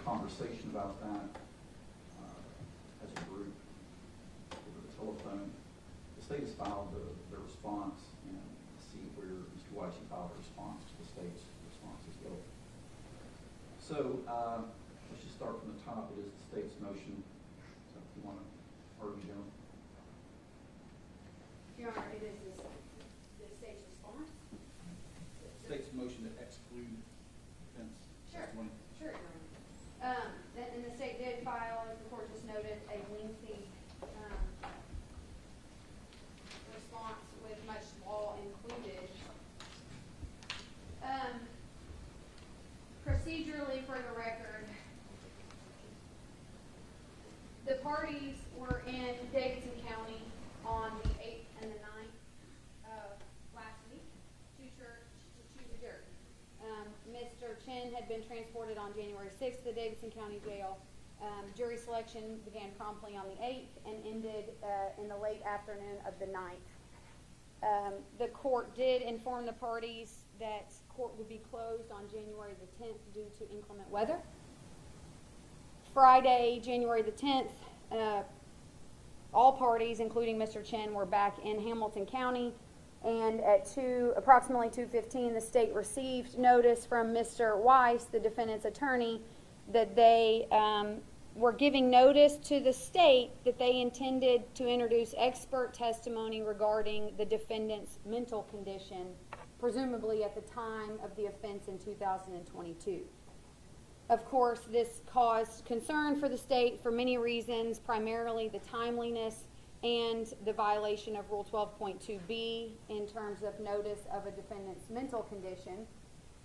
conversation about that as a group over the telephone. The state has filed the response, and see where Mr. Weiss filed a response to the state's response as well. So let's just start from the top. It is the state's motion. So if you want to argue down. Your Honor, it is the state's response. State's motion to exclude defense testimony. Sure, Your Honor. And the state did file, as the court just noted, a lengthy response with much law included. Procedurally, for the record, the parties were in Davidson County on the 8th and the 9th of last week to choose a jury. Mr. Chen had been transported on January 6th to the Davidson County Jail. Jury selection began promptly on the 8th and ended in the late afternoon of the 9th. The court did inform the parties that court would be closed on January the 10th due to inclement weather. Friday, January the 10th, all parties, including Mr. Chen, were back in Hamilton County, and at approximately 2:15, the state received notice from Mr. Weiss, the defendant's attorney, that they were giving notice to the state that they intended to introduce expert testimony regarding the defendant's mental condition, presumably at the time of the offense in 2022. Of course, this caused concern for the state for many reasons, primarily the timeliness and the violation of Rule 12.2b in terms of notice of a defendant's mental condition.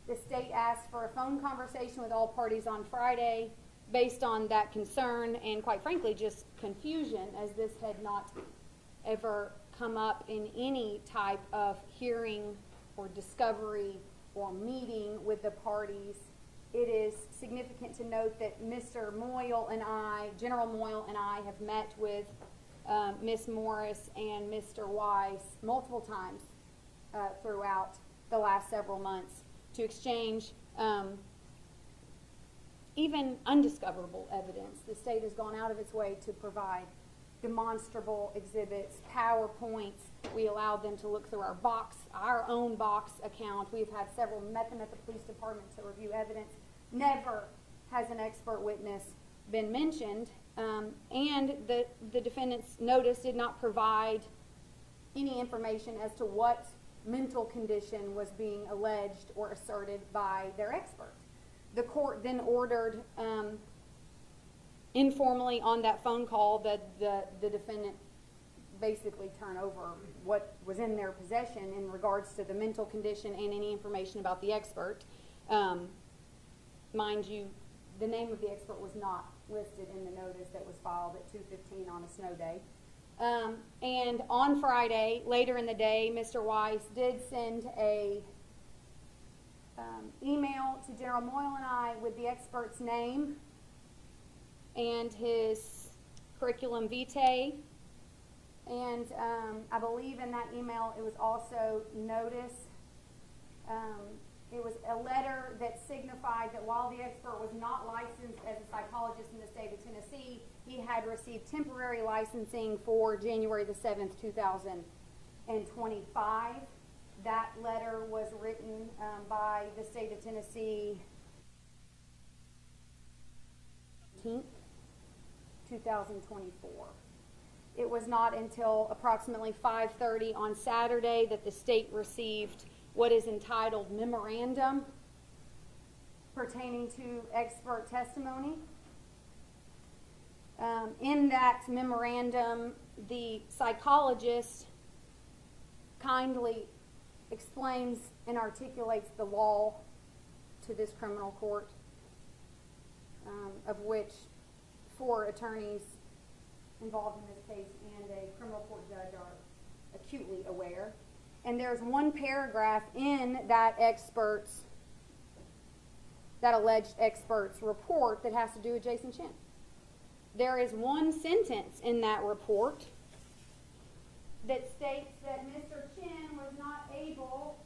The state asked for a phone conversation with all parties on Friday based on that concern and, quite frankly, just confusion, as this had not ever come up in any type of hearing or discovery or meeting with the parties. It is significant to note that Mr. Moyle and General Moyle and I have met with Ms. Morris and Mr. Weiss multiple times throughout the last several months to exchange even undiscoverable evidence. The state has gone out of its way to provide demonstrable exhibits, PowerPoints. We allowed them to look through our own box account. We've had several, met them at the police department to review evidence. Never has an expert witness been mentioned, and the defendant's notice did not provide any information as to what mental condition was being alleged or asserted by their expert. The court then ordered informally on that phone call that the defendant basically turn over what was in their possession in regards to the mental condition and any information about the expert. Mind you, the name of the expert was not listed in the notice that was filed at 2:15 on a snow day. And on Friday, later in the day, Mr. Weiss did send a email to General Moyle and I with the expert's name and his curriculum vitae. And I believe in that email it was also notice. It was a letter that signified that while the expert was not licensed as a psychologist in the state of Tennessee, he had received temporary licensing for January the 7th, 2025. That letter was written by the state of Tennessee 2024. It was not until approximately 5:30 on Saturday that the state received what is entitled memorandum pertaining to expert testimony. In that memorandum, the psychologist kindly explains and articulates the law to this criminal court, of which 4 attorneys involved in this case and a criminal court judge are acutely aware. And there's one paragraph in that alleged expert's report that has to do with Jason Chen. There is one sentence in that report that states that Mr. Chen was not able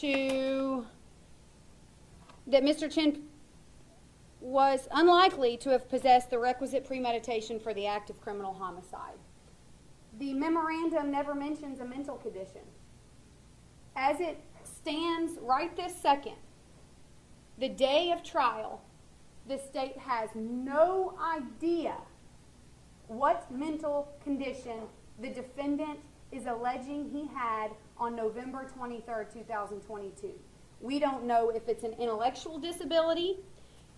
that Mr. Chen was unlikely to have possessed the requisite premeditation for the act of criminal homicide. The memorandum never mentions a mental condition. As it stands right this second, the day of trial, the state has no idea what mental condition the defendant is alleging he had on November 23rd, 2022. We don't know if it's an intellectual disability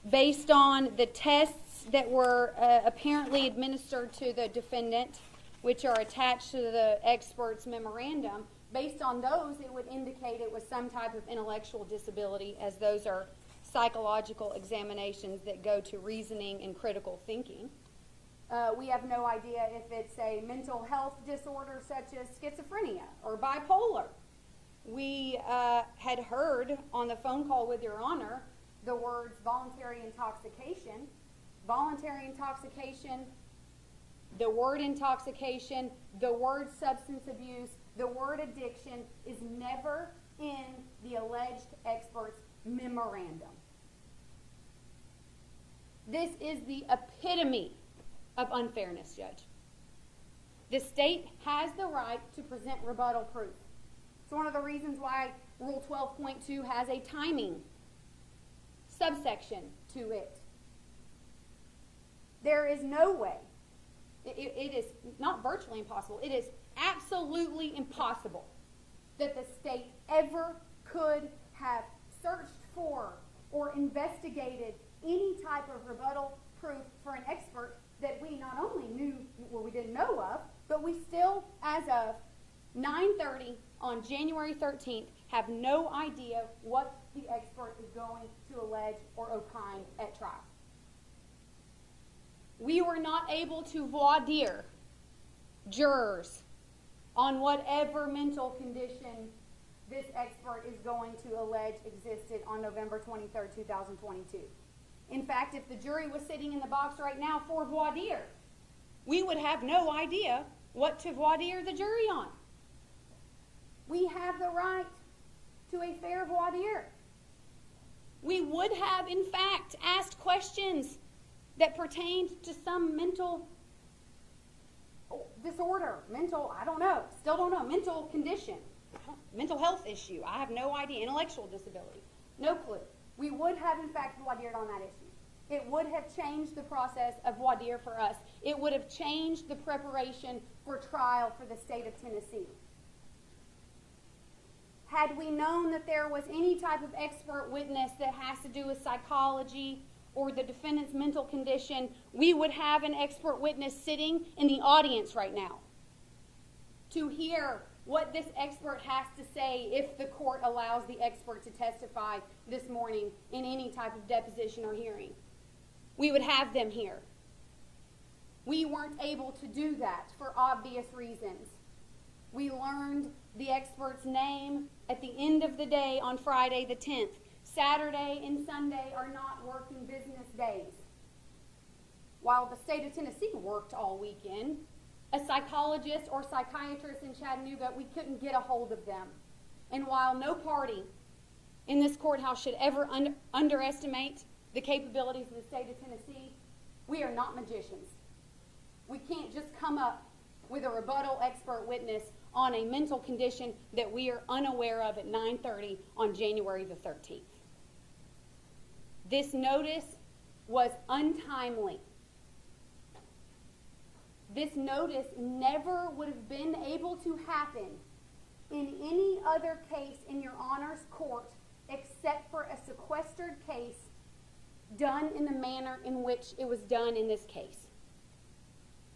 based on the tests that were apparently administered to the defendant, which are attached to the expert's memorandum. Based on those, it would indicate it was some type of intellectual disability, as those are psychological examinations that go to reasoning and critical thinking. We have no idea if it's a mental health disorder such as schizophrenia or bipolar. We had heard on the phone call with Your Honor the words voluntary intoxication. Voluntary intoxication, the word intoxication, the word substance abuse, the word addiction is never in the alleged expert's memorandum. This is the epitome of unfairness, Judge. The state has the right to present rebuttal proof. It's one of the reasons why Rule 12.2 has a timing subsection to it. There is no way, it is not virtually impossible, it is absolutely impossible that the state ever could have searched for or investigated any type of rebuttal proof for an expert that we not only knew, well, we didn't know of, but we still, as of 9:30 on January 13th, have no idea what the expert is going to allege or opine at trial. We were not able to voir dire jurors on whatever mental condition this expert is going to allege existed on November 23rd, 2022. In fact, if the jury was sitting in the box right now for voir dire, we would have no idea what to voir dire the jury on. We have the right to a fair voir dire. We would have, in fact, asked questions that pertained to some mental disorder, mental condition, mental health issue. I have no idea. Intellectual disability. No clue. We would have, in fact, voir dired on that issue. It would have changed the process of voir dire for us. It would have changed the preparation for trial for the state of Tennessee. Had we known that there was any type of expert witness that has to do with psychology or the defendant's mental condition, we would have an expert witness sitting in the audience right now to hear what this expert has to say if the court allows the expert to testify this morning in any type of deposition or hearing. We would have them here. We weren't able to do that for obvious reasons. We learned the expert's name at the end of the day on Friday the 10th. Saturday and Sunday are not working business days. While the state of Tennessee worked all weekend, a psychologist or psychiatrist in Chattanooga, we couldn't get a hold of them. And while no party in this courthouse should ever underestimate the capabilities of the state of Tennessee, we are not magicians. We can't just come up with a rebuttal expert witness on a mental condition that we are unaware of at 9:30 on January the 13th. This notice was untimely. This notice never would have been able to happen in any other case in Your Honor's court except for a sequestered case done in the manner in which it was done in this case.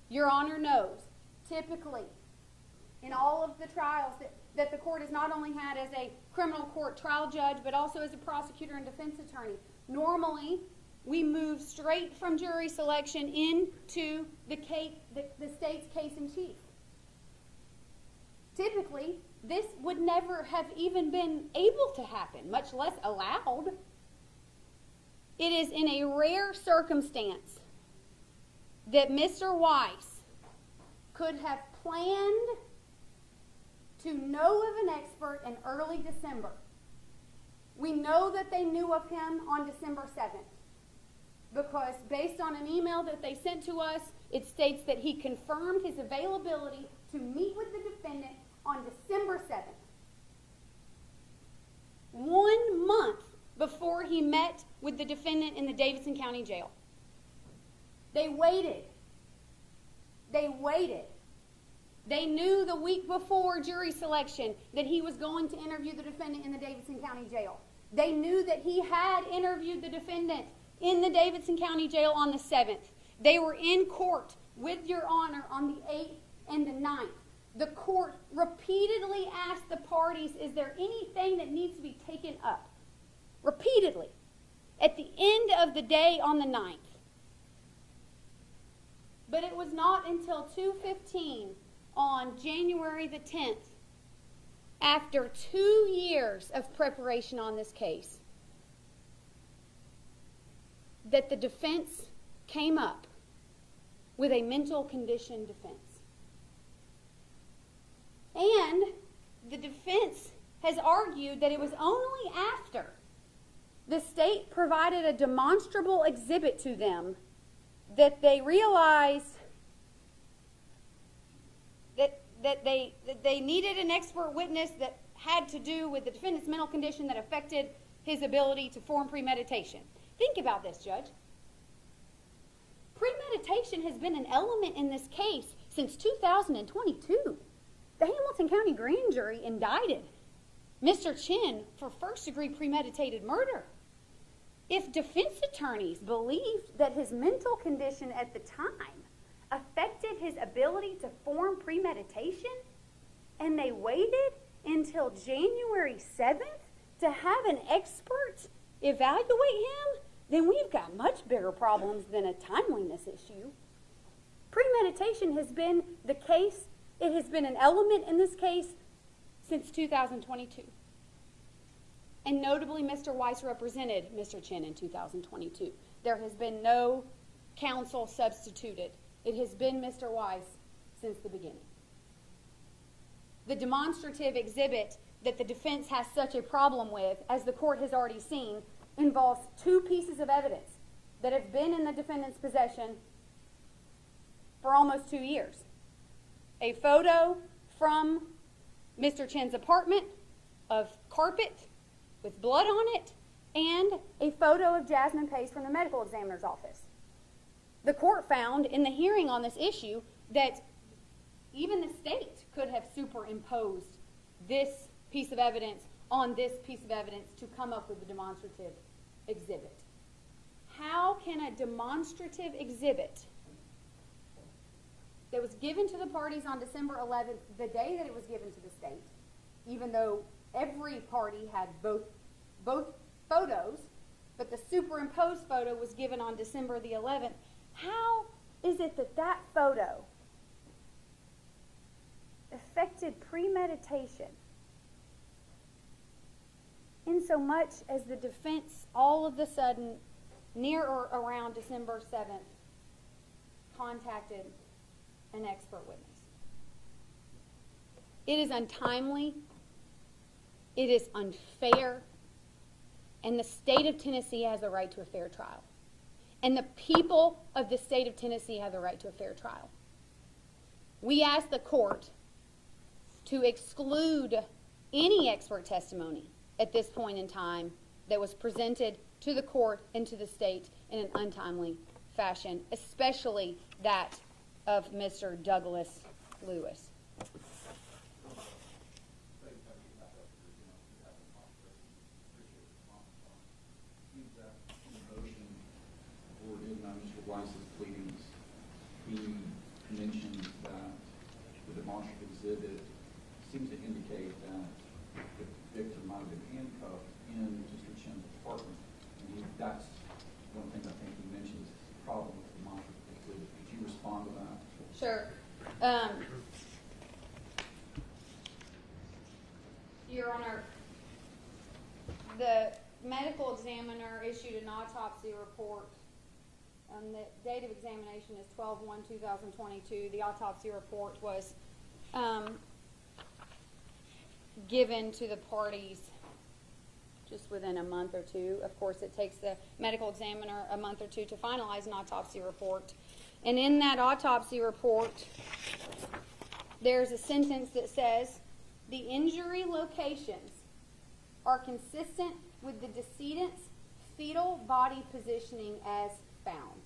Your Honor knows, typically, in all of the trials that the court has not only had as a criminal court trial judge, but also as a prosecutor and defense attorney, normally we move straight from jury selection into the state's case in chief. Typically, this would never have even been able to happen, much less allowed. It is in a rare circumstance that Mr. Weiss could have planned to know of an expert in early December We know that they knew of him on December 7th because based on an email that they sent to us, it states that he confirmed his availability to meet with the defendant on December 7th. 1 month before he met with the defendant in the Davidson County Jail. They waited. They waited. They knew the week before jury selection that he was going to interview the defendant in the Davidson County Jail. They knew that he had interviewed the defendant in the Davidson County Jail on the 7th. They were in court with Your Honor on the 8th and the 9th. The court repeatedly asked the parties, is there anything that needs to be taken up? Repeatedly. At the end of the day on the 9th. But it was not until 2:15 on January the 10th, after 2 years of preparation on this case, that the defense came up with a mental condition defense. And the defense has argued that it was only after the state provided a demonstrable exhibit to them that they realized that they needed an expert witness that had to do with the defendant's mental condition that affected his ability to form premeditation. Think about this, Judge. Premeditation has been an element in this case since 2022. The Hamilton County Grand Jury indicted Mr. Chen for first-degree premeditated murder. If defense attorneys believed that his mental condition at the time affected his ability to form premeditation, and they waited until January 7th to have an expert evaluate him, then we've got much bigger problems than a timeliness issue. Premeditation has been the case, it has been an element in this case since 2022. And notably, Mr. Weiss represented Mr. Chen in 2022. There has been no counsel substituted. It has been Mr. Weiss since the beginning. The demonstrative exhibit that the defense has such a problem with, as the court has already seen, involves 2 pieces of evidence that have been in the defendant's possession for almost 2 years. A photo from Mr. Chen's apartment of carpet with blood on it, and a photo of Jasmine Pace from the medical examiner's office. The court found in the hearing on this issue that even the state could have superimposed this piece of evidence on this piece of evidence to come up with a demonstrative exhibit. How can a demonstrative exhibit that was given to the parties on December 11th, the day that it was given to the state, even though every party had both photos, but the superimposed photo was given on December the 11th, how is it that that photo affected premeditation in so much as the defense all of a sudden, near or around December 7th, contacted an expert witness? It is untimely, it is unfair, and the state of Tennessee has a right to a fair trial. And the people of the state of Tennessee have the right to a fair trial. We ask the court to exclude any expert testimony at this point in time that was presented to the court and to the state in an untimely fashion, especially that of Mr. Douglas Lewis. Mr. Weiss's pleadings, he mentioned that the demonstrative exhibit seems to indicate that the victim might have been handcuffed in Mr. Chen's apartment. And that's one thing I think he mentioned is the problem with the demonstrative exhibit. Could you respond to that? Sure. Your Honor, the medical examiner issued an autopsy report. The date of examination is 12/1/2022. The autopsy report was given to the parties just within a month or two. Of course, it takes the medical examiner a month or two to finalize an autopsy report. And in that autopsy report, there's a sentence that says, the injury locations are consistent with the decedent's fetal body positioning as found.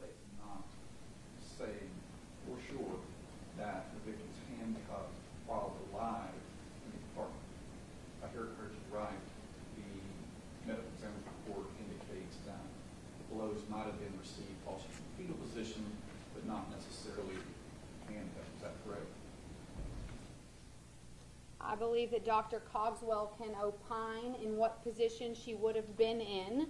They cannot say for sure that the victim's handcuffed while alive in the apartment. I heard you right. The medical examiner's report indicates that the blows might have been received also from fetal position, but not necessarily handcuffed. Is that correct? I believe that Dr. Cogswell can opine in what position she would have been in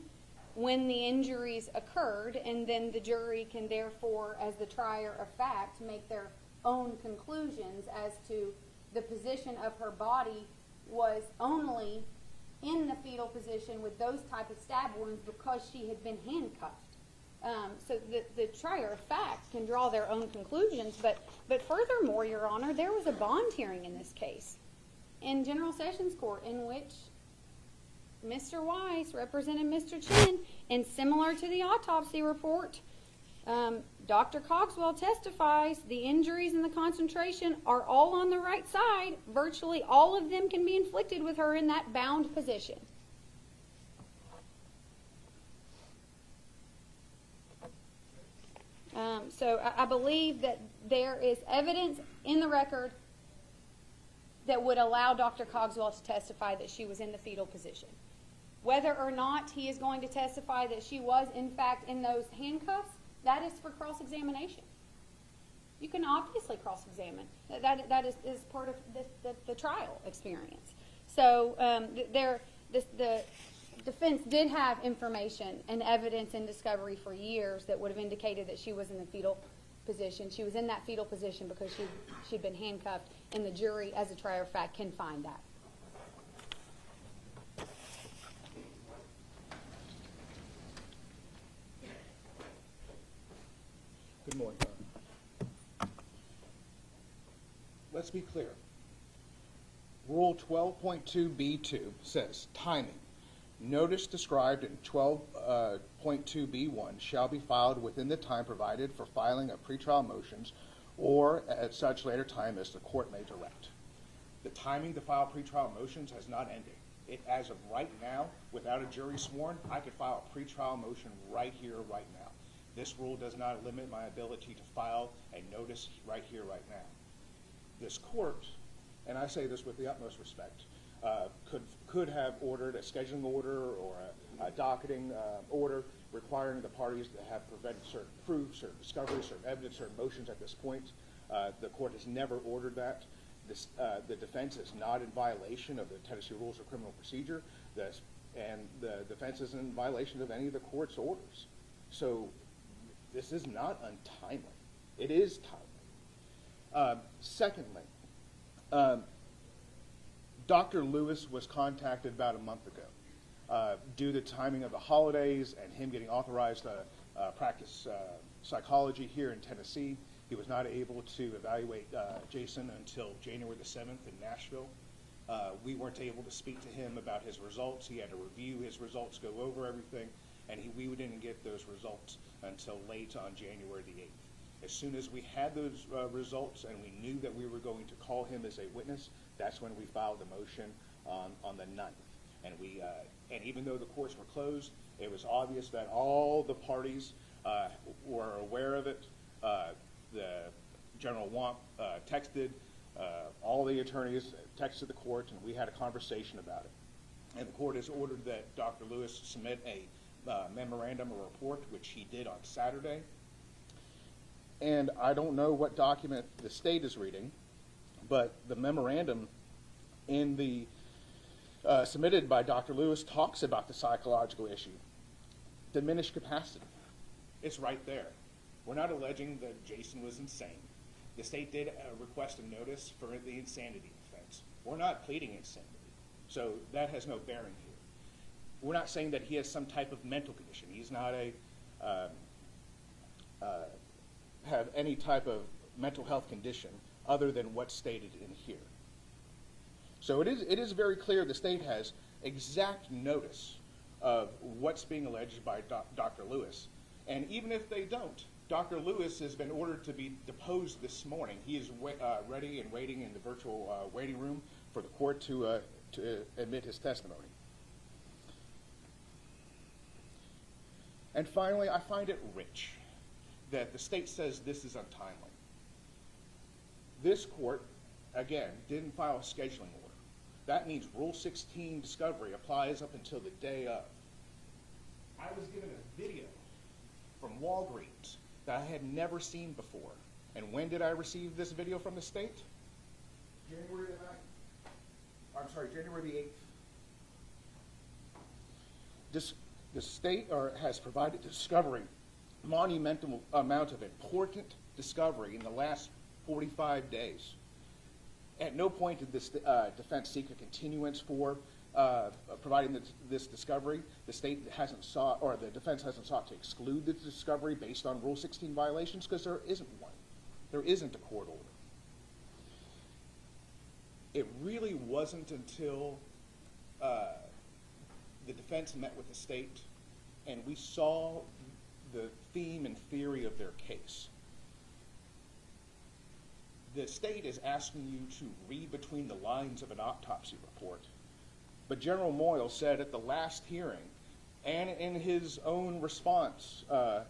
when the injuries occurred, and then the jury can therefore, as the trier of fact, make their own conclusions as to the position of her body was only in the fetal position with those type of stab wounds because she had been handcuffed. So the trier of fact can draw their own conclusions, but furthermore, Your Honor, there was a bond hearing in this case in General Sessions Court in which Mr. Weiss represented Mr. Chen, and similar to the autopsy report, Dr. Cogswell testifies the injuries and the concentration are all on the right side. Virtually all of them can be inflicted with her in that bound position. So I believe that there is evidence in the record that would allow Dr. Cogswell to testify that she was in the fetal position. Whether or not he is going to testify that she was, in fact, in those handcuffs, that is for cross-examination. You can obviously cross-examine. That is part of the trial experience. So the defense did have information and evidence in discovery for years that would have indicated that she was in the fetal position. She was in that fetal position because she'd been handcuffed, and the jury, as a trier of fact, can find that. Good morning, Your Honor. Let's be clear. Rule 12.2b2 says timing. Notice described in 12.2b1 shall be filed within the time provided for filing of pretrial motions or at such later time as the court may direct. The timing to file pretrial motions has not ended. As of right now, without a jury sworn, I could file a pretrial motion right here, right now. This rule does not limit my ability to file a notice right here, right now. This court, and I say this with the utmost respect, could have ordered a scheduling order or a docketing order requiring the parties to have presented certain proofs, certain discoveries, certain evidence, certain motions at this point. The court has never ordered that. The defense is not in violation of the Tennessee Rules of Criminal Procedure, and the defense is in violation of any of the court's orders. So this is not untimely. It is timely. Secondly, Dr. Lewis was contacted about a month ago due to the timing of the holidays and him getting authorized to practice psychology here in Tennessee. He was not able to evaluate Jason until January the 7th in Nashville. We weren't able to speak to him about his results. He had to review his results, go over everything, and we didn't get those results until late on January the 8th. As soon as we had those results and we knew that we were going to call him as a witness, that's when we filed the motion on the 9th. And even though the courts were closed, it was obvious that all the parties were aware of it. The General Wamp texted, all the attorneys texted the court, and we had a conversation about it. And the court has ordered that Dr. Lewis submit a memorandum or report, which he did on Saturday. And I don't know what document the state is reading, but the memorandum in the submitted by Dr. Lewis talks about the psychological issue, diminished capacity. It's right there. We're not alleging that Jason was insane. The state did request a notice for the insanity defense. We're not pleading insanity, so that has no bearing here. We're not saying that he has some type of mental condition. He's not have any type of mental health condition other than what's stated in here. So it is very clear the state has exact notice of what's being alleged by Dr. Lewis. And even if they don't, Dr. Lewis has been ordered to be deposed this morning. He is ready and waiting in the virtual waiting room for the court to admit his testimony. And finally, I find it rich that the state says this is untimely. This court, again, didn't file a scheduling order. That means Rule 16 discovery applies up until the day of. I was given a video from Walgreens that I had never seen before. And when did I receive this video from the state? January the 8th. The state has provided discovery, monumental amount of important discovery in the last 45 days. At no point did this defense seek a continuance for providing this discovery. The state hasn't sought, or the defense hasn't sought to exclude the discovery based on Rule 16 violations, because there isn't one. There isn't a court order. It really wasn't until the defense met with the state and we saw the theme and theory of their case. The state is asking you to read between the lines of an autopsy report. But General Moyle said at the last hearing, and in his own response to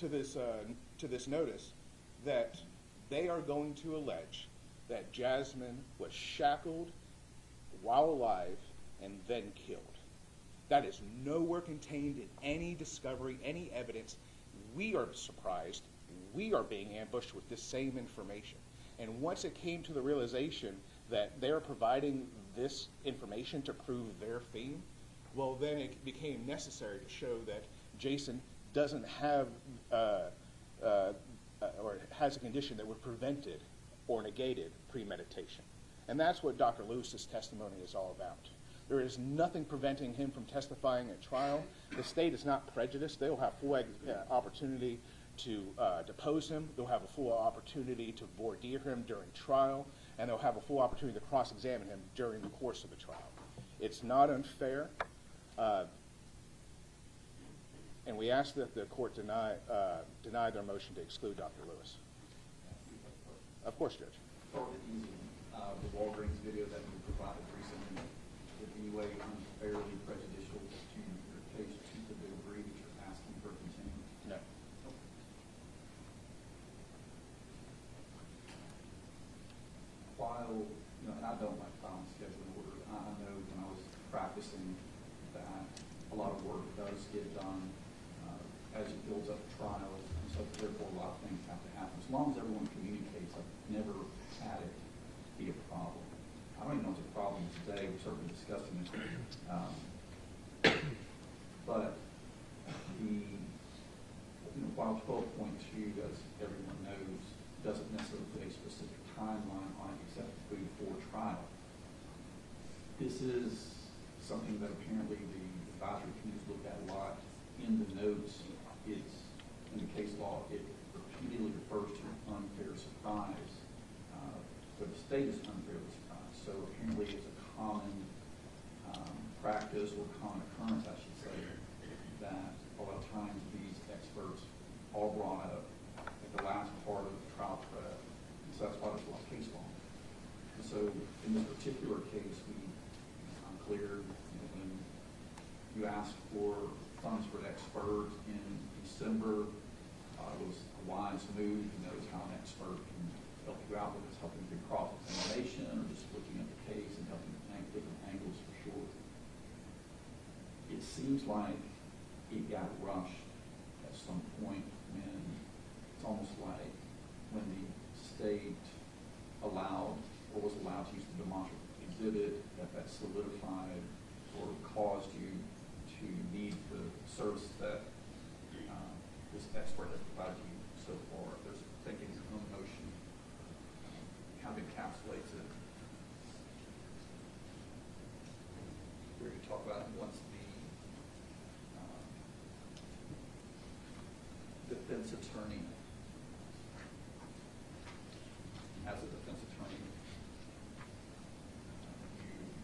this notice, that they are going to allege that Jasmine was shackled while alive and then killed. That is nowhere contained in any discovery, any evidence. We are surprised. We are being ambushed with this same information. And once it came to the realization that they're providing this information to prove their theme, well, then it became necessary to show that Jason doesn't have or has a condition that would prevent it or negated premeditation. And that's what Dr. Lewis's testimony is all about. There is nothing preventing him from testifying at trial. The state is not prejudiced. They will have full opportunity to depose him. They'll have a full opportunity to voir dire him during trial, and they'll have a full opportunity to cross-examine him during the course of the trial. It's not unfair, and we ask that the court deny their motion to exclude Dr. Lewis. Of course, Judge. The Walgreens video that you provided recently, in any way unfairly prejudicial to your case to the degree that you're asking for continuance? No. While, and I don't like filing scheduling orders, I know when I was practicing that a lot of work does get done as it builds up trials, and so therefore a lot of things have to happen. As long as everyone communicates, I've never had it be a problem. I don't even know if it's a problem today. We're certainly discussing it. But while 12.2, as everyone knows, doesn't necessarily put a specific timeline on it except before trial. This is something that apparently the advisory committees looked at a lot. In the notes, it's in the case law, it repeatedly refers to unfair surprise. But the state is unfairly surprised. So apparently it's a common practice or common occurrence, I should say, that a lot of times these experts are brought up at the last part of the trial prep. And so that's why there's a lot of case law. And so in this particular case, I'm clear when you asked for funds for an expert in December, it was a wise move. You know how an expert can help you out with this, helping through cross-examination or just looking at the case and helping at different angles for sure. It seems like it got rushed at some point when it's almost like when the state allowed or was allowed to use the demonstrative exhibit, that solidified or caused you to need the service that this expert has provided you so far. There's thinking your own motion, how it encapsulates it. We're going to talk about it once defense attorney, you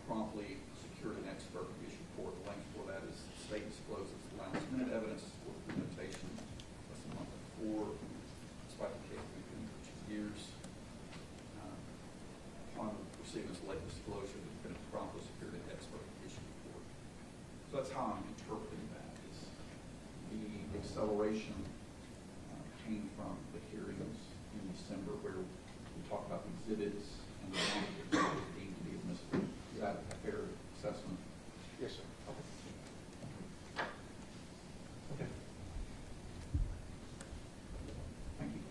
promptly secured an expert to issue court. The length for that is the state discloses last minute evidence for limitation less than a month before, despite the case being for 2 years. Upon receiving this late disclosure, the defendant promptly secured an expert to issue court. So that's how I'm interpreting that. Is the acceleration came from the hearings in December where we talked about the exhibits and the one that was deemed to be admissible. Is that a fair assessment? Yes, sir. Okay. Thank you.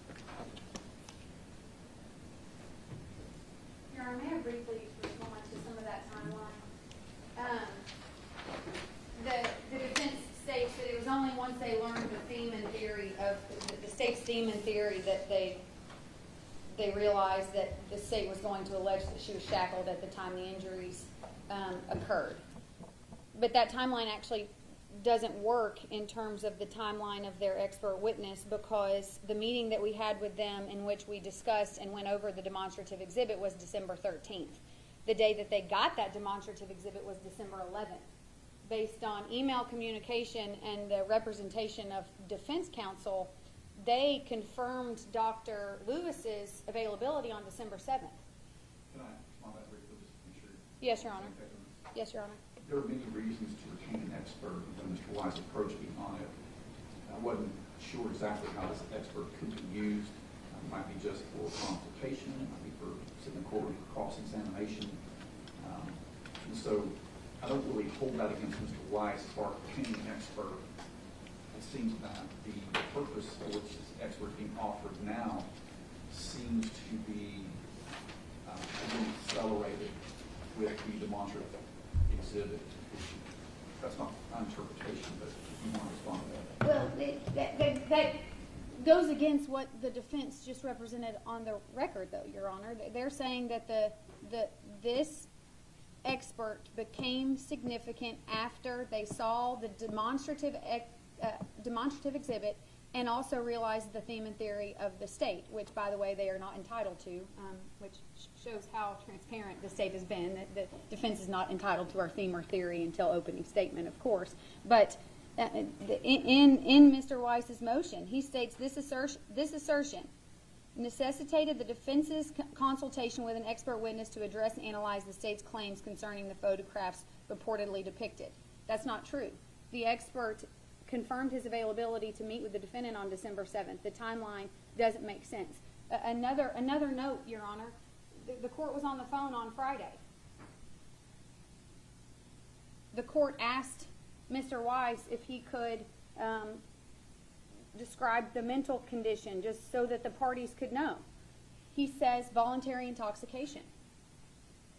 Your Honor, may I briefly respond to some of that timeline? The defense states that it was only once they learned the theme and theory of the state's theme and theory that they realized that the state was going to allege that she was shackled at the time the injuries occurred. But that timeline actually doesn't work in terms of the timeline of their expert witness, because the meeting that we had with them in which we discussed and went over the demonstrative exhibit was December 13th. The day that they got that demonstrative exhibit was December 11th. Based on email communication and the representation of defense counsel, they confirmed Dr. Lewis's availability on December 7th. Can I respond to that briefly, just to be sure? Yes, Your Honor. Yes, Your Honor. There are many reasons to retain an expert. When Mr. Wise approached me on it, I wasn't sure exactly how this expert could be used. It might be just for consultation. It might be for sitting in court for cross-examination. And so I don't really hold that against Mr. Wise as far as retaining an expert. It seems that the purpose for which this expert is being offered now seems to be being accelerated with the demonstrative exhibit issue. That's not my interpretation, but if you want to respond to that. Well, that goes against what the defense just represented on the record, though, Your Honor. They're saying that this expert became significant after they saw the demonstrative exhibit and also realized the theme and theory of the state, which, by the way, they are not entitled to, which shows how transparent the state has been. The defense is not entitled to our theme or theory until opening statement, of course. But in Mr. Weiss's motion, he states this assertion necessitated the defense's consultation with an expert witness to address and analyze the state's claims concerning the photographs purportedly depicted. That's not true. The expert confirmed his availability to meet with the defendant on December 7th. The timeline doesn't make sense. Another note, Your Honor, the court was on the phone on Friday. The court asked Mr. Weiss if he could describe the mental condition just so that the parties could know. He says voluntary intoxication.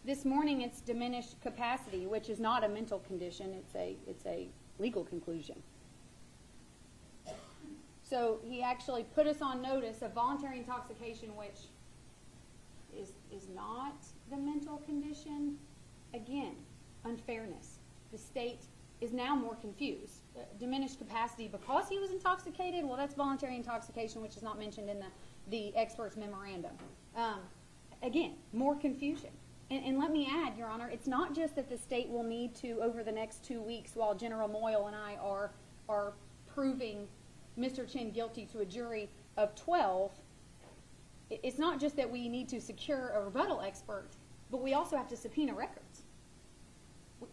This morning it's diminished capacity, which is not a mental condition. It's a legal conclusion. So he actually put us on notice of voluntary intoxication, which is not the mental condition. Again, unfairness. The state is now more confused. Diminished capacity because he was intoxicated, well, that's voluntary intoxication, which is not mentioned in the expert's memorandum. Again, more confusion. And let me add, Your Honor, it's not just that the state will need to, over the next 2 weeks, while General Moyle and I are proving Mr. Chen guilty to a jury of 12, it's not just that we need to secure a rebuttal expert, but we also have to subpoena records.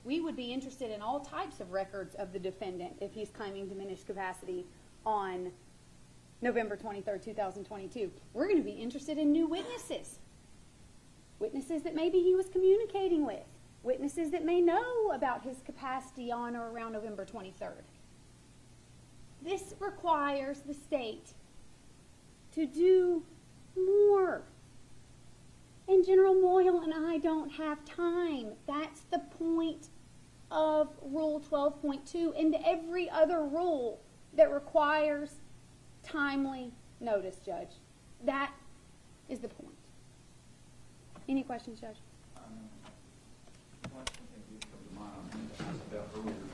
We would be interested in all types of records of the defendant if he's claiming diminished capacity on November 23rd, 2022. We're going to be interested in new witnesses. Witnesses that maybe he was communicating with. Witnesses that may know about his capacity on or around November 23rd. This requires the state to do more. And General Moyle and I don't have time. That's the point of Rule 12.2 and every other rule that requires timely notice, Judge. That is the point. Any questions, Judge? One thing that comes to mind I meant to ask about earlier,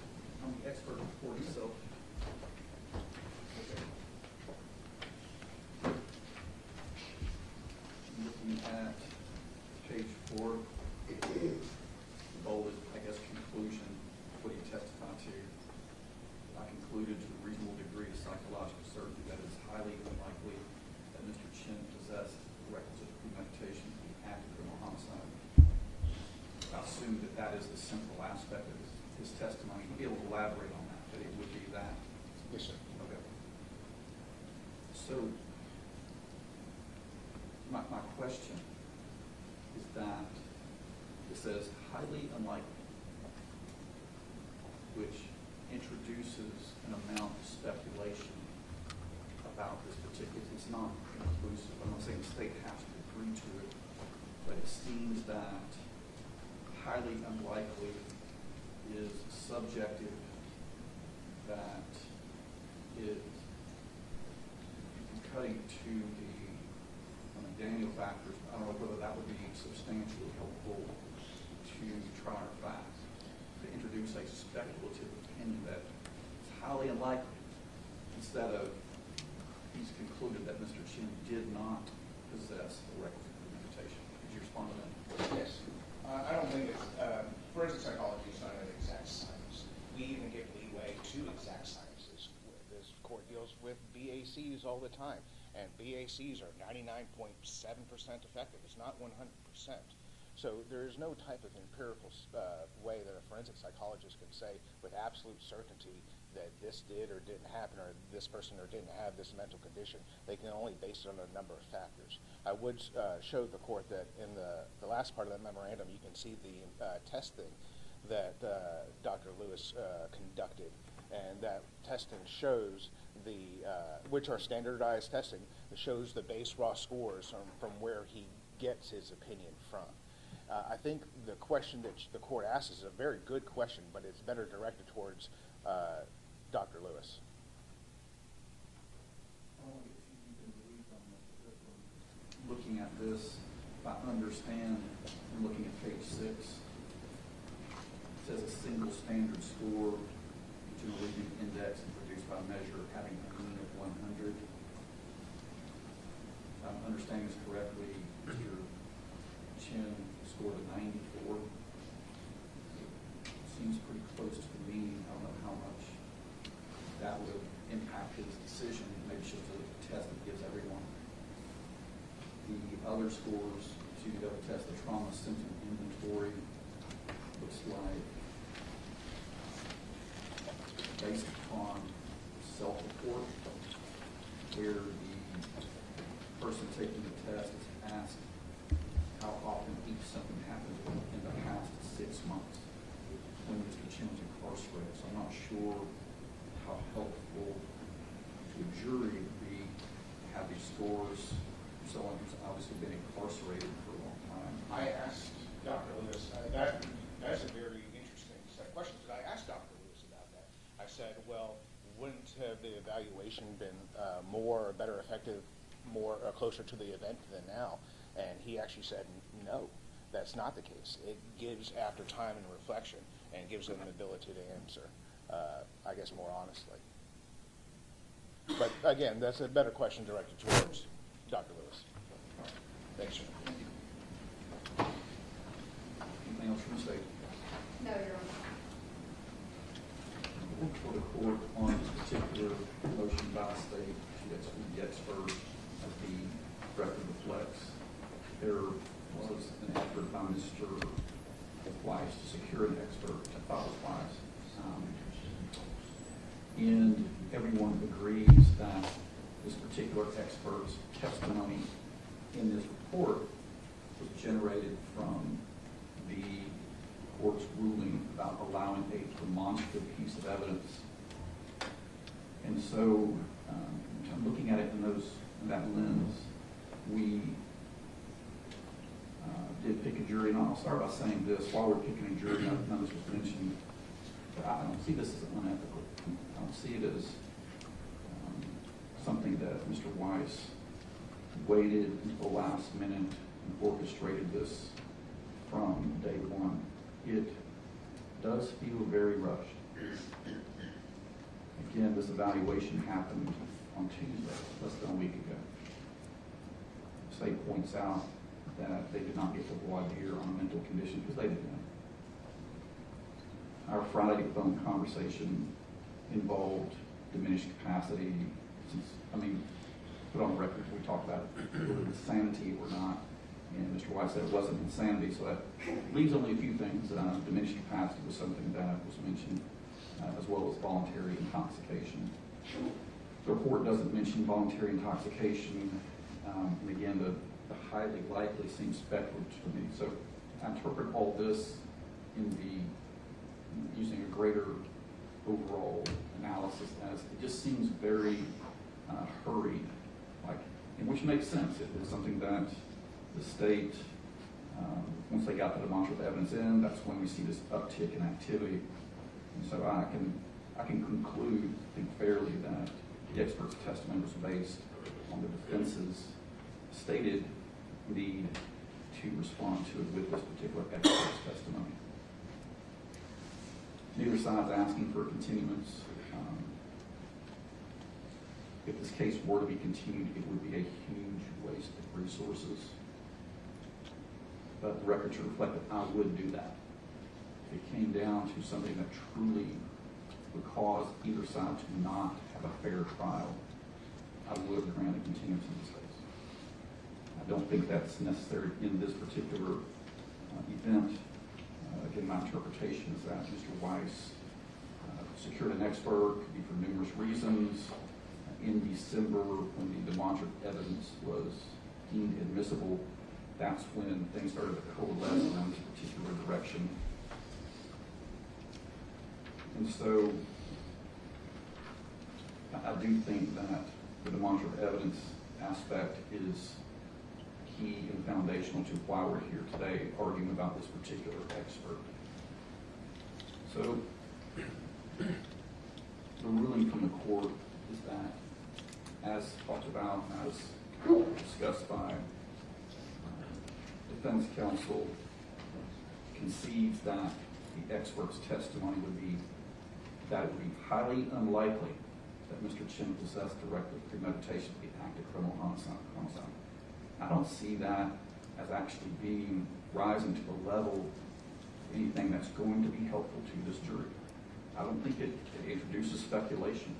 on the expert report itself, testimony, he'd be able to elaborate on that, but it would be that. Yes, sir. Okay. So, my question is that it says highly unlikely, which introduces an amount of speculation about this particular, it's not conclusive. I'm not saying the state has to agree to it, but it seems that highly unlikely is subjective, that is cutting to the Daniel factors. I don't know whether that would be substantially helpful to try our facts, to introduce a speculative opinion that it's highly unlikely, instead of he's concluded that Mr. Chen did not possess the requisite premeditation. Could you respond to that? Yes. I don't think it's, forensic psychology is not an exact science. We even give leeway to exact sciences. This court deals with BACs all the time, and BACs are 99.7% effective. It's not 100%. So there is no type of empirical way that a forensic psychologist can say with absolute certainty that this did or didn't happen, or this person or didn't have this mental condition. They can only base it on a number of factors. I would show the court that in the last part of that memorandum, you can see the testing that Dr. Lewis conducted, and that testing shows which are standardized testing, that shows the base raw scores from where he gets his opinion from. I think the question that the court asks is a very good question, but it's better directed towards Dr. Lewis. Looking at this, if I understand, and looking at page 6, it says a single standard score, generally the index is produced by a measure having a mean of 100. If I'm understanding this correctly, Mr. Chen scored a 94. Seems pretty close to the mean. I don't know how much that would impact his decision. Maybe it's just a test that gives everyone. The other scores, so you go to test the trauma symptom inventory, looks like based upon self-report, where the person taking the test is asked how often each symptom happened in the past 6 months when Mr. Chen was incarcerated. So I'm not sure how helpful to a jury would be to have these scores. Someone who's obviously been incarcerated for a long time. I asked Dr. Lewis, that's a very interesting set of questions. And I asked Dr. Lewis about that. I said, well, wouldn't the evaluation been more, better, effective, more closer to the event than now? And he actually said, no, that's not the case. It gives, after time and reflection, and gives them the ability to answer, I guess, more honestly. But again, that's a better question directed towards Dr. Lewis. Thanks, sir. Thank you. Anything else from the state? No, Your Honor. For the court on this particular motion by the state, the expert as the record reflects, there was an effort by Mr. Weiss to secure an expert to follow Weiss. And everyone agrees that this particular expert's testimony in this report was generated from the court's ruling about allowing a demonstrative piece of evidence. And so, looking at it in that lens, we did pick a jury, and I'll start by saying this. While we're picking a jury, none of this was mentioned, but I don't see this as unethical. I don't see it as something that Mr. Weiss waited until the last minute and orchestrated this from day one. It does feel very rushed. Again, this evaluation happened on Tuesday, less than a week ago. The state points out that they did not get the voir dire on a mental condition because they didn't know. Our Friday phone conversation involved diminished capacity. Put on record, we talked about whether it's sanity or not. And Mr. White said it wasn't insanity, so that leaves only a few things. Diminished capacity was something that was mentioned, as well as voluntary intoxication. The report doesn't mention voluntary intoxication, and again, the highly likely seems speculative to me. So I interpret all this in using a greater overall analysis as it just seems very hurried, and which makes sense. It is something that the state, once they got the demonstrative evidence in, that's when we see this uptick in activity. And so I can conclude, I think fairly, that the expert's testimony was based on the defense's stated need to respond to it with this particular expert's testimony. Neither side's asking for a continuance. If this case were to be continued, it would be a huge waste of resources. But the record should reflect that I would do that. If it came down to something that truly would cause either side to not have a fair trial, I would grant a continuance in this case. I don't think that's necessary in this particular event. Again, my interpretation is that Mr. Weiss secured an expert, could be for numerous reasons. In December, when the demonstrative evidence was deemed admissible, that's when things started to coalesce around this particular direction. And so I do think that the demonstrative evidence aspect is key and foundational to why we're here today arguing about this particular expert. So the ruling from the court is that, as talked about, as discussed by defense counsel, concedes that the expert's testimony would be that it would be highly unlikely that Mr. Chen possessed directly premeditation to the act of criminal homicide. I don't see that as actually rising to the level of anything that's going to be helpful to this jury. I don't think it introduces speculation.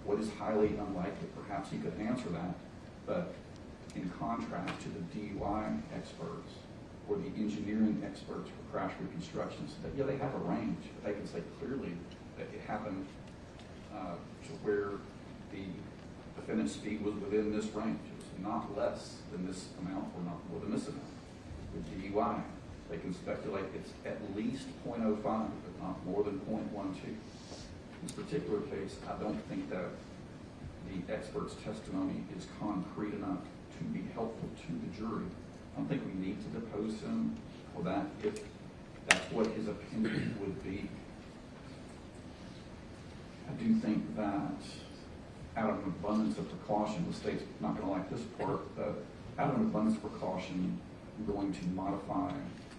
What is highly unlikely? Perhaps he could answer that, but in contrast to the DUI experts or the engineering experts for crash reconstructions, that they have a range. They can say clearly that it happened to where the defendant's speed was within this range. It was not less than this amount or not more than this amount. With DUI, they can speculate it's at least 0.05, but not more than 0.12. In this particular case, I don't think that the expert's testimony is concrete enough to be helpful to the jury. I don't think we need to depose him for that if that's what his opinion would be. I do think that out of an abundance of precaution, the state's not going to like this part, but out of an abundance of precaution, I'm going to modify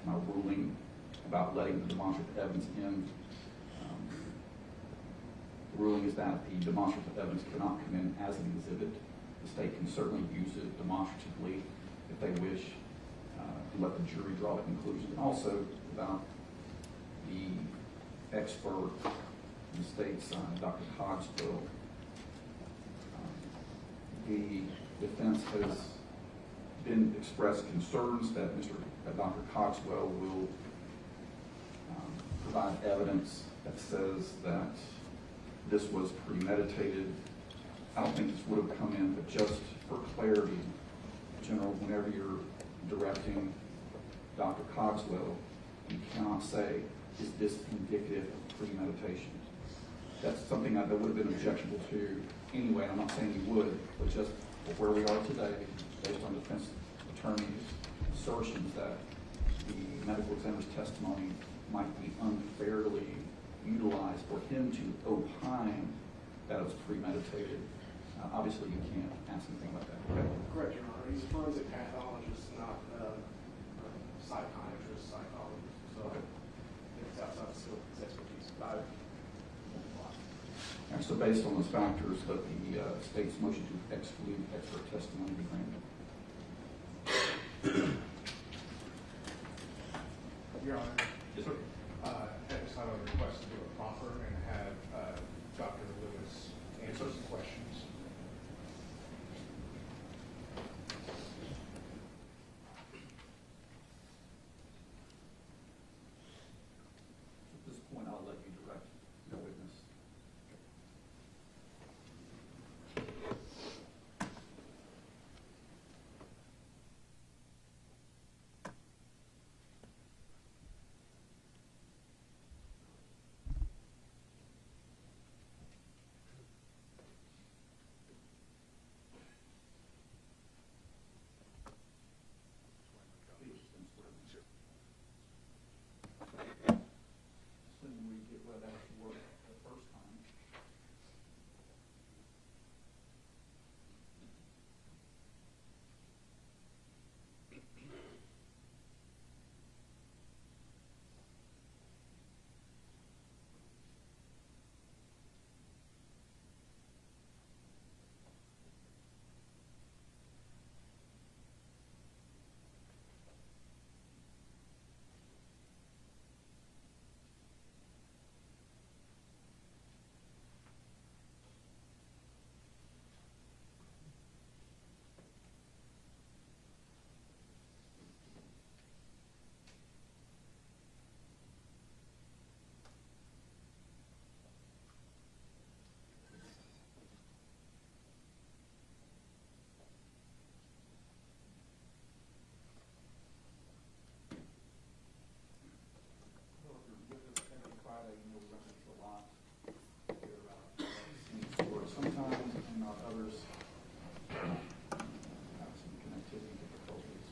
my ruling about letting the demonstrative evidence in. The ruling is that the demonstrative evidence cannot come in as an exhibit. The state can certainly use it demonstratively if they wish, and let the jury draw the conclusion. And also about the expert in the state's Dr. Cogswell. The defense has been expressed concerns that Dr. Cogswell will provide evidence that says that this was premeditated. I don't think this would have come in, but just for clarity, General, whenever you're directing Dr. Cogswell, you cannot say, is this indicative of premeditation? That's something that would have been objectionable to anyway. I'm not saying you would, but just where we are today, based on defense attorneys' assertions that the medical examiner's testimony might be unfairly utilized for him to opine that it was premeditated. Obviously, you can't ask anything like that. Okay? Correct, Your Honor. He's a forensic pathologist, not a psychiatrist, psychologist. So I think it's outside of his expertise. And so based on those factors, that the state's motion to exclude expert testimony be granted. Your Honor. Yes, sir. At this time, I would request to do a proffer and have Dr. Lewis answer some questions. not others have some connectivity difficulties.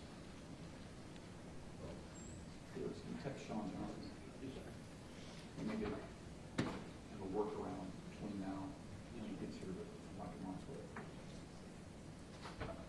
Felix, can you text Sean Johnson? You may get have a workaround between now and he gets here, but like a month's way. Works every time.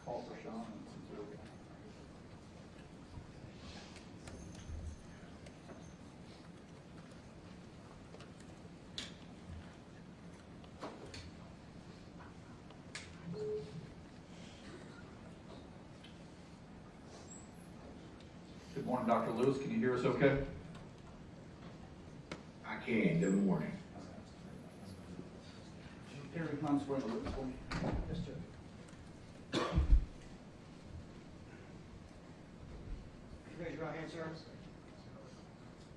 Call for Sean and it's okay. Good morning, Dr. Lewis. Can you hear us okay? I can. Good morning. Terry, come on, swear the witness for me. Yes, sir. Raise your right hand, sir.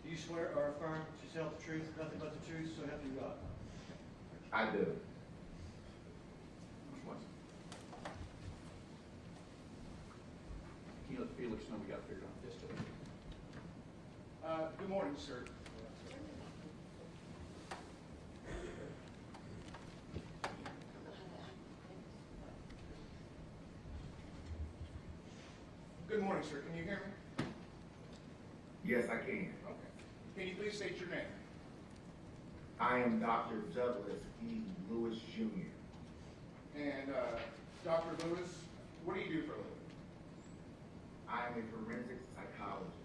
Do you swear or affirm to tell the truth, nothing but the truth, so help you God? I do. Can you let Felix know we got it figured out? Yes, sir. Good morning, sir. Good morning, sir. Can you hear me? Yes, I can. Okay. Can you please state your name? I am Dr. Douglas E. Lewis Jr. And Dr. Lewis, what do you do for a living? I am a forensic psychologist.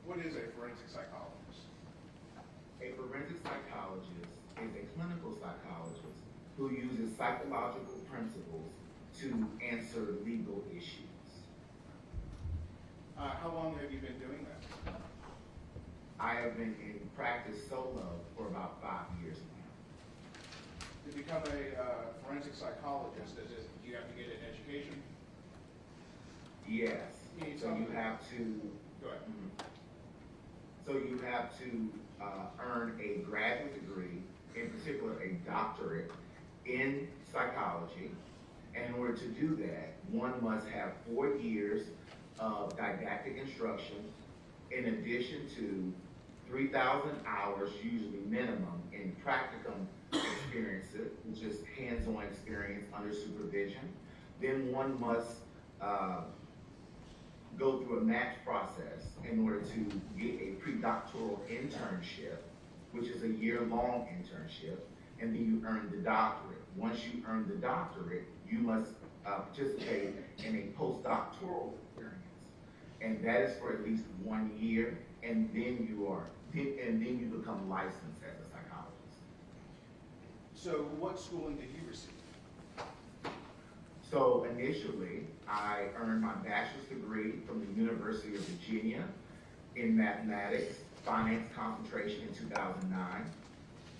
What is a forensic psychologist? A forensic psychologist is a clinical psychologist who uses psychological principles to answer legal issues. How long have you been doing that? I have been in practice solo for about 5 years now. To become a forensic psychologist, do you have to get an education? Yes. Can you So tell you me- have to. Go ahead. So you have to earn a graduate degree, in particular a doctorate in psychology. And in order to do that, one must have 4 years of didactic instruction, in addition to 3,000 hours, usually minimum, in practicum experiences, which is hands-on experience under supervision. Then one must go through a match process in order to get a pre-doctoral internship, which is a year-long internship, and then you earn the doctorate. Once you earn the doctorate, you must participate in a postdoctoral experience, and that is for at least 1 year, and then you become licensed as a psychologist. So what schooling did you receive? So initially, I earned my bachelor's degree from the University of Virginia in mathematics, finance concentration in 2009.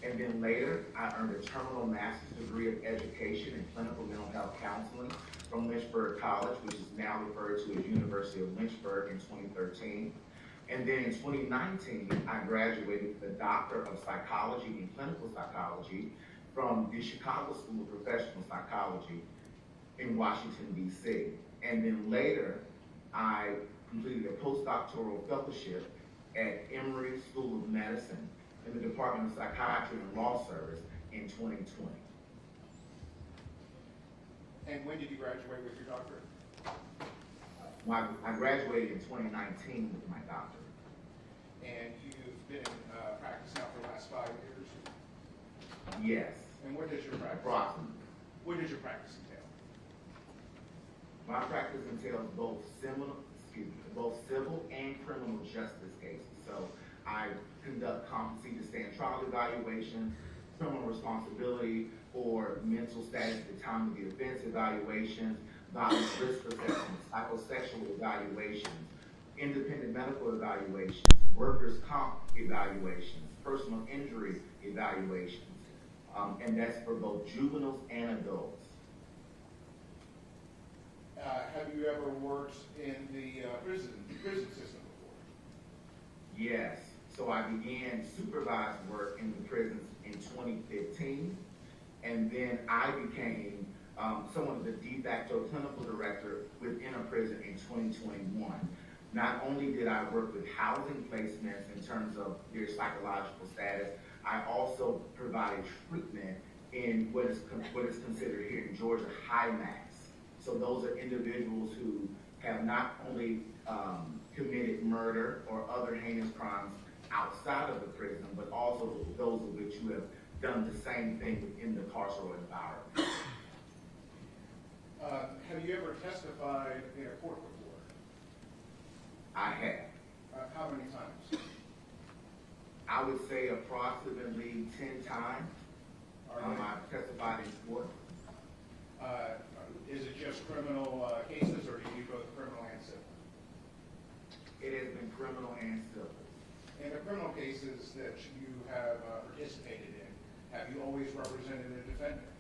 And then later, I earned a terminal master's degree of education in clinical mental health counseling from Lynchburg College, which is now referred to as University of Lynchburg, in 2013. And then in 2019, I graduated with a Doctor of Psychology in Clinical Psychology from the Chicago School of Professional Psychology in Washington, D.C. And then later, I completed a postdoctoral fellowship at Emory School of Medicine in the Department of Psychiatry and Law Service in 2020. And when did you graduate with your doctorate? I graduated in 2019 with my doctorate. And you've been in practice now for the last 5 years? Yes, And what does your practice, approximately. what does your practice entail? My practice entails both civil and criminal justice cases. So I conduct competency to stand trial evaluations, criminal responsibility or mental status at the time of the offense evaluations, violence risk assessments, psychosexual evaluations, independent medical evaluations, workers' comp evaluations, personal injury evaluations, and that's for both juveniles and adults. Have you ever worked in the prison system before? Yes, so I began supervised work in the prisons in 2015, and then I became someone of the de facto clinical director within a prison in 2021. Not only did I work with housing placements in terms of their psychological status, I also provided treatment in what is considered here in Georgia high max. So those are individuals who have not only committed murder or other heinous crimes outside of the prison, but also those of which who have done the same thing within the carceral environment. Have you ever testified in a court before? I have. How many times? I would say approximately 10 times. I've testified in court. Is it just criminal cases, or do you do both criminal and civil? It has been criminal and civil. In the criminal cases that you have participated in, have you always represented a defendant?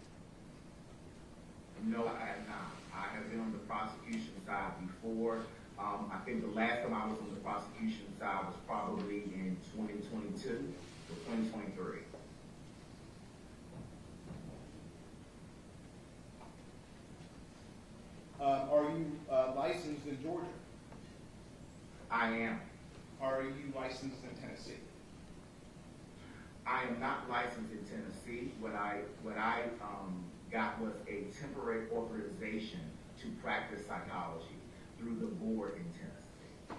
No, I have not. I have been on the prosecution side before. I think the last time I was on the prosecution side was probably in 2022 or 2023. Are you licensed in Georgia? I am. Are you licensed in Tennessee? I am not licensed in Tennessee. What I got was a temporary authorization to practice psychology through the board in Tennessee.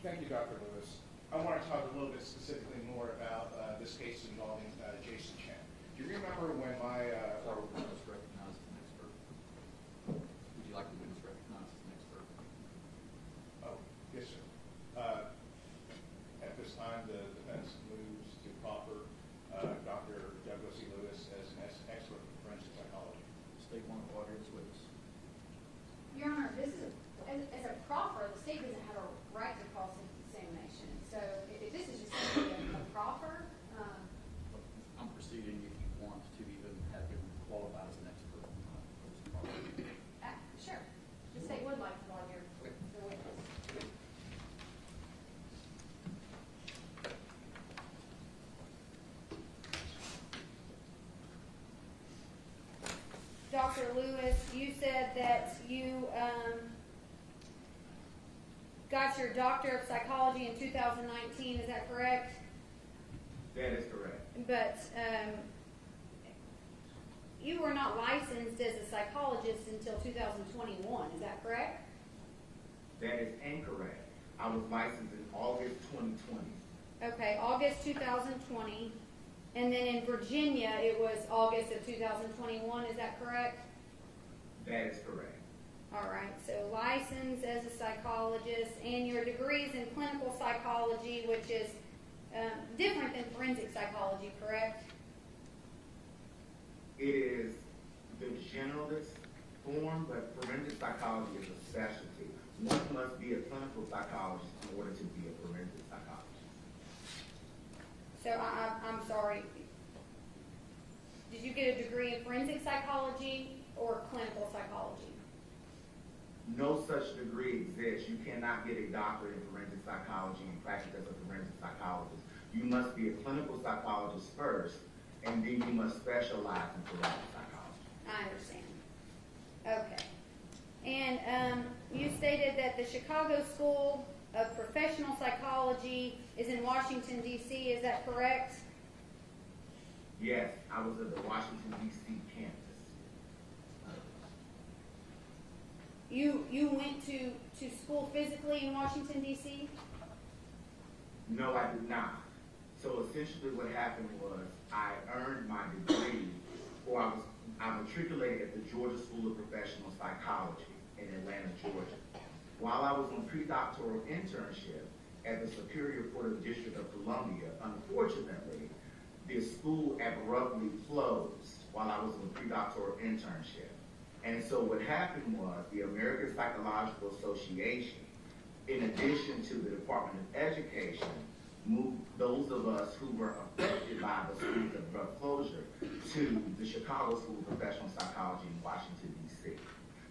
Thank you, Dr. Lewis. I want to talk a little bit specifically more about this case involving Jason Chen. Do you remember when my Witness recognized as an expert. Would you like the witness recognized as an expert? Oh, yes, sir. At this time, the defense moves to proffer Dr. Douglas E. Lewis as an expert in forensic psychology. State one of audience witness. Your Honor, this is, as a proffer, the state doesn't have a right to cross-examination. So if this is just simply a proffer, I'm proceeding if you want to even have him qualified as an expert on this problem. sure. The state would like to lawyer the witness. Dr. Lewis, you said that you got your Doctor of Psychology in 2019, is that correct? That is correct. But you were not licensed as a psychologist until 2021, is that correct? That is incorrect. I was licensed in August 2020. Okay, August 2020. And then in Virginia, it was August of 2021, is that correct? That is correct. All right, so licensed as a psychologist, and your degrees in clinical psychology, which is different than forensic psychology, correct? It is the generalist form, but forensic psychology is a specialty. One must be a clinical psychologist in order to be a forensic psychologist. So I'm sorry. Did you get a degree in forensic psychology or clinical psychology? No such degree exists. You cannot get a doctorate in forensic psychology and practice as a forensic psychologist. You must be a clinical psychologist first, and then you must specialize in forensic psychology. I understand. Okay. And you stated that the Chicago School of Professional Psychology is in Washington, D.C., is that correct? Yes, I was at the Washington DC campus. You went to school physically in Washington, D.C.? No, I did not. So essentially what happened was I earned my degree, or I matriculated at the Georgia School of Professional Psychology in Atlanta, Georgia. While I was on pre-doctoral internship at the Superior Court of the District of Columbia, unfortunately, the school abruptly closed while I was on pre-doctoral internship. And so what happened was the American Psychological Association, in addition to the Department of Education, moved those of us who were affected by the school's abrupt closure to the Chicago School of Professional Psychology in Washington, D.C.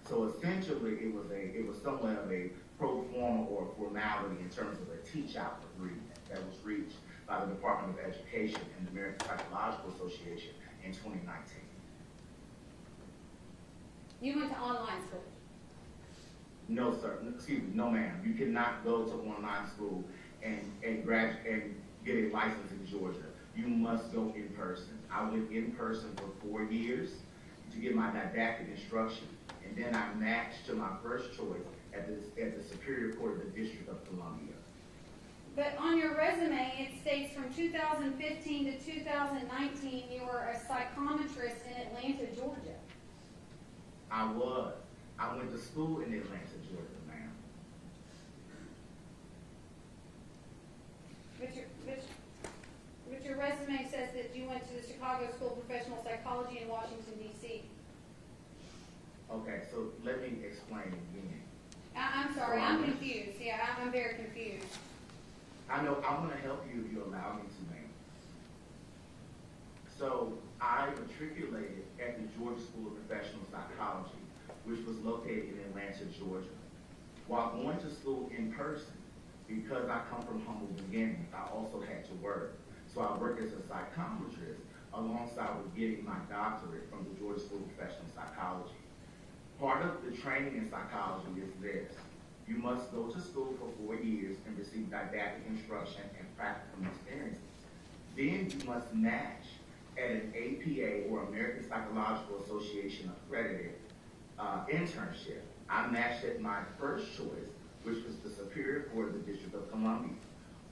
So essentially, it was somewhat of a pro forma or formality in terms of a teach-out agreement that was reached by the Department of Education and the American Psychological Association in 2019. You went to online school? No, sir. Excuse me. No, ma'am. You cannot go to online school and graduate and get a license in Georgia. You must go in person. I went in person for 4 years to get my didactic instruction, and then I matched to my first choice at the Superior Court of the District of Columbia. But on your resume, it states from 2015 to 2019, you were a psychometrist in Atlanta, Georgia. I was. I went to school in Atlanta, Georgia, ma'am. But your resume says that you went to the Chicago School of Professional Psychology in Washington, D.C. Okay, so let me explain again. I'm sorry, I'm confused. Yeah, I'm very confused. I know, I'm going to help you if you allow me to, ma'am. So I matriculated at the Georgia School of Professional Psychology, which was located in Atlanta, Georgia. While going to school in person, because I come from humble beginnings, I also had to work. So I worked as a psychometrist alongside with getting my doctorate from the Georgia School of Professional Psychology. Part of the training in psychology is this. You must go to school for 4 years and receive didactic instruction and practical experiences. Then you must match at an APA or American Psychological Association accredited internship. I matched at my first choice, which was the Superior Court of the District of Columbia.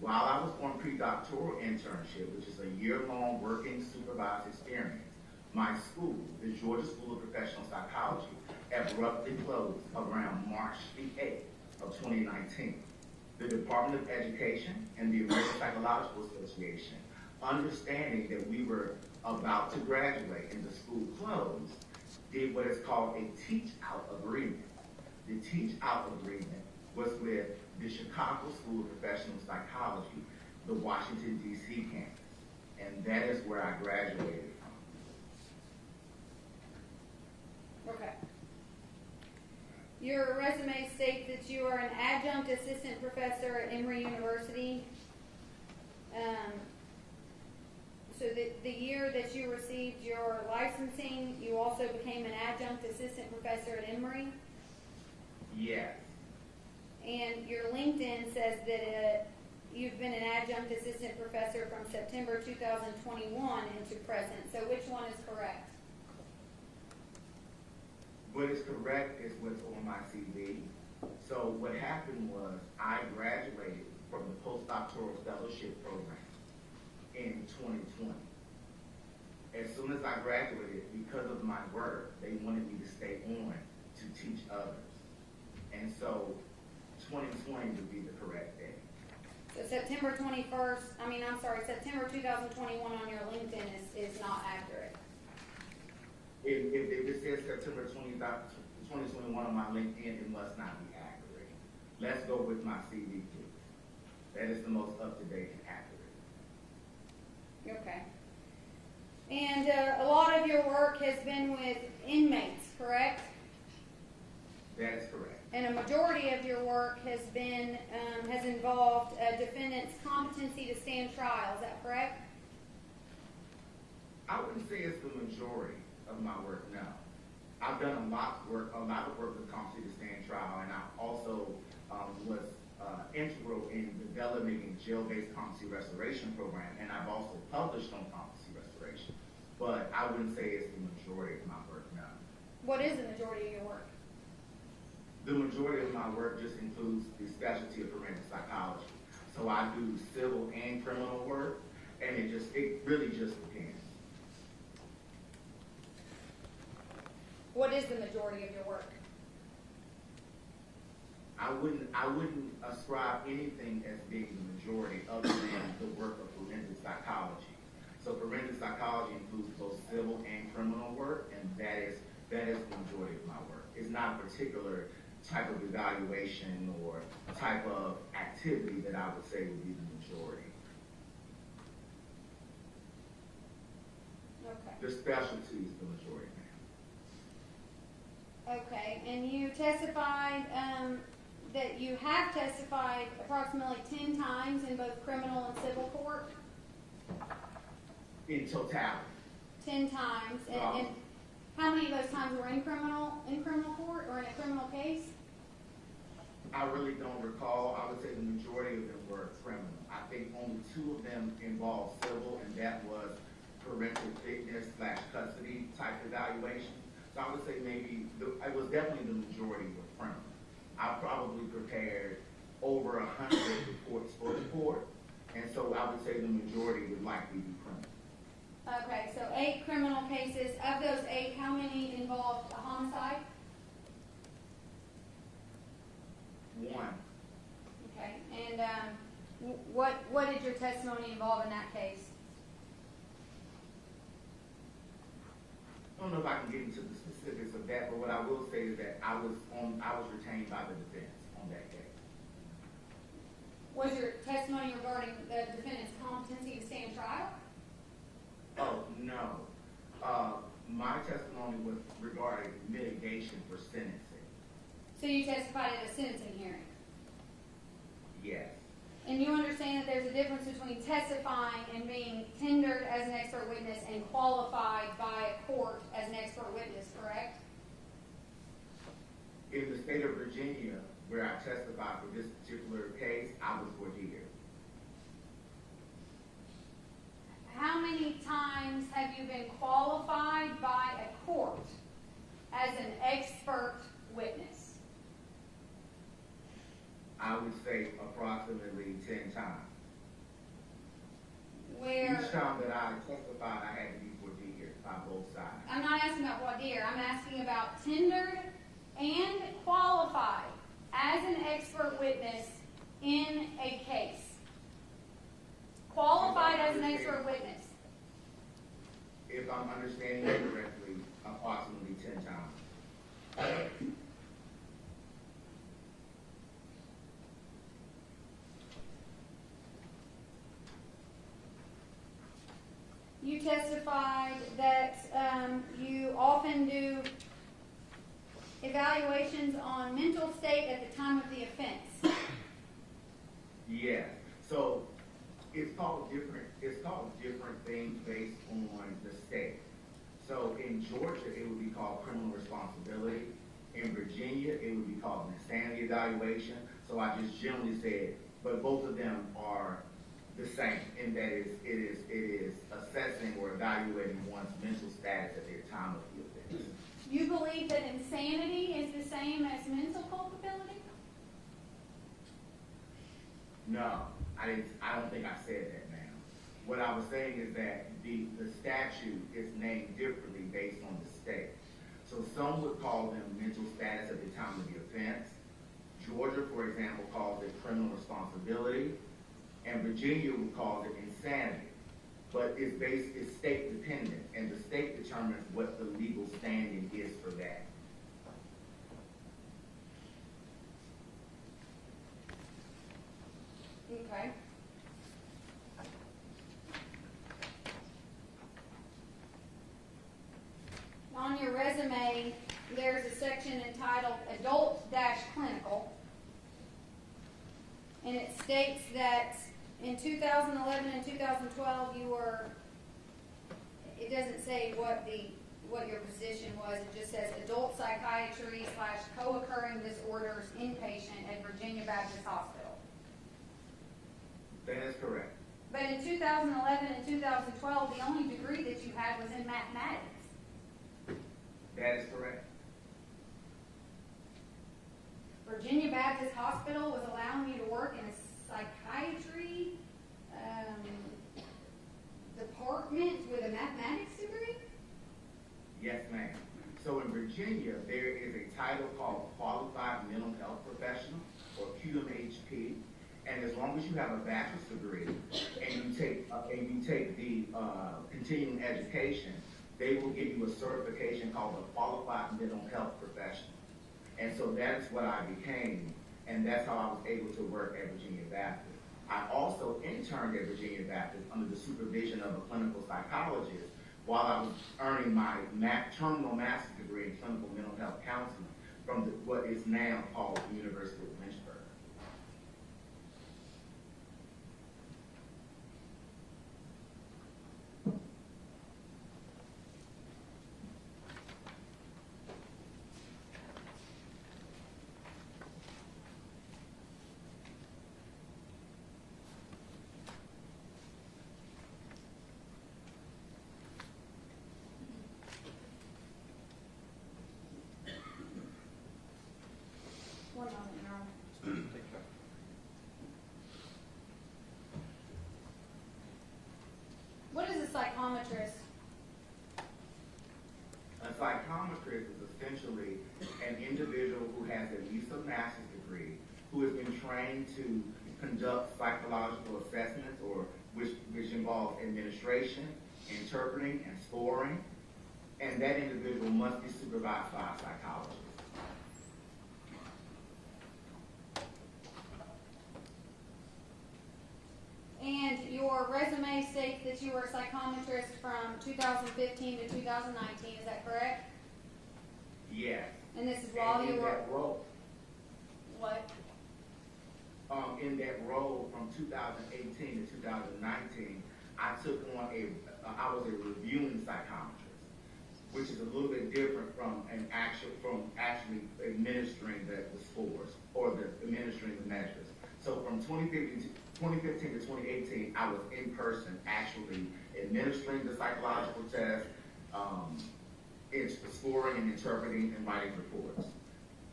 While I was on pre-doctoral internship, which is a year-long working supervised experience, my school, the Georgia School of Professional Psychology, abruptly closed around March the 8th of 2019. The Department of Education and the American Psychological Association, understanding that we were about to graduate and the school closed, did what is called a teach-out agreement. The teach-out agreement was with the Chicago School of Professional Psychology, the Washington, D.C. campus. And that is where I graduated from. Okay. Your resume states that you are an adjunct assistant professor at Emory University. So the year that you received your licensing, you also became an adjunct assistant professor at Emory? Yes. And your LinkedIn says that you've been an adjunct assistant professor from September 2021 into present. So which one is correct? What is correct is what's on my CV. So what happened was I graduated from the postdoctoral fellowship program in 2020. As soon as I graduated, because of my work, they wanted me to stay on to teach others. And so 2020 would be the correct date. So September 2021 on your LinkedIn is not accurate. If it says September 2021 on my LinkedIn, it must not be accurate. Let's go with my CV, please. That is the most up-to-date and accurate. Okay. And a lot of your work has been with inmates, correct? That is correct. And a majority of your work has been has involved a defendant's competency to stand trial. Is that correct? I wouldn't say it's the majority of my work, no. I've done a lot of work with competency to stand trial, and I also was integral in developing a jail-based competency restoration program, and I've also published on competency restoration. But I wouldn't say it's the majority of my work, no. What is the majority of your work? The majority of my work just includes the specialty of forensic psychology. So I do civil and criminal work, and it really just depends. What is the majority of your work? I wouldn't ascribe anything as being the majority other than the work of forensic psychology. So forensic psychology includes both civil and criminal work, and that is the majority of my work. It's not a particular type of evaluation or type of activity that I would say would be the majority. Okay. The specialty is the majority, ma'am. Okay, and you testified that you have testified approximately 10 times in both criminal and civil court? In totality. 10 times. And how many of those times were in criminal court or in a criminal case? I really don't recall. I would say the majority of them were criminal. I think only 2 of them involved civil, and that was parental fitness / custody type evaluation. So I would say maybe, it was definitely the majority were criminal. I probably prepared over 100 reports for the court, and so I would say the majority would likely be criminal. Okay, so 8 criminal cases. Of those 8, how many involved a homicide? 1. Okay, and what did your testimony involve in that case? I don't know if I can get into the specifics of that, but what I will say is that I was retained by the defense on that case. Was your testimony regarding the defendant's competency to stand trial? Oh, no. My testimony was regarding mitigation for sentencing. So you testified at a sentencing hearing? Yes. And you understand that there's a difference between testifying and being tendered as an expert witness and qualified by a court as an expert witness, correct? In the state of Virginia, where I testified for this particular case, I was voir dire. How many times have you been qualified by a court as an expert witness? I would say approximately 10 times. Where, Each time that I testified, I had to be voir dire by both sides. I'm not asking about voir dire, I'm asking about tendered and qualified as an expert witness in a case. Qualified as an expert witness. If I'm understanding it correctly, approximately 10 times. You testified that you often do evaluations on mental state at the time of the offense. Yes. So it's called different things based on the state. So in Georgia, it would be called criminal responsibility. In Virginia, it would be called an insanity evaluation. So I just generally said, but both of them are the same in that it is assessing or evaluating one's mental status at their time of the offense. You believe that insanity is the same as mental culpability? No, I don't think I said that, ma'am. What I was saying is that the statute is named differently based on the state. So some would call them mental status at the time of the offense. Georgia, for example, calls it criminal responsibility, and Virginia would call it insanity. But it's state dependent, and the state determines what the legal standing is for that. Okay. On your resume, there's a section entitled Adult-Clinical, and it states that in 2011 and 2012 you were, it doesn't say what the what your position was. It just says adult psychiatry / co-occurring disorders inpatient at Virginia Baptist Hospital. That is correct. But in 2011 and 2012, the only degree that you had was in mathematics. That is correct. Virginia Baptist Hospital was allowing you to work in a psychiatry department with a mathematics degree? Yes, ma'am. So in Virginia, there is a title called Qualified Mental Health Professional, or QMHP. And as long as you have a bachelor's degree and you take the continuing education, they will give you a certification called a Qualified Mental Health Professional. And so that's what I became, and that's how I was able to work at Virginia Baptist. I also interned at Virginia Baptist under the supervision of a clinical psychologist while I was earning my terminal master's degree in clinical mental health counseling from what is now called the University of Lynchburg. One moment, Your Honor. Take that. What is a psychometrist? A psychometrist is essentially an individual who has at least a master's degree, who has been trained to conduct psychological assessments, or which involves administration, interpreting, and scoring, and that individual must be supervised by a psychologist. And your resume states that you were a psychometrist from 2015 to 2019, is that correct? Yes. And this is while And you in were, that role, what? in that role from 2018 to 2019, I took on I was a reviewing psychometrist, which is a little bit different from actually administering the scores or administering the measures. So from 2015 to 2018, I was in person actually administering the psychological test, it's scoring and interpreting and writing reports.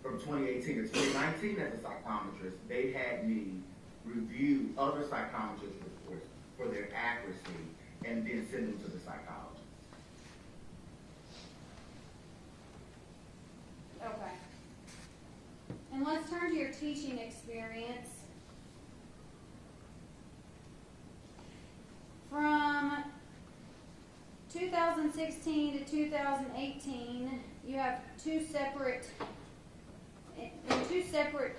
From 2018 to 2019 as a psychometrist, they had me review other psychometrist reports for their accuracy and then send them to the psychologist. Okay. And let's turn to your teaching experience. From 2016 to 2018, you have two separate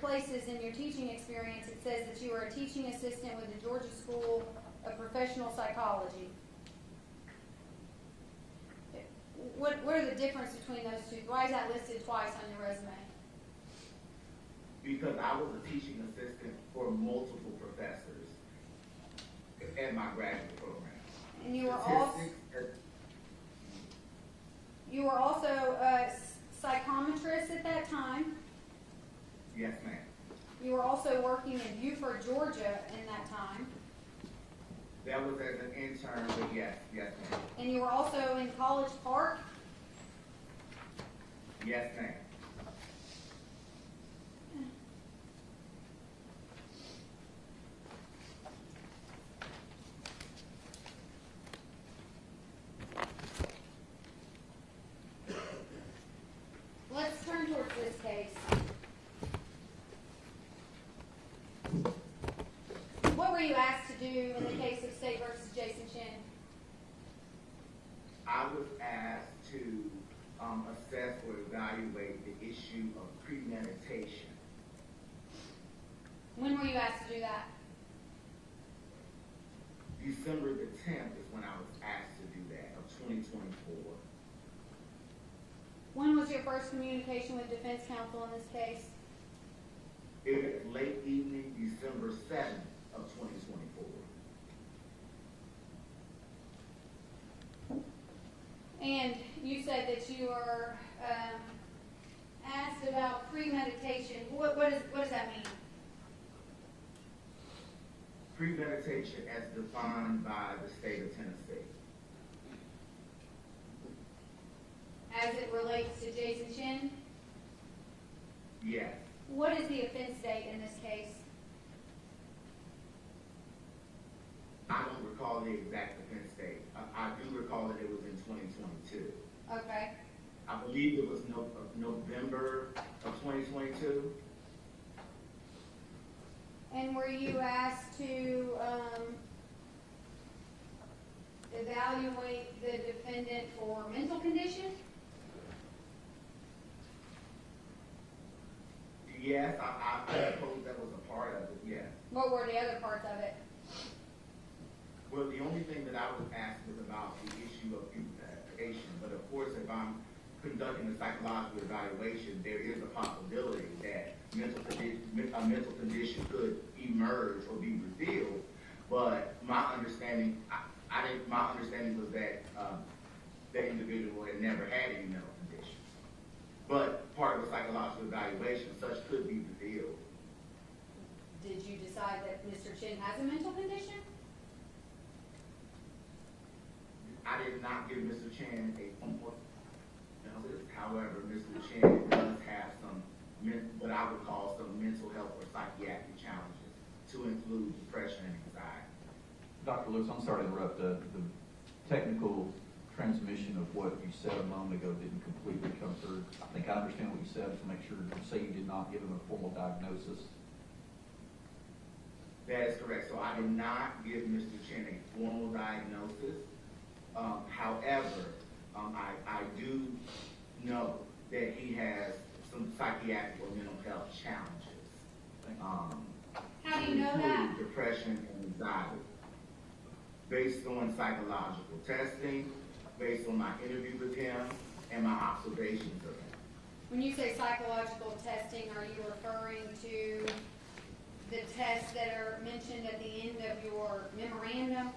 places in your teaching experience. It says that you were a teaching assistant with the Georgia School of Professional Psychology. What are the differences between those two? Why is that listed twice on your resume? Because I was a teaching assistant for multiple professors at my graduate program. And you were also a psychometrist at that time. Yes, ma'am. You were also working in Beaufort, Georgia in that time. That was as an intern, but yes, ma'am. And you were also in College Park. Yes, ma'am. Let's turn towards this case. What were you asked to do in the case of State versus Jason Chen? I was asked to assess or evaluate the issue of premeditation. When were you asked to do that? December the 10th is when I was asked to do that, of 2024. When was your first communication with defense counsel in this case? It was late evening, December 7th of 2024. And you said that you were asked about premeditation. What does that mean? Premeditation as defined by the state of Tennessee. As it relates to Jason Chen? Yes. What is the offense date in this case? I don't recall the exact offense date. I do recall that it was in 2022. Okay. I believe it was November of 2022. And were you asked to evaluate the defendant for mental condition? Yes, I suppose that was a part of it, yes. What were the other parts of it? Well, the only thing that I was asked was about the issue of premeditation, but of course, if I'm conducting a psychological evaluation, there is a possibility that a mental condition could emerge or be revealed. But my understanding, my understanding was that that individual had never had any mental condition. But part of a psychological evaluation, such could be revealed. Did you decide that Mr. Chen has a mental condition? I did not give Mr. Chen a formal diagnosis. However, Mr. Chen does have some, what I would call some mental health or psychiatric challenges, to include depression and anxiety. Dr. Lewis, I'm sorry to interrupt. The technical transmission of what you said a moment ago didn't completely come through. I think I understand what you said, to make sure you say you did not give him a formal diagnosis. That is correct. So I did not give Mr. Chen a formal diagnosis. However, I do know that he has some psychiatric or mental health challenges. How do you know that? Depression and anxiety. Based on psychological testing, based on my interview with him, and my observations of him. When you say psychological testing, are you referring to the tests that are mentioned at the end of your memorandum?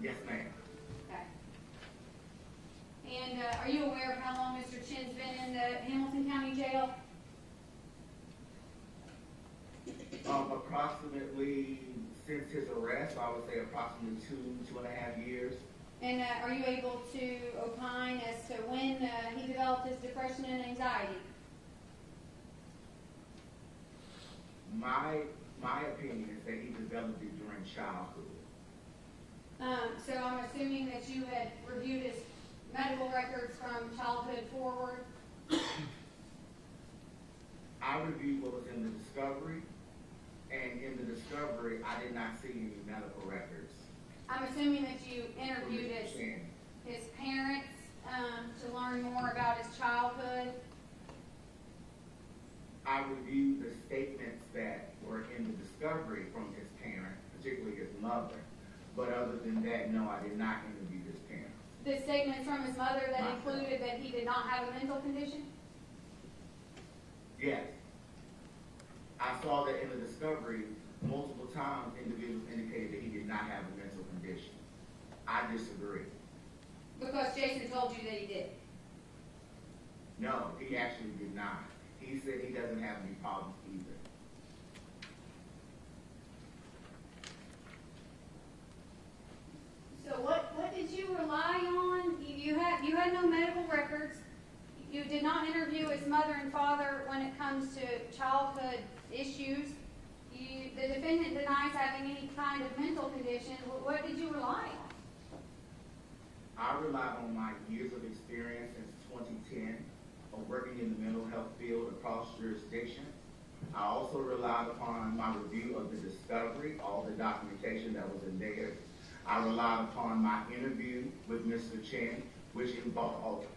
Yes, ma'am. Okay. And are you aware of how long Mr. Chen's been in the Hamilton County Jail? Approximately, since his arrest, I would say approximately 2.5 years. And are you able to opine as to when he developed his depression and anxiety? My opinion is that he developed it during childhood. So I'm assuming that you had reviewed his medical records from childhood forward. I reviewed what was in the discovery, and in the discovery, I did not see any medical records. I'm assuming that you interviewed from Mr. Chen. his parents to learn more about his childhood. I reviewed the statements that were in the discovery from his parents, particularly his mother. But other than that, no, I did not interview his parents. The statements from his mother that included that he did not have a mental condition? Yes. I saw that in the discovery, multiple times individuals indicated that he did not have a mental condition. I disagree. Because Jason told you that he did. No, he actually did not. He said he doesn't have any problems either. So what did you rely on? You had no medical records. You did not interview his mother and father when it comes to childhood issues. The defendant denies having any kind of mental condition. What did you rely on? I relied on my years of experience since 2010 of working in the mental health field across jurisdictions. I also relied upon my review of the discovery, all the documentation that was in there. I relied upon my interview with Mr. Chen, which involved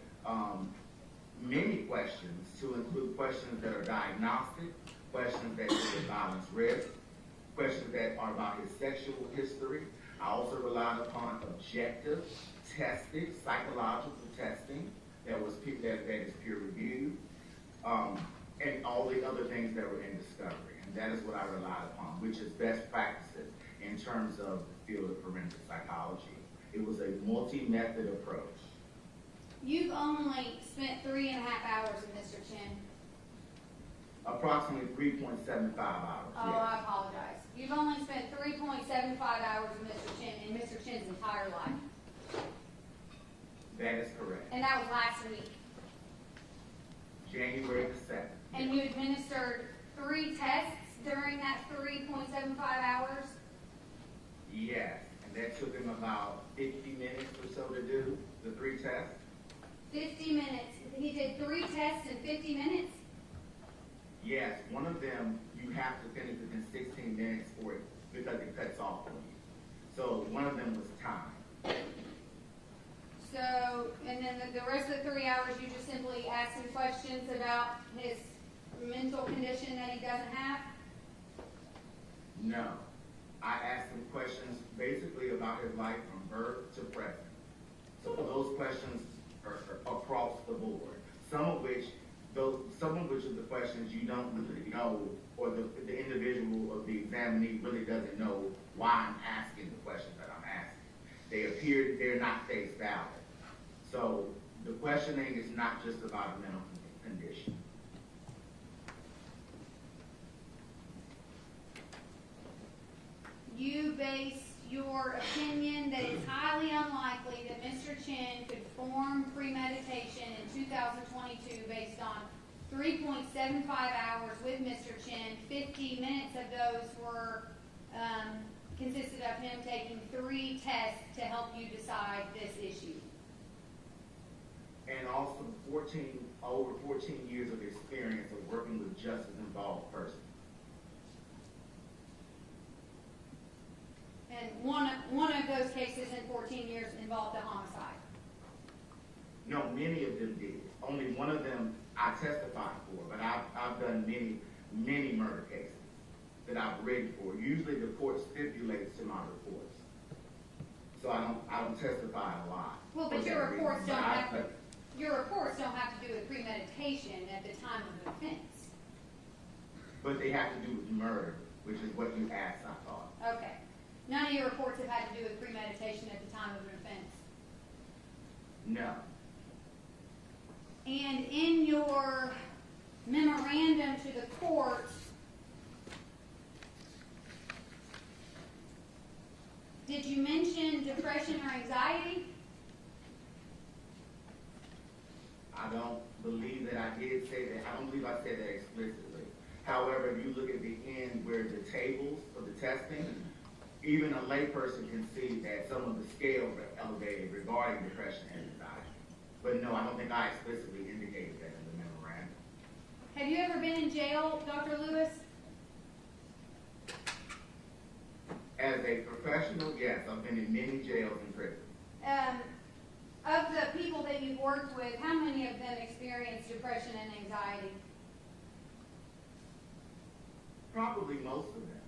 many questions, to include questions that are diagnostic, questions that deal with violence risk, questions that are about his sexual history. I also relied upon objective, tested, psychological testing that is peer reviewed, and all the other things that were in discovery. And that is what I relied upon, which is best practices in terms of the field of forensic psychology. It was a multi-method approach. You've only spent 3.5 hours with Mr. Chen. Approximately 3.75 hours, Oh, yes. I apologize. You've only spent 3.75 hours with Mr. Chen in Mr. Chen's entire life. That is correct. And that was last week. January the 2nd. And you administered 3 tests during that 3.75 hours? Yes, and that took him about 50 minutes or so to do, the 3 tests. 50 minutes. He did 3 tests in 50 minutes? Yes, one of them you have to finish within 16 minutes for it because it cuts off on you. So one of them was time. So, and then the rest of the 3 hours, you just simply asked him questions about his mental condition that he doesn't have? No. I asked him questions basically about his life from birth to present. So those questions are across the board. Some of which of the questions you don't really know, or the individual or the examinee really doesn't know why I'm asking the questions that I'm asking. They're not face valid. So the questioning is not just about a mental condition. You based your opinion that it's highly unlikely that Mr. Chen could form premeditation in 2022 based on 3.75 hours with Mr. Chen. 50 minutes of those were consisted of him taking 3 tests to help you decide this issue. And also over 14 years of experience of working with justice-involved persons. And one of those cases in 14 years involved a homicide. No, many of them did. Only one of them I testified for, but I've done many murder cases that I've written for. Usually the court stipulates to my reports. So I don't testify a lot. Well, but your reports don't have to do with premeditation at the time of the offense. But they have to do with murder, which is what you asked, I thought. Okay. None of your reports have had to do with premeditation at the time of an offense. No. And in your memorandum to the court, did you mention depression or anxiety? I don't believe that I did say that. I don't believe I said that explicitly. However, if you look at the end where the tables for the testing, even a layperson can see that some of the scales are elevated regarding depression and anxiety. But no, I don't think I explicitly indicated that in the memorandum. Have you ever been in jail, Dr. Lewis? As a professional, yes, I've been in many jails and prisons. Of the people that you've worked with, how many of them experience depression and anxiety? Probably most of them.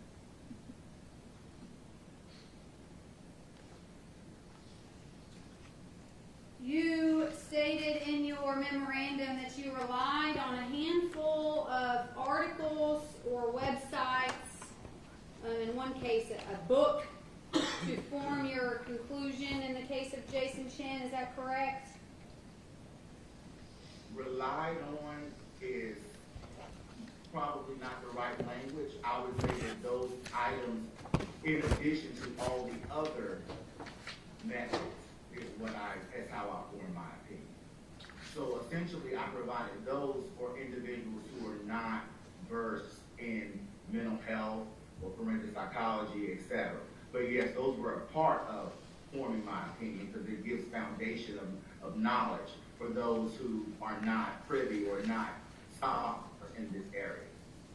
You stated in your memorandum that you relied on a handful of articles or websites, in one case a book, to form your conclusion in the case of Jason Chen. Is that correct? Relied on is probably not the right language. I would say that those items, in addition to all the other methods, is how I form my opinion. So essentially, I provided those for individuals who are not versed in mental health or forensic psychology, etc. But yes, those were a part of forming my opinion because it gives foundation of knowledge for those who are not privy or not in this area.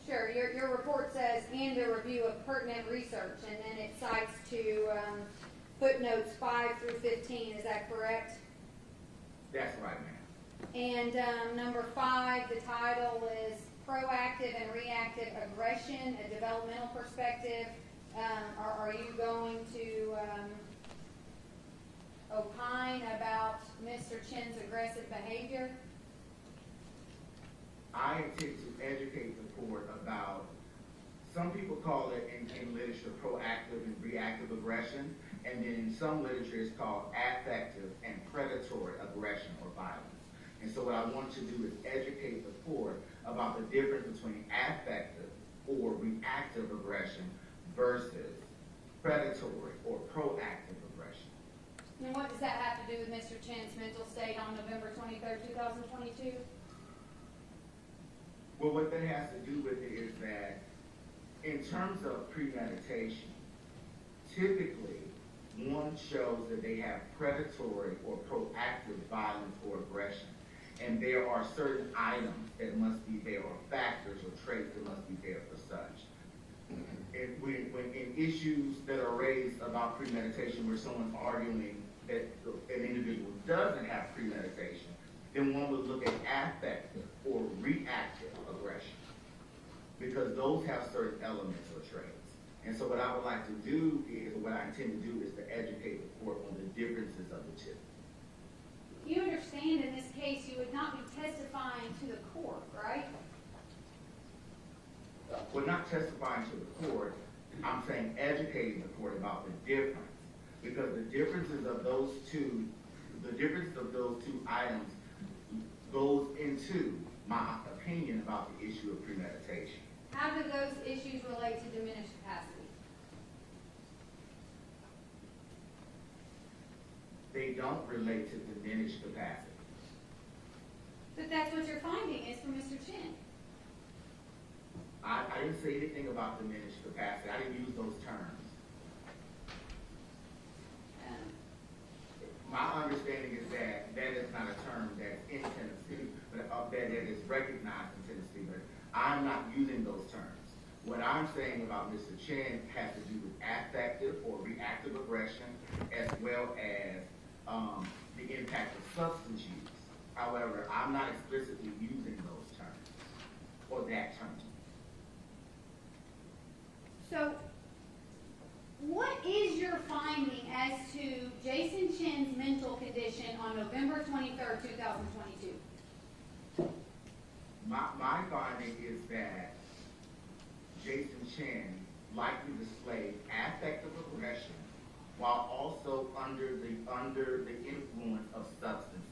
Sure. Your report says, and a review of pertinent research, and then it cites to footnotes 5 through 15. Is that correct? That's right, ma'am. And number 5, the title is Proactive and Reactive Aggression, a Developmental Perspective. Are you going to opine about Mr. Chen's aggressive behavior? I intend to educate the court about some people call it in literature proactive and reactive aggression, and then in some literature it's called affective and predatory aggression or violence. And so what I want to do is educate the court about the difference between affective or reactive aggression versus predatory or proactive aggression. And what does that have to do with Mr. Chen's mental state on November 23rd, 2022? Well, what that has to do with it is that in terms of premeditation, typically one shows that they have predatory or proactive violence or aggression. And there are certain items that must be there, or factors or traits that must be there for such. And when in issues that are raised about premeditation where someone's arguing that an individual doesn't have premeditation, then one would look at affective or reactive aggression, because those have certain elements or traits. And so what I would like to do is, what I intend to do is to educate the court on the differences of the two. You understand in this case you would not be testifying to the court, right? We're not testifying to the court. I'm saying educating the court about the difference, because the differences of those two items goes into my opinion about the issue of premeditation. How do those issues relate to diminished capacity? They don't relate to diminished capacity. But that's what your finding is from Mr. Chen. I didn't say anything about diminished capacity. I didn't use those terms. My understanding is that that is not a term that's in Tennessee, but that it is recognized in Tennessee, but I'm not using those terms. What I'm saying about Mr. Chen has to do with affective or reactive aggression, as well as the impact of substance use. However, I'm not explicitly using those terms, or that term. So, what is your finding as to Jason Chen's mental condition on November 23rd, 2022? My finding is that Jason Chen likely displayed affective aggression while also under the influence of substances.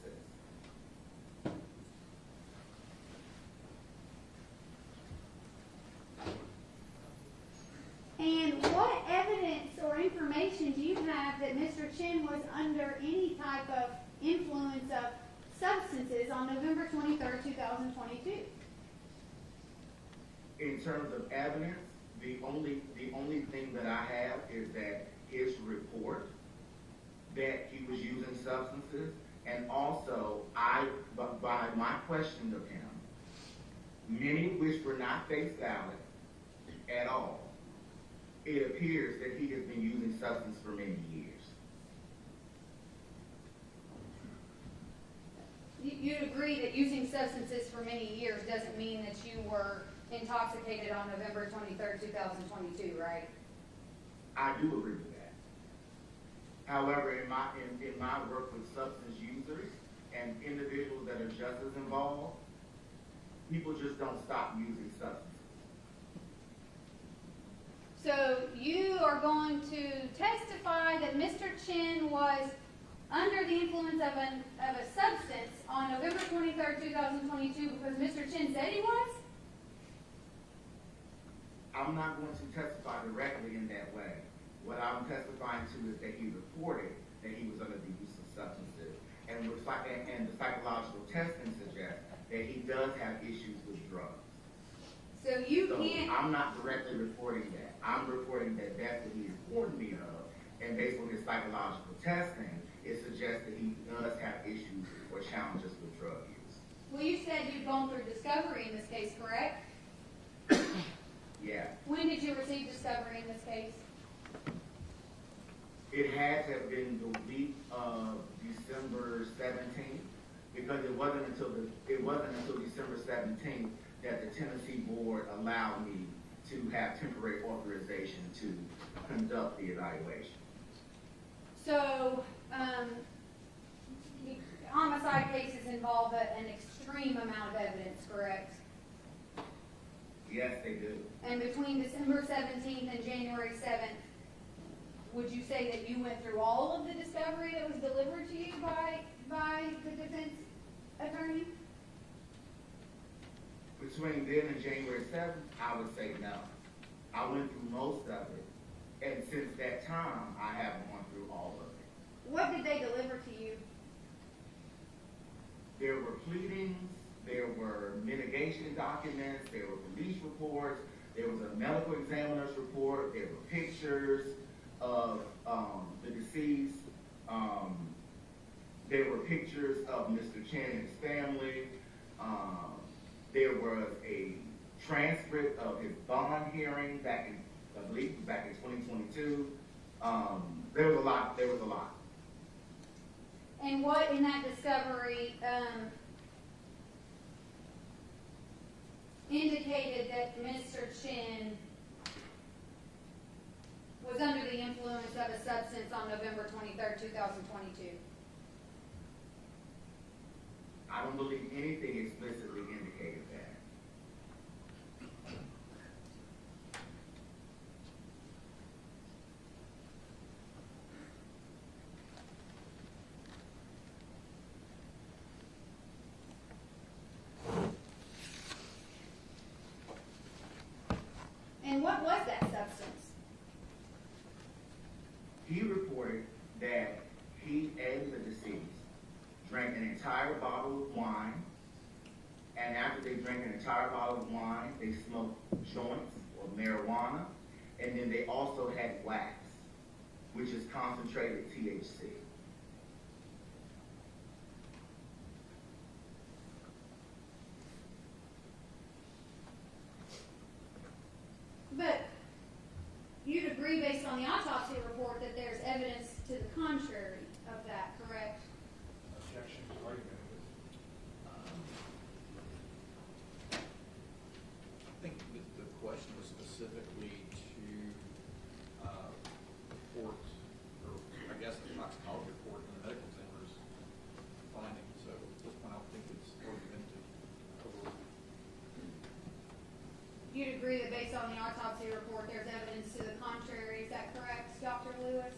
And what evidence or information do you have that Mr. Chen was under any type of influence of substances on November 23rd, 2022? In terms of evidence, the only thing that I have is that his report that he was using substances, and also by my question of him, many of which were not face valid at all, it appears that he has been using substance for many years. You'd agree that using substances for many years doesn't mean that you were intoxicated on November 23rd, 2022, right? I do agree with that. However, in my work with substance users and individuals that are just as involved, people just don't stop using substances. So you are going to testify that Mr. Chen was under the influence of a substance on November 23rd, 2022 because Mr. Chen said he was? I'm not going to testify directly in that way. What I'm testifying to is that he reported that he was under the use of substances, and the psychological testing suggests that he does have issues with drugs. So you can't. I'm not directly reporting that. I'm reporting that that's what he informed me of, and based on his psychological testing, it suggests that he does have issues or challenges with drug use. Well, you said you'd gone through discovery in this case, correct? Yeah. When did you receive discovery in this case? It had to have been the week of December 17th, because it wasn't until December 17th that the Tennessee board allowed me to have temporary authorization to conduct the evaluation. So, homicide cases involve an extreme amount of evidence, correct? Yes, they do. And between December 17th and January 7th, would you say that you went through all of the discovery that was delivered to you by the defense attorney? Between then and January 7th, I would say no. I went through most of it. And since that time, I haven't gone through all of it. What did they deliver to you? There were pleadings, there were mitigation documents, there were police reports, there was a medical examiner's report, there were pictures of the deceased, there were pictures of Mr. Chen and his family, there was a transcript of his bond hearing back in, I believe, back in 2022. There was a lot. And what in that discovery indicated that Mr. Chen was under the influence of a substance on November 23rd, 2022? I don't believe anything explicitly indicated that. And what was that substance? He reported that he and the deceased drank an entire bottle of wine, and after they drank an entire bottle of wine, they smoked joints or marijuana, and then they also had wax, which is concentrated THC. But you'd agree based on the autopsy report that there's evidence to the contrary of that, correct? Objection to argument. I think the question was specifically to report, or I guess the toxicology report and the medical examiner's findings. So at this point, I don't think it's argumentative. You'd agree that based on the autopsy report, there's evidence to the contrary. Is that correct, Dr. Lewis?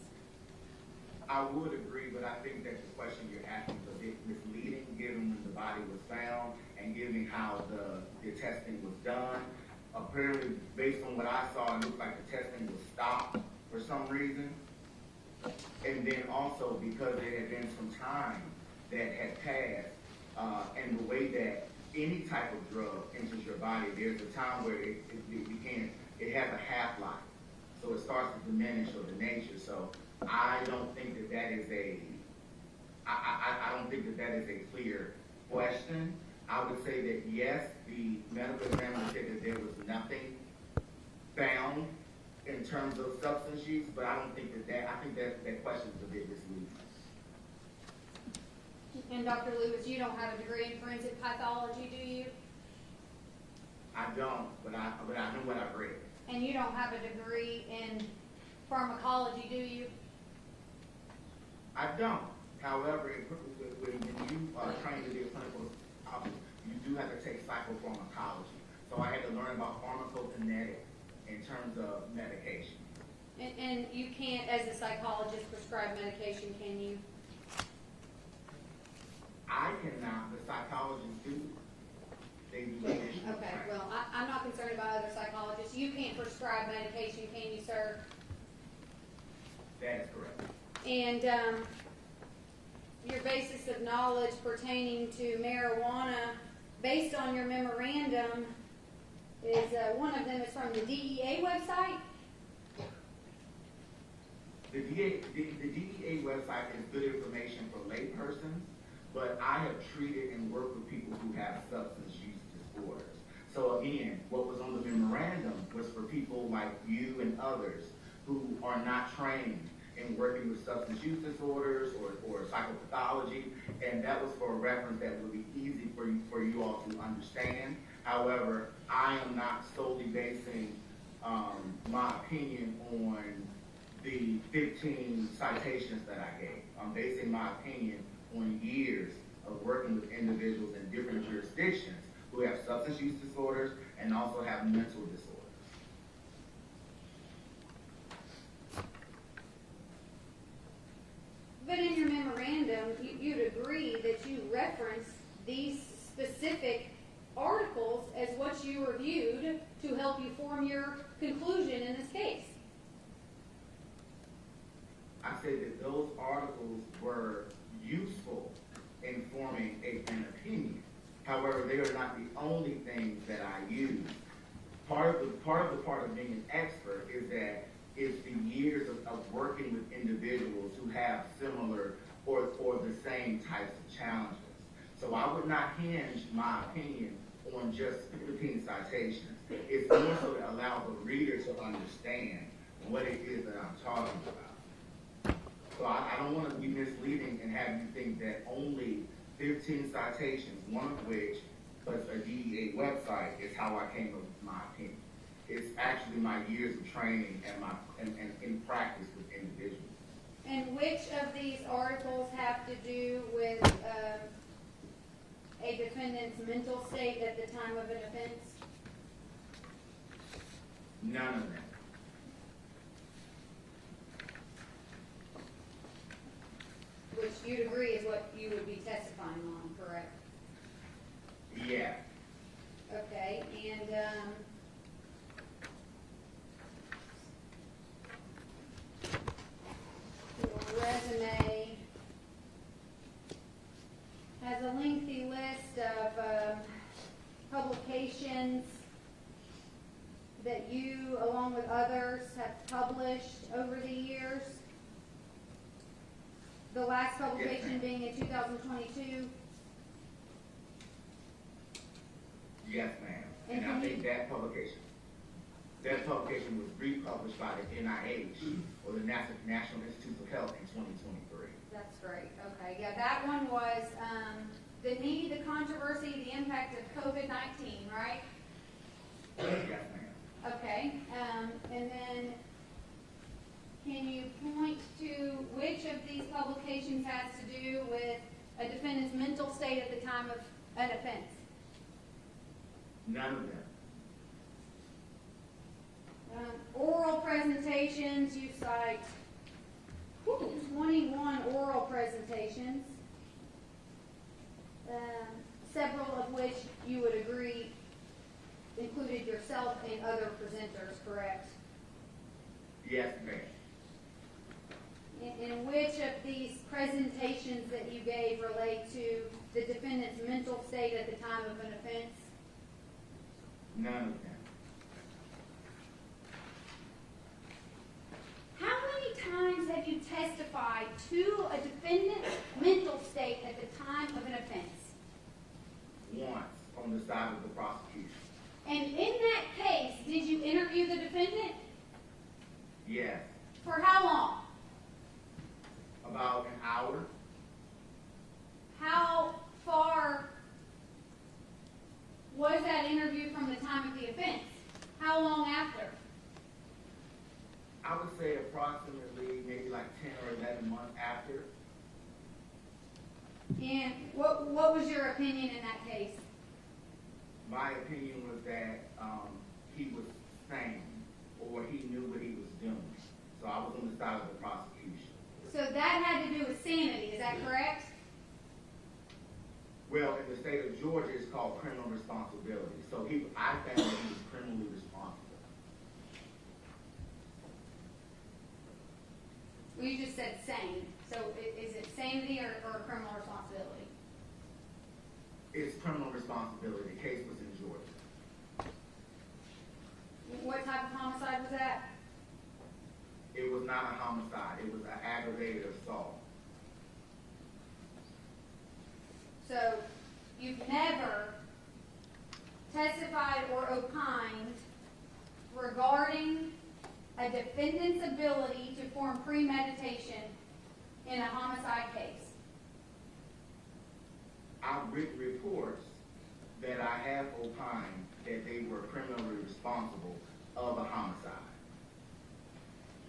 I would agree, but I think that the question you're asking is a bit misleading, given when the body was found and given how the testing was done. Apparently, based on what I saw, it looked like the testing was stopped for some reason. And then also because there had been some time that had passed, and the way that any type of drug enters your body, there's a time where it has a half-life. So it starts to diminish or denature. So I don't think that that is I don't think that that is a clear question. I would say that yes, the medical examiner said that there was nothing found in terms of substance use, but I don't think I think that question is a bit misleading. And Dr. Lewis, you don't have a degree in forensic pathology, do you? I don't, but I know what I've read. And you don't have a degree in pharmacology, do you? I don't. However, when you are trying to be a clinical officer, you do have to take psychopharmacology. So I had to learn about pharmacokinetics in terms of medication. And you can't, as a psychologist, prescribe medication, can you? I cannot, but psychologists do. They do additional Okay, training. well, I'm not concerned about other psychologists. You can't prescribe medication, can you, sir? That is correct. And your basis of knowledge pertaining to marijuana, based on your memorandum, is one of them is from the DEA website? The DEA website is good information for laypersons, but I have treated and worked with people who have substance use disorders. So again, what was on the memorandum was for people like you and others who are not trained in working with substance use disorders or psychopathology, and that was for a reference that would be easy for you all to understand. However, I am not solely basing my opinion on the 15 citations that I gave. I'm basing my opinion on years of working with individuals in different jurisdictions who have substance use disorders and also have mental disorders. But in your memorandum, you'd agree that you referenced these specific articles as what you reviewed to help you form your conclusion in this case. I said that those articles were useful in forming an opinion. However, they are not the only things that I use. Part of being an expert is that it's the years of working with individuals who have similar or the same types of challenges. So I would not hinge my opinion on just repeating citations. It's more so to allow the reader to understand what it is that I'm talking about. So I don't want to be misleading and have you think that only 15 citations, one of which was a DEA website, is how I came up with my opinion. It's actually my years of training and in practice with individuals. And which of these articles have to do with a defendant's mental state at the time of an offense? None of them. Which you'd agree is what you would be testifying on, correct? Yeah. Okay, and your resume has a lengthy list of publications that you, along with others, have published over the years. The last publication being in 2022. Yes, ma'am. And And I can think you- that publication was republished by the NIH, or the National Institutes of Health, in 2023. That's great. Okay, yeah, that one was the need, the controversy, the impact of COVID-19, right? Yes, ma'am. Okay, and then can you point to which of these publications has to do with a defendant's mental state at the time of an offense? None of them. Oral presentations, you cite 21 oral presentations, several of which you would agree included yourself and other presenters, correct? Yes, ma'am. In which of these presentations that you gave relate to the defendant's mental state at the time of an offense? None of them. How many times have you testified to a defendant's mental state at the time of an offense? Once on the side of the prosecution. And in that case, did you interview the defendant? Yes. For how long? About an hour. How far was that interview from the time of the offense? How long after? I would say approximately maybe like 10 or 11 months after. And what was your opinion in that case? My opinion was that he was sane, or he knew what he was doing. So I was on the side of the prosecution. So that had to do with sanity, is that correct? Well, in the state of Georgia, it's called criminal responsibility. So I found that he was criminally responsible. Well, you just said sane. So is it sanity or criminal responsibility? It's criminal responsibility. The case was in Georgia. What type of homicide was that? It was not a homicide. It was an aggravated assault. So you've never testified or opined regarding a defendant's ability to form premeditation in a homicide case. I've written reports that I have opined that they were criminally responsible of a homicide.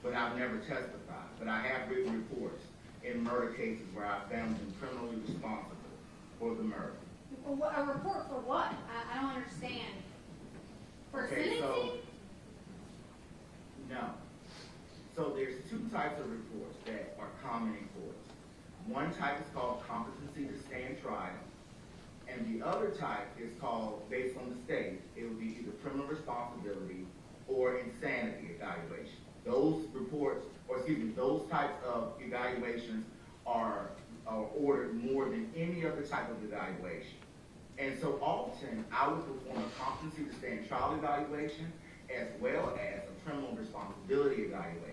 But I've never testified. But I have written reports in murder cases where I found them criminally responsible for the murder. Well, a report for what? I don't understand. For Okay, so- sentencing? No. So there's two types of reports that are common in courts. One type is called competency to stand trial, and the other type is called, based on the state, it would be either criminal responsibility or insanity evaluation. Those reports, or excuse me, those types of evaluations are ordered more than any other type of evaluation. And so often, I would perform a competency to stand trial evaluation as well as a criminal responsibility evaluation.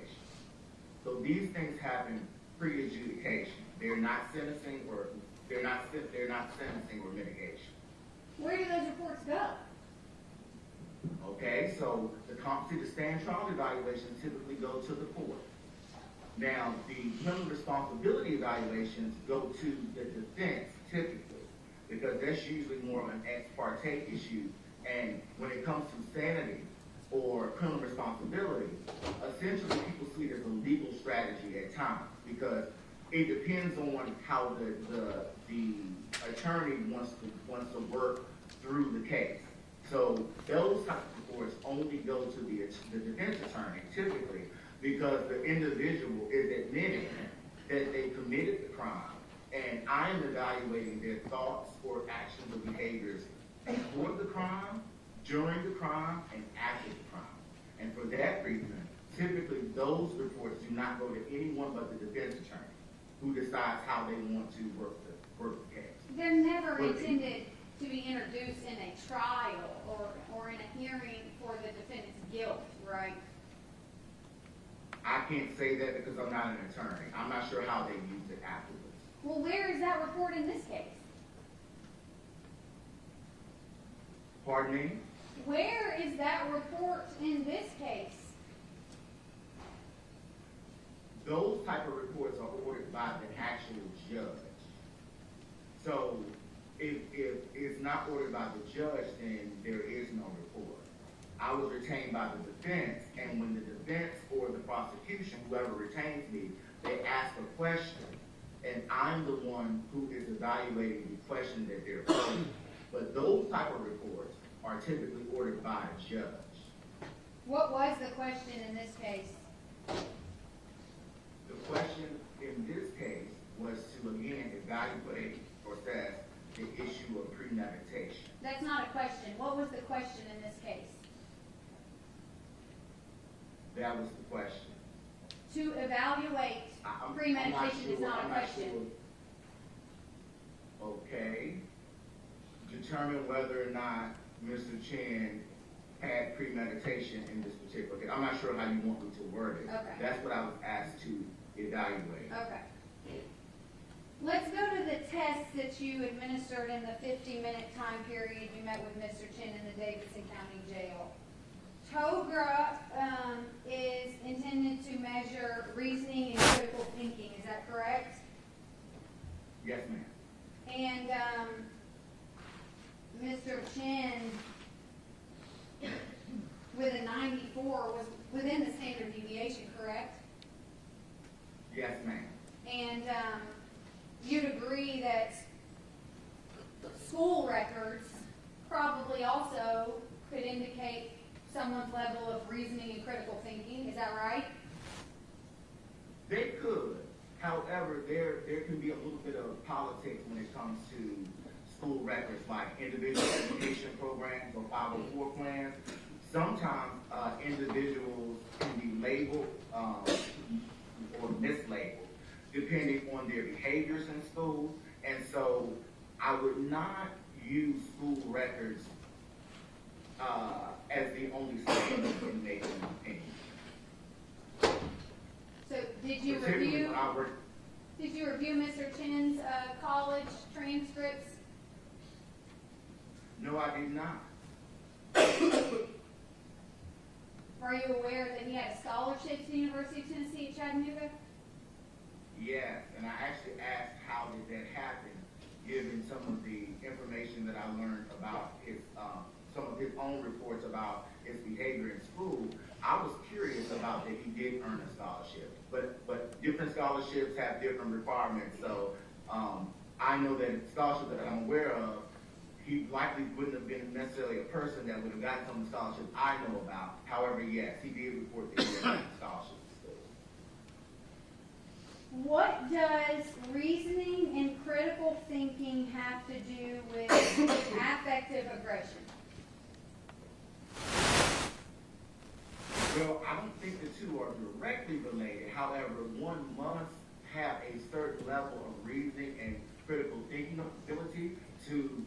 So these things happen pre-adjudication. They're not sentencing or mitigation. Where do those reports go? Okay, so the competency to stand trial evaluations typically go to the court. Now, the criminal responsibility evaluations go to the defense typically, because that's usually more of an ex parte issue. And when it comes to sanity or criminal responsibility, essentially people see it as a legal strategy at times, because it depends on how the attorney wants to work through the case. So those types of reports only go to the defense attorney typically, because the individual is admitting that they committed the crime, and I am evaluating their thoughts or actions or behaviors before the crime, during the crime, and after the crime. And for that reason, typically those reports do not go to anyone but the defense attorney, who decides how they want to work the case. They're never intended to be introduced in a trial or in a hearing for the defendant's guilt, right? I can't say that because I'm not an attorney. I'm not sure how they use it afterwards. Well, where is that report in this case? Pardon me? Where is that report in this case? Those type of reports are ordered by the actual judge. So if it's not ordered by the judge, then there is no report. I was retained by the defense, and when the defense or the prosecution, whoever retains me, they ask a question, and I'm the one who is evaluating the question that they're posing. But those type of reports are typically ordered by a judge. What was the question in this case? The question in this case was to, again, evaluate or assess the issue of premeditation. That's not a question. What was the question in this case? That was the question. To evaluate premeditation is not a question. Okay. Determine whether or not Mr. Chen had premeditation in this particular case. I'm not sure how you want me to word it. Okay. That's what I was asked to evaluate. Okay. Let's go to the tests that you administered in the 50-minute time period you met with Mr. Chen in the Davidson County Jail. TOGRA is intended to measure reasoning and critical thinking. Is that correct? Yes, ma'am. And Mr. Chen, with a 94, was within the standard deviation, correct? Yes, ma'am. And you'd agree that school records probably also could indicate someone's level of reasoning and critical thinking. Is that right? They could. However, there can be a little bit of politics when it comes to school records, like individual education programs or 504 plans. Sometimes individuals can be labeled or mislabeled depending on their behaviors in school. And so I would not use school records as the only standard in making an opinion. So did you Particularly review? when I work. Did you review Mr. Chen's college transcripts? No, I did not. Are you aware that he had a scholarship to the University of Tennessee at Chattanooga? Yes, and I actually asked how did that happen, given some of the information that I learned about his, some of his own reports about his behavior in school. I was curious about that he did earn a scholarship, but different scholarships have different requirements. So I know that scholarships that I'm aware of he likely wouldn't have been necessarily a person that would have gotten some of the scholarships I know about. However, yes, he did report that he had gotten scholarships. What does reasoning and critical thinking have to do with affective aggression? Well, I don't think the two are directly related. However, one must have a certain level of reasoning and critical thinking ability to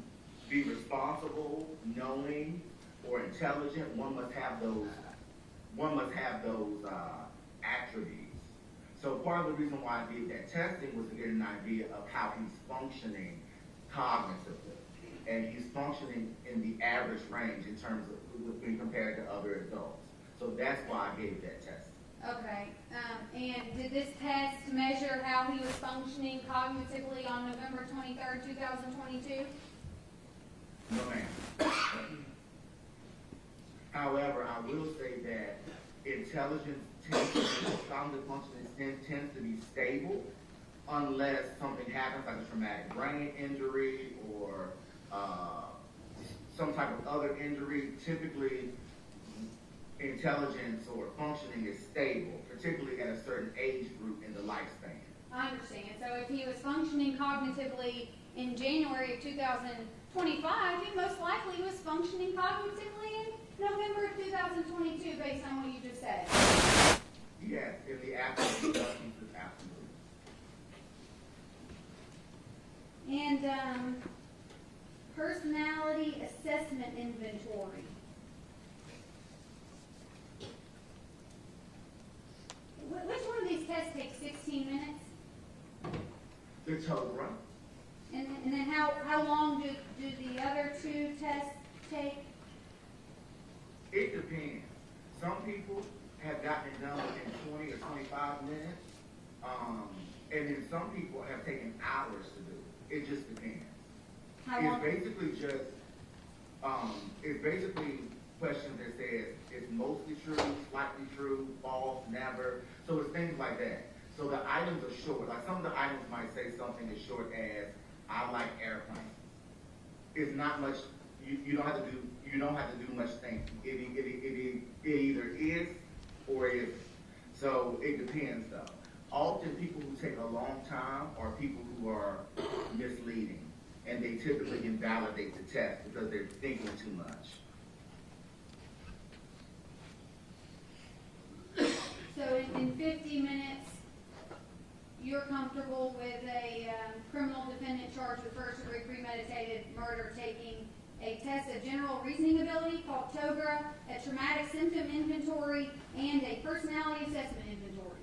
be responsible, knowing, or intelligent. One must have those attributes. So part of the reason why I did that testing was to get an idea of how he's functioning cognitively. And he's functioning in the average range in terms of when compared to other adults. So that's why I gave that test. Okay, and did this test measure how he was functioning cognitively on November 23rd, 2022? No, ma'am. However, I will say that intelligence cognitive functioning tends to be stable unless something happens like a traumatic brain injury or some type of other injury. Typically, intelligence or functioning is stable, particularly at a certain age group in the lifespan. I understand. So if he was functioning cognitively in January of 2025, he most likely was functioning cognitively in November of 2022 based on what you just said. Yes, in the absence of substances, absolutely. And personality assessment inventory. Which one of these tests takes 16 minutes? The total run. And then how long do the other two tests take? It depends. Some people have gotten it done in 20 or 25 minutes, and then some people have taken hours to do it. It just depends. How long? It's basically questions that says it's mostly true, slightly true, false, never. So it's things like that. So the items are short. Like some of the items might say something as short as "I like airplanes." It's not much. You don't have to do much thinking. It either is or isn't. So it depends though. Often people who take a long time are people who are misleading, and they typically invalidate the test because they're thinking too much. So in 50 minutes, you're comfortable with a criminal defendant charged with first-degree premeditated murder taking a test of general reasoning ability called TOGRA, a traumatic symptom inventory, and a personality assessment inventory?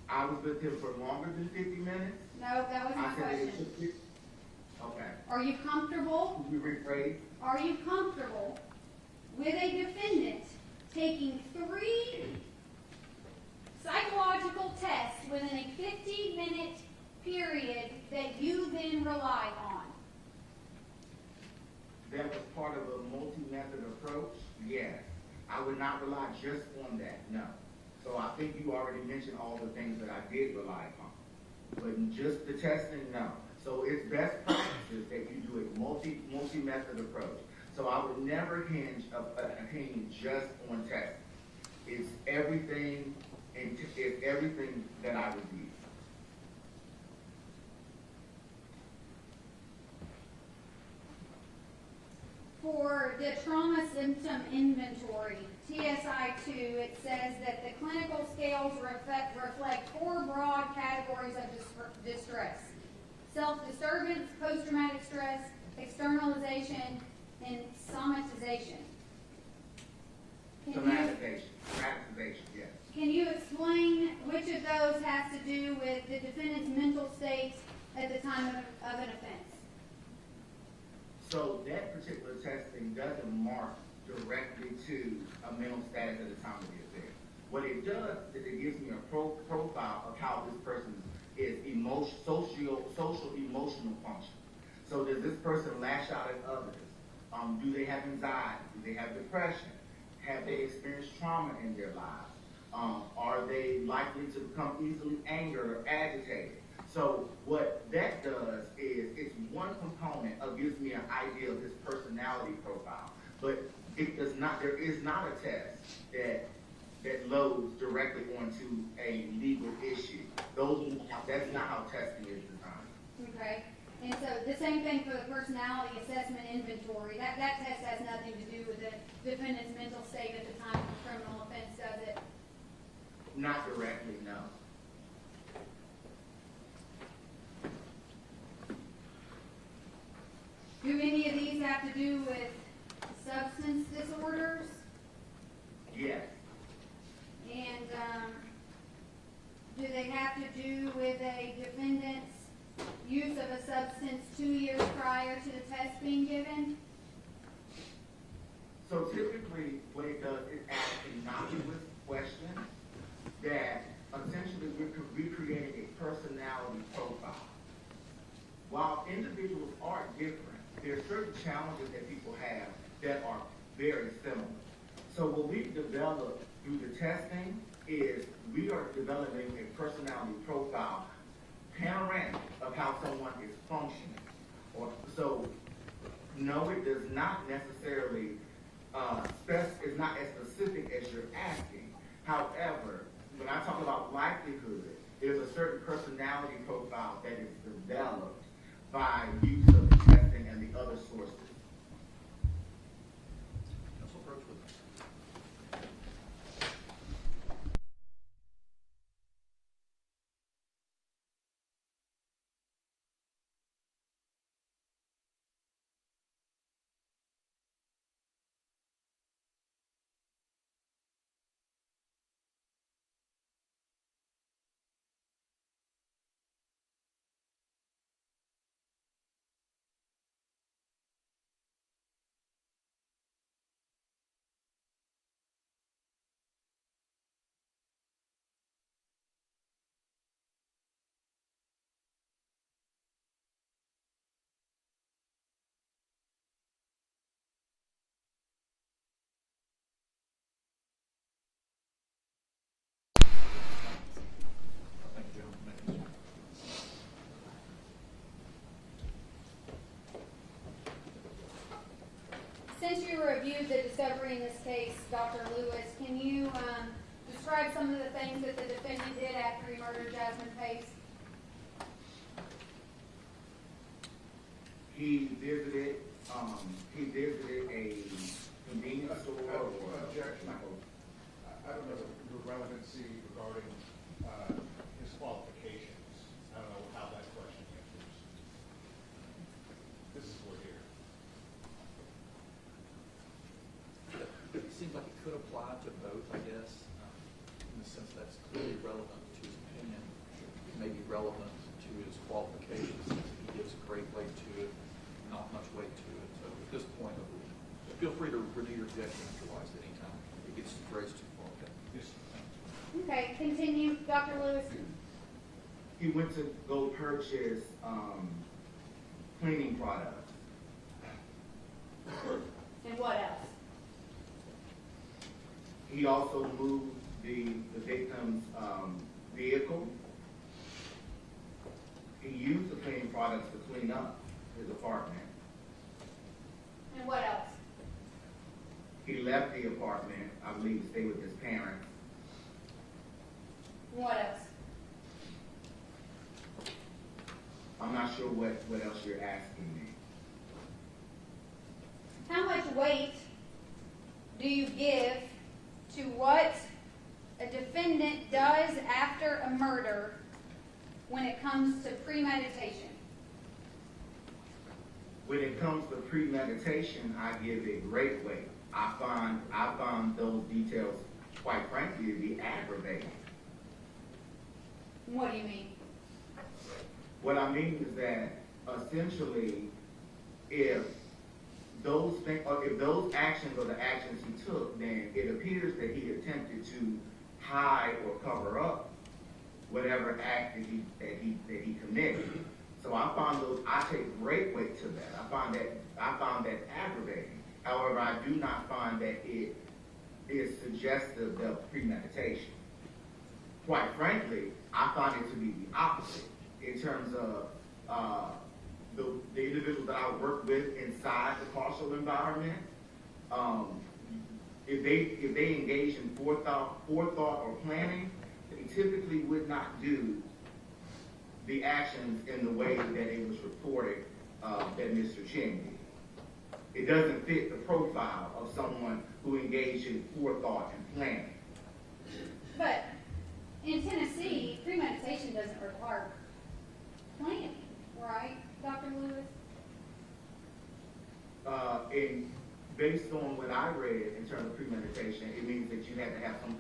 I was with him for longer than 50 minutes. No, that was my question. Okay. Are you comfortable? Can you rephrase? Are you comfortable with a defendant taking 3 psychological tests within a 50-minute period that you then rely on? That was part of a multi-method approach? Yes. I would not rely just on that, no. So I think you already mentioned all the things that I did rely upon. But just the testing, no. So it's best practices that you do a multi-method approach. So I would never hinge an opinion just on testing. It's everything, and it's everything that I would use. For the trauma symptom inventory, TSI-2, it says that the clinical scales reflect 4 broad categories of distress: self-disturbance, post-traumatic stress, externalization, and somatization. Somatization, yes. Can you explain which of those has to do with the defendant's mental state at the time of an offense? So that particular testing doesn't mark directly to a mental status at the time of the offense. What it does is it gives me a profile of how this person is social emotional function. So does this person lash out at others? Do they have anxiety? Do they have depression? Have they experienced trauma in their lives? Are they likely to become easily angered or agitated? So what that does is it's one component of gives me an idea of his personality profile, but it does not. There is not a test that loads directly onto a legal issue. That's not how testing is designed. Okay. And so the same thing for the personality assessment inventory. That test has nothing to do with the defendant's mental state at the time of the criminal offense, does it? Not directly, no. Do any of these have to do with substance disorders? Yes. And do they have to do with a defendant's use of a substance 2 years prior to the test being given? So typically, what it does is ask innocuous questions that essentially we're recreating a personality profile. While individuals are different, there are certain challenges that people have that are very similar. So what we've developed through the testing is we are developing a personality profile panoramic of how someone is functioning. So no, it does not necessarily is not as specific as you're asking. However, when I talk about likelihood, there's a certain personality profile that is developed by use of the testing and the other sources. Counsel approach with us. Thank you, gentlemen. Since you reviewed the discovery in this case, Dr. Lewis, can you describe some of the things that the defendant did after he murdered Jasmine Pace? He visited a convenience store or Objection. I don't know the relevancy regarding his qualifications. I don't know how that question answers. This is what here. It seems like it could apply to both, I guess, in the sense that's clearly relevant to his opinion. It may be relevant to his qualifications. He gives great weight to it, not much weight to it. So at this point, feel free to renew your objection otherwise at any time. It gets raised too far. Okay. Yes. Okay, continue, Dr. Lewis. He went to go purchase cleaning products. And what else? He also moved the victim's vehicle. He used the cleaning products to clean up his apartment. And what else? He left the apartment, I believe, to stay with his parents. And what else? I'm not sure what else you're asking me. How much weight do you give to what a defendant does after a murder when it comes to premeditation? When it comes to premeditation, I give it great weight. I find those details, quite frankly, to be aggravating. What do you mean? What I mean is that essentially, if those things, or if those actions are the actions he took, then it appears that he attempted to hide or cover up whatever act that he committed. So I take great weight to that. I found that aggravating. However, I do not find that it is suggestive of premeditation. Quite frankly, I find it to be the opposite. in terms of the individuals that I work with inside the carceral environment. If they engage in forethought or planning, they typically would not do the actions in the way that it was reported that Mr. Chen did. It doesn't fit the profile of someone who engaged in forethought and planning. But in Tennessee, premeditation doesn't require planning, right, Dr. Lewis? And based on what I read in terms of premeditation, it means that you have to have some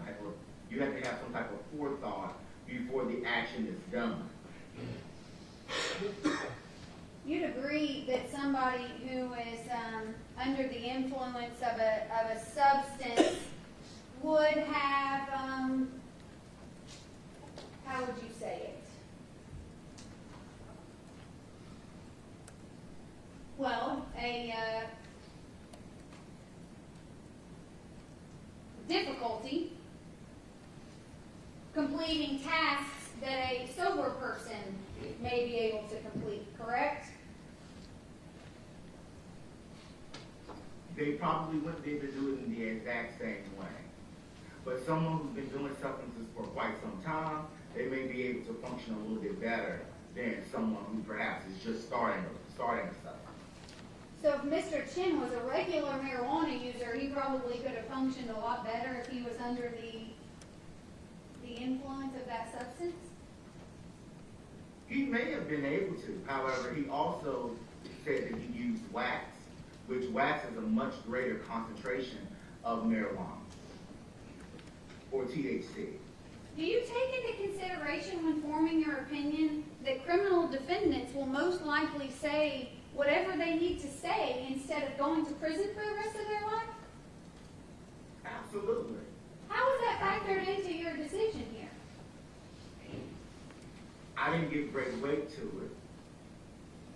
type of forethought before the action is done. You'd agree that somebody who is under the influence of a substance would have, how would you say it? Well, a difficulty completing tasks that a sober person may be able to complete, correct? They probably wouldn't be able to do it in the exact same way. But someone who's been doing substances for quite some time, they may be able to function a little bit better than someone who perhaps is just starting a substance. So if Mr. Chen was a regular marijuana user, he probably could have functioned a lot better if he was under the influence of that substance? He may have been able to. However, he also said that he used wax, which wax is a much greater concentration of marijuana or THC. Do you take into consideration when forming your opinion that criminal defendants will most likely say whatever they need to say instead of going to prison for the rest of their life? Absolutely. How is that factored into your decision here? I didn't give great weight to it.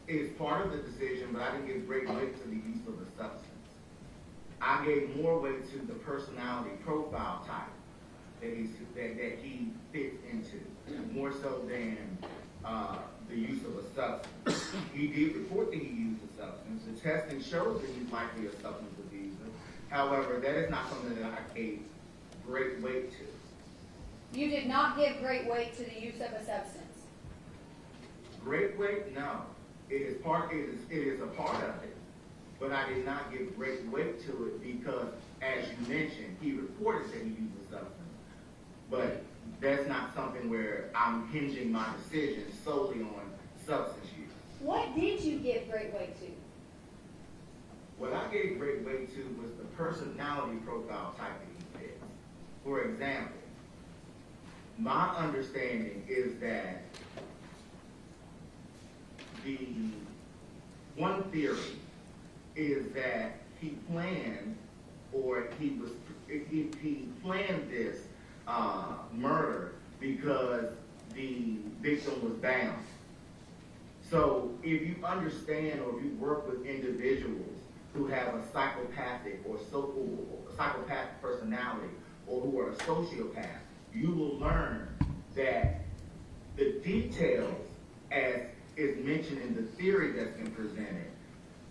It is part of the decision, but I didn't give great weight to the use of the substance. I gave more weight to the personality profile type that he fits into, more so than the use of a substance. He did report that he used a substance. The testing shows that he's likely a substance abuser. However, that is not something that I gave great weight to. You did not give great weight to the use of a substance. Great weight? No. It is a part of it. But I did not give great weight to it because, as you mentioned, he reported that he used a substance. But that's not something where I'm hinging my decision solely on substance use. What did you give great weight to? What I gave great weight to was the personality profile type that he fits. For example, my understanding is that the one theory is that he planned this murder because the victim was bound. So if you understand or if you work with individuals who have a psychopathic or psychopathic personality or who are a sociopath, you will learn that the details, as is mentioned in the theory that's been presented,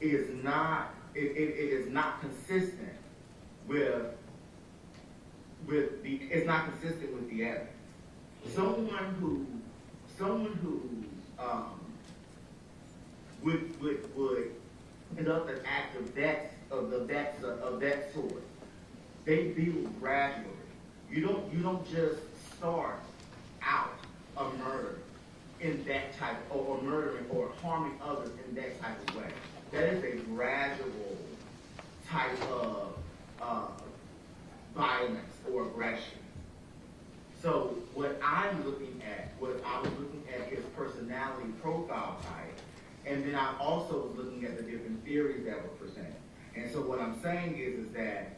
is not consistent with the evidence. Someone who would conduct an act of that sort, they build gradually. You don't just start out a murder in that type, or murdering or harming others in that type of way. That is a gradual type of violence or aggression. So what I was looking at his personality profile type, and then I also was looking at the different theories that were presented. And so what I'm saying is that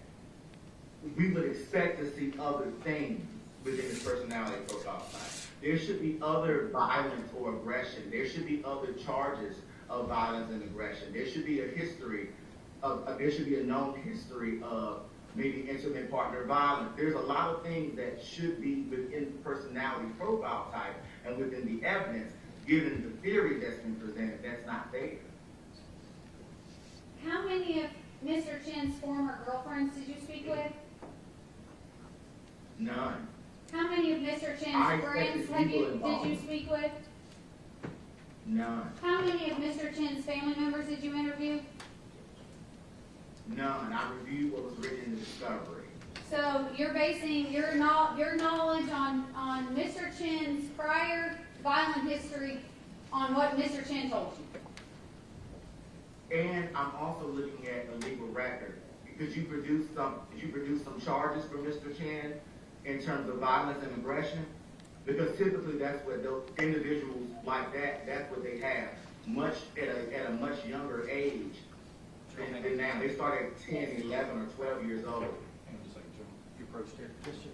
we would expect to see other things within his personality profile type. There should be other violence or aggression. There should be other charges of violence and aggression. There should be there should be a known history of maybe intimate partner violence. There's a lot of things that should be within the personality profile type and within the evidence given the theory that's been presented, that's not fair. How many of Mr. Chen's former girlfriends did you speak with? None. How many of Mr. Chen's I friends expected people did involved. you speak with? None. How many of Mr. Chen's family members did you interview? None. I reviewed what was written in the discovery. So you're basing your knowledge on Mr. Chen's prior violent history on what Mr. Chen told you? And I'm also looking at the legal record. Did you produce some charges for Mr. Chen in terms of violence and aggression? Because typically that's what those individuals like that, that's what they have, at a much younger age than now. They start at 10, 11, or 12 years old. Hang on just a second, John. You approached here. Christian.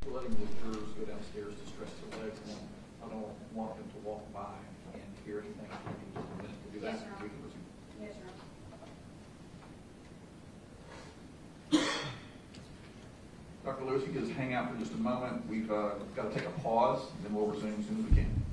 We're letting the jurors go downstairs to stretch their legs, and I don't want them to walk by and hear anything. We need just a minute to do that. Yes, Your Honor. We can proceed. Yes, Your Honor. Dr. Lewis, you can just hang out for just a moment. We've got to take a pause, and then we'll resume as soon as we can.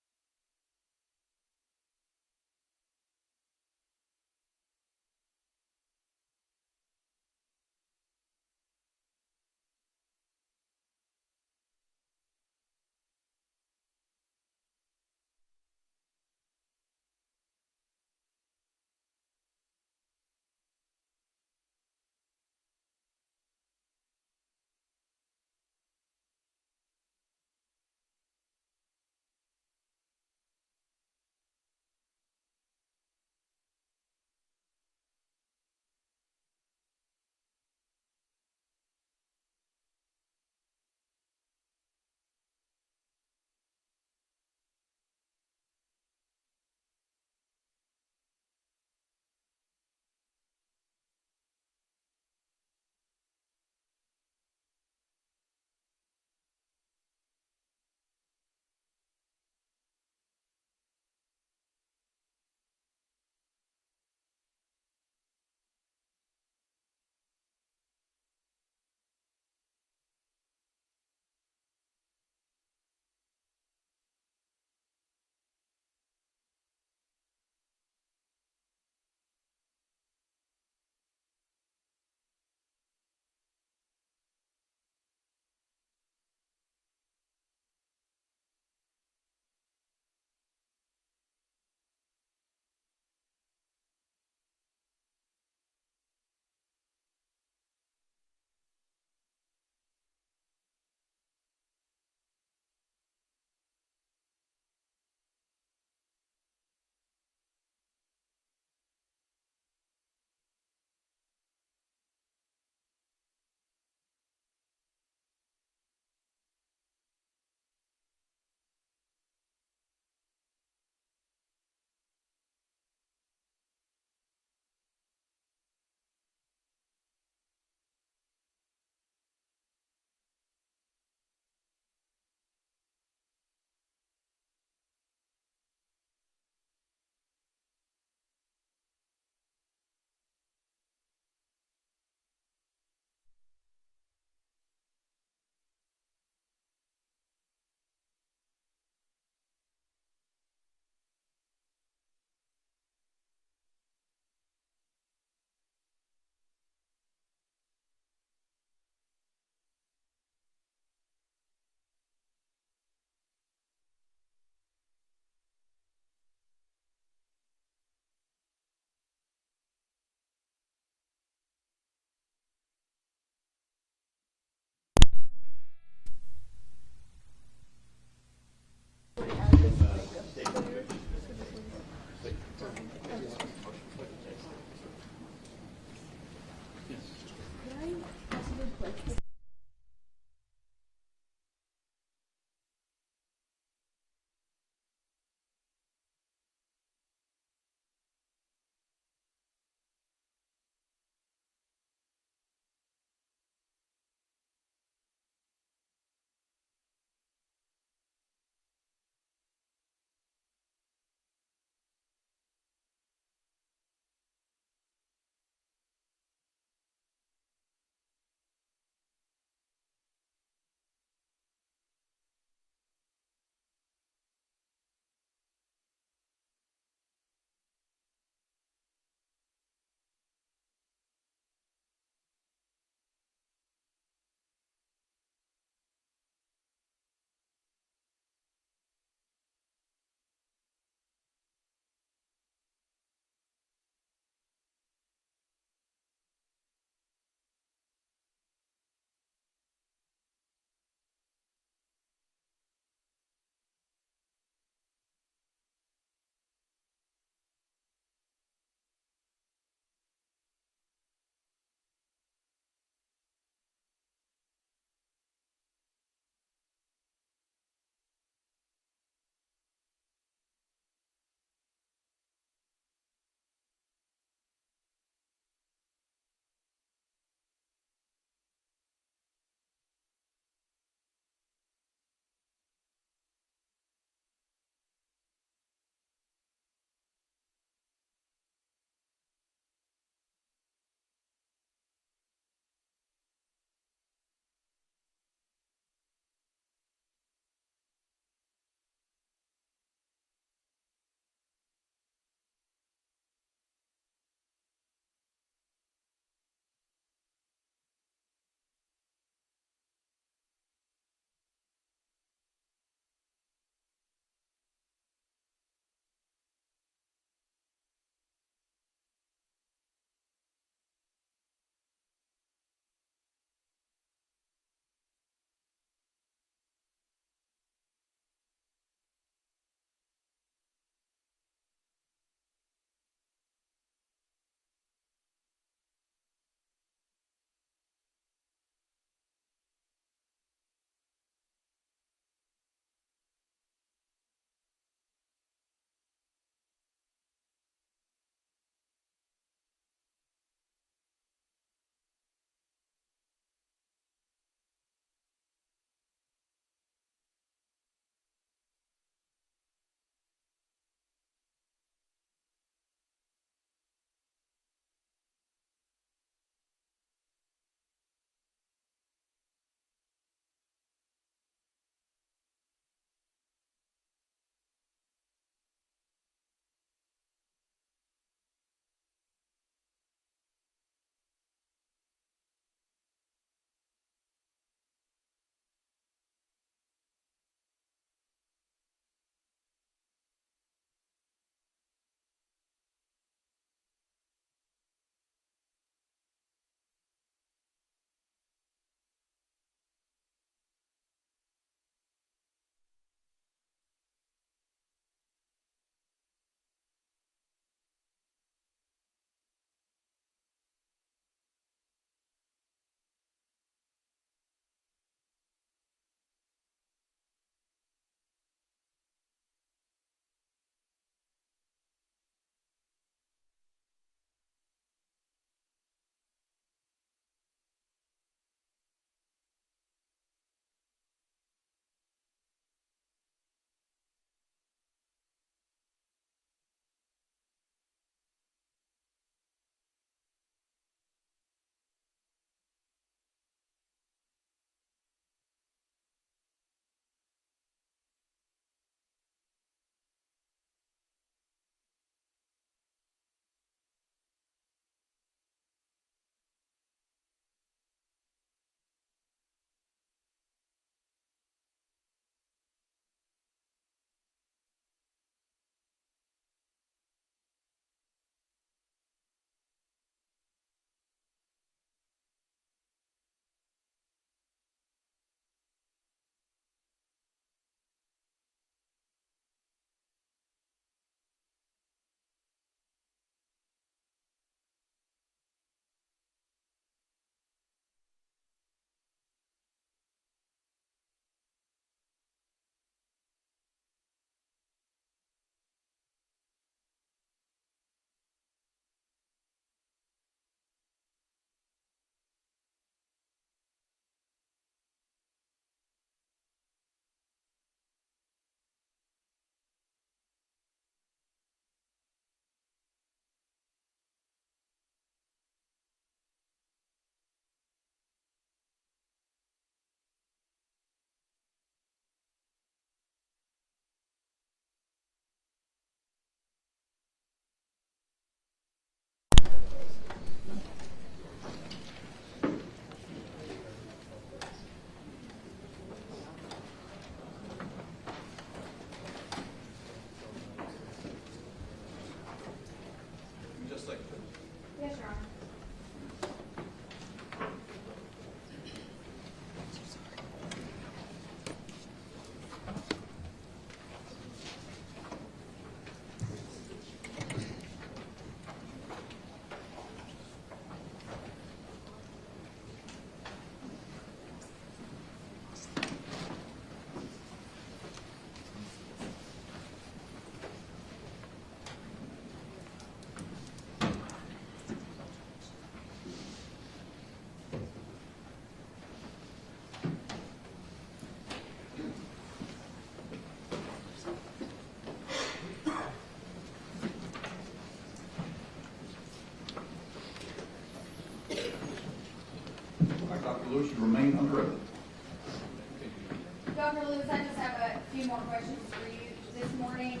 have a few more questions for you this morning.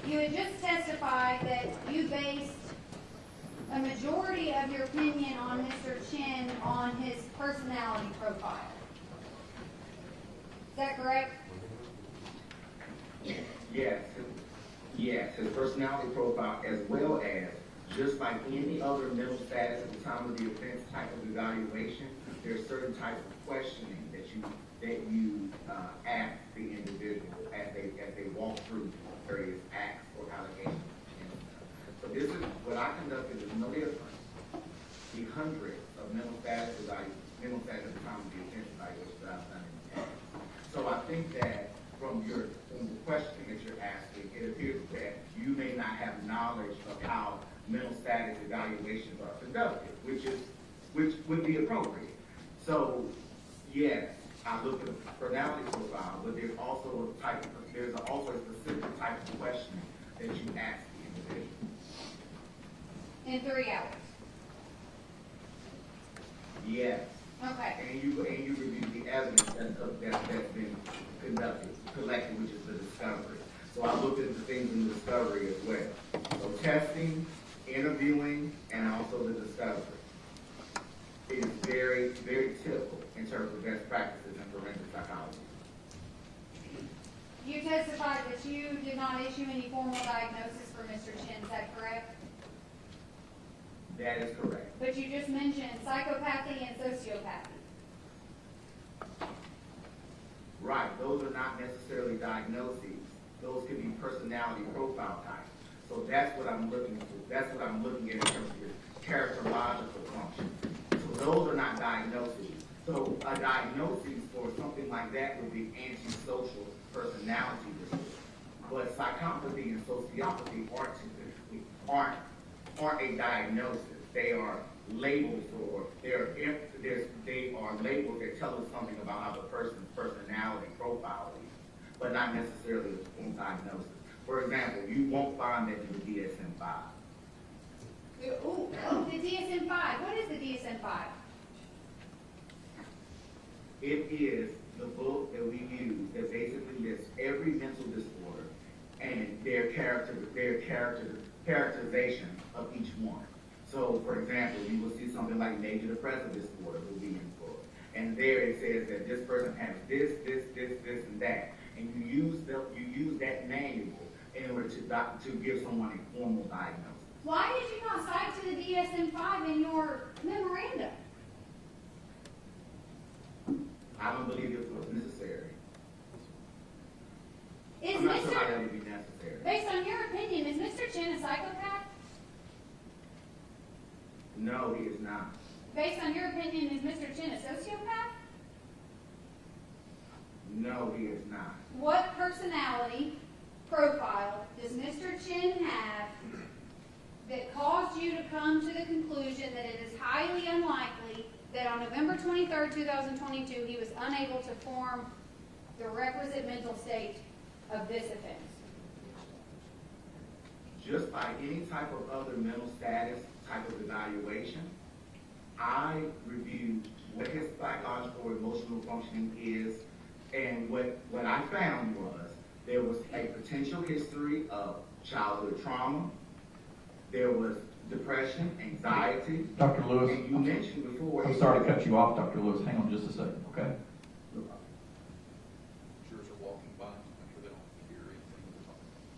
You had just testified that you based a majority of your opinion on Mr. Chen on his personality profile. Is that correct? Yes, his personality profile, as well as just like any other mental status at the time of the offense type of evaluation, there's certain types of questioning that you ask the individual as they walk through various acts or allegations. So this is what I conducted is no different. The hundreds of mental status at the time of the offense evaluation that I've done in the past. So I think that from the question that you're asking, it appears that you may not have knowledge of how mental status evaluations are conducted, which would be appropriate. So yes, I look at the personality profile, but there's also a specific type of questioning that you ask the individual. In 3 hours. Yes. Okay. And you review the evidence that's been collected, which is the discovery. So I looked at the things in discovery as well. So testing, interviewing, and also the discovery. It is very, very typical in terms of best practices in forensic psychology. You testified that you did not issue any formal diagnosis for Mr. Chen, is that correct? That is correct. But you just mentioned psychopathy and sociopathy. Right, those are not necessarily diagnoses. Those could be personality profile types. So that's what I'm looking for. That's what I'm looking at in terms of your characterological function. So those are not diagnoses. So a diagnosis for something like that would be antisocial personality disorder. But psychopathy and sociopathy aren't a diagnosis. They are labels they are labels that tell us something about how the person's personality profile is, but not necessarily a full diagnosis. For example, you won't find that in the DSM-5. Oh, the DSM-5. What is the DSM-5? It is the book that we use that basically lists every mental disorder and their characterization of each one. So, for example, you will see something like major depressive disorder will be in the book. And there it says that this person has this, and that. And you use that manual in order to give someone a formal diagnosis. Why did you not cite to the DSM-5 in your memorandum? I don't believe it was necessary. Is I'm not sure how Mr. that would be necessary. Based on your opinion, is Mr. Chen a psychopath? No, he is not. Based on your opinion, is Mr. Chen a sociopath? No, he is not. What personality profile does Mr. Chen have that caused you to come to the conclusion that it is highly unlikely that on November 23rd, 2022, he was unable to form the requisite mental state of this offense? Just like any type of other mental status type of evaluation, I reviewed what his psychological or emotional functioning is, and what I found was there was a potential history of childhood trauma, there was depression, anxiety. Dr. Lewis, and you mentioned before. I'm sorry to cut you off, Dr. Lewis. Hang on just a second, okay? Jurors are walking by, make sure they don't hear anything we're talking about.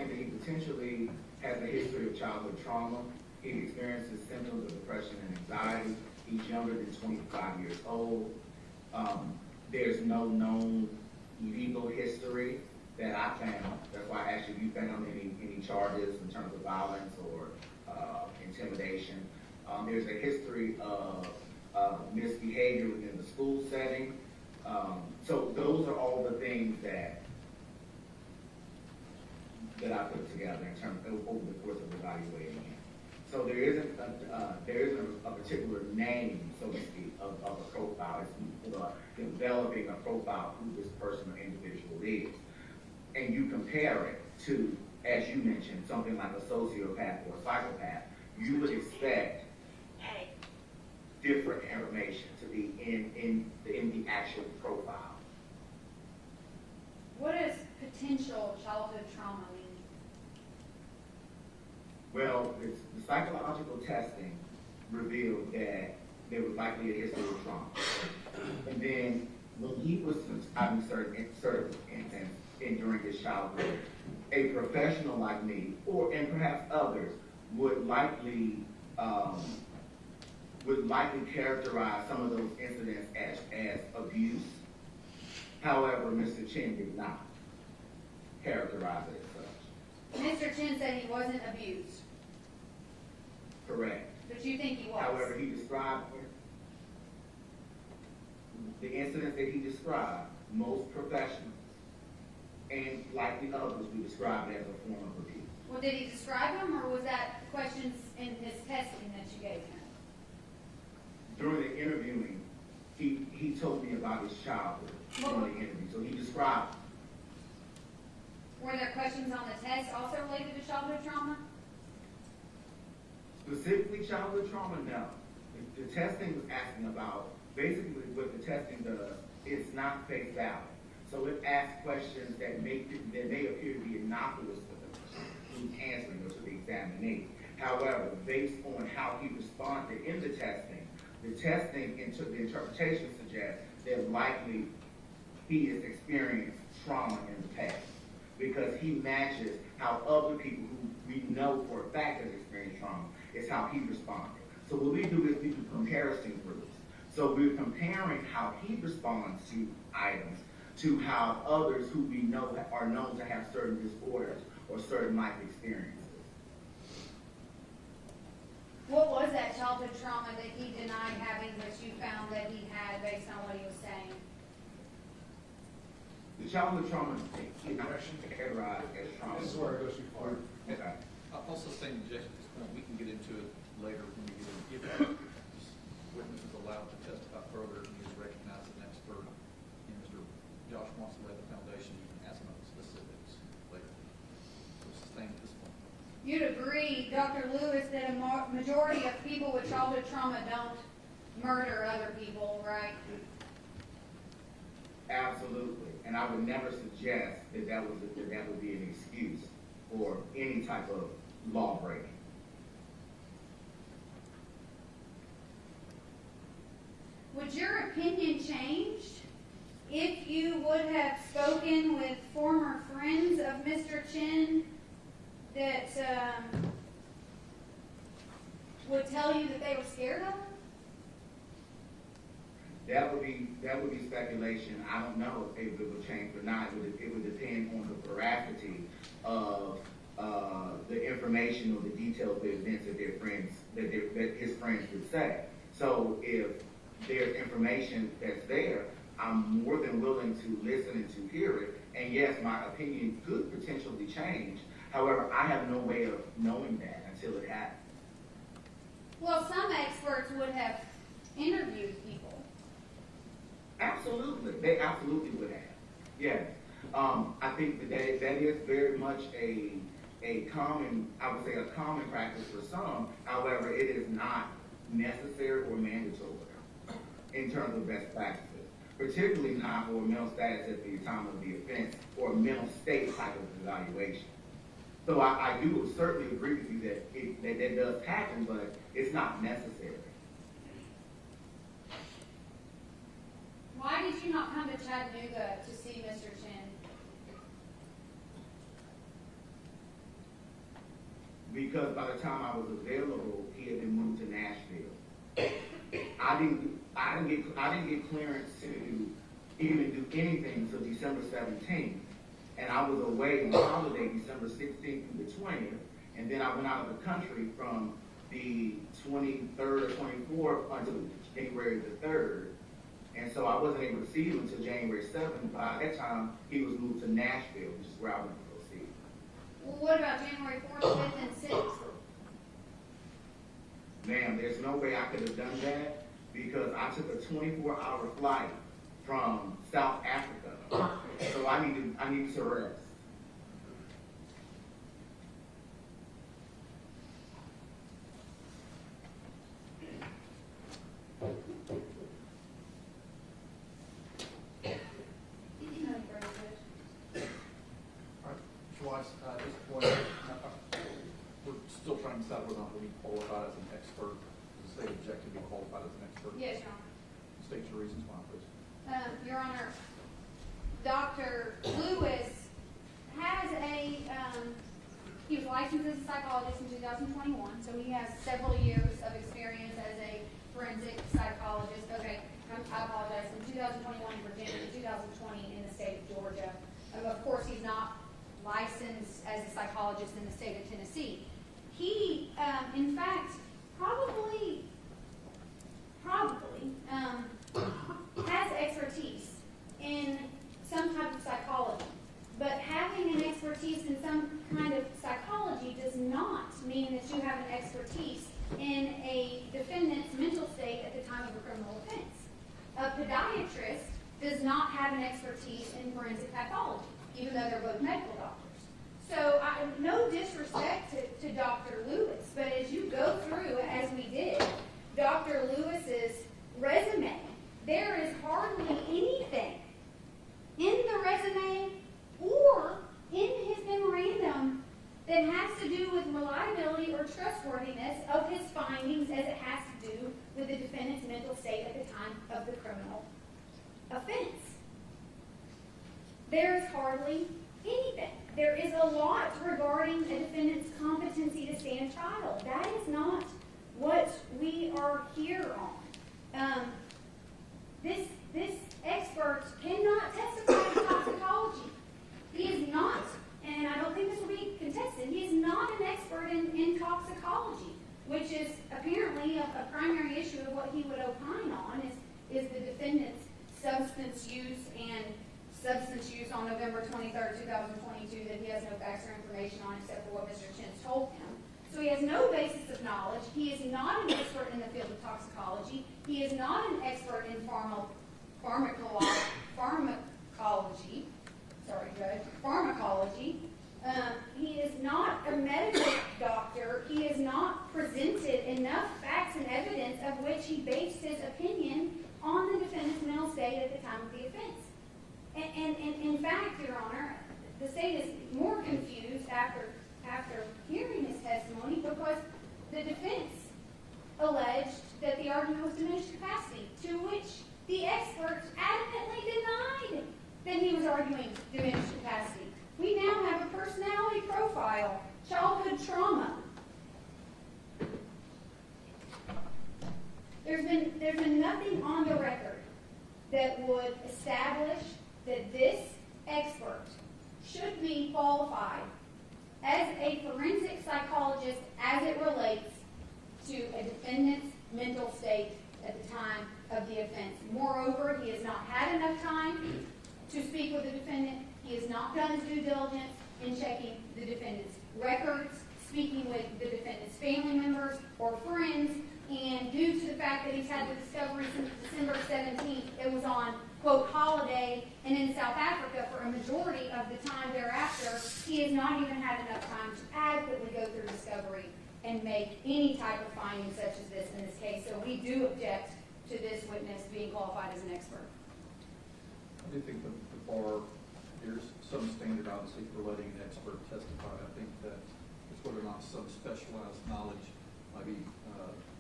that he potentially has a history of childhood trauma. He experiences symptoms of depression and anxiety. He's younger than 25 years old. There's no known legal history that I found. That's why I asked you if you found any charges in terms of violence or intimidation. There's a history of misbehavior within the school setting. So those are all the things that I put together in terms of over the course of evaluating him. So there isn't a particular name, so to speak, of a profile. It's developing a profile of who this person or individual is. And you compare it to, as you mentioned, something like a sociopath or a psychopath. You would expect different information to be in the actual profile. What does potential childhood trauma mean? Well, the psychological testing revealed that there was likely a history of trauma. And then when he was having certain instances during his childhood, a professional like me, and perhaps others, would likely characterize some of those incidents as abuse. However, Mr. Chen did not characterize it as such. Mr. Chen said he wasn't abused, Correct. but you think he was. However, he described the incidents that he described, most professionals, and likely others we described as a form of abuse. Well, did he describe them, or was that questions in his testing that you gave him? During the interviewing, he told me about his childhood during the interview, so he described. Were there questions on the test also related to childhood trauma? Specifically childhood trauma, no. The testing was asking about, basically what the testing does, it's not face value. So it asks questions that may appear to be innocuous to the person who's answering or to the examinee. However, based on how he responded in the testing into the interpretation suggests that likely he has experienced trauma in the past, because he matches how other people who we know for a fact has experienced trauma is how he responded. So what we do is we do comparison groups. So we're comparing how he responds to items to how others who we know are known to have certain disorders or certain life experiences. What was that childhood trauma that he denied having, that you found that he had based on what he was saying? The childhood trauma is not categorized as trauma. This is where it goes too far. Okay. I'll also say, Jason, at this point, we can get into it later when we get into it. This witness is allowed to testify further, and he is recognized as an expert. And Mr. Josh wants to lay the foundation, you can ask him about the specifics later. So sustain at this point. You'd agree, Dr. Lewis, that a majority of people with childhood trauma don't murder other people, right? Absolutely. And I would never suggest that would be an excuse for any type of law breaking. Would your opinion change if you would have spoken with former friends of Mr. Chen that would tell you that they were scared of him? That would be speculation. I don't know if it would change or not. It would depend on the veracity of the information or the details of the events that his friends would say. So if there's information that's there, I'm more than willing to listen and to hear it. And yes, my opinion could potentially change. However, I have no way of knowing that until it happens. Well, some experts would have interviewed people. Absolutely. They absolutely would have. Yes. I think that is very much a common, I would say a common practice for some. However, it is not necessary or mandatory in terms of best practices, particularly not for mental status at the time of the offense or mental state type of evaluation. So I do certainly agree with you that does happen, but it's not necessary. Why did you not come to Chattanooga to see Mr. Chen? because by the time I was available, he had been moved to Nashville. I didn't get clearance to even do anything until December 17th. And I was away on holiday December 16th through the 20th. And then I went out of the country from the 23rd or 24th until January the 3rd. And so I wasn't able to see him until January 7th. By that time, he was moved to Nashville, which is where I went to go see him. Well, what about January 4th, 5th, and 6th? Ma'am, there's no way I could have done that because I took a 24-hour flight from South Africa. So I need to rest. All right, Mr. Weiss, at this point, we're still trying to decide whether or not we qualify as an expert. Does the state object to be qualified as an expert? Yes, Your Honor. State your reasons why, please. Your Honor, Dr. Lewis has he was licensed as a psychologist in 2021, so he has several years of experience as a forensic psychologist. Okay, I apologize, from 2021 in Virginia to 2020 in the state of Georgia. Of course, he's not licensed as a psychologist in the state of Tennessee. He, in fact, probably has expertise in some type of psychology. But having an expertise in some kind of psychology does not mean that you have an expertise in a defendant's mental state at the time of a criminal offense. A podiatrist does not have an expertise in forensic pathology, even though they're both medical doctors. So no disrespect to Dr. Lewis, but as you go through, as we did, Dr. Lewis's resume, there is hardly anything in the resume or in his memorandum that has to do with reliability or trustworthiness of his findings as it has to do with the defendant's mental state at the time of the criminal offense. There is hardly anything. There is a lot regarding a defendant's competency to stand trial. That is not what we are here on. This expert cannot testify to toxicology. He is not, and I don't think this will be contested, he is not an expert in toxicology, which is apparently a primary issue of what he would opine on is the defendant's substance use on November 23rd, 2022 that he has no facts or information on except for what Mr. Chen told him. So he has no basis of knowledge. He is not an expert in the field of toxicology. He is not an expert in pharmacology. He is not a medical doctor. He has not presented enough facts and evidence of which he based his opinion on the defendant's mental state at the time of the offense. And in fact, Your Honor, the state is more confused after hearing his testimony because the defense alleged that the argument was diminished capacity, to which the expert adamantly denied that he was arguing diminished capacity. We now have a personality profile, childhood trauma. There's been nothing on the record that would establish that this expert should be qualified as a forensic psychologist as it relates to a defendant's mental state at the time of the offense. Moreover, he has not had enough time to speak with the defendant. He has not done his due diligence in checking the defendant's records, speaking with the defendant's family members or friends, and due to the fact that he's had the discovery since December 17th, it was on, quote, holiday, and in South Africa for a majority of the time thereafter, he has not even had enough time to adequately go through discovery and make any type of finding such as this in this case. So we do object to this witness being qualified as an expert. I do think the bar, there's some standard, obviously, for letting an expert testify. I think that it's whether or not some specialized knowledge might be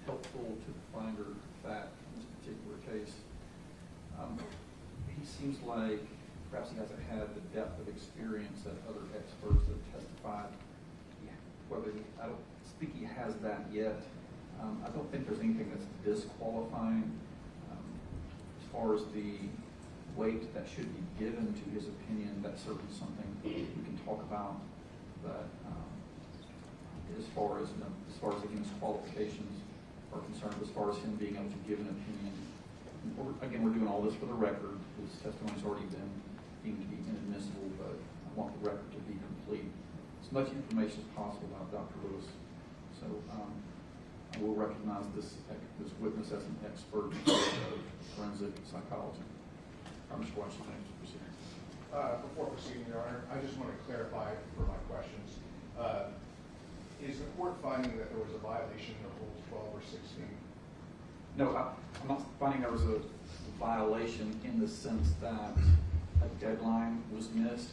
helpful to the finder of fact in this particular case. He seems like perhaps he hasn't had the depth of experience that other experts that have testified. What whether, I don't think he has that yet. I don't think there's anything that's disqualifying. As far as the weight that should be given to his opinion, that's certainly something we can talk about. But as far as again, his qualifications are concerned, as far as him being able to give an opinion, we're doing all this for the record. His testimony's already been deemed to be inadmissible, but I want the record to be complete. As much information as possible about Dr. Lewis. So I will recognize this witness as an expert in forensic psychology. Mr. Washington, next proceeding. Before proceeding, Your Honor, I just want to clarify for my questions. Is the court finding that there was a violation of Rules 12 or 16? No, I'm not finding there was a violation in the sense that a deadline was missed.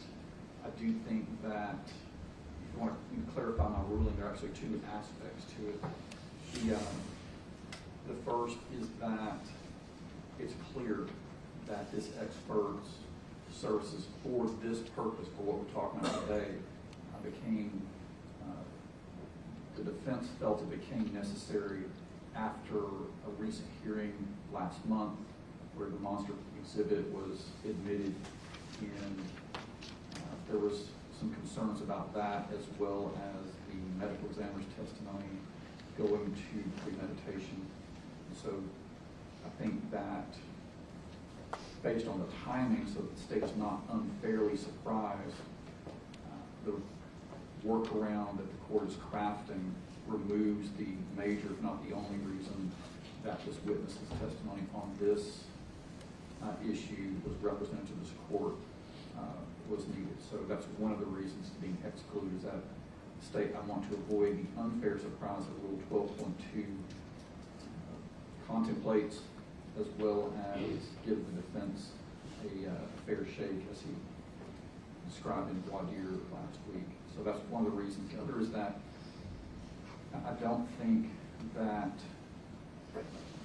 I do think that, if you want to clarify my ruling, there are actually two aspects to it. The first is that it's clear that this expert's services for this purpose, for what we're talking about today, the defense felt it became necessary after a recent hearing last month where the monster exhibit was admitted, and there was some concerns about that, as well as the medical examiner's testimony going to premeditation. So I think that based on the timing, so that the state is not unfairly surprised, the workaround that the court is crafting removes the major, if not the only reason that this witness's testimony on this issue was represented to this court was needed. So that's one of the reasons being excluded, is that the state, I want to avoid the unfair surprise that Rule 12.2 contemplates, as well as give the defense a fair shake, as he described in voir dire last week. So that's one of the reasons. The other is that I don't think that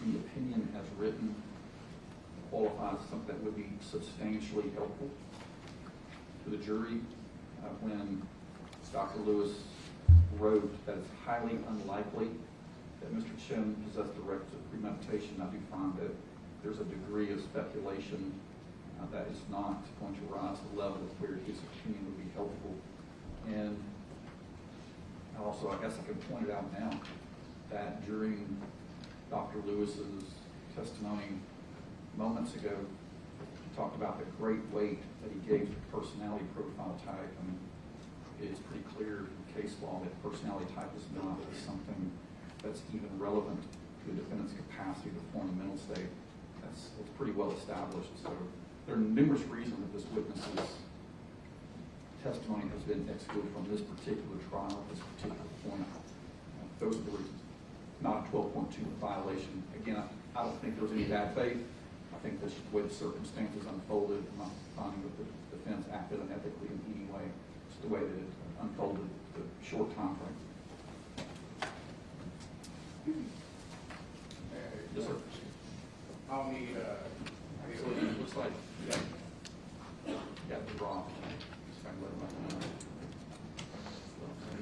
the opinion as written qualifies as something that would be substantially helpful to the jury. When Dr. Lewis wrote that it's highly unlikely that Mr. Chen possessed the requisite premeditation, I do find that there's a degree of speculation that is not going to rise to the level of where his opinion would be helpful. And also, I guess I can point it out now, that during Dr. Lewis's testimony moments ago, he talked about the great weight that he gave to personality profile type. I mean, it is pretty clear in case law that personality type is not something that's even relevant to a defendant's capacity to form a mental state. It's pretty well established. So there are numerous reasons that this witness's testimony has been excluded from this particular trial at this particular point. Those are the reasons. Not a 12.2 violation. Again, I don't think there was any bad faith. I think that's just the way the circumstances unfolded. I'm not finding that the defense acted unethically in any way. It's the way that it unfolded, the short time frame. Yes, sir. I'll need So it looks like you got the draw. Just kind of let them know.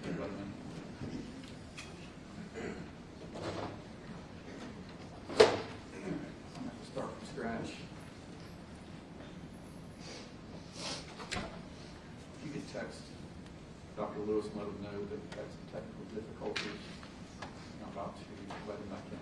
Let them in. I'm going to have to start from scratch. If you could text Dr. Lewis and let him know that we've had some technical difficulties. I'm about to let him back in.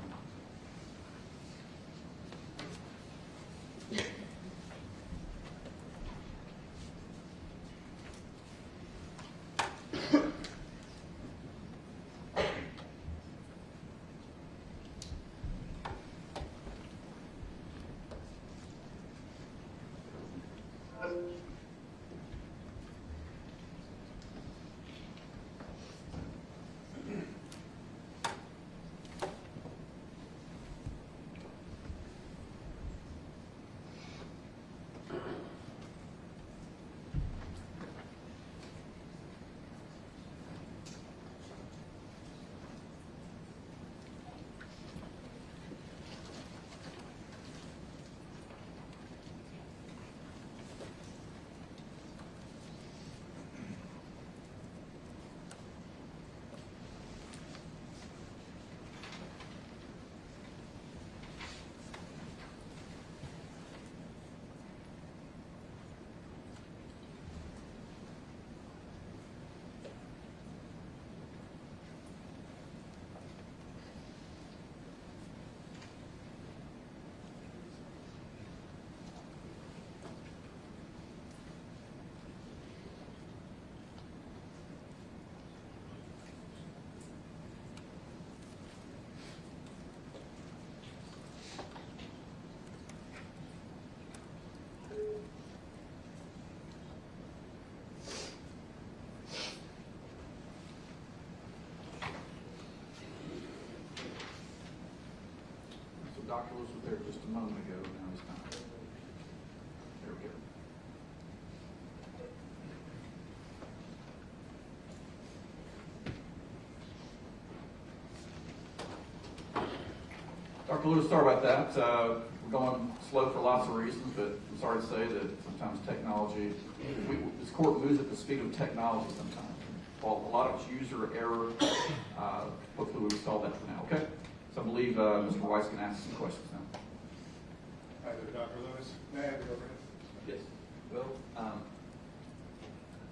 Dr. Lewis was there just a moment ago, now he's not. There we go. Dr. Lewis, sorry about that. We're going slow for lots of reasons, but I'm sorry to say that sometimes technology, this court moves at the speed of technology sometimes. While a lot of it's user error, hopefully we've solved that for now, okay? So I believe Mr. Weiss can ask some questions now. Hi there, Dr. Lewis. May I have the overhead? Yes. Well,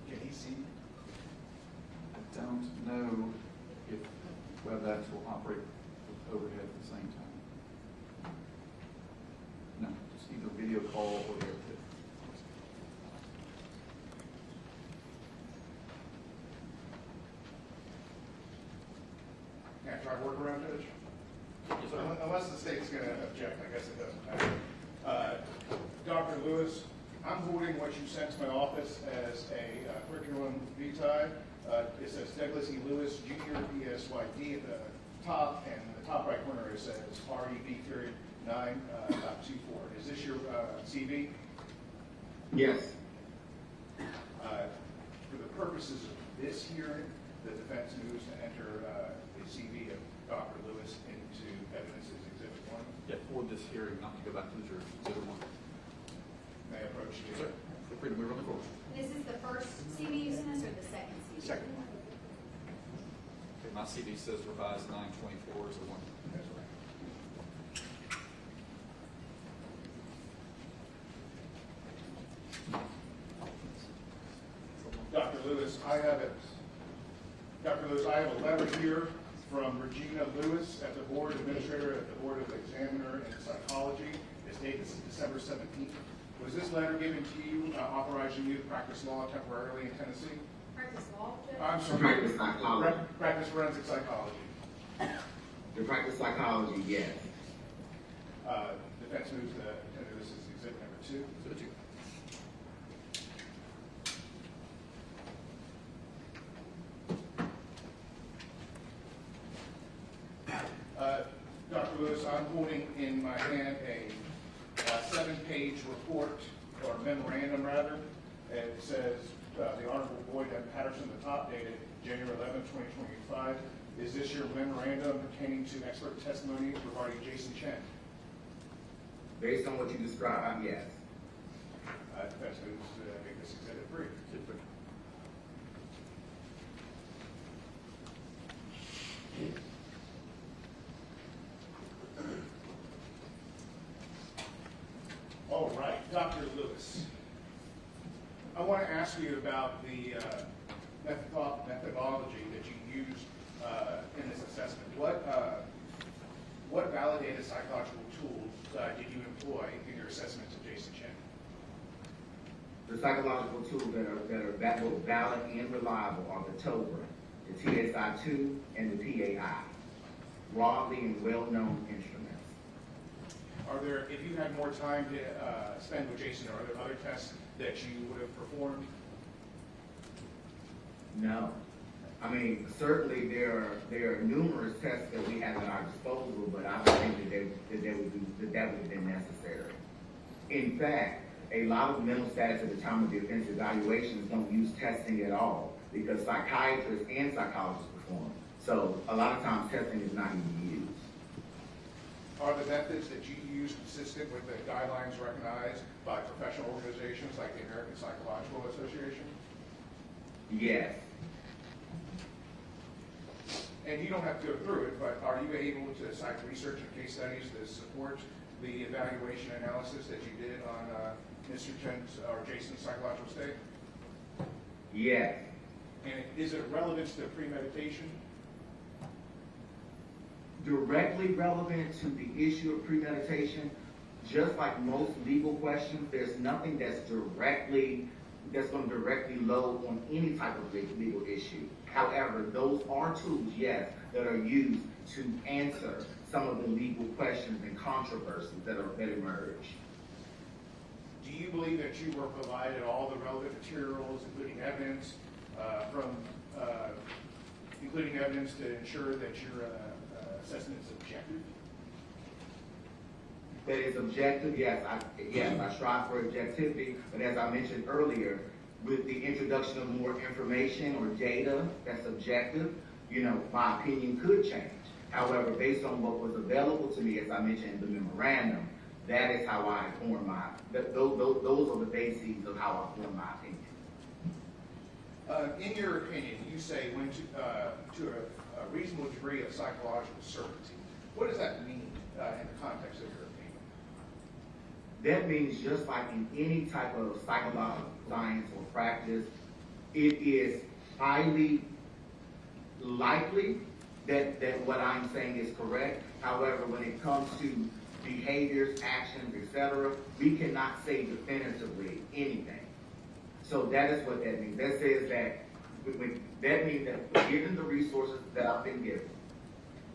Can he see? I don't know if WebEx will operate with overhead at the same time. No, just either video call or the overhead. Can I try work around Judge? Yes, sir. Unless the state's going to object, I guess it doesn't matter. Dr. Lewis, I'm holding what you sent to my office as a curriculum vitae. It says Douglas E. Lewis, Junior, PSYD at the top, and in the top right corner it says REB period 9.24. Is this your CV? Yes. For the purposes of this hearing, the defense moves to enter the CV of Dr. Lewis into evidence as Exhibit 1. Yeah, for this hearing, not to go back to the jury. Exhibit 1. May I approach you? Sir, feel free to move on the court. This is the first CV you sent us or the second CV? Second one. Okay, my CD says revised 924 is the one. That's right. Dr. Lewis, I have a letter here from Regina Lewis at the board administrator at the Board of Examiner in Psychology. It's dated December 17th. Was this letter given to you authorizing you to practice law temporarily in Tennessee? Practice law, Judge? I'm sorry. Practice psychology. Practice forensic psychology. To practice psychology, yes. Defense moves to enter this as exhibit number 2. Exhibit 2. Dr. Lewis, I'm holding in my hand a 7-page report, or memorandum rather. It says, the Honorable Boyd M. Patterson at the top, dated January 11, 2025. Is this your memorandum pertaining to expert testimony regarding Jason Chen? Based on what you described, yes. Defense moves to make this exhibit 3. Exhibit 3. All right, Dr. Lewis, I want to ask you about the methodology that you used in this assessment. What validated psychological tools did you employ in your assessment of Jason Chen? The psychological tools that are both valid and reliable are the TOBRA, the TSI-2, and the PAI, broadly and well-known instruments. Are there, if you had more time to spend with Jason, are there other tests that you would have performed? No. I mean, certainly there are numerous tests that we have at our disposal, but I don't think that would have been necessary. In fact, a lot of mental status at the time of the offense evaluations don't use testing at all because psychiatrists and psychologists perform. So a lot of times testing is not even used. Are the methods that you use consistent with the guidelines recognized by professional organizations like the American Psychological Association? Yes. And you don't have to go through it, but are you able to cite research and case studies that support the evaluation analysis that you did on Mr. Chen's or Jason's psychological state? Yes. And is it relevant to premeditation? Directly relevant to the issue of premeditation, just like most legal questions, there's nothing that's going to directly load on any type of legal issue. However, those are tools, yes, that are used to answer some of the legal questions and controversies that emerge. Do you believe that you were provided all the relevant materials, including evidence including evidence to ensure that your assessment is objective? that it's objective, yes, I strive for objectivity, but as I mentioned earlier, with the introduction of more information or data that's objective, you know, my opinion could change. However, based on what was available to me, as I mentioned in the memorandum, that is how I form those are the bases of how I form my opinion. In your opinion, you say when to a reasonable degree of psychological certainty. What does that mean in the context of your opinion? That means just like in any type of psychological science or practice, it is highly likely that what I'm saying is correct. However, when it comes to behaviors, actions, etc., we cannot say definitively anything. So that is what that means. That says that that means that given the resources that I've been given,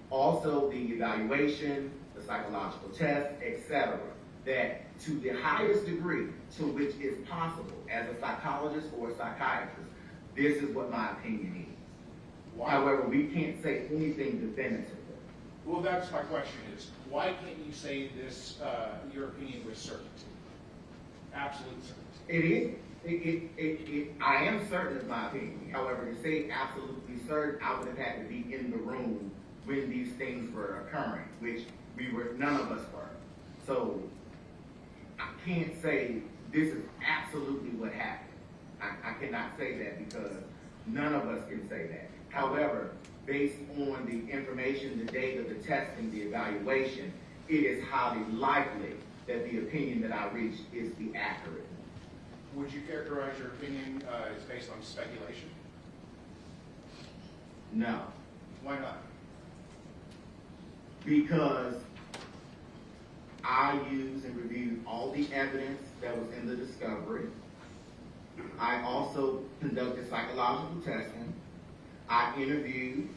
also the evaluation, the psychological test, etc., that to the highest degree to which is possible as a psychologist or a psychiatrist, this is what my opinion is. Why? However, we can't say anything definitively. Well, that's my question is, why can't you say this, your opinion with certainty? Absolute certainty. It is. I am certain of my opinion. However, to say absolutely certain, I would have had to be in the room when these things were occurring, which none of us were. So I can't say this is absolutely what happened. I cannot say that because none of us can say that. However, based on the information, the data, the testing, the evaluation, it is highly likely that the opinion that I reached is the accurate. Would you characterize your opinion as based on speculation? No. Why not? Because I used and reviewed all the evidence that was in the discovery. I also conducted psychological testing. I interviewed.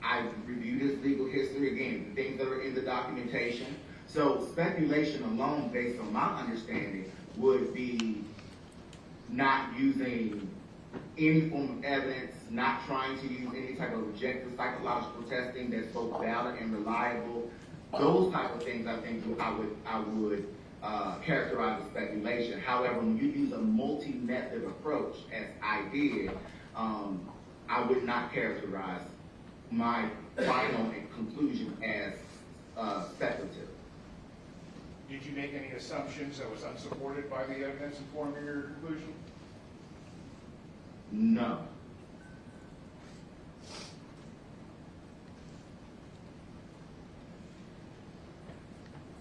I reviewed his legal history, again, the things that are in the documentation. So speculation alone, based on my understanding, would be not using any form of evidence, not trying to use any type of objective psychological testing that's both valid and reliable. Those type of things, I think, I would characterize as speculation. However, when you use a multi-method approach, as I did, I would not characterize my final conclusion as speculative. Did you make any assumptions that was unsupported by the evidence informing your conclusion? No.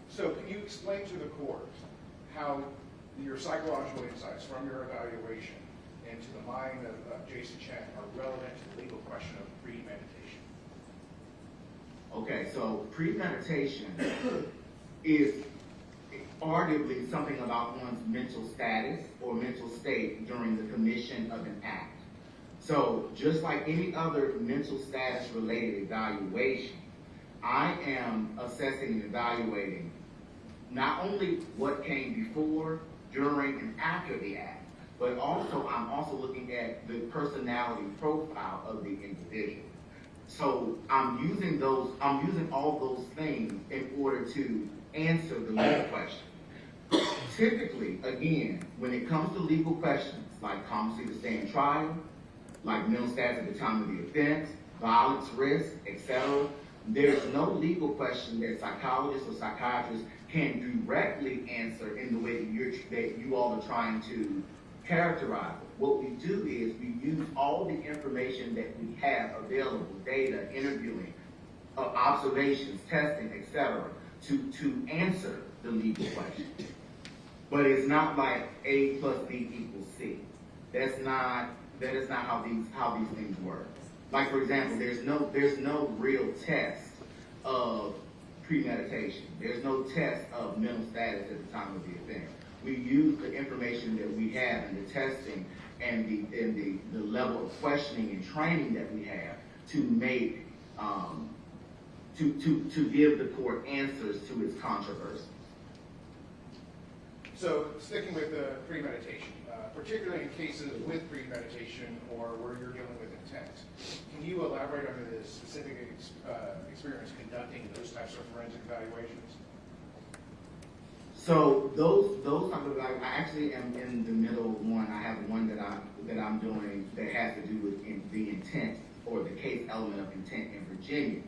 So can you explain to the court how your psychological insights from your evaluation into the mind of Jason Chen are relevant to the legal question of premeditation? Okay, so premeditation is arguably something about one's mental status or mental state during the commission of an act. So just like any other mental status related evaluation, I am assessing and evaluating not only what came before, during, and after the act, but also I'm also looking at the personality profile of the individual. So I'm using all those things in order to answer the legal question. Typically, again, when it comes to legal questions like competency to stand trial, like mental status at the time of the offense, violence risk, etc., there's no legal question that psychologists or psychiatrists can directly answer in the way that you all are trying to characterize it. What we do is we use all the information that we have available, data, interviewing, observations, testing, etc., to answer the legal question. But it's not like A plus B equals C. That is not how these things work. Like, for example, there's no real test of premeditation. There's no test of mental status at the time of the offense. We use the information that we have and the testing and the level of questioning and training that we have to make to give the court answers to its controversy. So sticking with premeditation, particularly in cases with premeditation or where you're dealing with intent, can you elaborate on the specific experience conducting those types of forensic evaluations? So those type of, I actually am in the middle of one. I have one that I'm doing that has to do with the intent or the case element of intent in Virginia.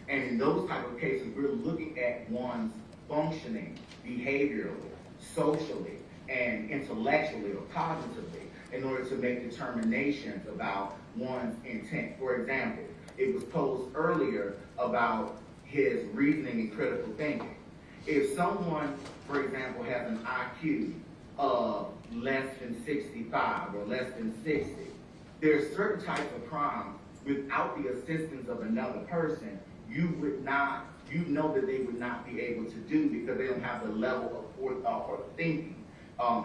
And in those type of cases, we're looking at one's functioning behaviorally, socially, and intellectually or cognitively in order to make determinations about one's intent. For example, it was posed earlier about his reasoning and critical thinking. If someone, for example, has an IQ of less than 65 or less than 60, there are certain types of crimes without the assistance of another person, you know that they would not be able to do because they don't have the level of forethought or thinking.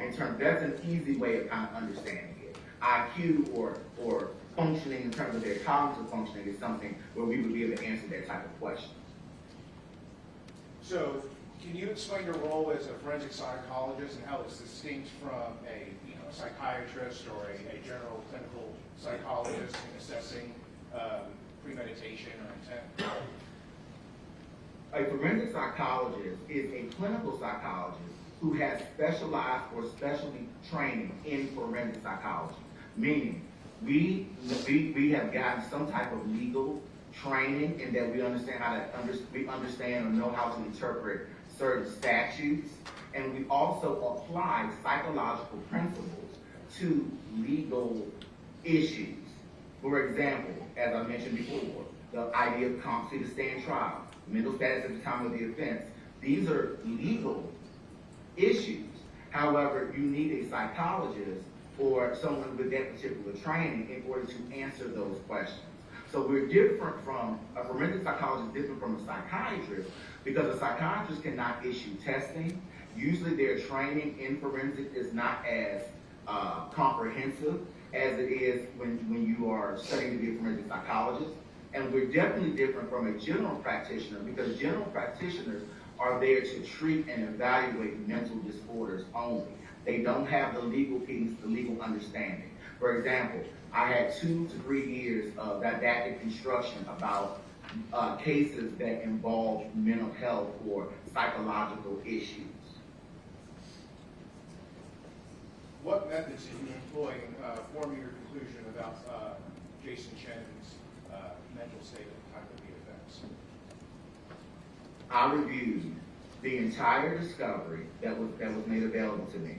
In terms, that's an easy way of kind of understanding it. IQ or functioning in terms of their cognitive functioning is something where we would be able to answer that type of question. So, can you explain your role as a forensic psychologist and how it's distinct from a psychiatrist or a general clinical psychologist in assessing premeditation or intent? A forensic psychologist is a clinical psychologist who has specialized or specialty training in forensic psychology, meaning we have gotten some type of legal training in that we understand we understand or know how to interpret certain statutes, and we also apply psychological principles to legal issues. For example, as I mentioned before, the idea of competency to stand trial, mental status at the time of the offense, these are legal issues. However, you need a psychologist or someone with that particular training in order to answer those questions. So we're different from, a forensic psychologist is different from a psychiatrist because a psychiatrist cannot issue testing. Usually their training in forensic is not as comprehensive as it is when you are studying to be a forensic psychologist. And we're definitely different from a general practitioner because general practitioners are there to treat and evaluate mental disorders only. They don't have the legal piece, the legal understanding. For example, I had 2 to 3 years of didactic instruction about cases that involve mental health or psychological issues. What methods did you employ in forming your conclusion about Jason Chen's mental state at the time of the offense? I reviewed the entire discovery that was made available to me.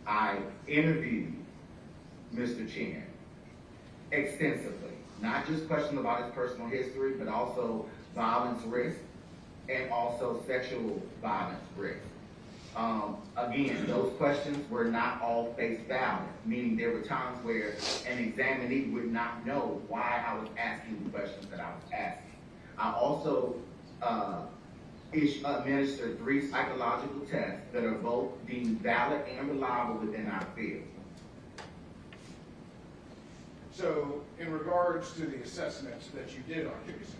I interviewed Mr. Chen extensively, not just questions about his personal history, but also violence risk and also sexual violence risk. Again, those questions were not all face valid, meaning there were times where an examinee would not know why I was asking the questions that I was asking. I also administered 3 psychological tests that are both deemed valid and reliable within our field. So, in regards to the assessments that you did on Jason,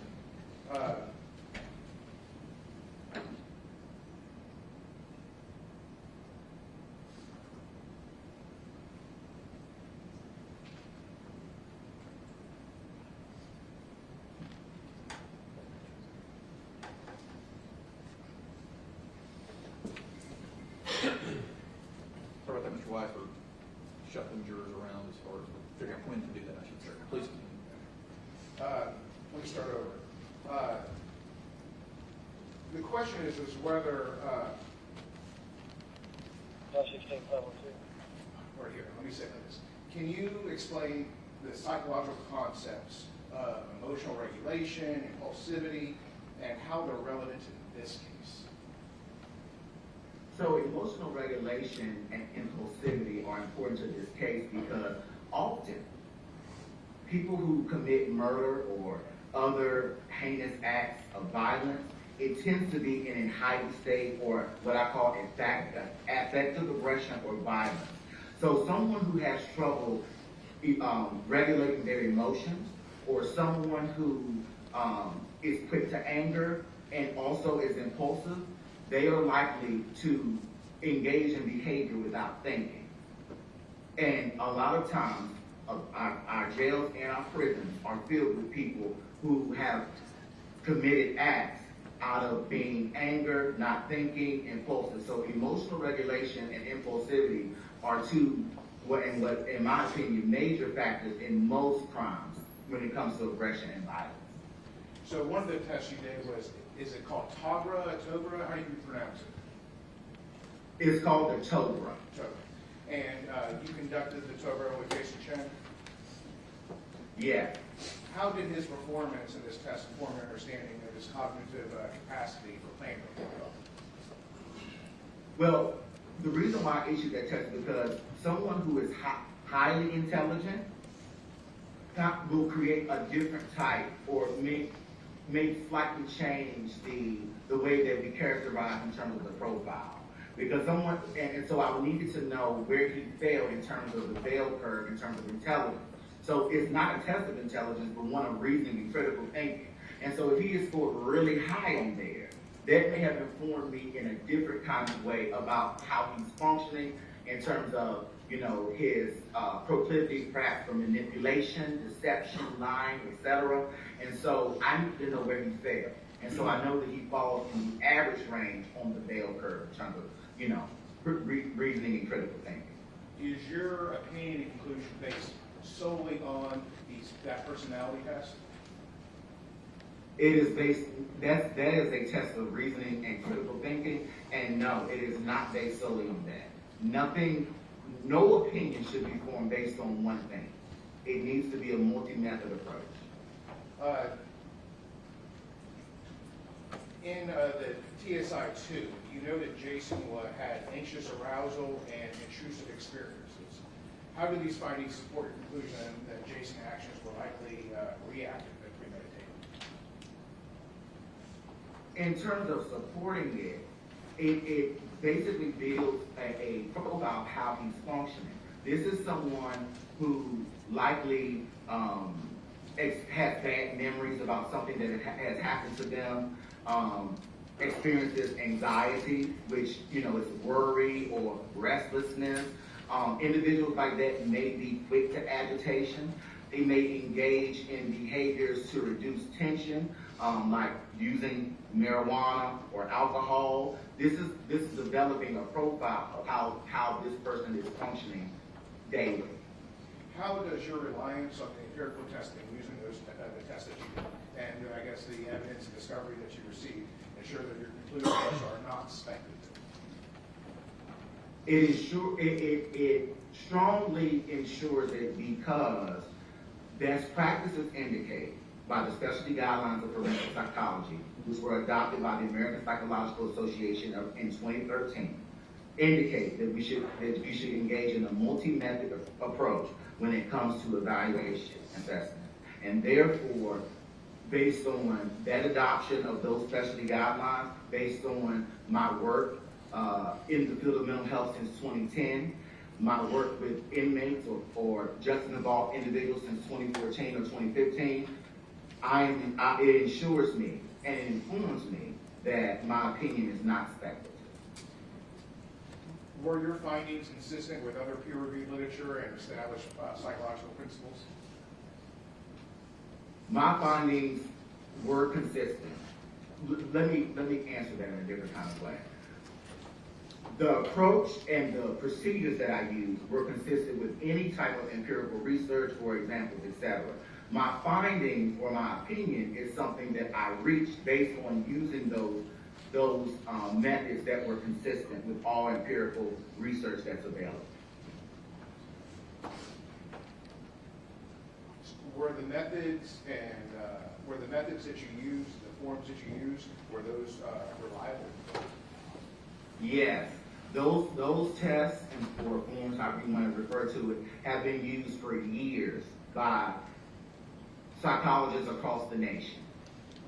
Sorry about that, Mr. Weiss, for shuffling jurors around as far as figuring out when to do that, I should say. Please continue. let me start over. The question is whether, right here, let me say this. Can you explain the psychological concepts of emotional regulation, impulsivity, and how they're relevant in this case? So emotional regulation and impulsivity are important to this case because often people who commit murder or other heinous acts of violence, it tends to be in a heightened state or what I call affective aggression or violence. So someone who has trouble regulating their emotions or someone who is quick to anger and also is impulsive, they are likely to engage in behavior without thinking. And a lot of times, our jails and our prisons are filled with people who have committed acts out of being anger, not thinking, impulsive. So emotional regulation and impulsivity are two, what in my opinion, major factors in most crimes when it comes to aggression and violence. So one of the tests you did was, is it called TOBRA? How do you pronounce it? It's called the TOBRA. TOBRA. And you conducted the TOBRA with Jason Chen? Yeah. How did his performance in this test inform your understanding of his cognitive capacity for planning the program? Well, the reason why I issued that test is because someone who is highly intelligent will create a different type or may slightly change the way that we characterize in terms of the profile. Because and so I needed to know where he fell in terms of the bell curve, in terms of intelligence. So it's not a test of intelligence, but one of reasoning and critical thinking. And so if he has scored really high on there, that may have informed me in a different kind of way about how he's functioning in terms of, his proclivities perhaps for manipulation, deception, lying, etc. And so I need to know where he failed. And so I know that he falls in the average range on the bell curve in terms of, reasoning and critical thinking. Is your opinion and conclusion based solely on that personality test? It is based, that is a test of reasoning and critical thinking, and no, it is not based solely on that. No opinion should be formed based on one thing. It needs to be a multi-method approach. In the TSI-2, you know that Jason had anxious arousal and intrusive experiences. How do these findings support your conclusion that Jason's actions were likely reactive and premeditated? In terms of supporting it basically builds a profile of how he's functioning. This is someone who likely has bad memories about something that has happened to them, experiences anxiety, which is worry or restlessness. Individuals like that may be quick to agitation. They may engage in behaviors to reduce tension, like using marijuana or alcohol. This is developing a profile of how this person is functioning daily. How does your reliance on the empirical testing, using the tests that you did, and I guess the evidence and discovery that you received, ensure that your conclusions are not speculative? It strongly ensures it because best practices indicate by the specialty guidelines of forensic psychology, which were adopted by the American Psychological Association in 2013, indicate that you should engage in a multi-method approach when it comes to evaluation assessment. And therefore, based on that adoption of those specialty guidelines, based on my work in the field of mental health since 2010, my work with inmates or justice involved individuals since 2014 or 2015, it ensures me and it informs me that my opinion is not speculative. Were your findings consistent with other peer-reviewed literature and established psychological principles? My findings were consistent. Let me answer that in a different kind of way. The approach and the procedures that I used were consistent with any type of empirical research or examples, etc. My findings or my opinion is something that I reached based on using those methods that were consistent with all empirical research that's available. Were the methods that you used, the forms that you used, were those reliable? Yes, those tests and or forms, however you want to refer to it, have been used for years by psychologists across the nation.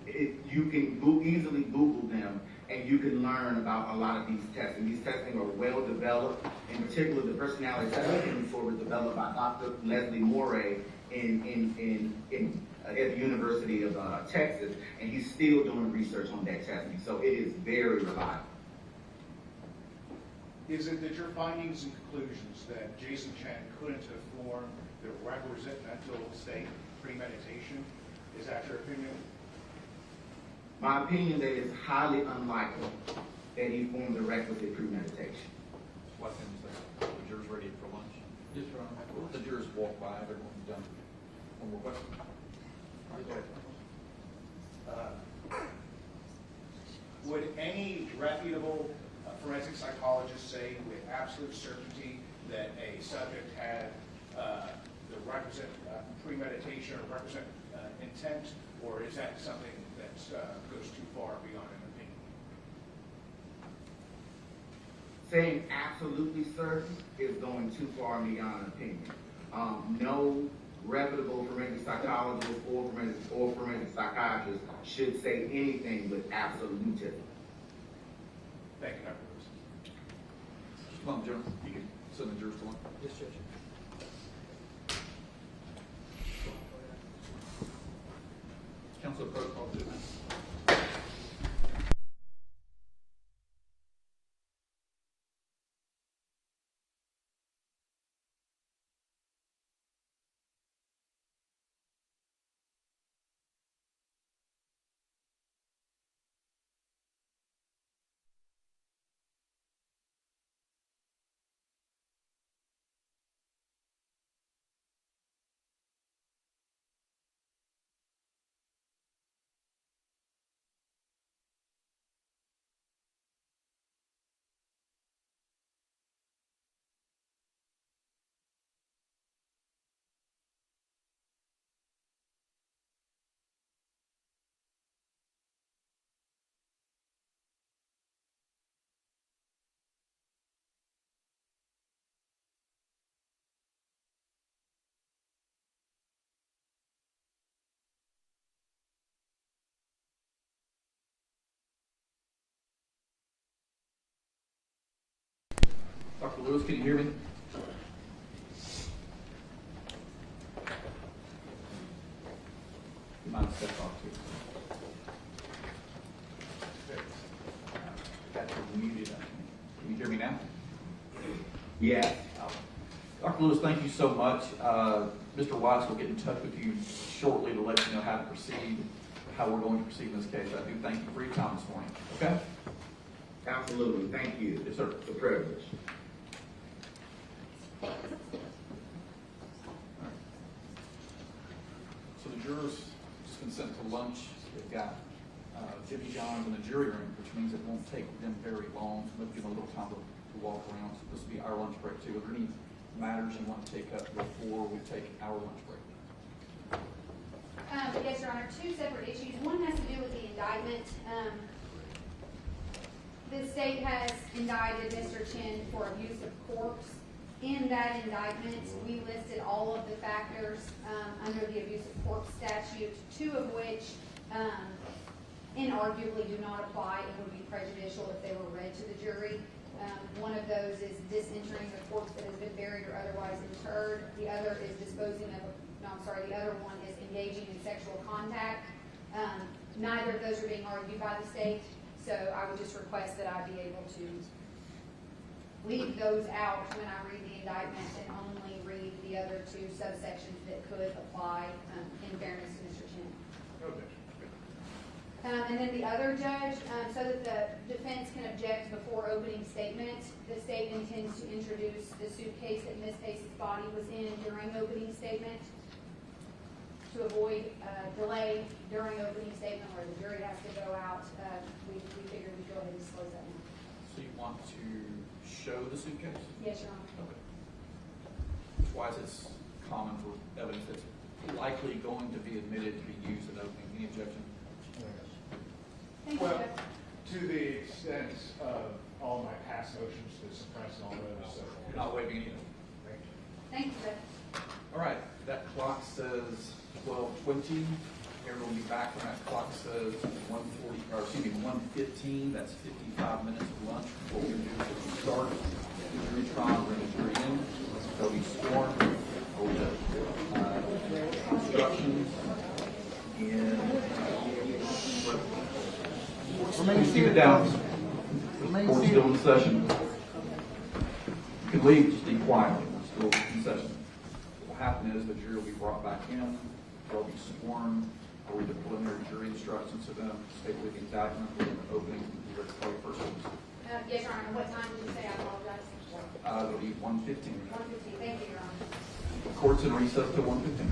You can easily Google them and you can learn about a lot of these tests. And these testing are well developed. In particular, the personality testing report was developed by Dr. Leslie Morey at the University of Texas, and he's still doing research on that testing. So it is very reliable. Is it that your findings and conclusions that Jason Chen couldn't have formed the requisite mental state premeditation? Is that your opinion? My opinion that it's highly unlikely that he formed the requisite premeditation. Why can't you say that? The jurors ready for lunch? Yes, Your Honor. The jurors walk by, everyone's done. One more question? Would any reputable forensic psychologist say with absolute certainty that a subject had the requisite premeditation or requisite intent, or is that something that goes too far beyond an opinion? Saying absolutely certain is going too far beyond opinion. No reputable forensic psychologist or forensic psychiatrist should say anything with absolutism. Thank you, Dr. Lewis. Come on, gentlemen, you can send the jurors to lunch. Yes, Judge. Council protocol 2. Dr. Lewis, can you hear me? You mind step off too? Got you muted. Can you hear me now? Yes. Dr. Lewis, thank you so much. Mr. Watts will get in touch with you shortly to let you know how to proceed, how we're going to proceed in this case. I do thank you for your time this morning. Okay? Absolutely. Thank you. Yes, sir. It's a privilege. So the jurors just been sent to lunch. They've got Jimmy John's in the jury room, which means it won't take them very long. So they'll give them a little time to walk around. So this will be our lunch break too. Are there any matters you want to take up before we take our lunch break? Yes, Your Honor, two separate issues. One has to do with the indictment. The state has indicted Mr. Chen for abuse of corpse. In that indictment, we listed all of the factors under the abuse of corpse statute, two of which inarguably do not apply and would be prejudicial if they were read to the jury. One of those is disinterring a corpse that has been buried or otherwise interred. The other is the other one is engaging in sexual contact. Neither of those are being argued by the state, so I would just request that I be able to leave those out when I read the indictment and only read the other two subsections that could apply in fairness to Mr. Chen. Okay. And then the other judge, so that the defense can object before opening statement, the state intends to introduce the suitcase that Ms. Pace's body was in during opening statement to avoid delay during opening statement where the jury has to go out. We figured we'd go ahead and disclose that now. So you want to show the suitcase? Yes, Your Honor. Okay. Twice it's common for evidence that's likely going to be admitted to be used in opening. Any objection? Thank you, Well, Judge. to the extent of all my past motions to suppress all those. You're not waiving any of them. Thank you, Judge. All right, that clock says 12:20. Everyone will be back when that clock says 1:15. That's 55 minutes of lunch. What we're going to do is start the jury trial, bring the jury in. They'll be sworn over the instructions Remain seated down. Court's still in session. You can leave, just be quiet. Still in session. What will happen is the jury will be brought back in. They'll be sworn. I'll read the preliminary jury instructions to them, state with the indictment, and the opening, be ready to call your first witness. Yes, Your Honor, what time did you say? I apologize. It'll be 1:15. 1:15, thank you, Your Honor. Court's in recess till 1:15.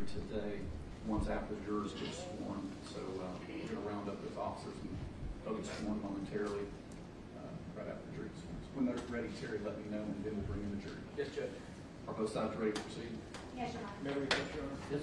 jury today, once after the jurors get sworn. So we're going to round up those officers and they'll get sworn momentarily right after the jury is sworn. So when they're ready, Terry, let me know, and then we'll bring in the jury. Yes, Judge. Are both sides ready to proceed? Yes, Your Honor. May we request, Your Honor? Yes.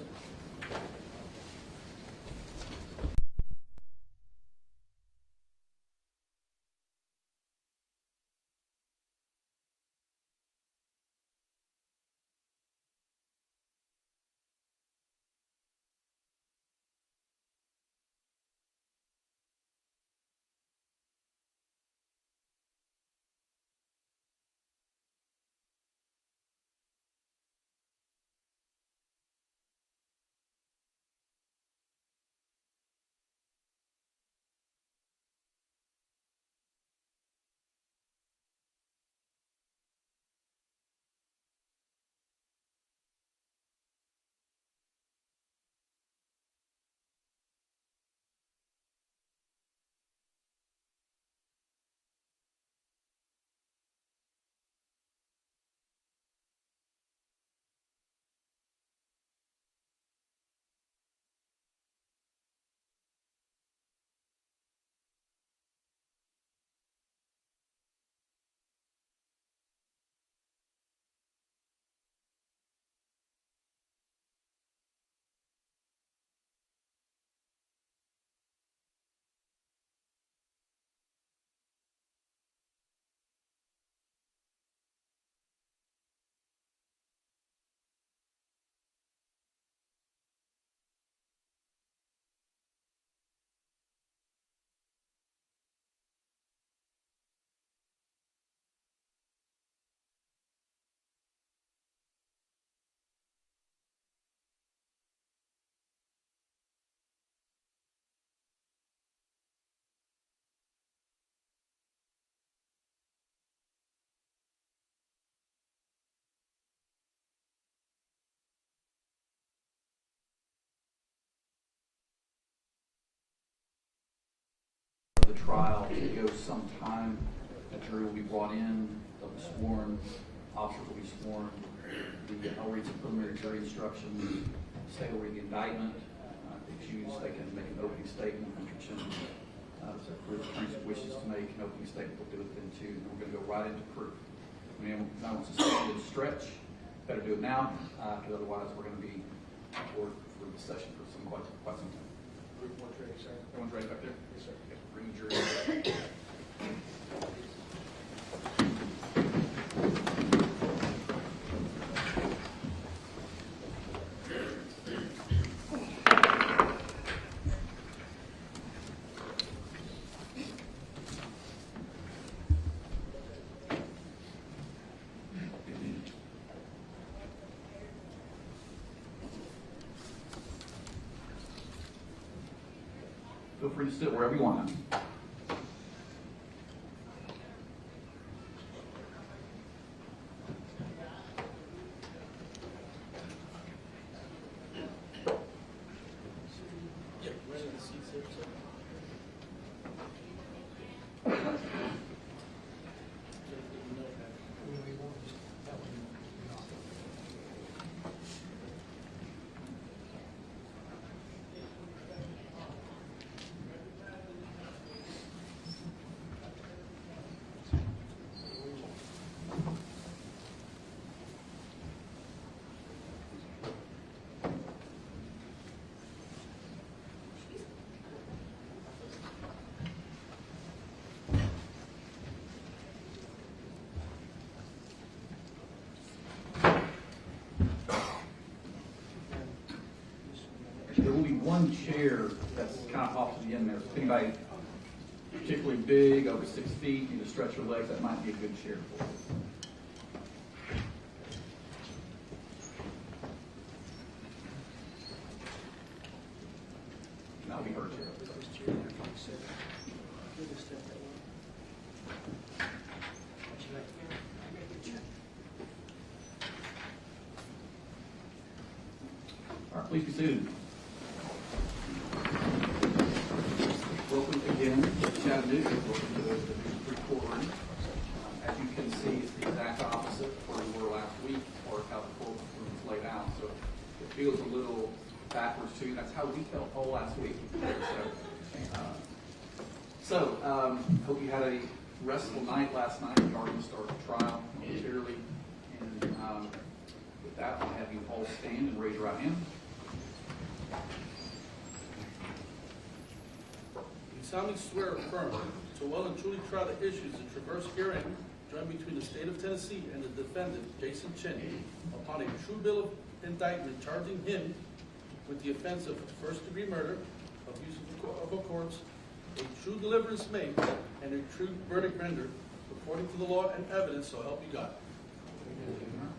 The trial to go sometime. A jury will be brought in, they'll be sworn, officers will be sworn. I'll read some preliminary jury instructions. The state will read the indictment. If they choose, they can make an opening statement. Mr. Chen, so if the attorney wishes to make an opening statement, we'll do it then too. And we're going to go right into proof. I mean, no one wants to stand and stretch. Better do it now, because otherwise we're going to be for the session for quite some time. Everyone's ready, sir. Everyone's ready back there? Yes, sir. Okay, bring the jury. Feel free to sit wherever you want. There will be one chair that's kind of off to the end there. If anybody particularly big, over 6 feet, need to stretch your legs, that might be a good chair for you. That'll be her chair. All right, please be seated. Welcome again to Chattanooga. Welcome to the courtroom. As you can see, it's the exact opposite of where we were last week, or how the courtroom is laid out. So it feels a little backwards too. That's how we felt all last week. Hope you had a restful night last night. We're already going to start the trial momentarily. And with that, I'll have you all stand and raise your right hand. You solemnly swear or affirm to well and truly try the issues that traverse herein, joined between the state of Tennessee and the defendant, Jason Chen, upon a true bill of indictment charging him with the offense of first-degree murder, abuse of a corpse, a true deliverance made, and a true verdict rendered, according to the law and evidence, so help you God.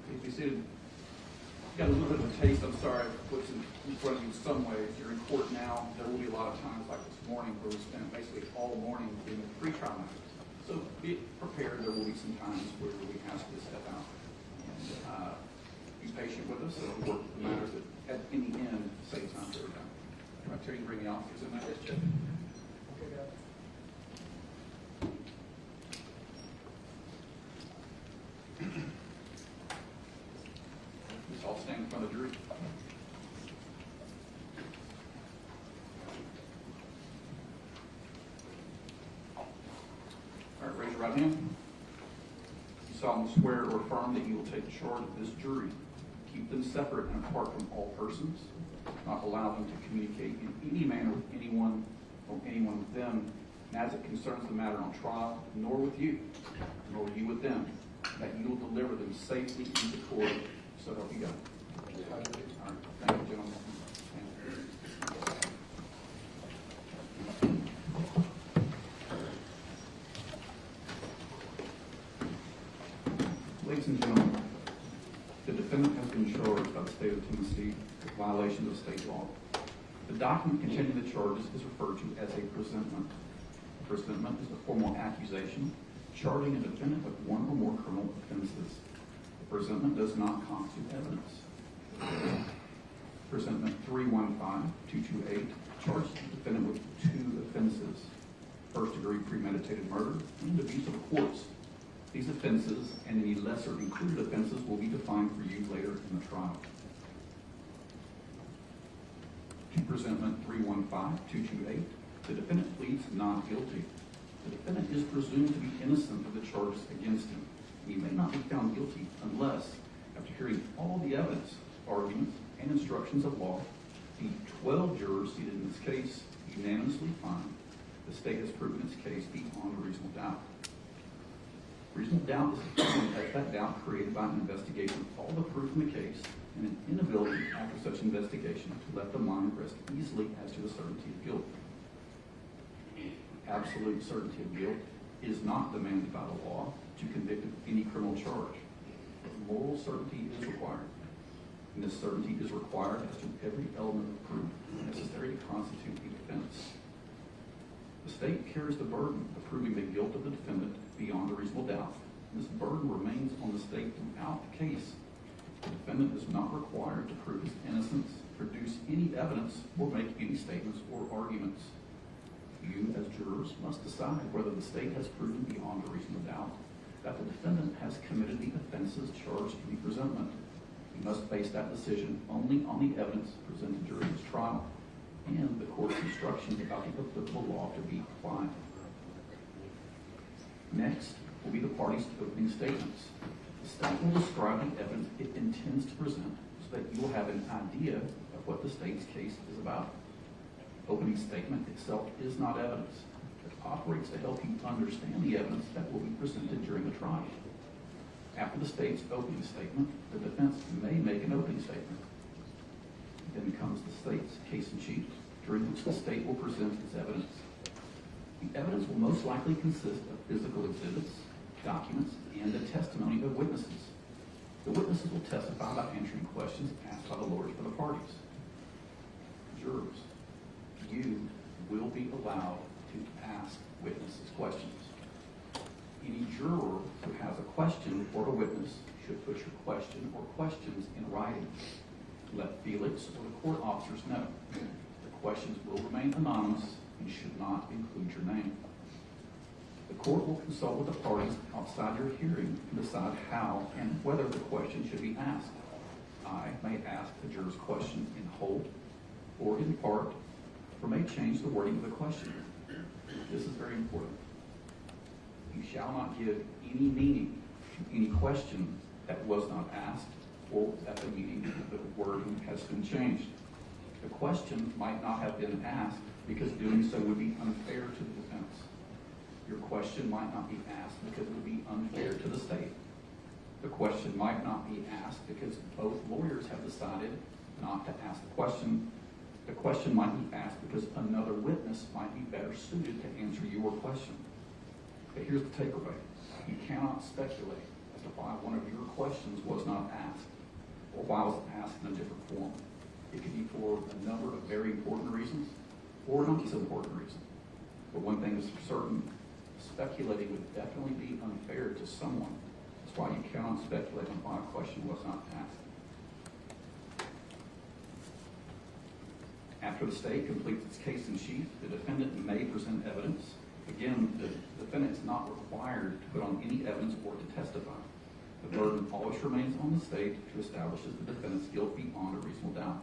Please be seated. Got a little bit of a taste, I'm sorry, of what's in front of you in some ways. You're in court now. There will be a lot of times like this morning where we spent basically all morning doing pre-trial matters. So be prepared. There will be some times where we ask you to step out. And be patient with us. We'll work the matters that in the end save time for everybody. Can I tell you to bring the officers in there? Yes, Jeff. Let's all stand in front of the jury. All right, raise your right hand. You solemnly swear or affirm that you will take charge of this jury, keep them separate and apart from all persons, not allow them to communicate in any manner with anyone or anyone with them, and as it concerns the matter on trial, nor with you, nor you with them, that you will deliver them safely into court, so help you God. All right, thank you, gentlemen. Ladies and gentlemen, the defendant has been charged by the state of Tennessee with violations of state law. The document containing the charges is referred to as a presentment. A presentment is a formal accusation charging a defendant with one or more criminal offenses. The presentment does not constitute evidence. Presentment 315228 charges the defendant with two offenses: first-degree premeditated murder and abuse of a corpse. These offenses and any lesser included offenses will be defined for you later in the trial. To presentment 315228, the defendant pleads not guilty. The defendant is presumed to be innocent of the charges against him. He may not be found guilty unless, after hearing all the evidence, arguments, and instructions of law, the 12 jurors seated in this case unanimously find the state has proven its case beyond a reasonable doubt. Reasonable doubt is determined as that doubt created by an investigation of all the proof in the case and an inability after such investigation to let the mind rest easily as to the certainty of guilt. Absolute certainty of guilt is not demanded by the law to convict of any criminal charge, but moral certainty is required. And this certainty is required as to every element of proof necessary to constitute a defense. The state carries the burden of proving the guilt of the defendant beyond a reasonable doubt. This burden remains on the state throughout the case. The defendant is not required to prove his innocence, produce any evidence, or make any statements or arguments. You, as jurors, must decide whether the state has proven beyond a reasonable doubt that the defendant has committed the offenses charged in the presentment. You must base that decision only on the evidence presented during this trial and the court's instructions about the applicable law to be applied. Next will be the parties' opening statements. The state will describe the evidence it intends to present so that you will have an idea of what the state's case is about. The opening statement itself is not evidence. It operates to help you understand the evidence that will be presented during the trial. After the state's opening statement, the defense may make an opening statement. Then comes the state's case in chief, during which the state will present its evidence. The evidence will most likely consist of physical exhibits, documents, and the testimony of witnesses. The witnesses will testify by answering questions asked by the lawyers for the parties. Jurors, you will be allowed to ask witnesses questions. Any juror who has a question for a witness should put your question or questions in writing. Let Felix or the court officers know. The questions will remain anonymous and should not include your name. The court will consult with the parties outside your hearing to decide how and whether the question should be asked. I may ask the juror's question in whole or in part, or may change the wording of the question. This is very important. You shall not give any meaning to any question that was not asked or that the meaning of the wording has been changed. The question might not have been asked because doing so would be unfair to the defense. Your question might not be asked because it would be unfair to the state. The question might not be asked because both lawyers have decided not to ask the question. The question might be asked because another witness might be better suited to answer your question. But here's the takeaway. You cannot speculate as to why one of your questions was not asked or why it was asked in a different form. It could be for a number of very important reasons or not so important reasons. But one thing is for certain, speculating would definitely be unfair to someone. That's why you cannot speculate on why a question was not asked. After the state completes its case in chief, the defendant may present evidence. Again, the defendant is not required to put on any evidence or to testify. The burden always remains on the state to establish that the defendant's guilt beyond a reasonable doubt.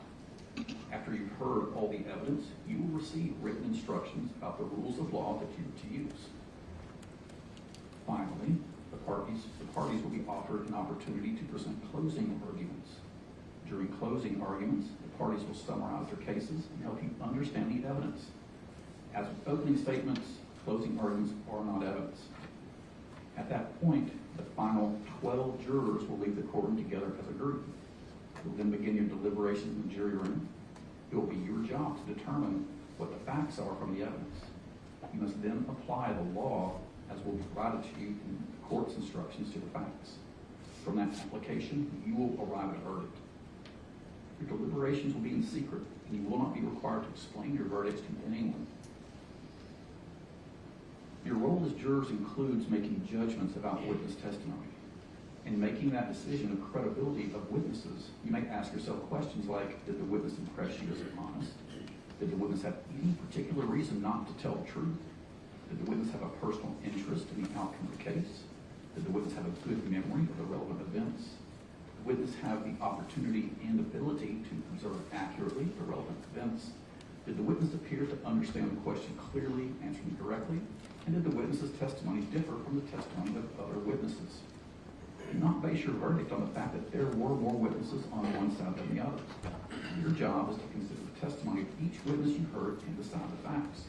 After you've heard all the evidence, you will receive written instructions about the rules of law that you are to use. Finally, the parties will be offered an opportunity to present closing arguments. During closing arguments, the parties will summarize their cases and help you understand the evidence. As with opening statements, closing arguments are not evidence. At that point, the final 12 jurors will leave the courtroom together as a group. You'll then begin your deliberations in the jury room. It will be your job to determine what the facts are from the evidence. You must then apply the law as will be provided to you in the court's instructions to the facts. From that application, you will arrive at a verdict. Your deliberations will be in secret, and you will not be required to explain your verdicts to anyone. Your role as jurors includes making judgments about witness testimony. In making that decision of credibility of witnesses, you may ask yourself questions like, did the witness impress you as honest? Did the witness have any particular reason not to tell the truth? Did the witness have a personal interest in the outcome of the case? Did the witness have a good memory of the relevant events? Did the witness have the opportunity and ability to observe accurately the relevant events? Did the witness appear to understand the question clearly, answering directly? And did the witness's testimony differ from the testimony of other witnesses? Do not base your verdict on the fact that there were more witnesses on one side than the other. Your job is to consider the testimony of each witness you heard and decide the facts.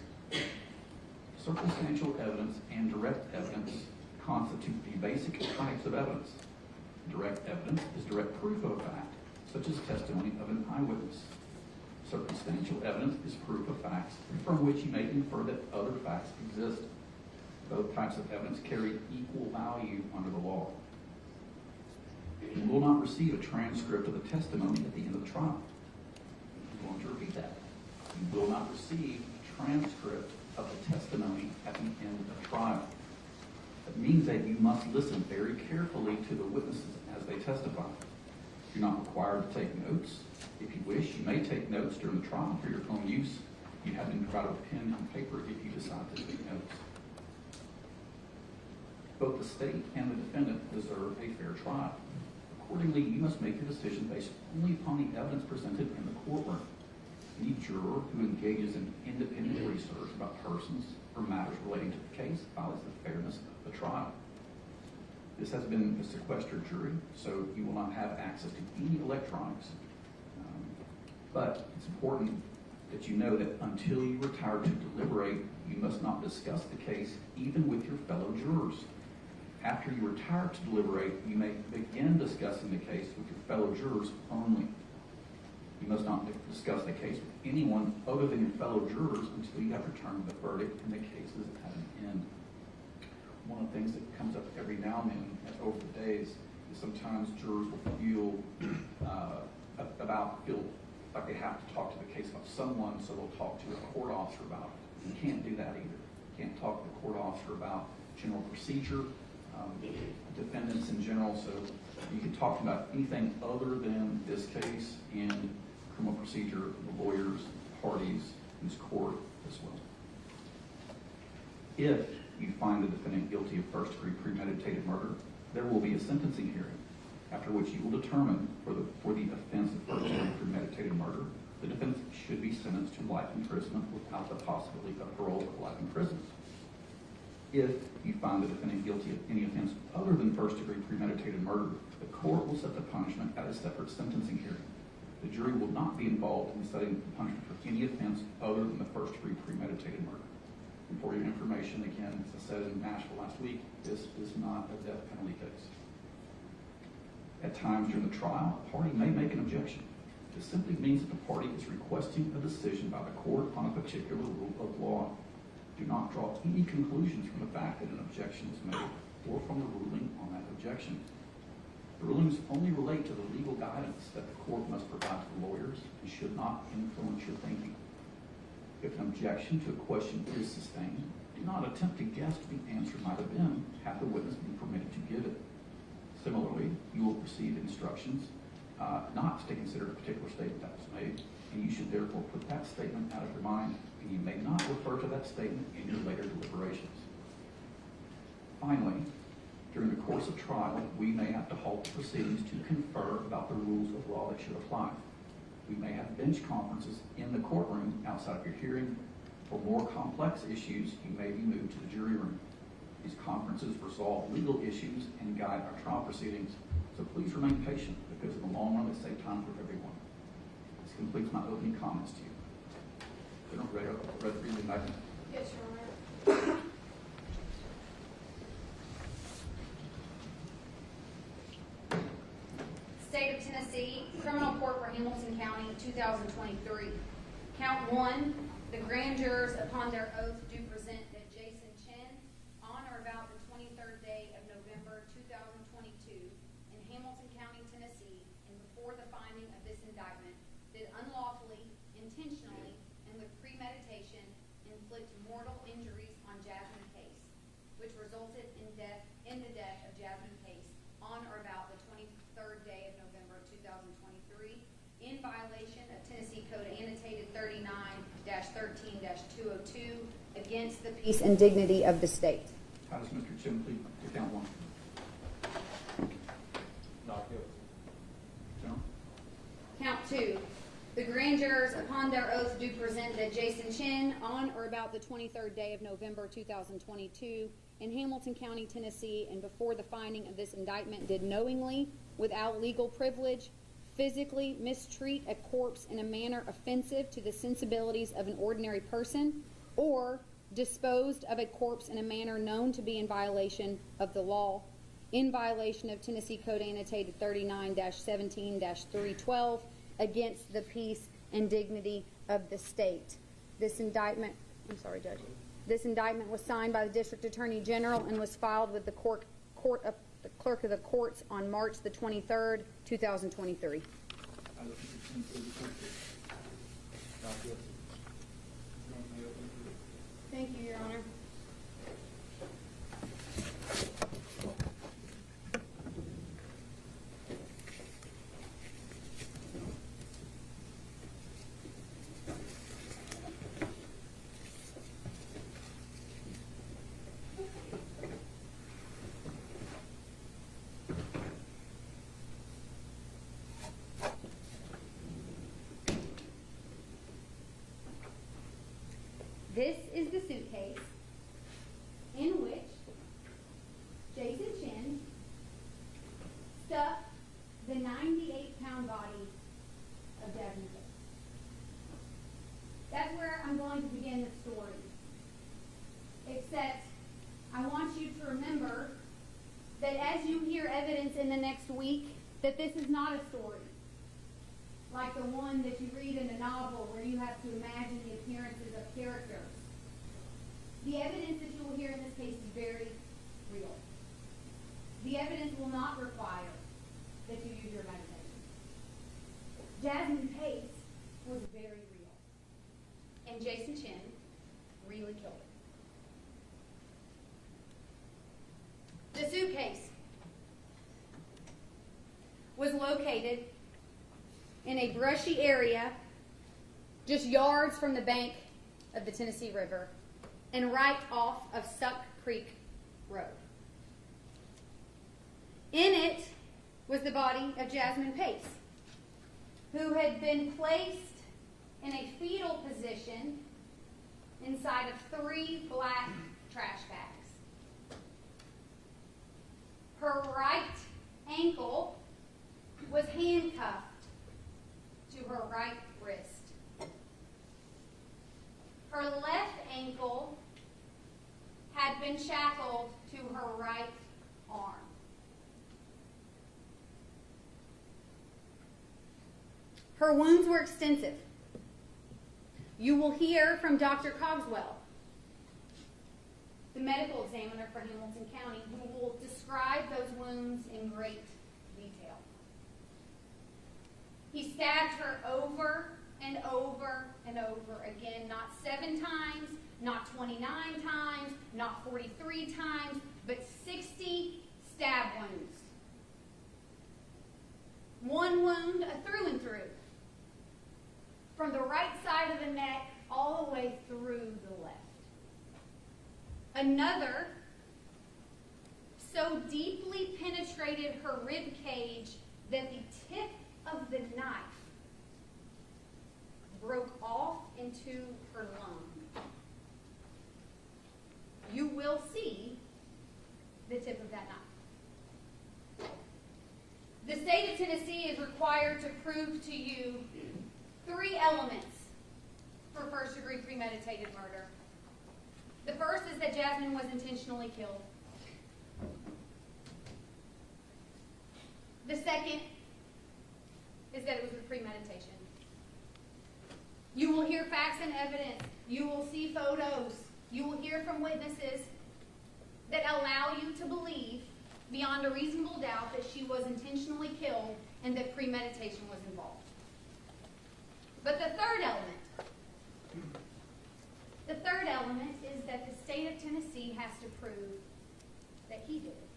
Circumstantial evidence and direct evidence constitute the basic types of evidence. Direct evidence is direct proof of a fact, such as testimony of an eyewitness. Circumstantial evidence is proof of facts from which you may infer that other facts exist. Both types of evidence carry equal value under the law. You will not receive a transcript of the testimony at the end of the trial. I'm going to repeat that. You will not receive a transcript of the testimony at the end of the trial. That means that you must listen very carefully to the witnesses as they testify. You're not required to take notes. If you wish, you may take notes during the trial for your own use. You have been provided a pen and paper if you decide to take notes. Both the state and the defendant deserve a fair trial. Accordingly, you must make your decision based only upon the evidence presented in the courtroom. Any juror who engages in independent research about persons or matters relating to the case violates the fairness of the trial. This has been a sequestered jury, so you will not have access to any electronics. But it's important that you know that until you retire to deliberate, you must not discuss the case even with your fellow jurors. After you retire to deliberate, you may begin discussing the case with your fellow jurors only. You must not discuss the case with anyone other than your fellow jurors until you have returned the verdict and the case is at an end. One of the things that comes up every now and then over the days is sometimes jurors will feel like they have to talk to the case about someone, so they'll talk to a court officer about it. You can't do that either. You can't talk to the court officer about general procedure, defendants in general, so you can talk about anything other than this case and criminal procedure, the lawyers, parties, and this court as well. If you find the defendant guilty of first-degree premeditated murder, there will be a sentencing hearing. after which you will determine for the offense of first-degree premeditated murder, the defendant should be sentenced to life imprisonment without the possibility of parole or life imprisonment. If you find the defendant guilty of any offense other than first-degree premeditated murder, the court will set the punishment at a separate sentencing hearing. The jury will not be involved in setting the punishment for any offense other than the first-degree premeditated murder. And for your information, again, as I said in Nashville last week, this is not a death penalty case. At times during the trial, a party may make an objection. This simply means that the party is requesting a decision by the court on a particular rule of law. Do not draw any conclusions from the fact that an objection is made or from the ruling on that objection. The rulings only relate to the legal guidance that the court must provide to lawyers and should not influence your thinking. If an objection to a question is sustained, do not attempt to guess what the answer might have been had the witness been permitted to give it. Similarly, you will receive instructions not to consider a particular statement that was made, and you should therefore put that statement out of your mind, and you may not refer to that statement in your later deliberations. Finally, during the course of trial, we may have to halt the proceedings to confer about the rules of law that should apply. We may have bench conferences in the courtroom outside of your hearing. For more complex issues, you may be moved to the jury room. These conferences resolve legal issues and guide our trial proceedings, so please remain patient, because in the long run, they save time for everyone. This completes my opening comments to you. General Ray, ready to read the indictment? Yes, Your Honor. State of Tennessee, Criminal Court for Hamilton County, 2023. Count 1, the grand jurors upon their oath do present that Jason Chen, on or about the 23rd day of November 2022, in Hamilton County, Tennessee, and before the finding of this indictment, did unlawfully, intentionally, and with premeditation inflict mortal injuries on Jasmine Pace, which resulted in the death of Jasmine Pace on or about the 23rd day of November 2023, in violation of Tennessee Code Annotated 39-13-202, against the peace and dignity of the state. How does Mr. Chen plead to count 1? Not guilty. General? Count 2. The grand jurors upon their oath do present that Jason Chen, on or about the 23rd day of November 2022, in Hamilton County, Tennessee, and before the finding of this indictment, did knowingly, without legal privilege, physically mistreat a corpse in a manner offensive to the sensibilities of an ordinary person, or disposed of a corpse in a manner known to be in violation of the law, in violation of Tennessee Code Annotated 39-17-312, against the peace and dignity of the state. This indictment, Judge. This indictment was signed by the District Attorney General and was filed with the the Clerk of the Courts on March the 23rd, 2023. How does Mr. Chen plead to guilty? Not guilty. Thank you, Your Honor. This is the suitcase in which Jason Chen stuffed the 98-pound body of Jasmine Pace. That's where I'm going to begin the story. Except I want you to remember that as you hear evidence in the next week, that this is not a story like the one that you read in a novel where you have to imagine the appearances of characters. The evidence that you will hear in this case is very real. The evidence will not require that you use your imagination. Jasmine Pace was very real. And Jason Chen really killed her. The suitcase was located in a brushy area just yards from the bank of the Tennessee River and right off of Suck Creek Road. In it was the body of Jasmine Pace, who had been placed in a fetal position inside of 3 black trash bags. Her right ankle was handcuffed to her right wrist. Her left ankle had been shackled to her right arm. Her wounds were extensive. You will hear from Dr. Cogswell, the medical examiner for Hamilton County, who will describe those wounds in great detail. He stabbed her over and over and over again, not 7 times, not 29 times, not 43 times, but 60 stab wounds. One wound, a through and through, from the right side of the neck all the way through the left. Another so deeply penetrated her rib cage that the tip of the knife broke off into her lung. You will see the tip of that knife. The state of Tennessee is required to prove to you 3 elements for first-degree premeditated murder. The first is that Jasmine was intentionally killed. The second is that it was with premeditation. You will hear facts and evidence. You will see photos. You will hear from witnesses that allow you to believe beyond a reasonable doubt that she was intentionally killed and that premeditation was involved. But the third element is that the state of Tennessee has to prove that he did it.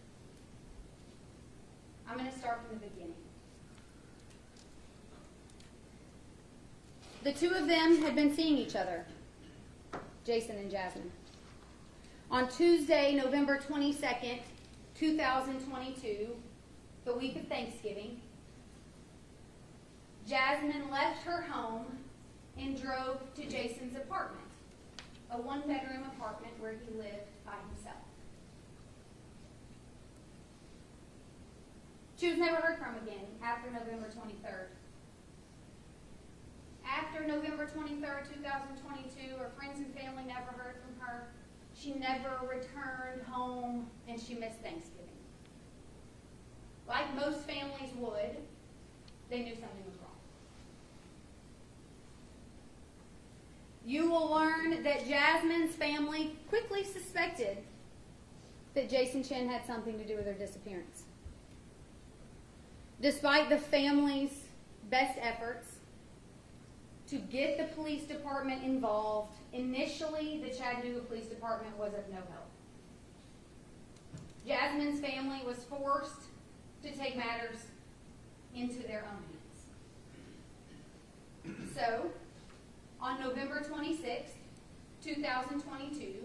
I'm going to start from the beginning. The 2 of them had been seeing each other, Jason and Jasmine. On Tuesday, November 22nd, 2022, the week of Thanksgiving, Jasmine left her home and drove to Jason's apartment, a 1-bedroom apartment where he lived by himself. She was never heard from again after November 23rd. After November 23rd, 2022, her friends and family never heard from her. She never returned home, and she missed Thanksgiving. Like most families would, they knew something was wrong. You will learn that Jasmine's family quickly suspected that Jason Chen had something to do with her disappearance. Despite the family's best efforts to get the police department involved, initially the Chattanooga Police Department was of no help. Jasmine's family was forced to take matters into their own hands. So, on November 26th, 2022,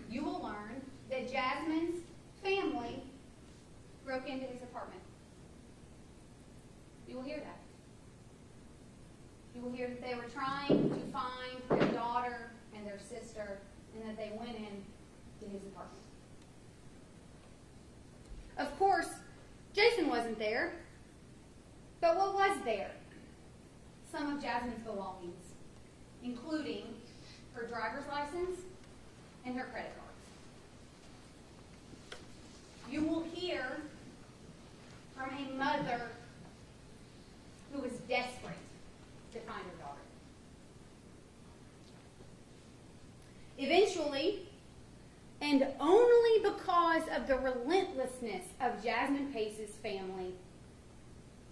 you will learn that Jasmine's family broke into his apartment. You will hear that. You will hear that they were trying to find their daughter and their sister, and that they went in to his apartment. Of course, Jason wasn't there, but what was there? Some of Jasmine's belongings, including her driver's license and her credit cards. You will hear from a mother who was desperate to find her daughter. Eventually, and only because of the relentlessness of Jasmine Pace's family,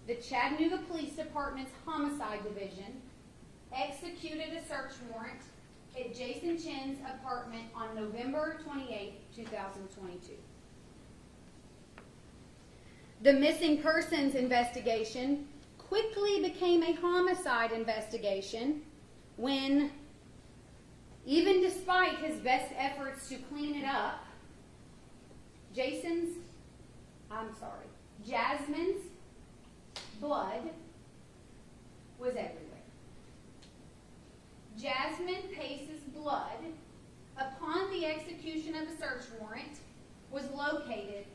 the Chattanooga Police Department's Homicide Division executed a search warrant at Jason Chen's apartment on November 28, 2022. The missing persons investigation quickly became a homicide investigation when, even despite his best efforts to clean it up, Jasmine's blood was everywhere. Jasmine Pace's blood, upon the execution of a search warrant, was located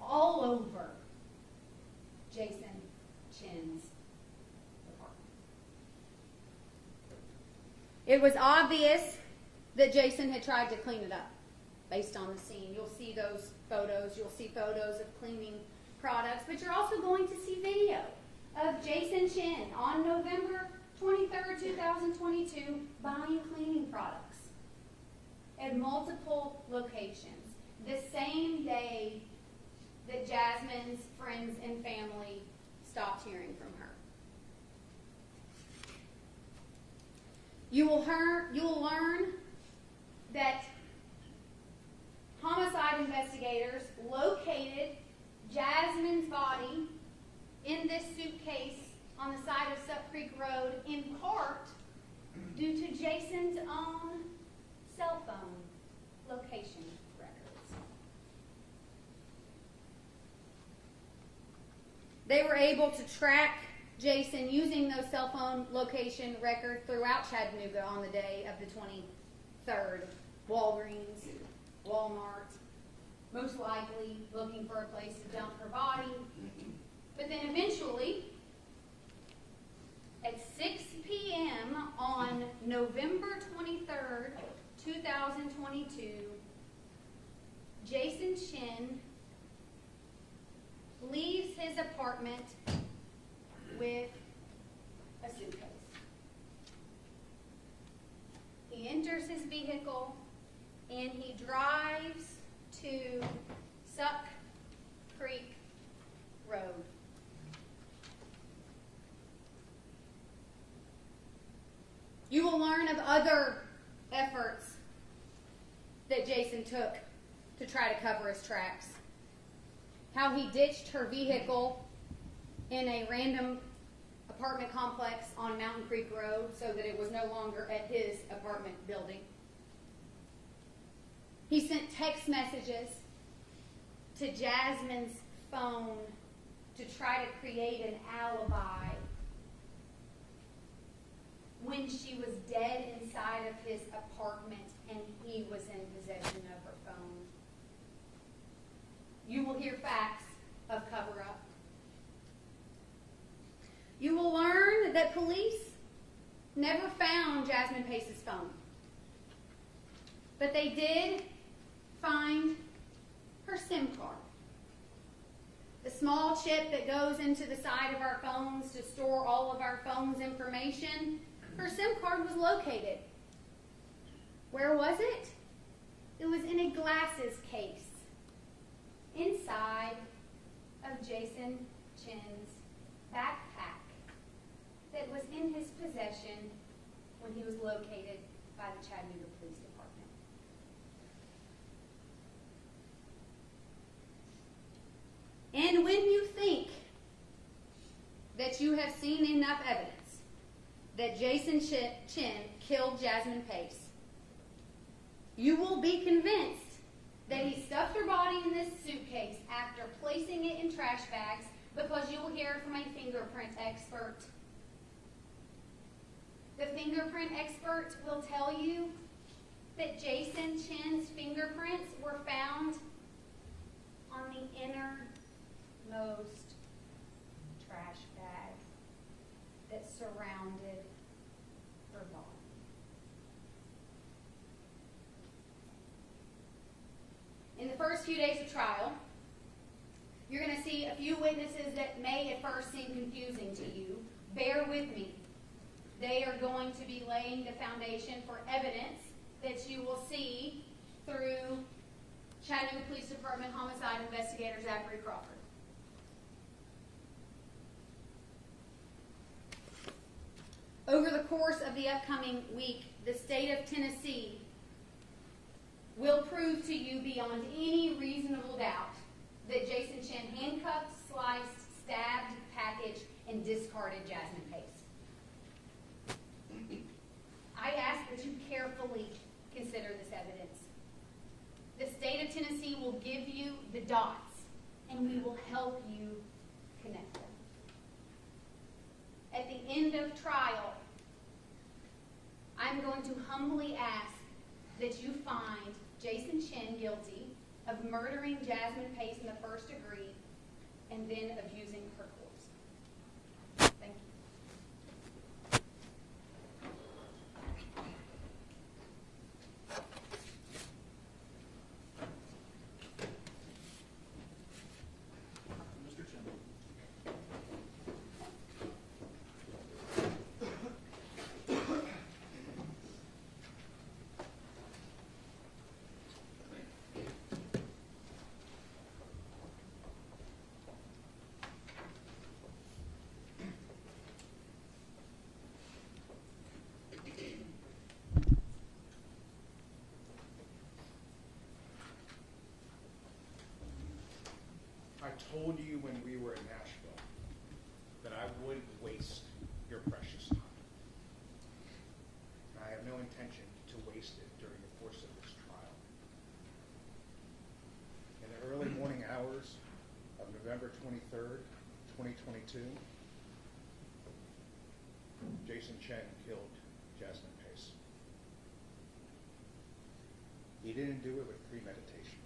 all over Jason Chen's apartment. It was obvious that Jason had tried to clean it up based on the scene. You'll see those photos. You'll see photos of cleaning products, but you're also going to see video of Jason Chen on November 23rd, 2022, buying cleaning products at multiple locations the same day that Jasmine's friends and family stopped hearing from her. You will learn that homicide investigators located Jasmine's body in this suitcase on the side of Sup Creek Road in part due to Jason's own cell phone location records. They were able to track Jason using those cell phone location records throughout Chattanooga on the day of the 23rd. Walgreens, Walmart, most likely looking for a place to dump her body. But then eventually, at 6 p.m. on November 23rd, 2022, Jason Chen leaves his apartment with a suitcase. He enters his vehicle and he drives to Suck Creek Road. You will learn of other efforts that Jason took to try to cover his tracks. How he ditched her vehicle in a random apartment complex on Mountain Creek Road so that it was no longer at his apartment building. He sent text messages to Jasmine's phone to try to create an alibi when she was dead inside of his apartment and he was in possession of her phone. You will hear facts of cover-up. You will learn that police never found Jasmine Pace's phone. But they did find her SIM card. The small chip that goes into the side of our phones to store all of our phone's information, her SIM card was located. Where was it? It was in a glasses case inside of Jason Chen's backpack that was in his possession when he was located by the Chattanooga Police Department. And when you think that you have seen enough evidence that Jason Chen killed Jasmine Pace, you will be convinced that he stuffed her body in this suitcase after placing it in trash bags, because you will hear from a fingerprint expert. The fingerprint expert will tell you that Jason Chen's fingerprints were found on the innermost trash bag that surrounded her body. In the first few days of trial, you're going to see a few witnesses that may at first seem confusing to you. Bear with me. They are going to be laying the foundation for evidence that you will see through Chattanooga Police Department homicide investigator Zachary Crawford. Over the course of the upcoming week, the state of Tennessee will prove to you beyond any reasonable doubt that Jason Chen handcuffed, sliced, stabbed, packaged, and discarded Jasmine Pace. I ask that you carefully consider this evidence. The state of Tennessee will give you the dots and we will help you connect them. At the end of trial, I'm going to humbly ask that you find Jason Chen guilty of murdering Jasmine Pace in the first degree and then of using her corpse. Thank you. Mr. Chen. I told you when we were in Nashville that I wouldn't waste your precious time. And I have no intention to waste it during the course of this trial. In the early morning hours of November 23rd, 2022, Jason Chen killed Jasmine Pace. He didn't do it with premeditation.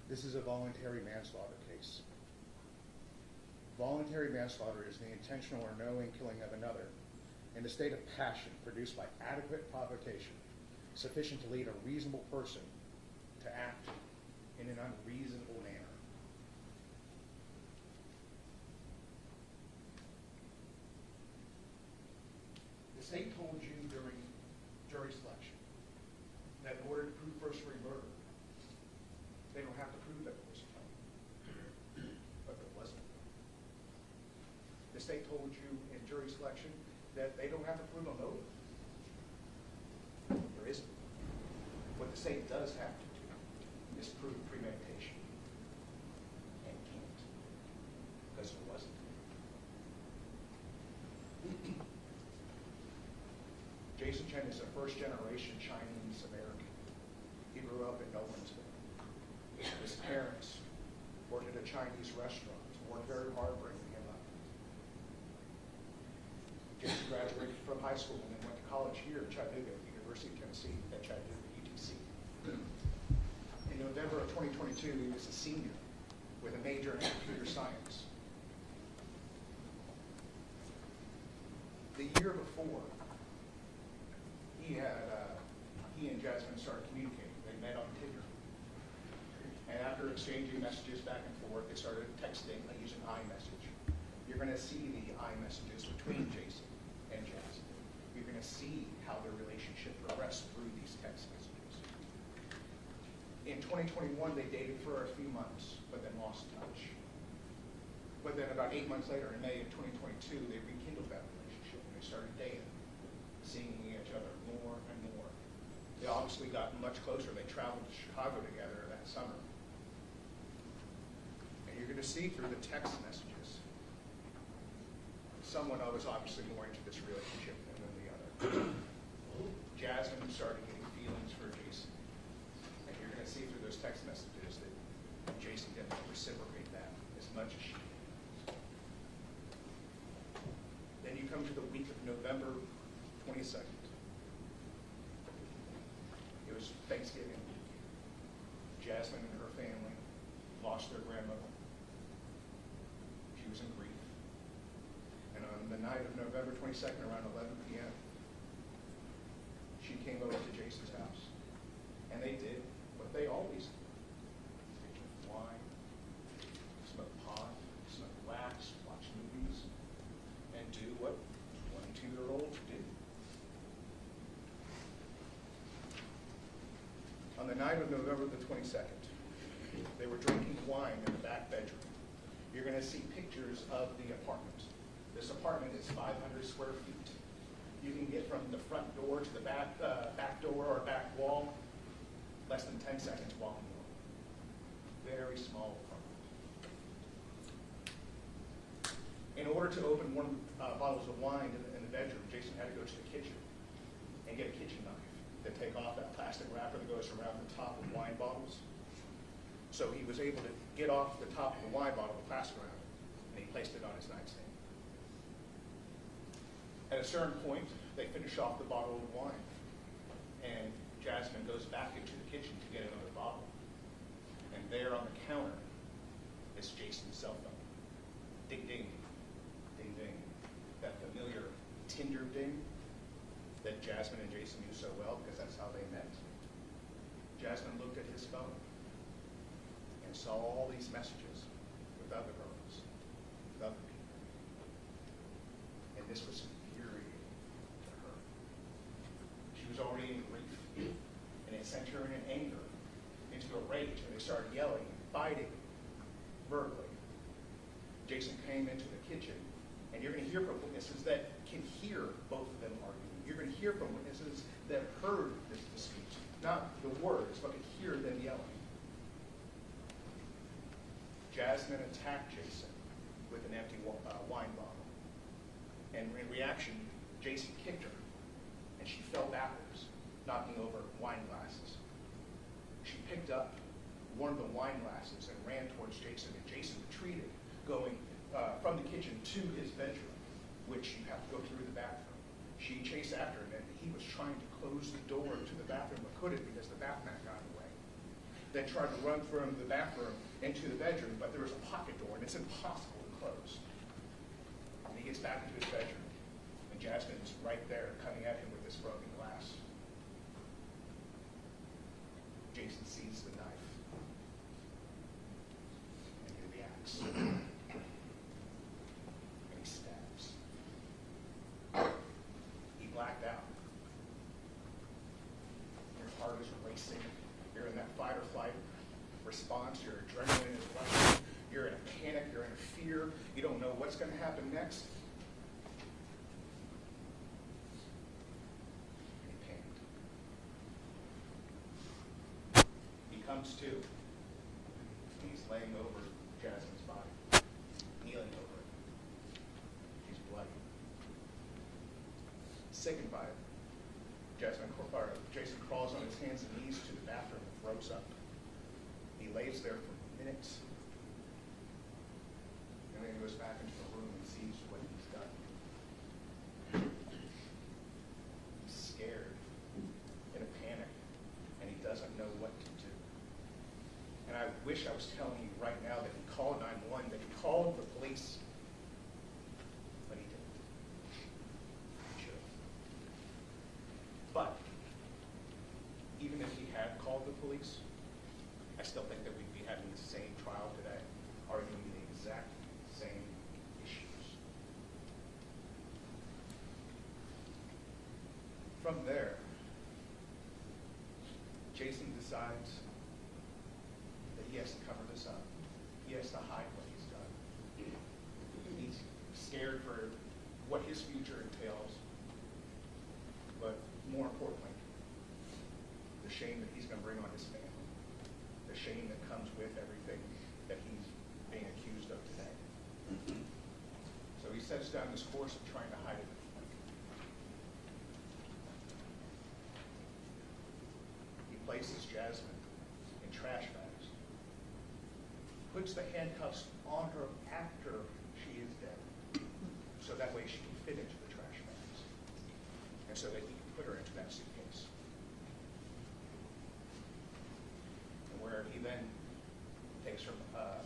This is a voluntary manslaughter case. Voluntary manslaughter is the intentional or knowing killing of another in a state of passion produced by adequate provocation, sufficient to lead a reasonable person to act in an unreasonable manner. The state told you during jury selection that in order to prove first-degree murder, they don't have to prove that it was a felony. But there wasn't. The state told you in jury selection that they don't have to prove a motive. There isn't. What the state does have to do is prove premeditation. And can't. Because there wasn't. Jason Chen is a first-generation Chinese American. He grew up in Nolensville. His parents worked at a Chinese restaurant, worked very hard bringing him up. Jason graduated from high school and then went to college here at Chattanooga, University of Tennessee, at Chattanooga, UTC. In November of 2022, he was a senior with a major in computer science. The year before, he and Jasmine started communicating. They met on Tinder. And after exchanging messages back and forth, they started texting using iMessage. You're going to see the iMessages between Jason and Jasmine. You're going to see how their relationship progressed through these text messages. In 2021, they dated for a few months, but then lost touch. But then about 8 months later, in May of 2022, they rekindled that relationship and they started dating, seeing each other more and more. They obviously got much closer. They traveled to Chicago together that summer. And you're going to see through the text messages, someone was obviously more into this relationship than the other. Jasmine started getting feelings for Jason. And you're going to see through those text messages that Jason didn't reciprocate that as much as she did. Then you come to the week of November 22nd. It was Thanksgiving. Jasmine and her family lost their grandmother. She was in grief. And on the night of November 22nd, around 11 p.m., she came over to Jason's house. And they did what they always do. They drink wine, smoke pot, smoke wax, watch movies, and do what 22-year-olds do. On the night of November the 22nd, they were drinking wine in the back bedroom. You're going to see pictures of the apartment. This apartment is 500 square feet. You can get from the front door to the back door or back wall, less than 10 seconds walking over. Very small apartment. In order to open one bottles of wine in the bedroom, Jason had to go to the kitchen and get a kitchen knife to take off that plastic wrapper that goes around the top of wine bottles. So he was able to get off the top of the wine bottle, the plastic around it, and he placed it on his nightstand. At a certain point, they finish off the bottle of wine, and Jasmine goes back into the kitchen to get another bottle. And there on the counter is Jason's cell phone. Ding, ding, ding, ding. That familiar Tinder ding that Jasmine and Jason knew so well because that's how they met. Jasmine looked at his phone and saw all these messages with other girls, with other people. And this was infuriating to her. She was already in grief, and it sent her in anger into a rage, and they started yelling and fighting verbally. Jason came into the kitchen, and you're going to hear from witnesses that can hear both of them arguing. You're going to hear from witnesses that heard this dispute, not the words, but can hear them yelling. Jasmine attacked Jason with an empty wine bottle, and in reaction, Jason kicked her, and she fell backwards, knocking over wine glasses. She picked up one of the wine glasses and ran towards Jason, and Jason retreated, going from the kitchen to his bedroom, which you have to go through the bathroom. She chased after him, and he was trying to close the door to the bathroom, but couldn't because the bath mat got in the way. Then tried to run from the bathroom into the bedroom, but there was a pocket door, and it's impossible to close. And he gets back into his bedroom, and Jasmine is right there coming at him with this broken glass. Jason sees the knife, and he reacts, and he stabs. He blacked out. Your heart is racing. You're in that fight or flight response. Your adrenaline is rushing. You're in a panic. You're in a fear. You don't know what's going to happen next. And he panicked. He comes to, and he's laying over Jasmine's body, kneeling over it. She's bloody. Sickened by it, Jason crawls on his hands and knees to the bathroom and throws up. He lays there for minutes, and then he goes back into the room and sees what he's done. He's scared, in a panic, and he doesn't know what to do. And I wish I was telling you right now that he called 911, that he called the police, but he didn't. He should have. But even if he had called the police, I still think that we'd be having the same trial today, arguing the exact same issues. From there, Jason decides that he has to cover this up. He has to hide what he's done. He's scared for what his future entails, but more importantly, the shame that he's going to bring on his family, the shame that comes with everything that he's being accused of today. So he sets down this course of trying to hide it. He places Jasmine in trash bags, puts the handcuffs on her after she is dead, so that way she can fit into the trash bags, and so that he can put her into that suitcase. And where he then takes her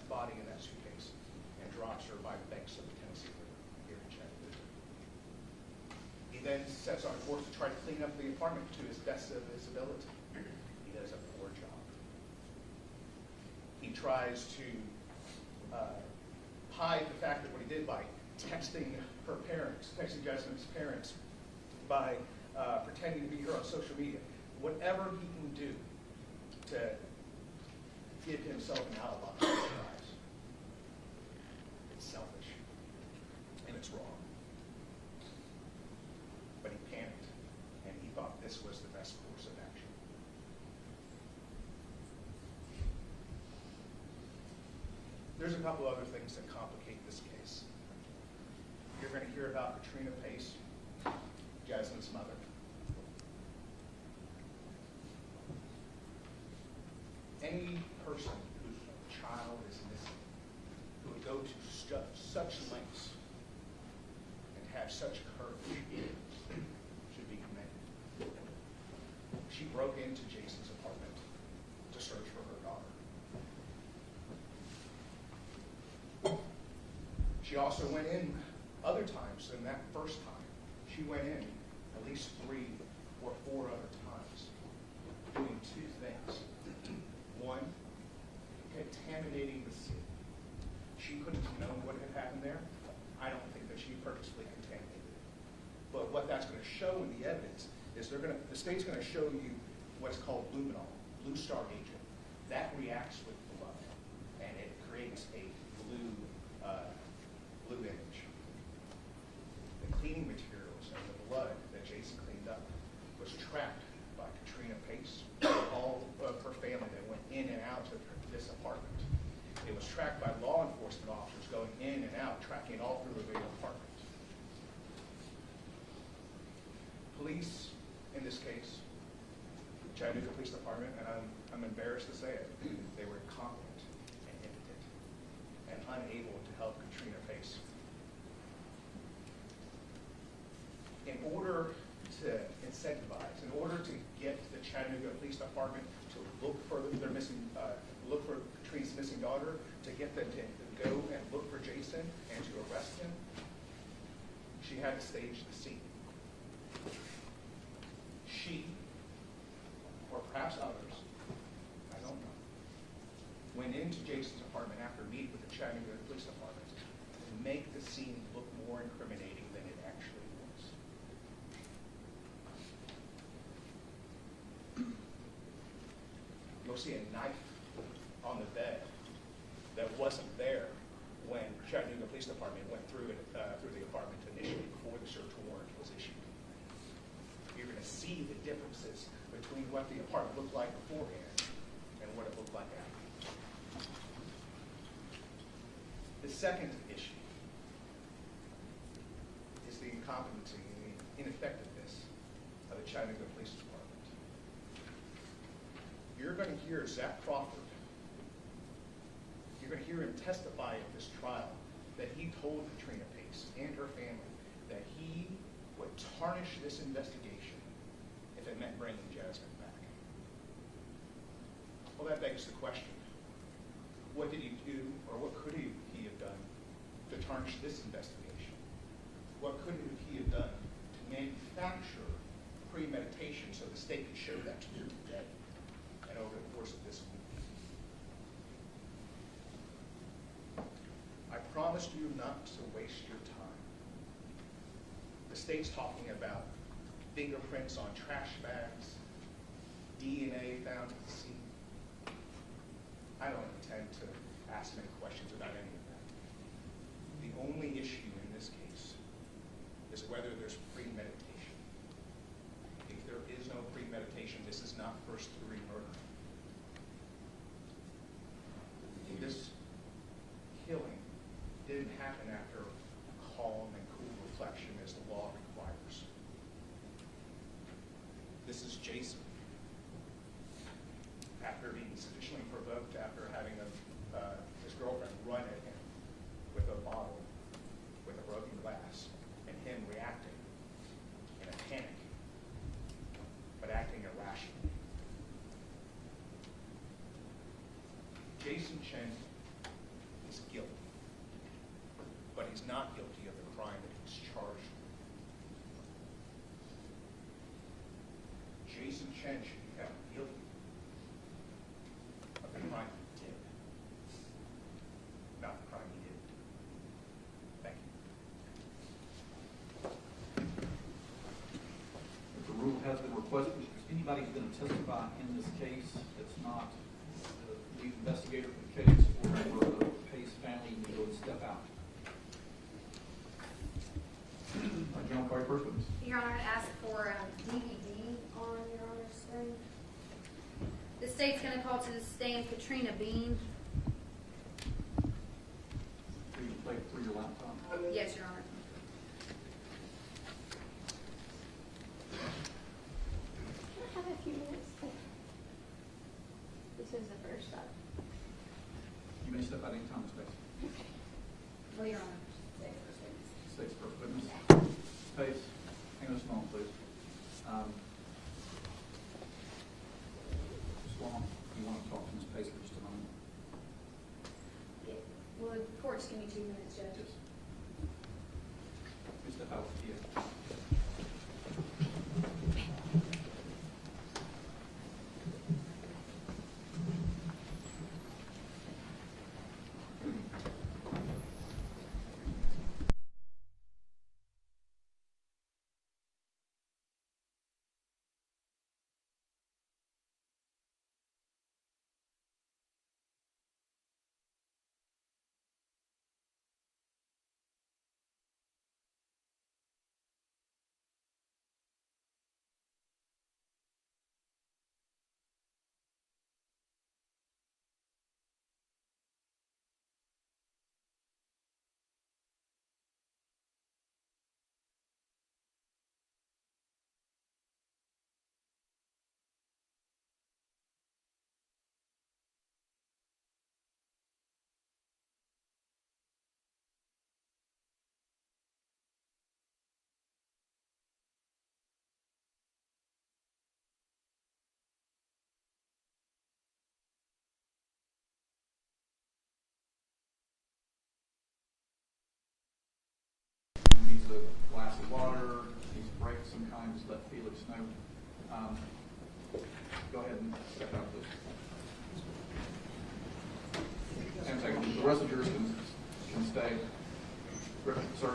body in that suitcase and drops her by the banks of the Tennessee River here in Chattanooga. He then sets on a course to try to clean up the apartment to his best of his ability. He does a poor job. He tries to hide the fact that what he did by texting her parents, texting Jasmine's parents, by pretending to be her on social media. Whatever he can do to give himself an alibi in his eyes. It's selfish, and it's wrong. But he panicked, and he thought this was the best course of action. There's a couple other things that complicate this case. You're going to hear about Katrina Pace, Jasmine's mother. Any person who's child is missing, who would go to such lengths and have such courage, should be commended. She broke into Jason's apartment to search for her daughter. She also went in other times than that first time. She went in at least 3 or 4 other times, doing 2 things. One, contaminating the scene. She couldn't have known what had happened there. I don't think that she purposely contaminated it. But what that's going to show in the evidence is the state's going to show you what's called luminol, blue star agent. That reacts with blood, and it creates a blue image. The cleaning materials and the blood that Jason cleaned up was tracked by Katrina Pace and all of her family that went in and out of this apartment. It was tracked by law enforcement officers going in and out, tracking all through the apartment. Police, in this case, Chattanooga Police Department, and I'm embarrassed to say it, they were incompetent and impotent and unable to help Katrina Pace. In order to incentivize, in order to get the Chattanooga Police Department to look for their missing, look for Katrina's missing daughter, to get them to go and look for Jason and to arrest him, she had to stage the scene. She, or perhaps others, I don't know, went into Jason's apartment after meeting with the Chattanooga Police Department to make the scene look more incriminating than it actually was. You'll see a knife on the bed that wasn't there when Chattanooga Police Department went through the apartment initially before the search warrant was issued. You're going to see the differences between what the apartment looked like beforehand and what it looked like after. The second issue is the incompetency and the ineffectiveness of the Chattanooga Police Department. You're going to hear Zach Crawford. You're going to hear him testify at this trial that he told Katrina Pace and her family that he would tarnish this investigation if it meant bringing Jasmine back. Well, that begs the question, what did he do, or what could he have done to tarnish this investigation? What could he have done to manufacture premeditation so the state could show that to you today and over the course of this week? I promised you not to waste your time. The state's talking about fingerprints on trash bags, DNA found at the scene. I don't intend to ask many questions about any of that. The only issue in this case is whether there's premeditation. If there is no premeditation, this is not first-degree murder. This killing didn't happen after calm and cool reflection as the law requires. This is Jason. After being sufficiently provoked, after having his girlfriend run at him with a bottle, with a broken glass, and him reacting in a panic, but acting irrationally. Jason Chen is guilty, but he's not guilty of the crime that he's charged with. Jason Chen should be found guilty of the crime he did, not the crime he did. Thank you. The rule has been requested. If anybody's going to testify in this case that's not the lead investigator for the case or member of the Pace family, you go and step out. John, call your first witness. Your Honor, I'd ask for a DVD on Your Honor's screen. The state's going to call to the stand Katrina Bean. So you can play it through your laptop. Yes, Your Honor. Have a few minutes. This is the first stop. You may step out any time, Ms. Pace. Well, Your Honor. State's first witness. Pace, hang on just a moment, please. Ms. Long, you want to talk to Ms. Pace for just a moment? Will the court just give me 2 minutes, Judge? Yes. Please step out. Yeah. Needs a glass of water, needs a break of some kind, just let Felix know. Go ahead and step out, please. Hang on a second, the rest of yours can stay. Sir,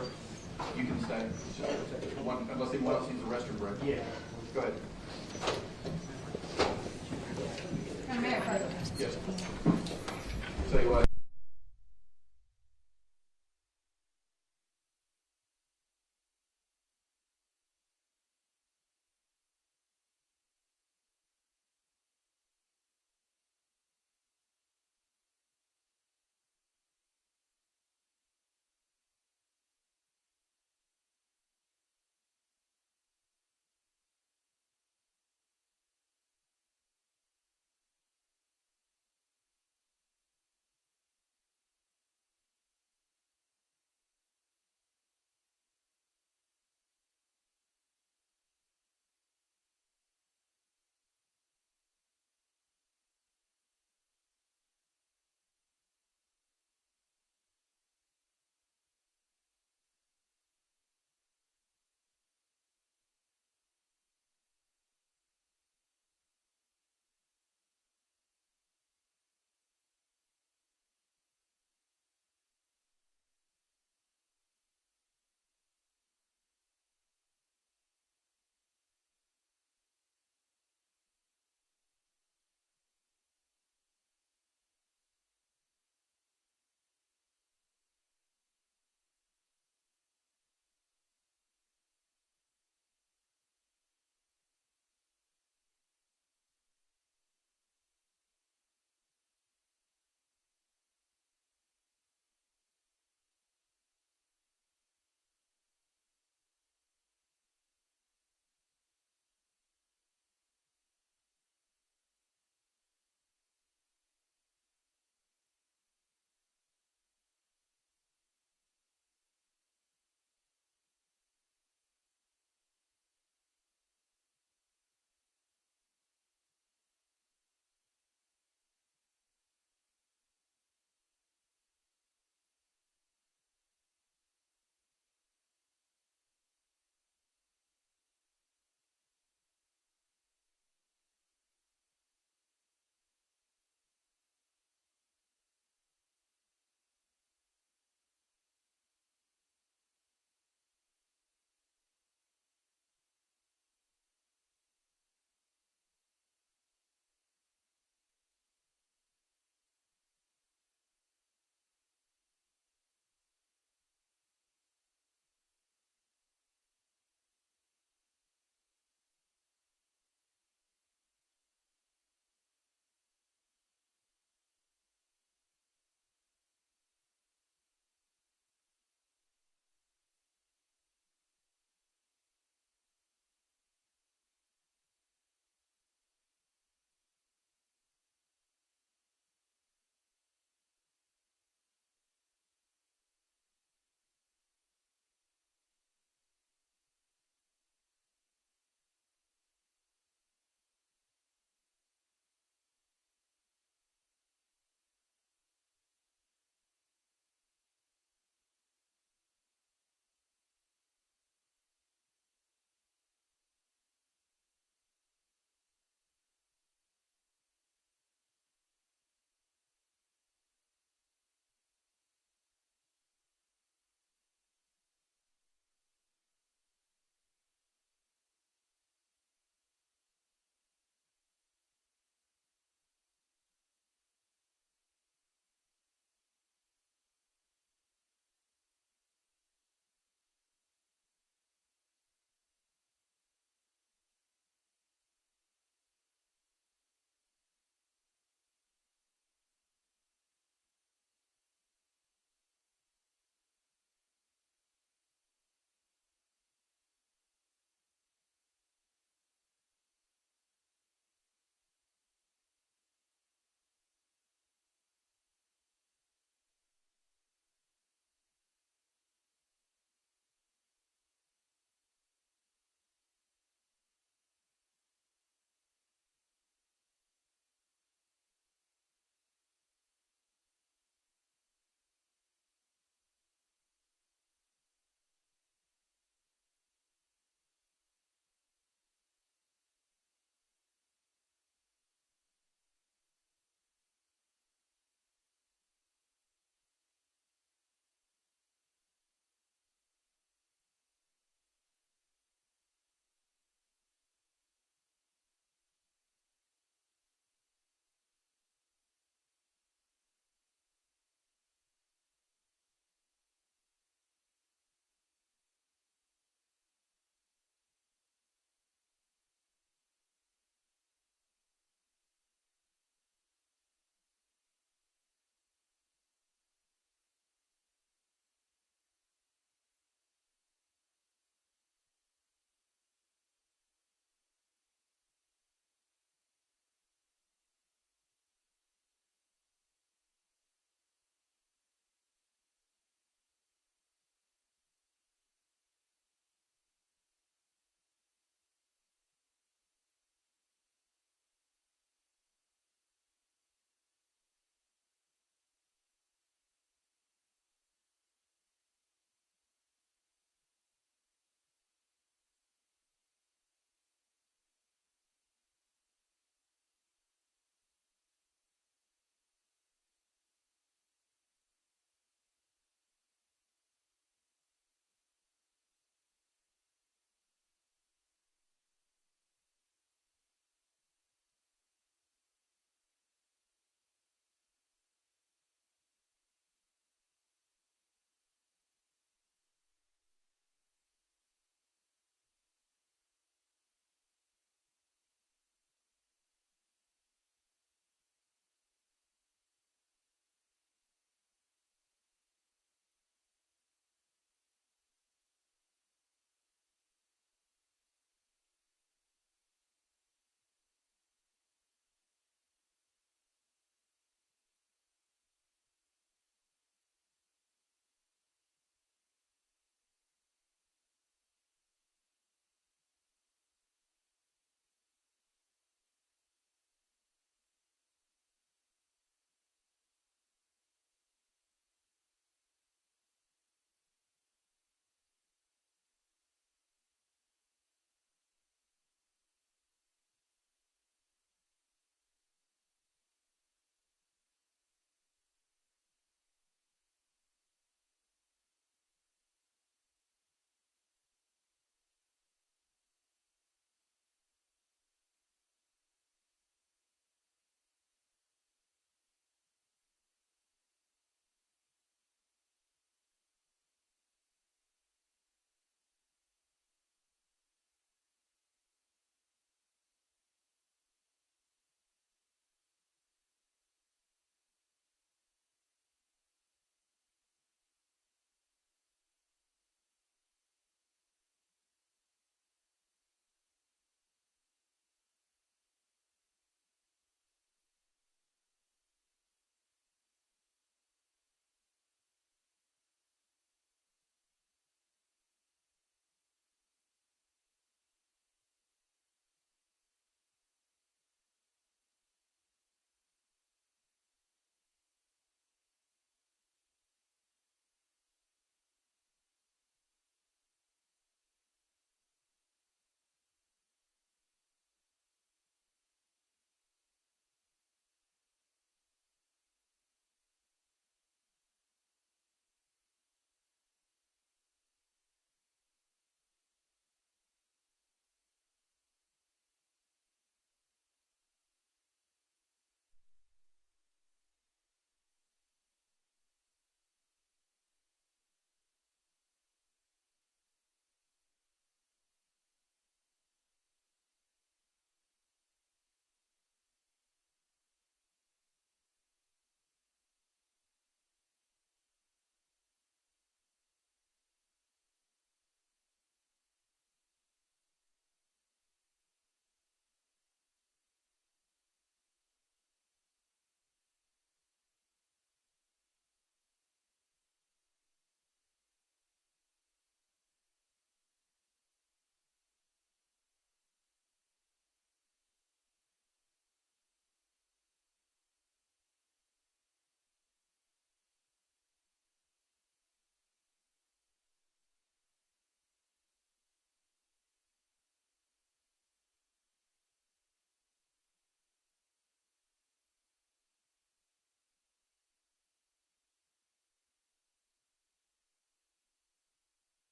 you can stay. It's just unless anyone else needs a restroom break. Yeah. Go ahead. Mayor President. Yes. Say what?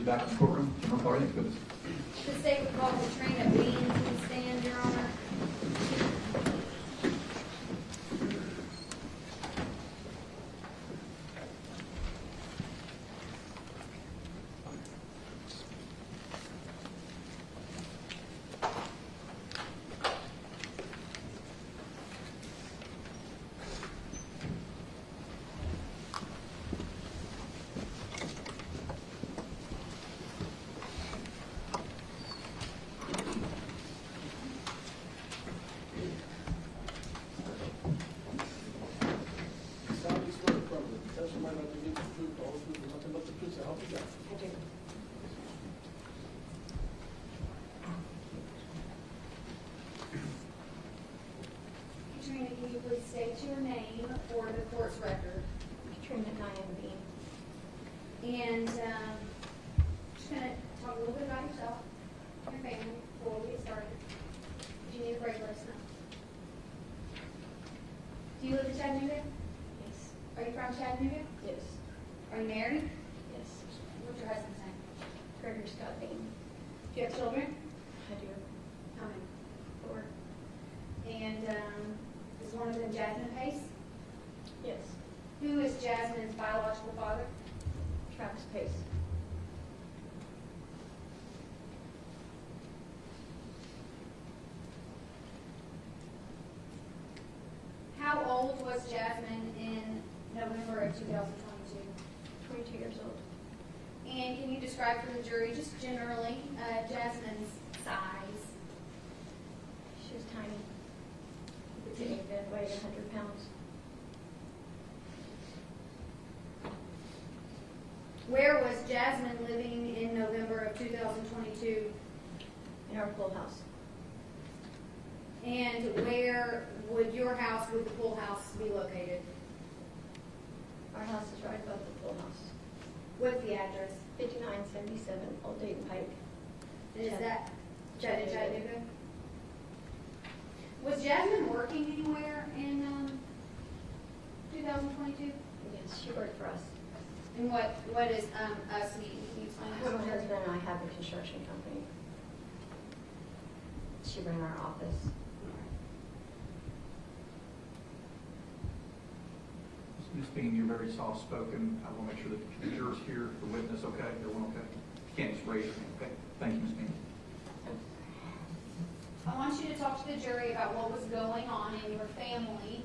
jury's back in the courtroom. General Carter, thank goodness. The state would call Katrina Bean to the stand, Your Honor. Solemnly swear affirm that the testimony that you give the truth, the whole truth, and nothing but the truth, so help you God. I do. Katrina, can you please state your name for the court's record? Katrina Diane Bean. And, just gonna talk a little bit about yourself, your family, before we get started. If you need a break, let us know. Do you live in Chattanooga? Yes. Are you from Chattanooga? Yes. Are you married? Yes. What's your husband's name? Gregory Scott Bean. Do you have children? I do. How many? 4. And, is one of them Jasmine Pace? Yes. Who is Jasmine's biological father? Travis Pace. How old was Jasmine in November of 2022? 22 years old. And can you describe for the jury, just generally, Jasmine's size? She was tiny. The guinea pig weighed 100 pounds. Where was Jasmine living in November of 2022? In our pool house. And where would your house, would the pool house be located? Our house is right above the pool house. What's the address? 5977 Old Dayton Pike. And is that Chattanooga. Chattanooga? Was Jasmine working anywhere in 2022? Yes, she worked for us. And what is us mean? Can you explain Her that to me? husband and I have a construction company. She ran our office. Ms. Bean, you're very soft-spoken. I want to make sure that the jurors hear the witness, okay? Everyone okay? You can't just raise your hand, okay? Thank you, Ms. Bean. I want you to talk to the jury about what was going on in your family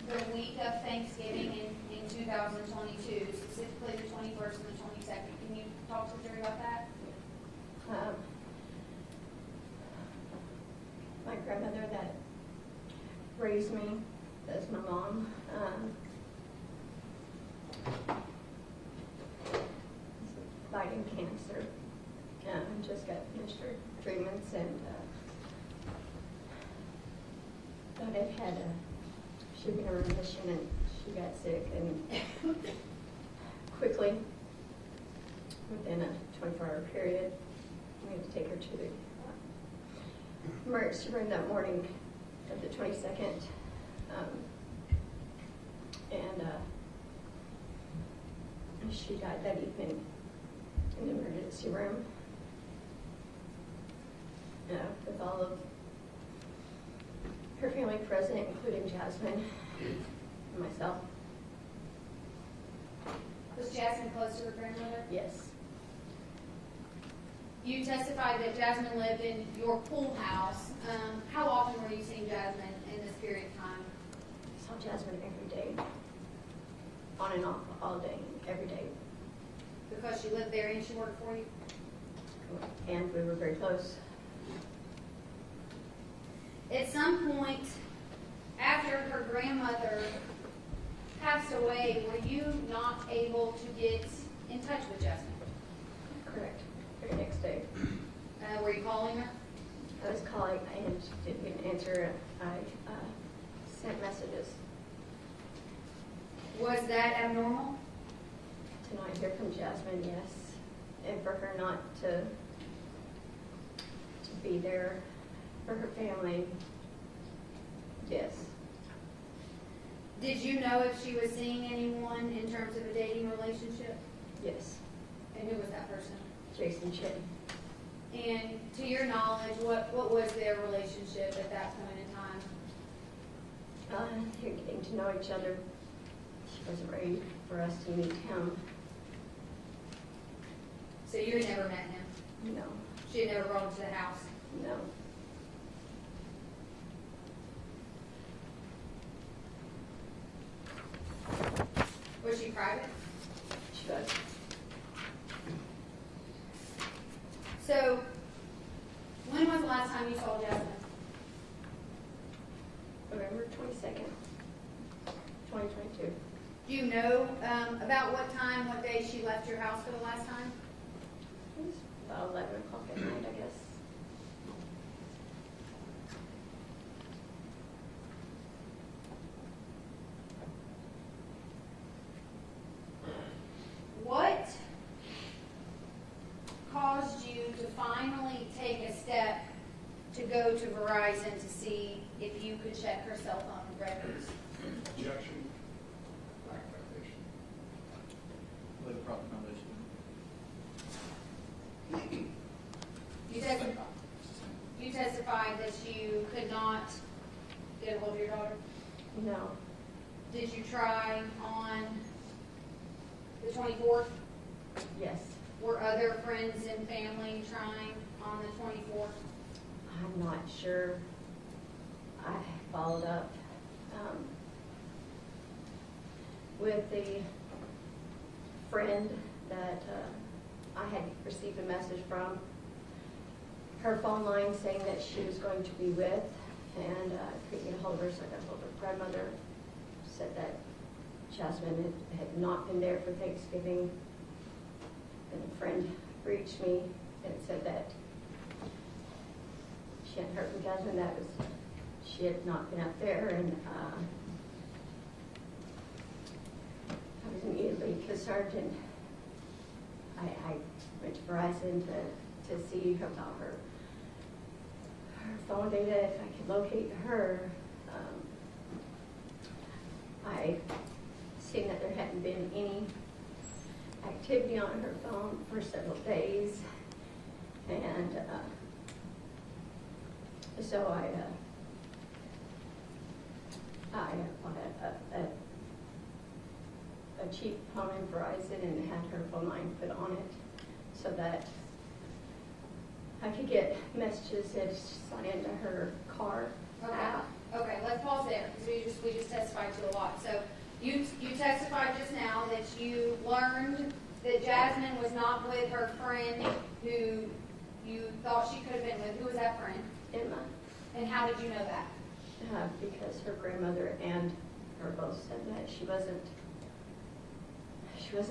the week of Thanksgiving in 2022, specifically the 21st and the 22nd. Can you talk to the jury about that? My grandmother that raised me, that's my mom, fighting cancer. Just got finished her treatments and thought it had she'd been in remission and she got sick and quickly, within a 24-hour period, we had to take her to the emergency room that morning of the 22nd. And she died that evening in the emergency room with all of her family present, including Jasmine and myself. Was Jasmine close to her grandmother? Yes. You testified that Jasmine lived in your pool house. How often were you seeing Jasmine in this period of time? I saw Jasmine every day, on and off, all day, every day. Because she lived there and she worked for you? And we were very close. At some point after her grandmother passed away, were you not able to get in touch with Jasmine? Correct. Very next day. Were you calling her? I was calling and she didn't answer. I sent messages. Was that abnormal? To not hear from Jasmine, yes. And for her not to be there for her family, yes. Did you know if she was seeing anyone in terms of a dating relationship? Yes. And who was that person? Jason Chen. And to your knowledge, what was their relationship at that point in time? They're getting to know each other. She wasn't ready for us to meet him. So you had never met him? No, She had never brought him to the house? no. Was she private? She was. So, when was the last time you saw Jasmine? November 22nd, 2022. Do you know about what time, what day she left your house for the last time? It was about 11 o'clock at night, I guess. What caused you to finally take a step to go to Verizon to see if you could check her cell phone records? Objection. Lack of foundation. Lay the proper foundation. You testified that you could not get a hold of your daughter? No, Did you try on the 24th? yes. Were other friends and family trying on the 24th? I'm not sure. I followed up with the friend that I had received a message from. Her phone line saying that she was going to be with, and couldn't get a hold of her, so I got a hold of her grandmother. Said that Jasmine had not been there for Thanksgiving. And a friend reached me and said that she hadn't heard from Jasmine, that she had not been up there, and I was immediately concerned, and I went to Verizon to see about her phone data, if I could locate her. I seen that there hadn't been any activity on her phone for several days, and so I bought a cheap phone in Verizon and had her phone line put on it so that I could get messages that sign into her car app. Okay, let's pause there, because we just testified to a lot. So you testified just now that you learned that Jasmine was not with her friend who you thought she could have been with. Who was that friend? Emma, And how did you know that? because her grandmother and her both said that she wasn't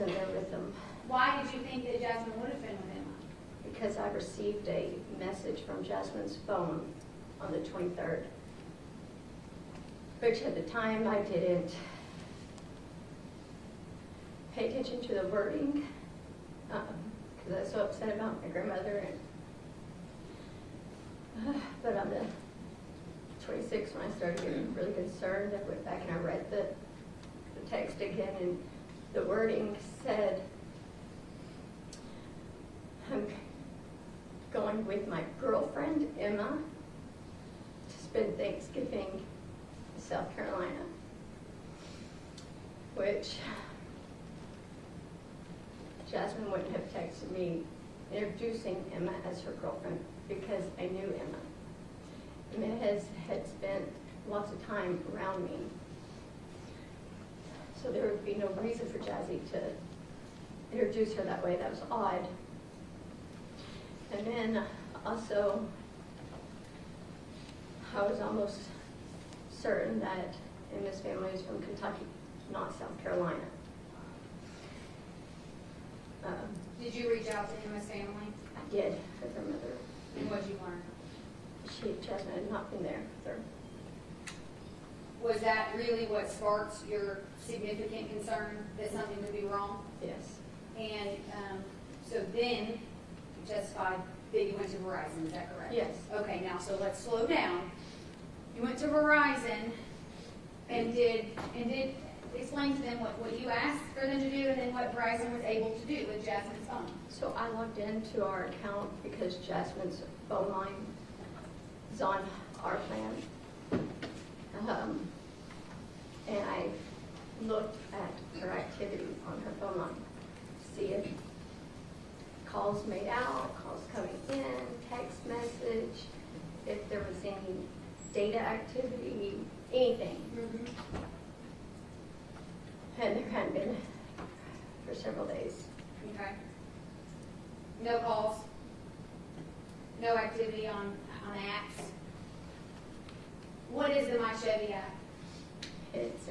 there with them. Why did you think that Jasmine would have been with Emma? Because I received a message from Jasmine's phone on the 23rd, which at the time I didn't pay attention to the wording, because I was so upset about my grandmother. But on the 26th, when I started getting really concerned, I went back and I read the text again, and the wording said, I'm going with my girlfriend, Emma, to spend Thanksgiving in South Carolina, which Jasmine wouldn't have texted me introducing Emma as her girlfriend, because I knew Emma. Emma had spent lots of time around me. So there would be no reason for Jazzy to introduce her that way. That was odd. And then also, I was almost certain that Emma's family was from Kentucky, not South Carolina. Did you reach out to Emma's family? I did, with her mother. And what did you learn? Jasmine had not been there with her. Was that really what sparked your significant concern that something could be wrong? Yes. And so then you testified that you went to Verizon, is that correct? Yes. Okay, now so let's slow down. You went to Verizon and explain to them what you asked for them to do and then what Bryson was able to do with Jasmine's phone. So I logged into our account because Jasmine's phone line is on our plan. And I looked at her activity on her phone line, see if calls made out, calls coming in, text message, if there was any data activity, anything. And there hadn't been for several days. Okay. No calls? No activity on apps? What is the My Chevy app? It's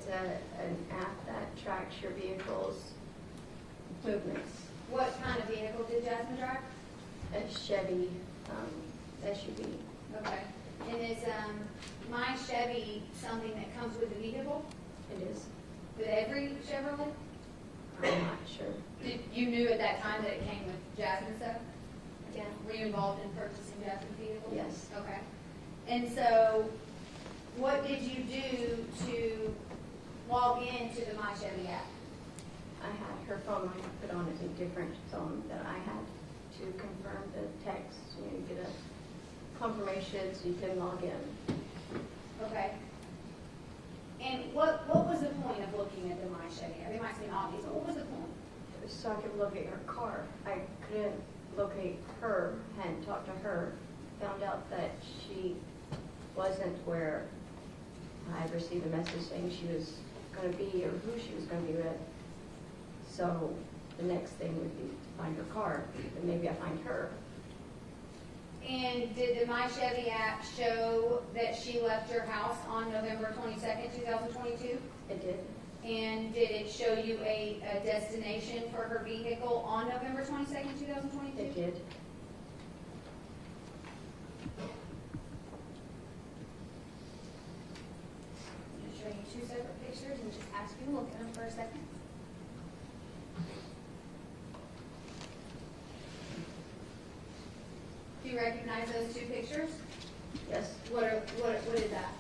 an app that tracks your vehicle's movements. What kind of vehicle did Jasmine drive? A Chevy SUV. Okay. And is My Chevy something that comes with the vehicle? It is. With every Chevrolet? I'm not sure. You knew at that time that it came with Jasmine's stuff? Yeah. Were you involved in purchasing Jasmine's vehicle? Yes. Okay. And so, what did you do to log into the My Chevy app? I had her phone line put on a different phone that I had to confirm the text. You get a confirmation so you can log in. Okay. And what was the point of looking at the My Chevy app? It might seem obvious, but what was the point? It was so I could locate her car. I couldn't locate her, hadn't talked to her, found out that she wasn't where I received a message saying she was going to be or who she was going to be with. So the next thing would be to find her car, and maybe I find her. And did the My Chevy app show that she left your house on November 22nd, 2022? It did. And did it show you a destination for her vehicle on November 22nd, 2022? It did. I'm going to show you two separate pictures and just ask you to look at them for a second. Do you recognize those two pictures? Yes. What is that?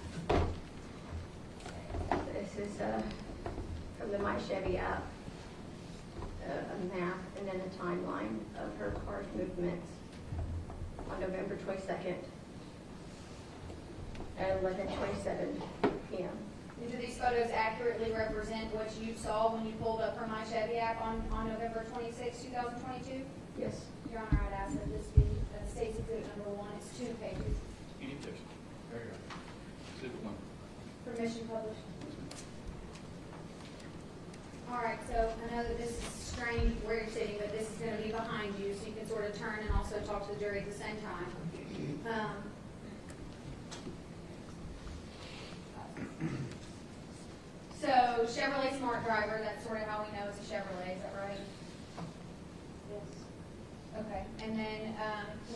This is from the My Chevy app, a map and then a timeline of her car's movements on November 22nd at 11:27 p.m. Do these photos accurately represent what you saw when you pulled up her My Chevy app on November 26, 2022? Yes. Your Honor, I'd ask that this be State's Exhibit number 1. It's 2 pages. Any objection? There you go. Exhibit 1. Permission published. All right, so I know that this is strange where you're sitting, but this is going to be behind you, so you can sort of turn and also talk to the jury at the same time. So Chevrolet Smart Driver, that's sort of how we know it's a Chevrolet, is that right? Yes. Okay, and then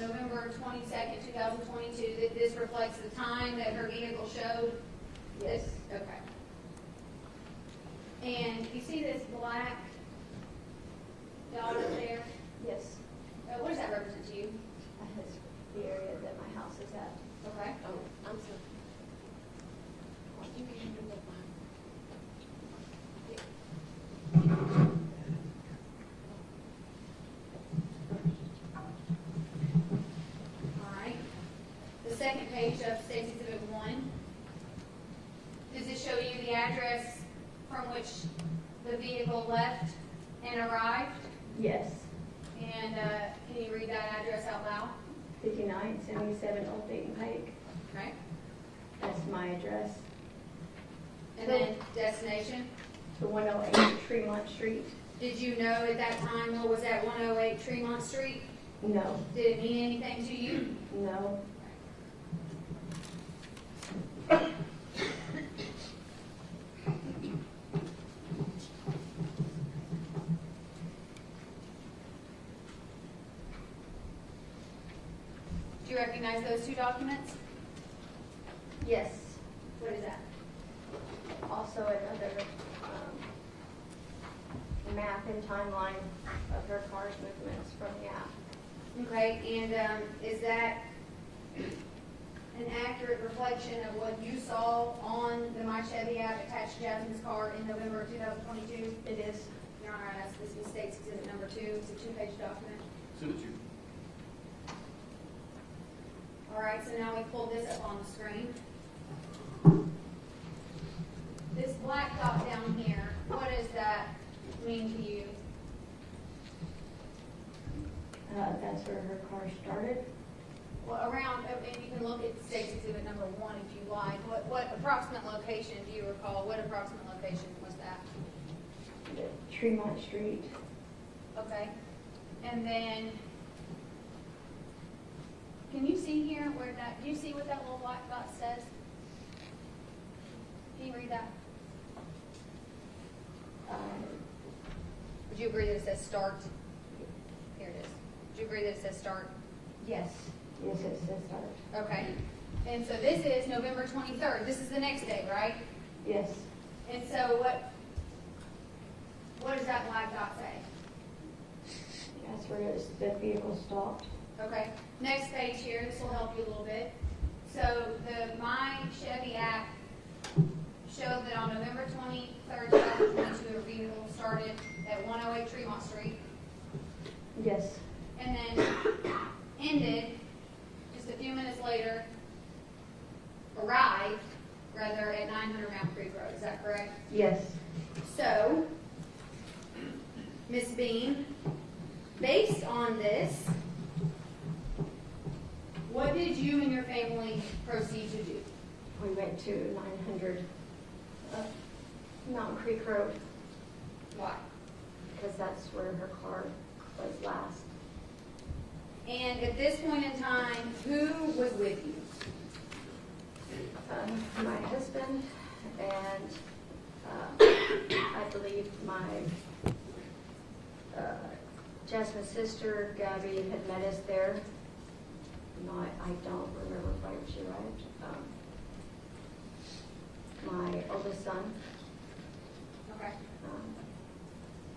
November 22nd, 2022, that this reflects the time that her vehicle showed? Yes. Okay. And you see this black dot up there? Yes. What does that represent to you? That's the area that my house is at. Okay. Oh, I'm sorry. You can look mine. All right. The second page of State's Exhibit 1. Does it show you the address from which the vehicle left and arrived? Yes. And can you read that address out loud? 5977 Old Dayton Pike. Okay. That's my address. And then destination? To 108 Tremont Street. Did you know at that time what was at 108 Tremont Street? No. Did it mean anything to you? No. Do you recognize those two documents? Yes. What is that? Also another map and timeline of her car's movements from the app. Okay, and is that an accurate reflection of what you saw on the My Chevy app attached to Jasmine's car in November of 2022? It is. Your Honor, I ask this is State's Exhibit Number 2. It's a 2-page document. So did you? All right, so now we pull this up on the screen. This black dot down here, what does that mean to you? That's where her car started. Well, around, and you can look at State's Exhibit Number 1 if you like. What approximate location do you recall? What approximate location was that? The Tremont Street. Okay. And then, can you see here where that, do you see what that little black dot says? Can you read that? Would you agree that it says start? Here it is. Would you agree that it says start? Yes. Yes, it says start. Okay. And so this is November 23rd. This is the next day, right? Yes. And so what does that black dot say? That's where the vehicle stopped. Okay. Next page here. This will help you a little bit. So the My Chevy app showed that on November 23rd, 2022, a vehicle started at 108 Tremont Street. Yes. And then ended just a few minutes later, arrived rather at 900 Mount Creek Road. Is that correct? Yes. So, Ms. Bean, based on this, what did you and your family proceed to do? We went to 900 Mountain Creek Road Why? because that's where her car was last. And at this point in time, who was with you? My husband and I believe my Jasmine's sister, Gabby, had met us there. No, I don't remember when she arrived. My oldest son. Okay.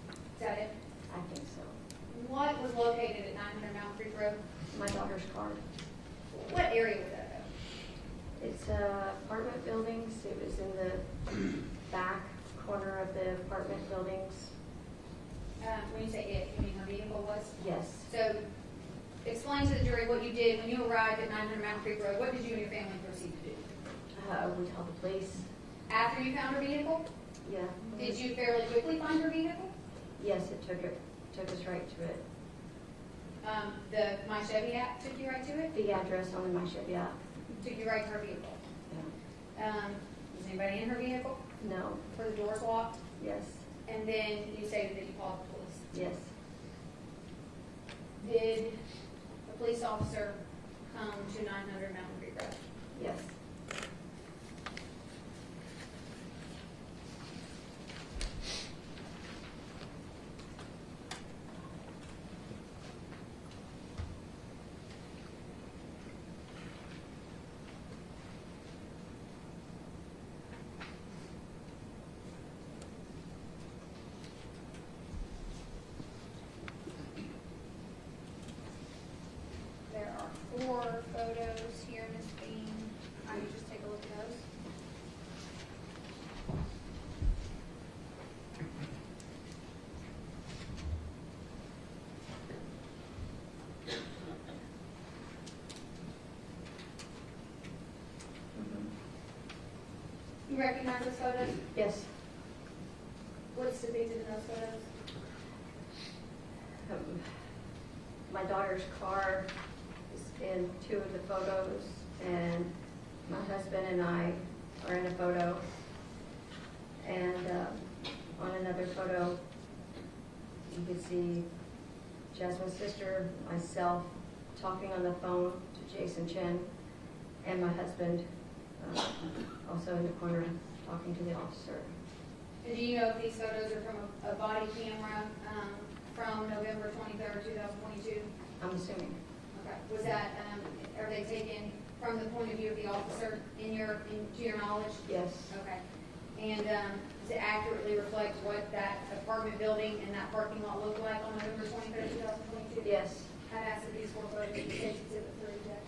Is that it? I think so. What was located at 900 Mount Creek Road? My daughter's car. What area was that It's apartment buildings. It was in the back corner of the apartment buildings. When you say it, you mean her vehicle was? Yes. So, explain to the jury what you did when you arrived at 900 Mount Creek Road. What did you and your family proceed to do? We told the police. After you found her vehicle? Yeah. Did you fairly quickly find her vehicle? Yes, it took us right to it. The My Chevy app took you right to it? The address on the My Chevy app. Took you right to her vehicle? Yeah. Was anybody in her vehicle? No. Were the doors locked? Yes. And then you stated that you called the police. Yes. Did a police officer come to 900 Mountain Creek Road? Yes. There are 4 photos here, Ms. Bean. I would just take a look at those. You recognize those photos? Yes. What's depicted in those photos? My daughter's car is in 2 of the photos, and my husband and I are in a photo. And on another photo, you can see Jasmine's sister, myself, talking on the phone to Jason Chen, and my husband also in the corner talking to the officer. And do you know if these photos are from a body camera from November 23rd, 2022? I'm assuming. Okay. Was that, are they taken from the point of view of the officer to your knowledge? Yes. Okay. And does it accurately reflect what that apartment building and that parking lot looked like on November 23rd, 2022? Yes. I've asked that these 4 photos be State's Exhibit 3, Jack.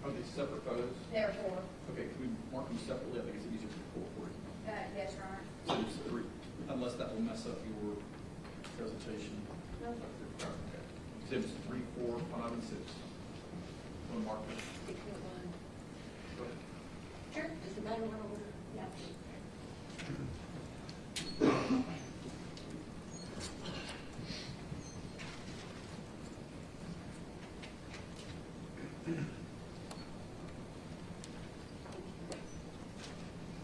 Are these separate photos? Therefore, Okay, can we mark them separately? I think it's easier to pull for you. yes, Your Honor. So it's three, unless that will mess up your presentation. No. Okay. Exhibits 3, 4, 5, and 6. One mark them. Go ahead. Sure. Does the matter want to order? No.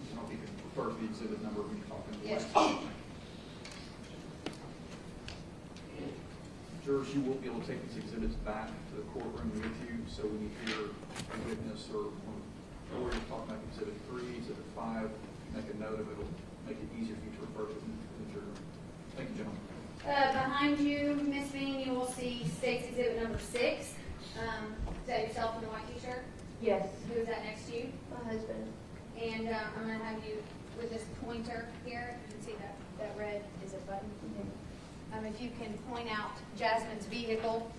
You know, you can refer to the exhibit number when you're talking. Yes. Jurors, you will be able to take these exhibits back to the courtroom with you, so when you hear a witness or you're talking about exhibit 3, exhibit 5, make a note of it. It'll make it easier for you to refer to them in the jury. Thank you, gentlemen. Behind you, Ms. Bean, you will see State's Exhibit number 6. Is that yourself in the white t-shirt? Yes, Who is that next to you? my husband. And I'm going to have you with this pointer here. You can see that red is a button. If you can point out Jasmine's vehicle.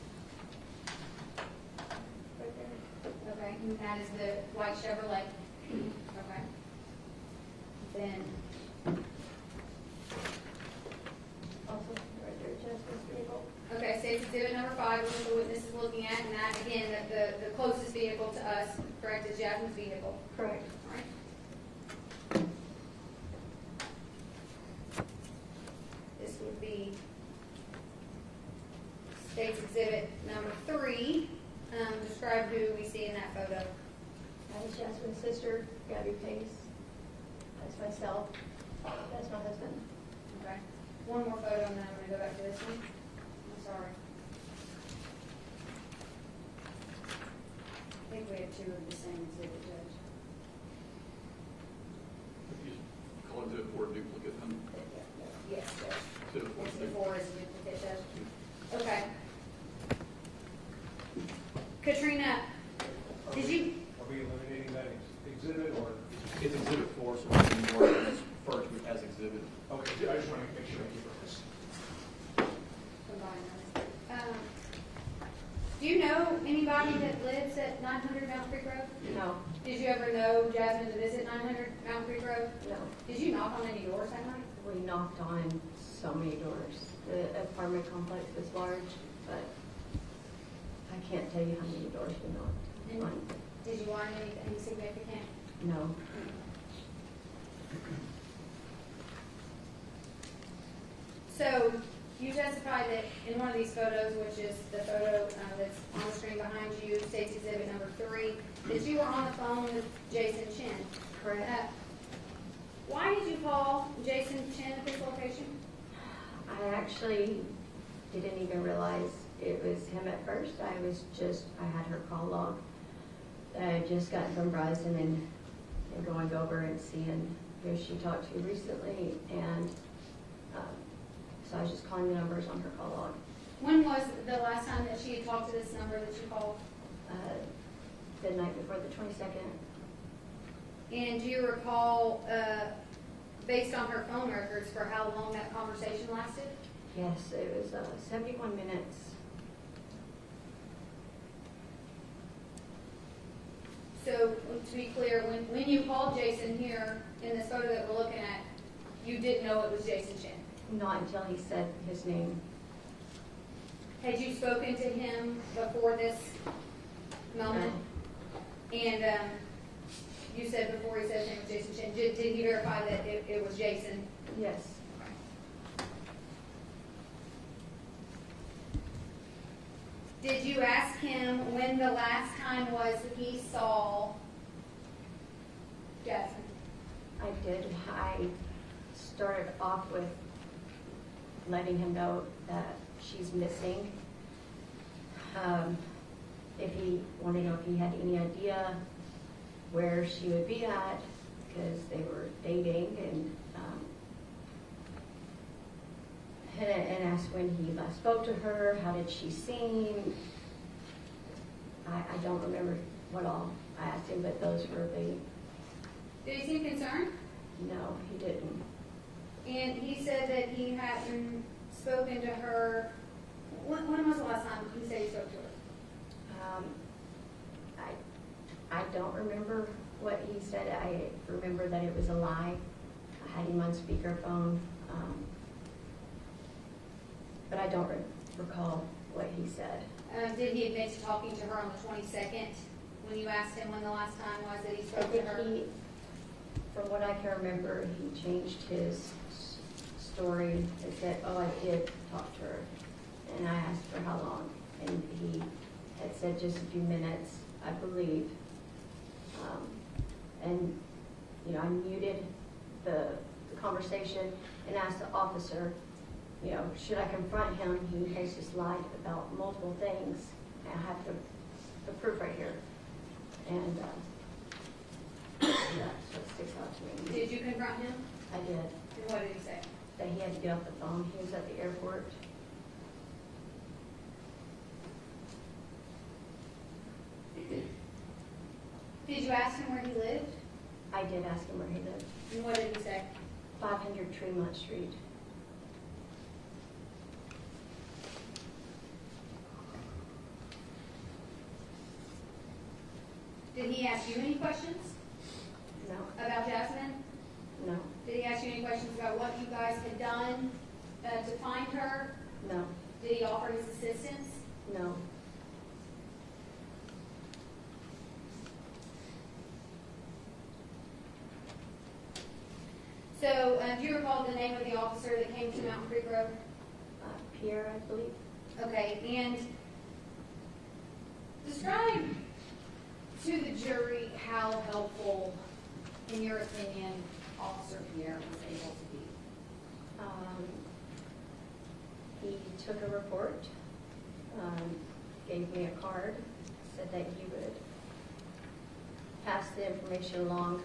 Right there. Okay, and that is the white Chevrolet. Okay. Then, Also, right there, Jasmine's vehicle. okay, State's Exhibit number 5 is what the witness is looking at, and that, again, the closest vehicle to us, correct, is Jasmine's vehicle. Correct. All right. This would be State's Exhibit number 3. Describe who we see in that photo. That is Jasmine's sister, Gabby Pace. That's myself. That's my husband. Okay. One more photo, and then I'm going to go back to this one. I'm sorry. I think we have 2 of the same exhibit, Judge. You call exhibit 4 a duplicate, then Yes, Judge. exhibit 4 is Exhibit duplicate. 4 is a duplicate, Judge. Okay. Katrina, did you? Are we eliminating that exhibit or? It's exhibit 4, so we can refer to it as exhibit. Okay, I just want to make sure I keep this. Combine those. Do you know anybody that lives at 900 Mount Creek Road? No, Did you ever know Jasmine to visit 900 Mount Creek Road? no. Did you knock on any doors that night? We knocked on so many doors. The apartment complex is large, but I can't tell you how many doors we knocked on. Did you learn anything significant? No. So you testified that in one of these photos, which is the photo that's on the screen behind you, State's Exhibit number 3, that you were on the phone with Jason Chen. Correct. Why did you call Jason Chen at this location? I actually didn't even realize it was him at first. I had her call log. I had just gotten from Bryson and going over and seeing who she talked to recently, and so I was just calling the numbers on her call log. When was the last time that she had talked to this number that you called? The night before the 22nd. And do you recall, based on her phone records, for how long that conversation lasted? Yes, it was 71 minutes. So, to be clear, when you called Jason here in this photo that we're looking at, you didn't know it was Jason Chen? Not until he said his name. Had you spoken to him before this moment? And you said before he said his name was Jason Chen. Did he verify that it was Jason? Yes. Did you ask him when the last time was he saw Jasmine? I did. I started off with letting him know that she's missing. If he wanted to know if he had any idea where she would be at, because they were dating, and asked when he last spoke to her, how did she seem. I don't remember what all I asked him, but those were the. Did he seem concerned? No, he didn't. And he said that he hadn't spoken to her. When was the last time he said he spoke to her? I don't remember what he said. I remember that it was a lie. I had him on speakerphone. But I don't recall what he said. Did he admit to talking to her on the 22nd when you asked him when the last time was that he I spoke to think her? he, from what I can remember, he changed his story and said, oh, I did talk to her. And I asked for how long. And he had said just a few minutes, I believe. And, you know, I muted the conversation and asked the officer, you know, should I confront him? He has just lied about multiple things. I have the proof right here. And that's what sticks out to me. Did you confront him? I did. And what did he say? That he had to get off the phone. He was at the airport. Did you ask him where he lived? I did ask him where he lived. And what did he say? 500 Tremont Street. Did he ask you any questions No, about Jasmine? no, Did he ask you any questions about what you guys had done to find her? no, Did he offer his assistance? no. So, do you recall the name of the officer that came to Mountain Creek Road? Pierre, I believe. Okay, and describe to the jury how helpful, in your opinion, Officer Pierre was able to be. He took a report, gave me a card, said that he would pass the information along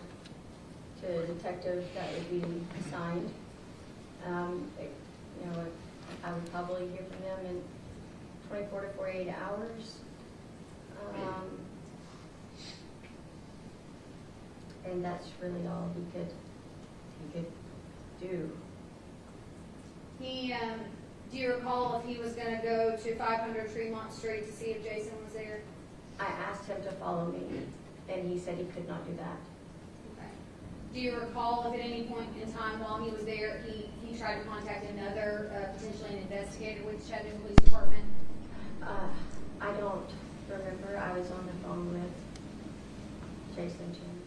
to a detective that would be assigned. You know, I would probably hear from them in 24 to 48 hours. And that's really all he could do. He, do you recall if he was going to go to 500 Tremont Street to see if Jason was there? I asked him to follow me, and he said he could not do that. Okay. Do you recall if at any point in time while he was there, he tried to contact another, potentially an investigator with the Chattanooga Police Department? I don't remember. I was on the phone with Jason Chen.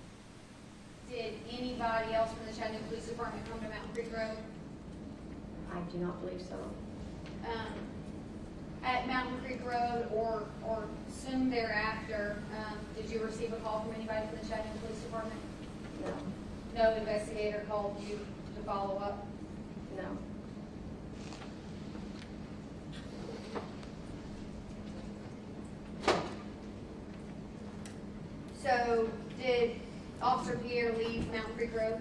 Did anybody else from the Chattanooga Police Department come to Mountain Creek Road? I do not believe so. At Mountain Creek Road or soon thereafter, did you receive a call from anybody from the Chattanooga Police Department? No, No investigator called you to follow up? no. So did Officer Pierre leave Mountain Creek Road?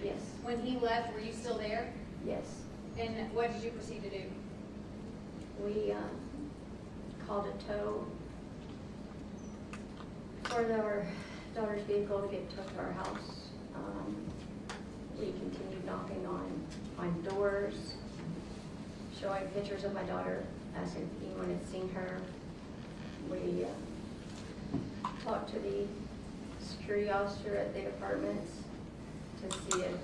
Yes, When he left, were you still there? yes. And what did you proceed to do? We called a tow for our daughter's vehicle to get towed to our house. We continued knocking on doors, showing pictures of my daughter, asking if anyone had seen her. We talked to the security officer at the apartments to see if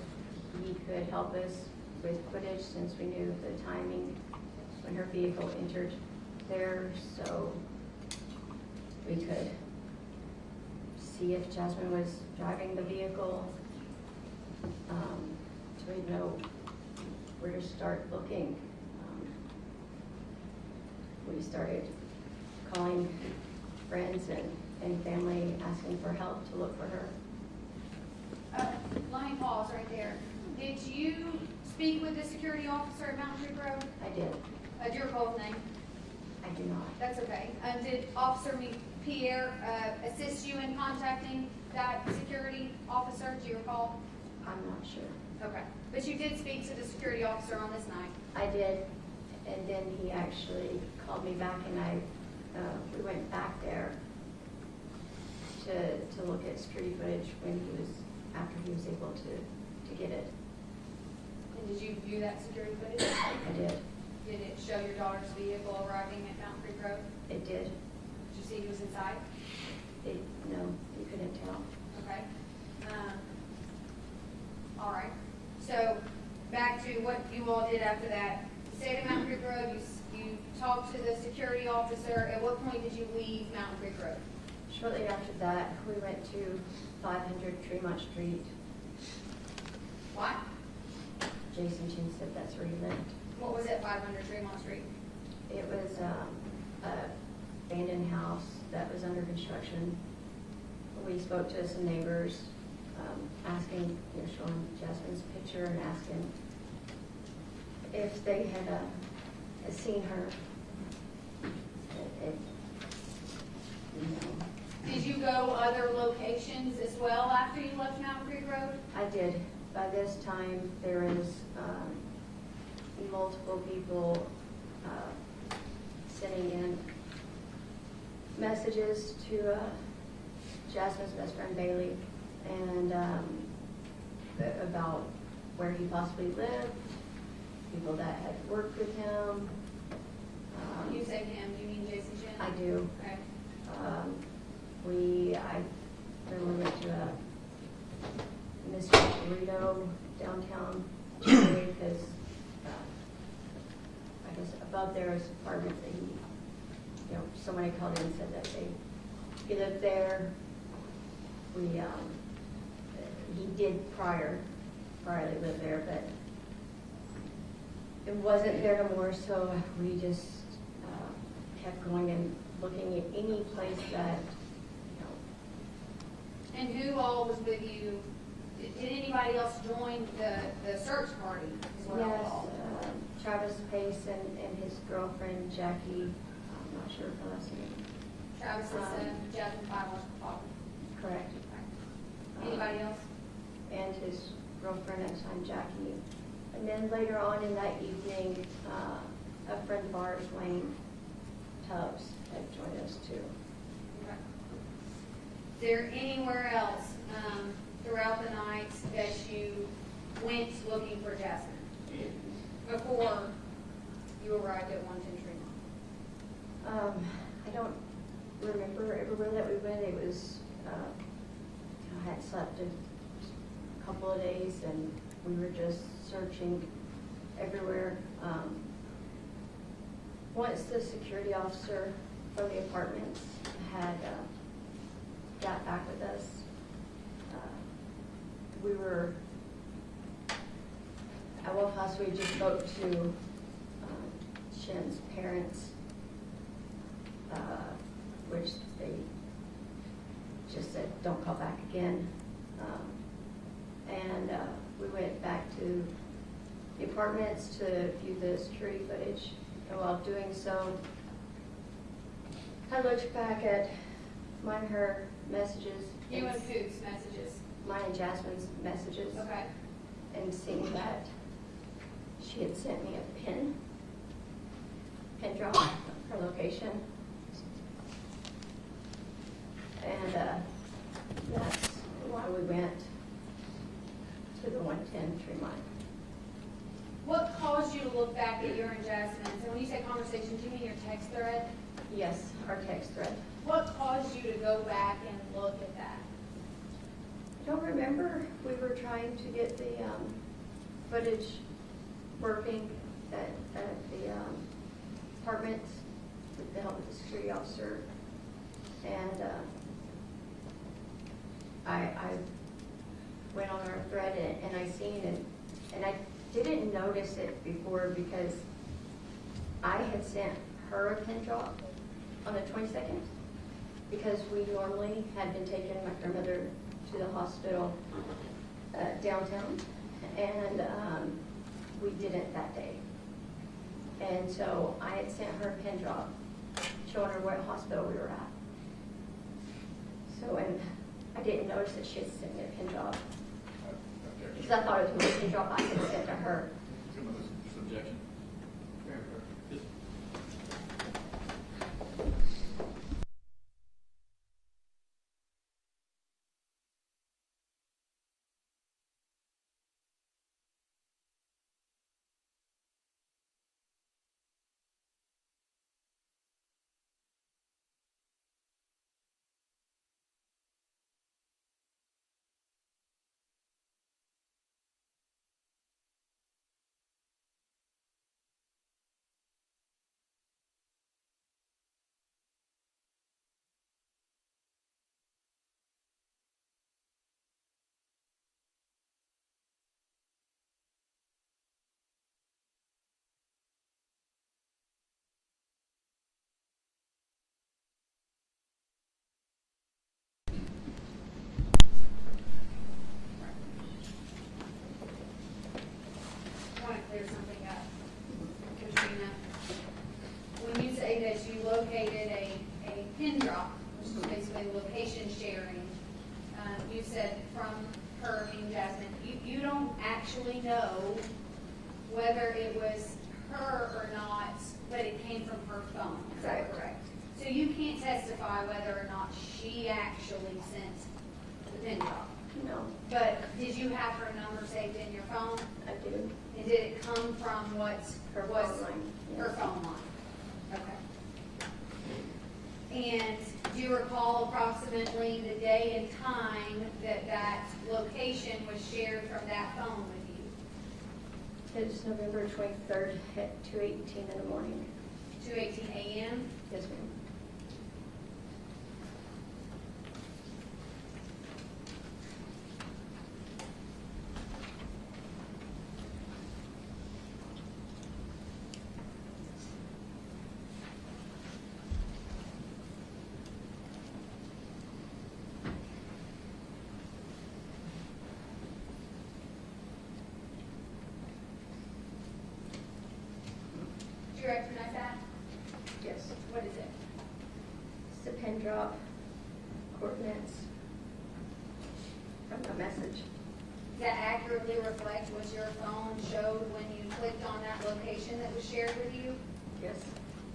he could help us with footage, since we knew the timing when her vehicle entered there, so we could see if Jasmine was driving the vehicle. So we'd know where to start looking. We started calling friends and family, asking for help to look for her. Let me pause right there. Did you speak with the security officer at Mountain Creek Road? I did. Do you recall his name? I do not. That's okay. Did Officer Pierre assist you in contacting that security officer? Do you recall? I'm not sure. Okay. But you did speak to the security officer on this night? I did, and then he actually called me back, and we went back there to look at security footage after he was able to get it. And did you view that security footage? I did. Did it show your daughter's vehicle arriving at Mountain Creek Road? It did. Did you see he was inside? No, he couldn't tell. Okay. All right. So back to what you all did after that. You stayed at Mountain Creek Road. You talked to the security officer. At what point did you leave Mountain Creek Road? Shortly after that, we went to 500 Tremont Street. Why? Jason Chen said that's where he lived. What was at 500 Tremont Street? It was a abandoned house that was under construction. We spoke to some neighbors, asking, showing Jasmine's picture and asking if they had seen her. Did you go other locations as well after you left Mountain Creek Road? I did. By this time, there is multiple people sending in messages to Jasmine's best friend Bailey, and about where he possibly lived, people that had worked with him. You say him, you mean Jason Chen? I do. Okay. I remember we went to a Mr. Burrito downtown because I guess above there is apartments that he, somebody called in and said that he lived there. He did priorly live there, but it wasn't there no more, so we just kept going and looking at any place that, And who all was with you? Did anybody else join the search party? Is what I'll yes, call it. Travis Pace and his girlfriend Jackie, I'm not sure if her last name. Travis is Jasmine Pace's father. Correct. Anybody else? And his girlfriend at the time, Jackie. And then later on in that evening, a friend of ours, Wayne Tubbs, had joined us too. Okay. Is there anywhere else throughout the night that you went looking for Jasmine before you arrived at 110 Tremont? I don't remember everywhere that we went. It was, I had slept a couple of days and we were just searching everywhere. Once the security officer from the apartments had got back with us, we were, at one house we just spoke to Chen's parents, which they just said, don't call back again. And we went back to the apartments to view the security footage. And while doing so, I looked back at mine and her messages. You and whose messages? Mine and Jasmine's messages. Okay. And seeing that she had sent me a pin drop, her location. And that's why we went to the 110 Tremont. What caused you to look back at your and Jasmine's? And when you say conversation, do you mean your text thread? Yes, our text thread. What caused you to go back and look at that? I don't remember. We were trying to get the footage working at the apartments with the help of the security officer. And I went on our thread and I seen it, and I didn't notice it before because I had sent her a pin drop on the 22nd because we normally had been taking my grandmother to the hospital downtown, and we didn't that day. And so I had sent her a pin drop showing her what hospital we were at. So, and I didn't notice that she had sent me a pin drop because I thought it was a pin drop I had sent to her. Objection. actually know whether it was her or not, but it came from her phone. Is that correct? So you can't testify whether or not she actually sent the pin drop. No, But did you have her number saved in your phone? I do. And did it come from what Her was phone line, her yes. phone line? Okay. And do you recall approximately the day and time that that location was shared from that phone with you? It's November 23rd at 2:18 in the morning. 2:18 a.m.? Yes, ma'am. Do you recognize that? Yes. What is it? It's a pin drop, coordinates from the message. Does that accurately reflect what your phone showed when you clicked on that location that was shared with you? Yes.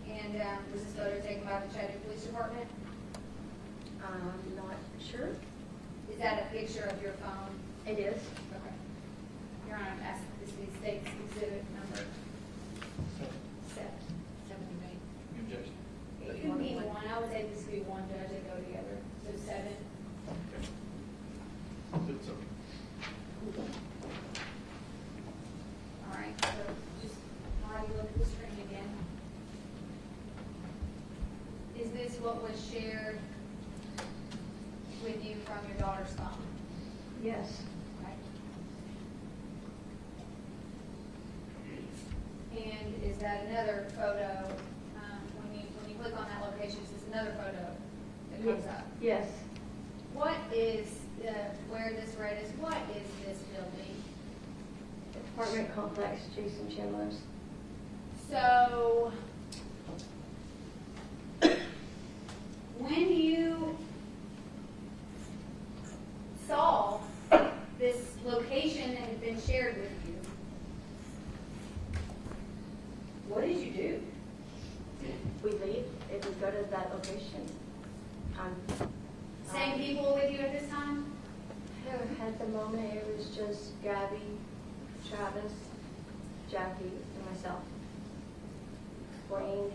And was this photo taken by the Chattanooga Police Department? I'm not sure. Is that a picture of your phone? It is. Okay. Your Honor, I'm asking this is state's exhibit number 7. Any objection? It could be 1. I would say this could be 1, Judge, they go together. So 7. Good, so, All right, so just while you look at the screen again. Is this what was shared with you from your daughter's phone? Yes. Okay. And is that another photo, when you click on that location, is this another photo that comes up? Yes. What is, where this red is, what is this building? Apartment complex, Jason Chen lives. So, when you saw this location that had been shared with you, what did you do? We leave if we go to that location. Same people with you at this time? At the moment, it was just Gabby, Travis, Jackie, and myself. Wayne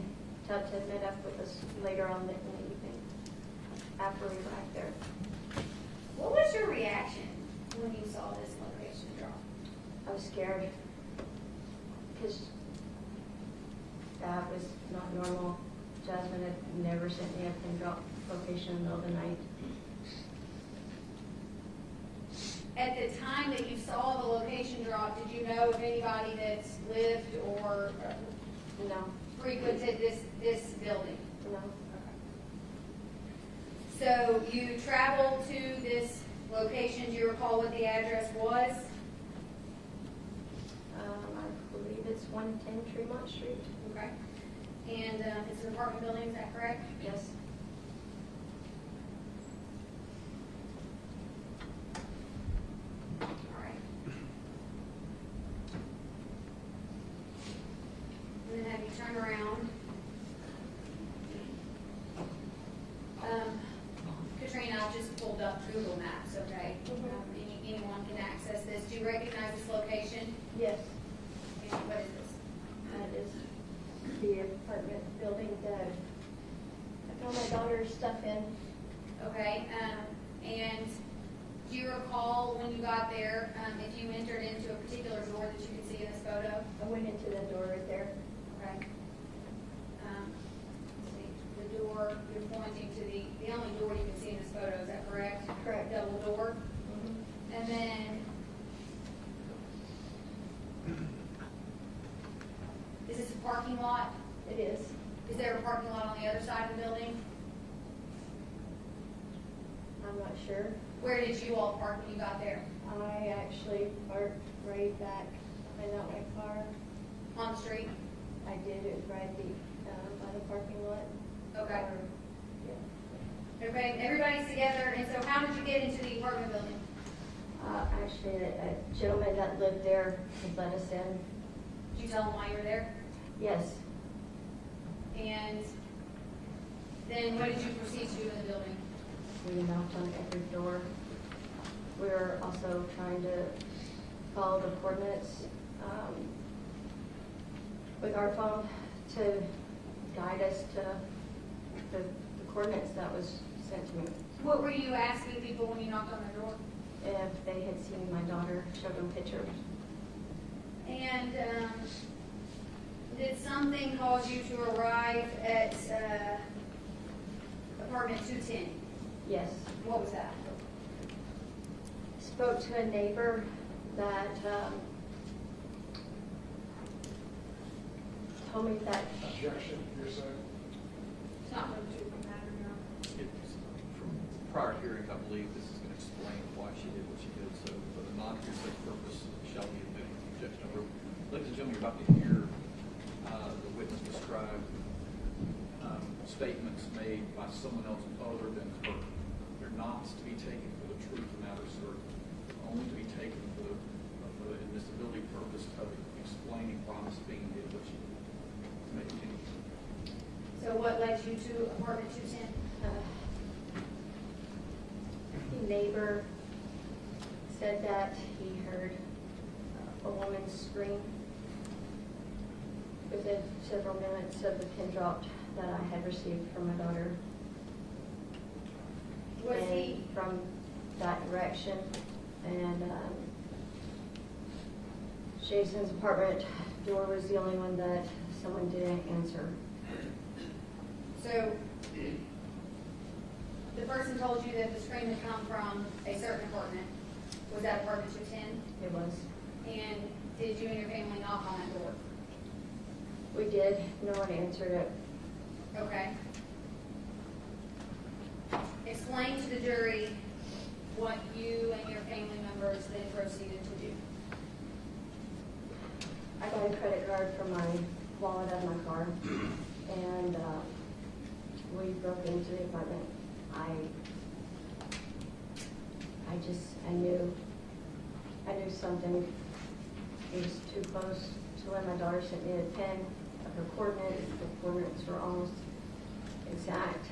Tubton met up with us later on in the evening after we arrived there. What was your reaction when you saw this location drop? I was scared because that was not normal. Jasmine had never sent me a pin drop location in the middle of the night. At the time that you saw the location drop, did you know of anybody that lived or No, frequented this building? no. So you traveled to this location, do you recall what the address was? I believe it's 110 Tremont Street. Okay. And it's an apartment building, is that correct? Yes. All right. And then have you turn around? Katrina, I've just pulled up Google Maps, okay? Anyone can access this. Do you recognize this location? Yes. And what is this? That is the apartment building that I found my daughter's stuff in. Okay, and do you recall when you got there, if you entered into a particular door that you can see in this photo? I went into the door right there. Okay. Let's see, the door, you're pointing to the only door you can see in this photo, is that correct? Correct. Double door. Mm-hmm. And then, is this a parking lot? It is. Is there a parking lot on the other side of the building? I'm not sure. Where did you all park when you got there? I actually parked right back. I got my car. On the street? I did it right by the parking lot. Okay. Yeah. Okay, everybody's together, and so how did you get into the apartment building? Actually, a gentleman that lived there had let us in. Did you tell him why you were there? Yes. And then what did you proceed to do in the building? We knocked on every door. We were also trying to follow the coordinates with our phone to guide us to the coordinates that was sent to me. What were you asking people when you knocked on their door? If they had seen my daughter, showed them pictures. And did something cause you to arrive at apartment 210? Yes. What was that? Spoke to a neighbor that told me that Objection, your side. It's not going to matter now. From prior hearings, I believe this is going to explain why she did what she did. So for the non-hearsay purpose, shall be admitted. Objection overruled. Ladies and gentlemen, you're about to hear the witness describe statements made by someone else other than her. They're not to be taken for the truth of the matter, sir. They're only to be taken for the admissibility purpose of explaining why Ms. Bean did what she did. May continue. So what led you to apartment 210? the neighbor said that he heard a woman scream within several minutes of the pin drop that I had received from my daughter. Was And he, from that direction, and Jason's apartment door was the only one that someone didn't answer. so the person told you that the scream had come from a certain apartment. Was that apartment 210? It was. And did you and your family knock on that door? We did. No one answered it. Okay. Explain to the jury what you and your family members then proceeded to do. I got a credit card from my wallet out of my car, and we broke into the apartment. I knew something was too close to when my daughter sent me a pin of her coordinates. The coordinates were almost exact.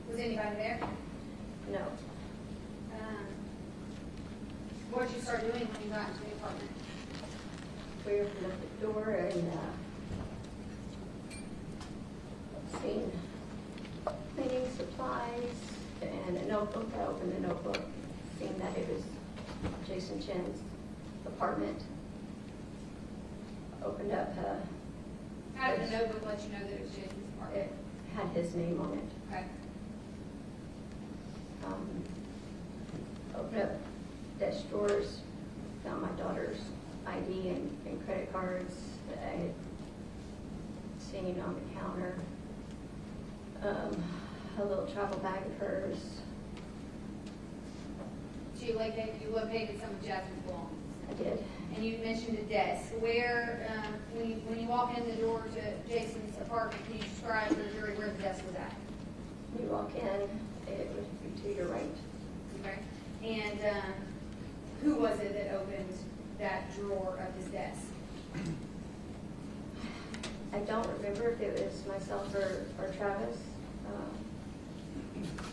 Was anybody there? No. What did you start doing when you got into the apartment? We opened up the door and seen cleaning supplies and a notebook. I opened the notebook, seeing that it was Jason Chen's apartment. Opened up, How did the notebook let you know that it was Jason's apartment? it had his name on it. Okay. Opened up desk drawers, found my daughter's ID and credit cards that I had seen on the counter. A little travel bag of hers. So you located some of Jasmine's belongings. I did. And you mentioned a desk. Where, when you walk in the door to Jason's apartment, can you describe to the jury where the desk was at? You walk in, it would be to your right. Okay. And who was it that opened that drawer of his desk? I don't remember if it was myself or Travis.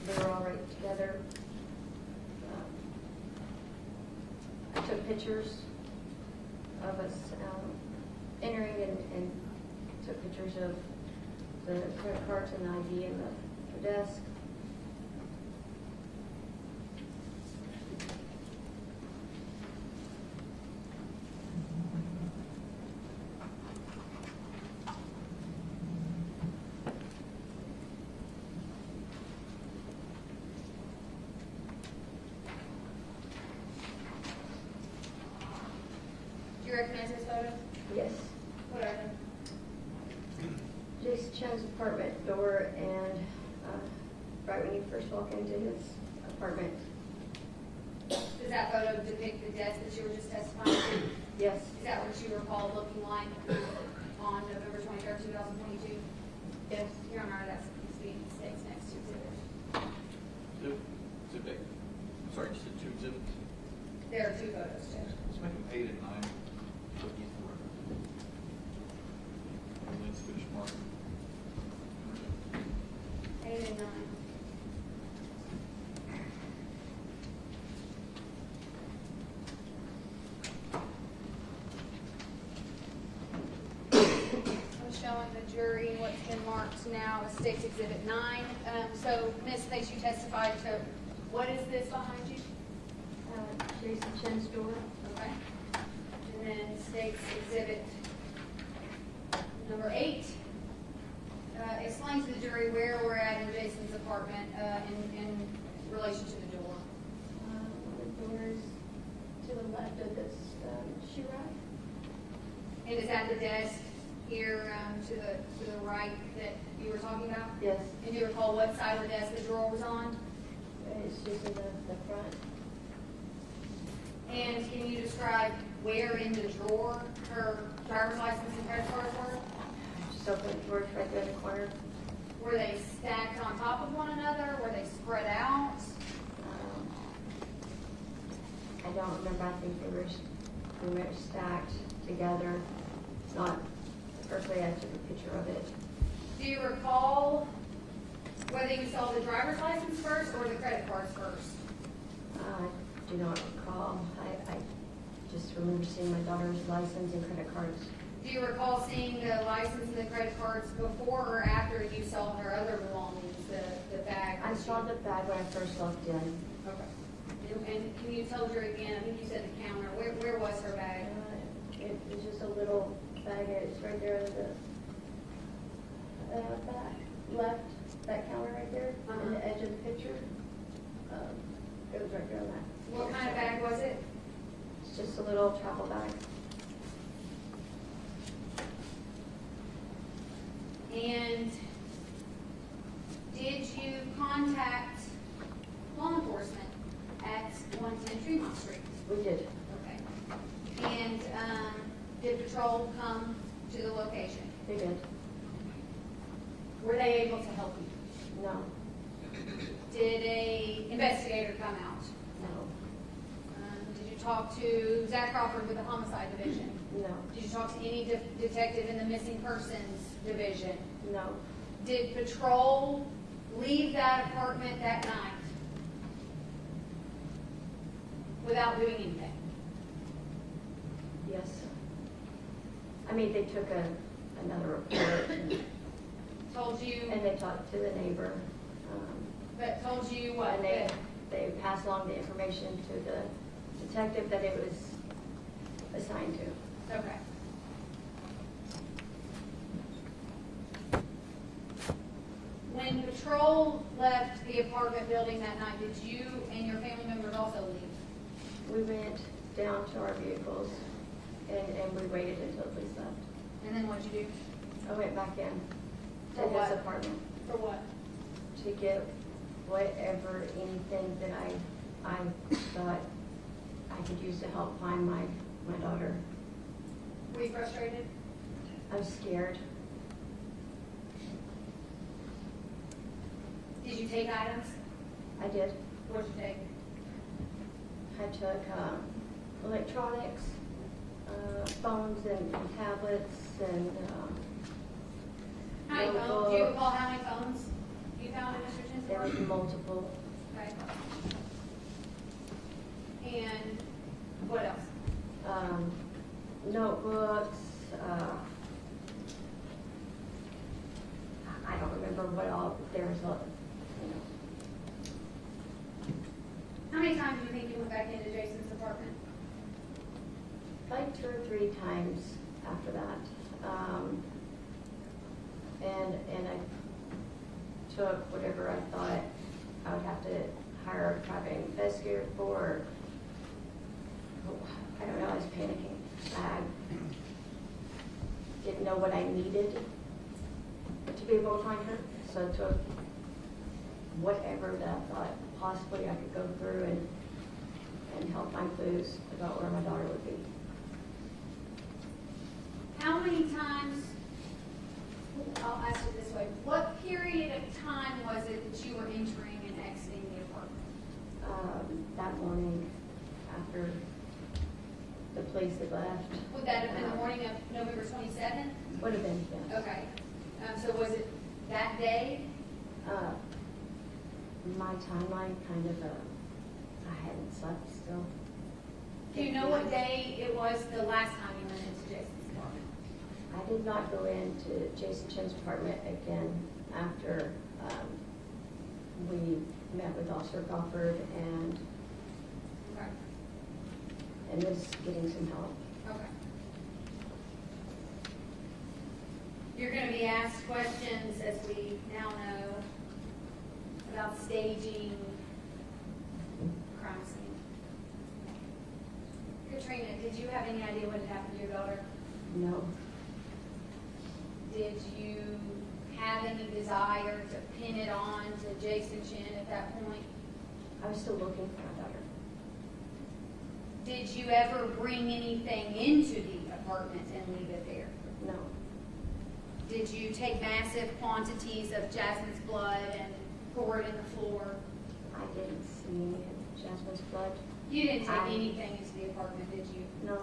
They were all right together. I took pictures of us entering and took pictures of the credit cards and the ID in the desk. Do you recognize this photo? Yes. What are they? Jason Chen's apartment door, and right when you first walk into his apartment. Does that photo depict the desk that you were just testifying to? Yes. Is that what you recall looking like on November 23rd, 2022? Yes. Your Honor, that's being stakes next to exhibit. Exhibit A. sorry, you said 2 exhibits? There are 2 photos too. Let's make them 8 and 9. Let's finish marking. 8 and 9. I'm showing the jury what's been marked now as State's Exhibit 9. So, Ms. Pace, you testified to, what is this behind you? Jason Chen's door. Okay. And then State's Exhibit number 8. Explain to the jury where we're at in Jason's apartment in relation to the door. The doors to the left of this shoe rack. And is that the desk here to the right that you were talking about? Yes. And do you recall what side of the desk the drawer was on? It's just in the front. And can you describe where in the drawer her driver's license and credit cards were? Just open the drawers right there in the corner. Were they stacked on top of one another? Were they spread out? I don't remember. I think they were stacked together. Not, firstly, I took a picture of it. Do you recall whether you saw the driver's license first or the credit cards first? I do not recall. I just remember seeing my daughter's license and credit cards. Do you recall seeing the license and the credit cards before or after you saw her other belongings, the bag? I saw the bag when I first walked in. Okay. And can you tell her again, I think you said the counter, where was her bag? It was just a little bag. It's right there in the back left, that counter right there, in the edge of the picture. It was right there on that. What kind of bag was it? It's just a little travel bag. And did you contact law enforcement at 110 Tremont Street? We did. Okay. And did patrol come to the location? They did. Were they able to help you? No. Did a investigator come out? No. Did you talk to Zach Crawford with the Homicide Division? No. Did you talk to any detective in the Missing Persons Division? No. Did patrol leave that apartment that night without doing anything? Yes. I mean, they took another report Told you, and they talked to the neighbor. but told you what? And they passed along the information to the detective that it was assigned to. Okay. When patrol left the apartment building that night, did you and your family members also leave? We went down to our vehicles and we waited until police left. And then what'd you do? I went back in For to what? his apartment For what? to get whatever, anything that I thought I could use to help find my daughter. Were you frustrated? I was scared. Did you take items? I did. What'd you take? I took electronics, phones and tablets and How many phones? Do you recall how many phones you found in Mr. Chen's there was apartment? multiple. Okay. And what else? Notebooks. I don't remember what all. There was a, How many times do you think you went back into Jason's apartment? like 2 or 3 times after that. And I took whatever I thought I would have to hire a private investigator for. I don't know, I was panicking. I didn't know what I needed to be able to find her. So I took whatever that I thought possibly I could go through and help find clues about where my daughter would be. How many times, I'll ask it this way, what period of time was it that you were entering and exiting the apartment? that morning after the police had left. Would that have been the morning of November 27th? Would have been, yes. Okay. So was it that day? My timeline kind of, I hadn't slept still. Do you know what day it was the last time you went into Jason's apartment? I did not go into Jason Chen's apartment again after we met with Officer Crawford and Okay. was getting some help. Okay. You're going to be asked questions, as we now know, about staging crime scene. Katrina, did you have any idea what had happened to your daughter? No, Did you have any desire to pin it on to Jason Chen at that point? I was still looking for my daughter. Did you ever bring anything into the apartment and leave it there? No, Did you take massive quantities of Jasmine's blood and pour it in the floor? I didn't see any of Jasmine's blood. You didn't take anything into the apartment, did you? No,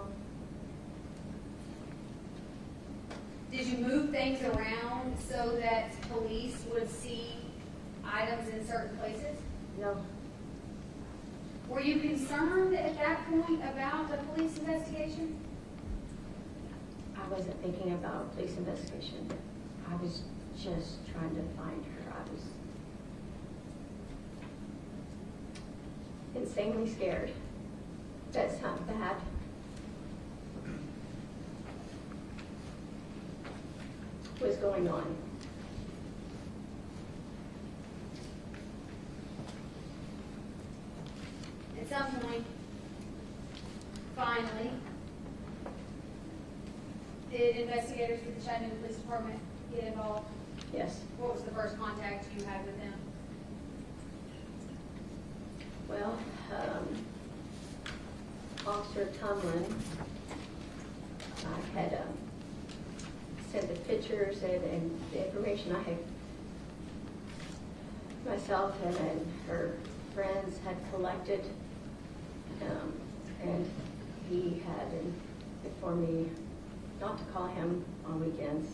Did you move things around so that police would see items in certain places? no, Were you concerned at that point about the police investigation? I wasn't thinking about a police investigation. I was just trying to find her. I was insanely scared. That sounds bad. Was going on. At some point, finally, did investigators with the Chattanooga Police Department get involved? Yes. What was the first contact you had with them? Well, Officer Tomlin, I had sent the pictures and the information I had myself and her friends had collected, and he had informed me not to call him on weekends.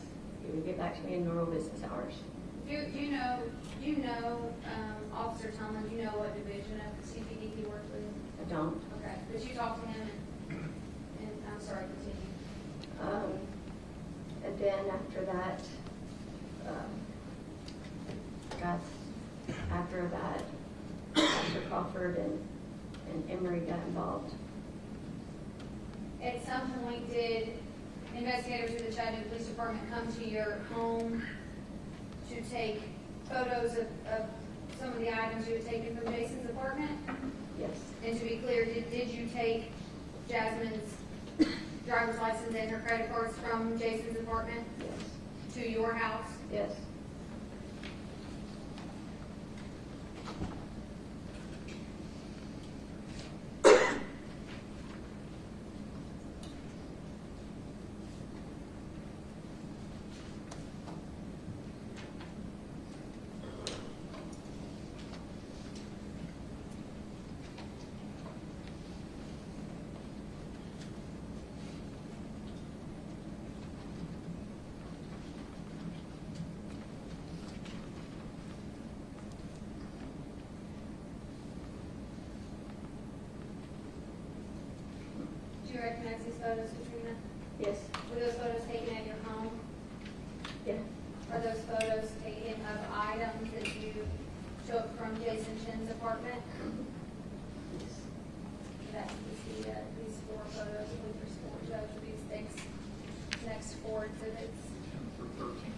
He would get back to me in normal business hours. You know, Officer Tomlin, you know what division of the CPD he worked with? I don't. Okay, but you talked to him and I'm sorry, continue. And then after that, Officer Crawford and Emory got involved. At some point, did investigators with the Chattanooga Police Department come to your home to take photos of some of the items you had taken from Jason's apartment? Yes, And to be clear, did you take Jasmine's driver's license and her credit cards from Jason's apartment yes, to your house? yes. Do you recognize these photos, Katrina? Yes, Were those photos taken at your home? yeah, Are those photos taken of items that you took from Jason Chen's apartment? yes. That's these four photos, I believe there's four, Judge, of these next four exhibits. 10 through 13.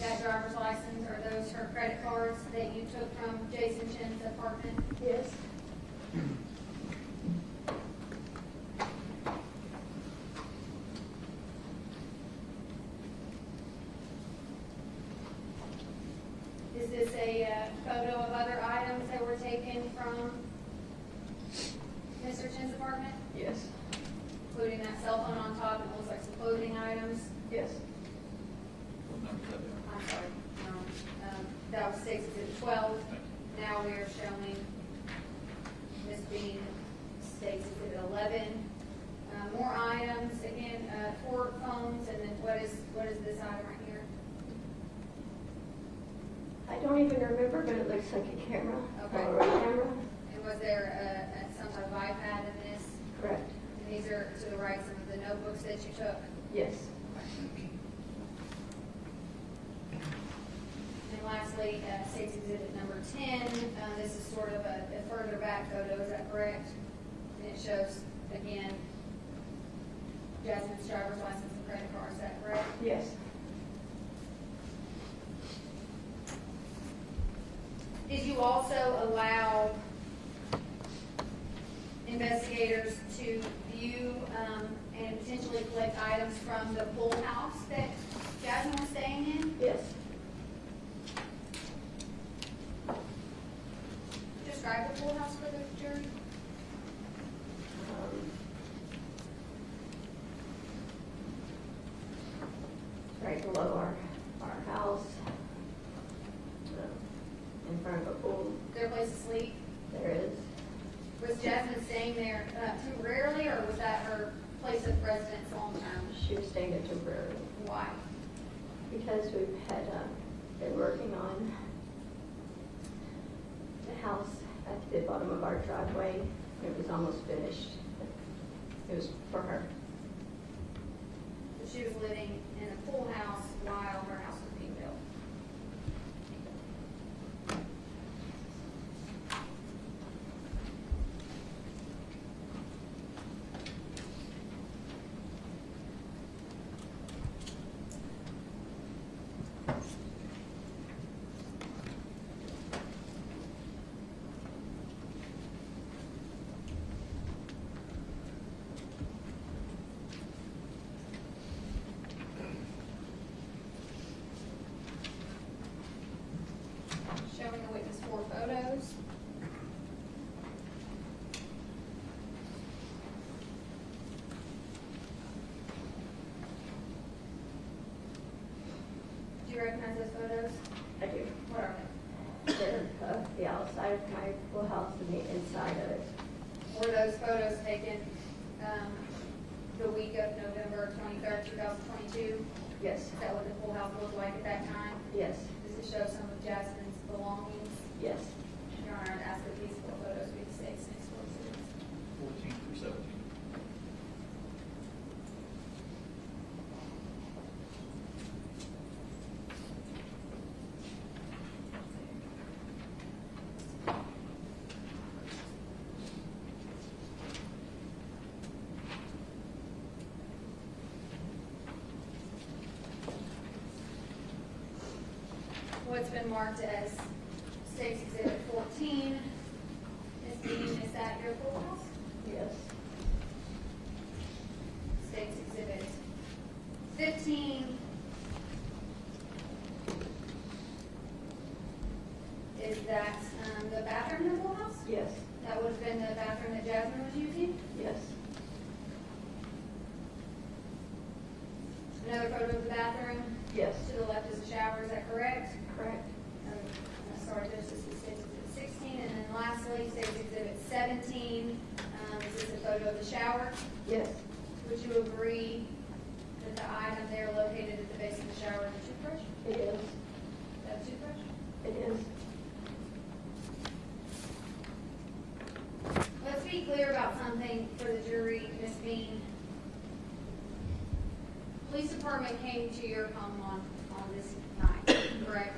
That driver's license, are those her credit cards that you took from Jason Chen's apartment? Yes. Is this a photo of other items that were taken from Mr. Chen's apartment, Yes. including that cell phone on top, and it looks like some clothing items? Yes. What number is that down? I'm sorry, no, that was State's Exhibit 12. Now we are showing Ms. Bean, State's Exhibit 11. More items, again, 4 phones, and then what is this item right here? I don't even remember, but it looks like a camera. Okay. Or a camera. And was there some type of iPad in this? Correct. And these are to the right, some of the notebooks that you took? Yes. And lastly, State's Exhibit number 10, this is sort of a further back photo, is that correct? And it shows, again, Jasmine's driver's license and credit card, is that correct? Yes. Did you also allow investigators to view and potentially collect items from the pool house that Jasmine was staying in? Yes. Describe the pool house for the jury. Right below our house, in front of a pool. Their place to sleep. There is. Was Jasmine staying there temporarily, or was that her place of residence long term? She was staying there temporarily. Why? Because we've had been working on the house at the bottom of our driveway. It was almost finished. It was for her. So she was living in a pool house while her house was being built. Showing the witness 4 photos. Do you recognize those photos? I do. What are they? They're the outside of my pool house and the inside of it. Were those photos taken the week of November 23rd, 2022? Yes. Is that what the pool house looked like at that time? Yes. Does it show some of Jasmine's belongings? Yes. Your Honor, I'd ask that these 4 photos be the state's next 4 exhibits. 14 through 17. What's been marked as State's Exhibit 14, Ms. Dean, is that your pool house? Yes. State's Exhibit 15 is that the bathroom in the pool house? Yes. That would have been the bathroom that Jasmine was using? Yes. Another photo of the bathroom? Yes. To the left is the shower, is that correct? Correct. Sorry, this is State's Exhibit 16, and then lastly, State's Exhibit 17, this is a photo of the shower. Yes. Would you agree that the item there located at the base of the shower is a toothbrush? It is. Is that a toothbrush? It is. Let's be clear about something for the jury, Ms. Bean. Police department came to your home on this night, correct?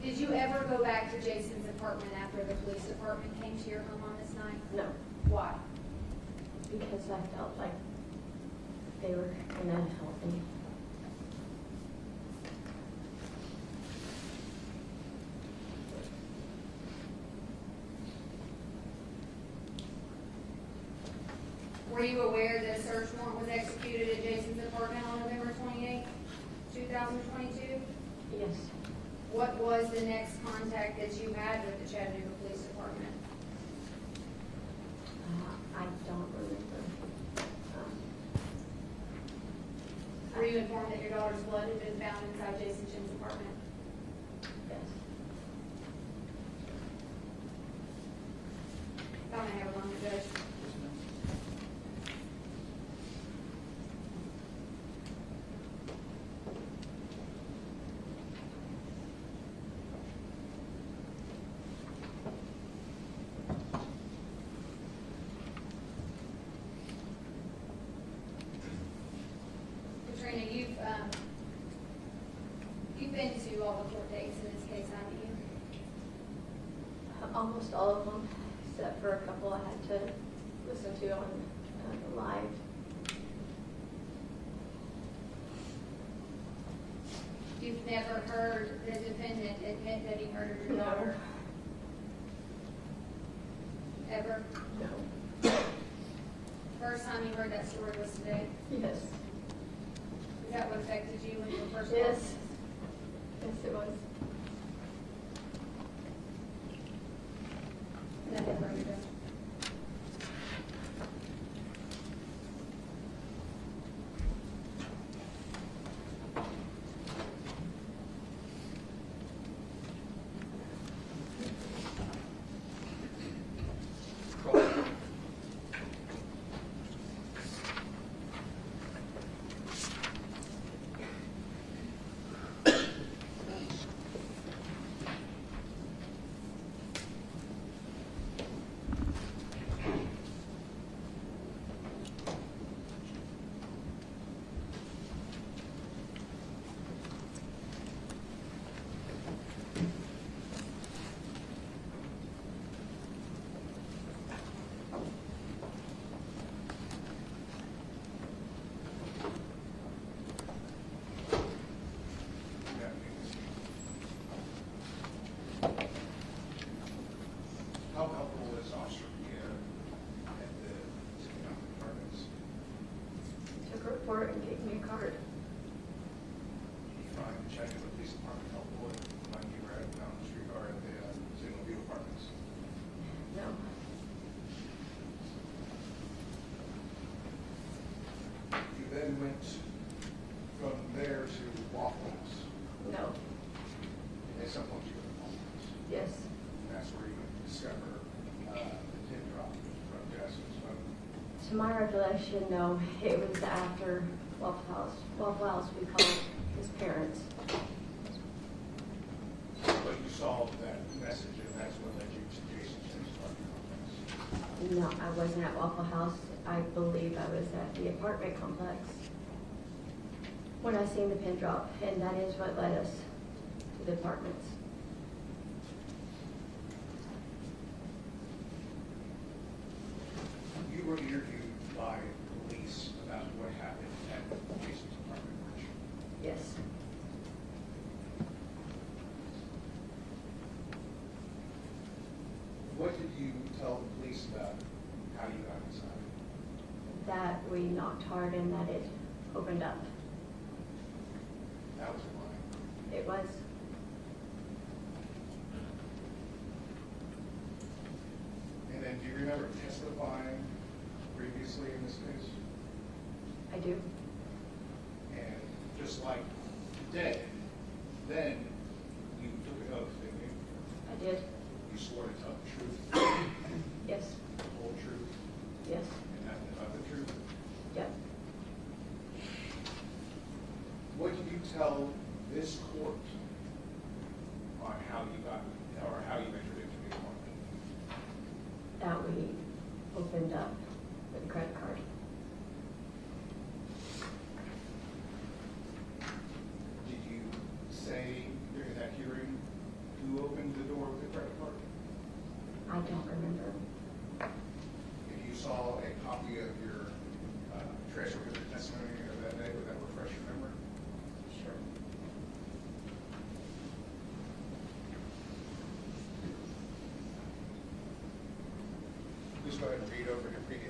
Did you ever go back to Jason's apartment after the police department came to your home on this night? No. Why? Because I felt like they were going to help me. Were you aware that a search warrant was executed at Jason's apartment on November 28, 2022? Yes. What was the next contact that you had with the Chattanooga Police Department? I don't remember. Were you informed that your daughter's blood had been found inside Jason Chen's apartment? Yes. I'm gonna have a moment, Judge. Katrina, you've been to all the court dates in this case, haven't you? Almost all of them, except for a couple I had to listen to on live. You've never heard the defendant admit that he murdered your daughter? Ever? No. First time you heard that story was today? Yes. Is that what affected you when you were first? Yes. Yes, it was. Nothing further, Judge. How helpful is Officer Pierre at the city departments? Took a report and gave me a card. Do you find the Chattanooga Police Department helpful when you were down the street or at the Signal View Apartments? No. You then went from there to Waffle House. No. At some point you go to Waffle House. Yes. And that's where you discover the pin drop from Jasmine's phone. To my recollection, no. It was after Waffle House. Waffle House, we called his parents. But you saw that message and that's what led you to Jason Chen's apartment complex. No, I wasn't at Waffle House. I believe I was at the apartment complex when I seen the pin drop, and that is what led us to the apartments. You were interviewed by police about what happened at Jason's apartment, weren't you? Yes. What did you tell the police about how you got inside? That we knocked hard and that it opened up. That was a lie. It was. And then do you remember testifying previously in this case? I do. And just like today, then you took an oath, didn't you? I did. You swore to tell the truth, Yes. the whole truth, Yes. and nothing but the truth. Yep. What did you tell this court on how you got, or how you entered into the apartment? That we opened up with a credit card. Did you say during that hearing who opened the door with the credit card? I don't remember. If you saw a copy of your transcript of the testimony of that day, would that refresh your memory? Sure. Please go ahead and read over your previous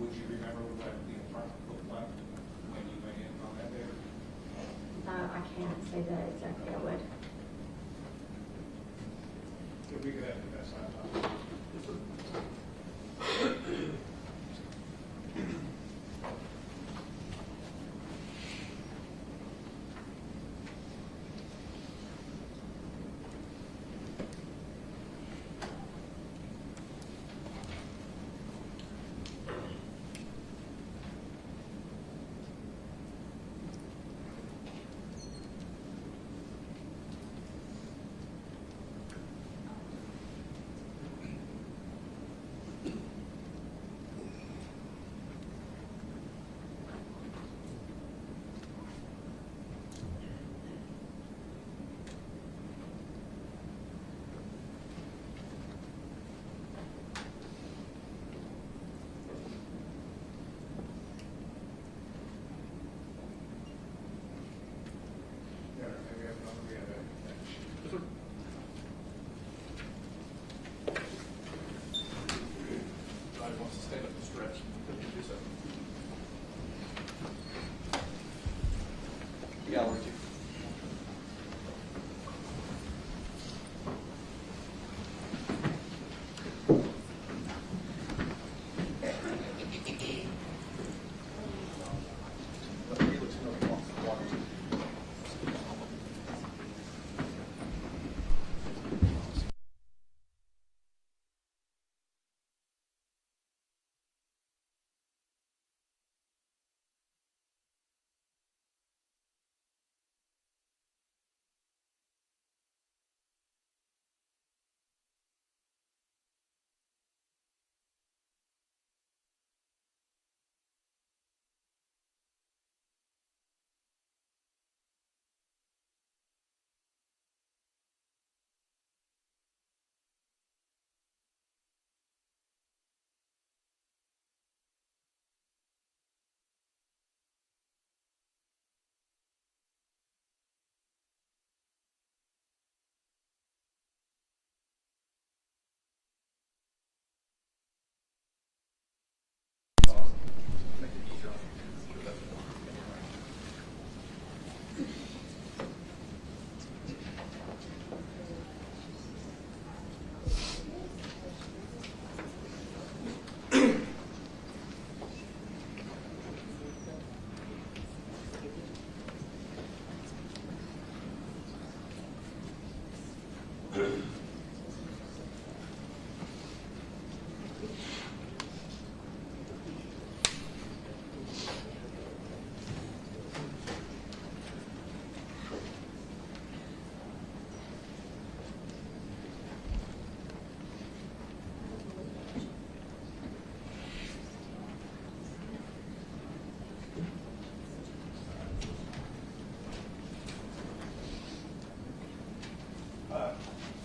Would you remember what the apartment looked like when you went in on that day? I can't say that exactly, I would. If we could have the best laptop. Wants to stand up and stretch. Couldn't do so. Yeah, I'll read you.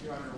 Your Honor,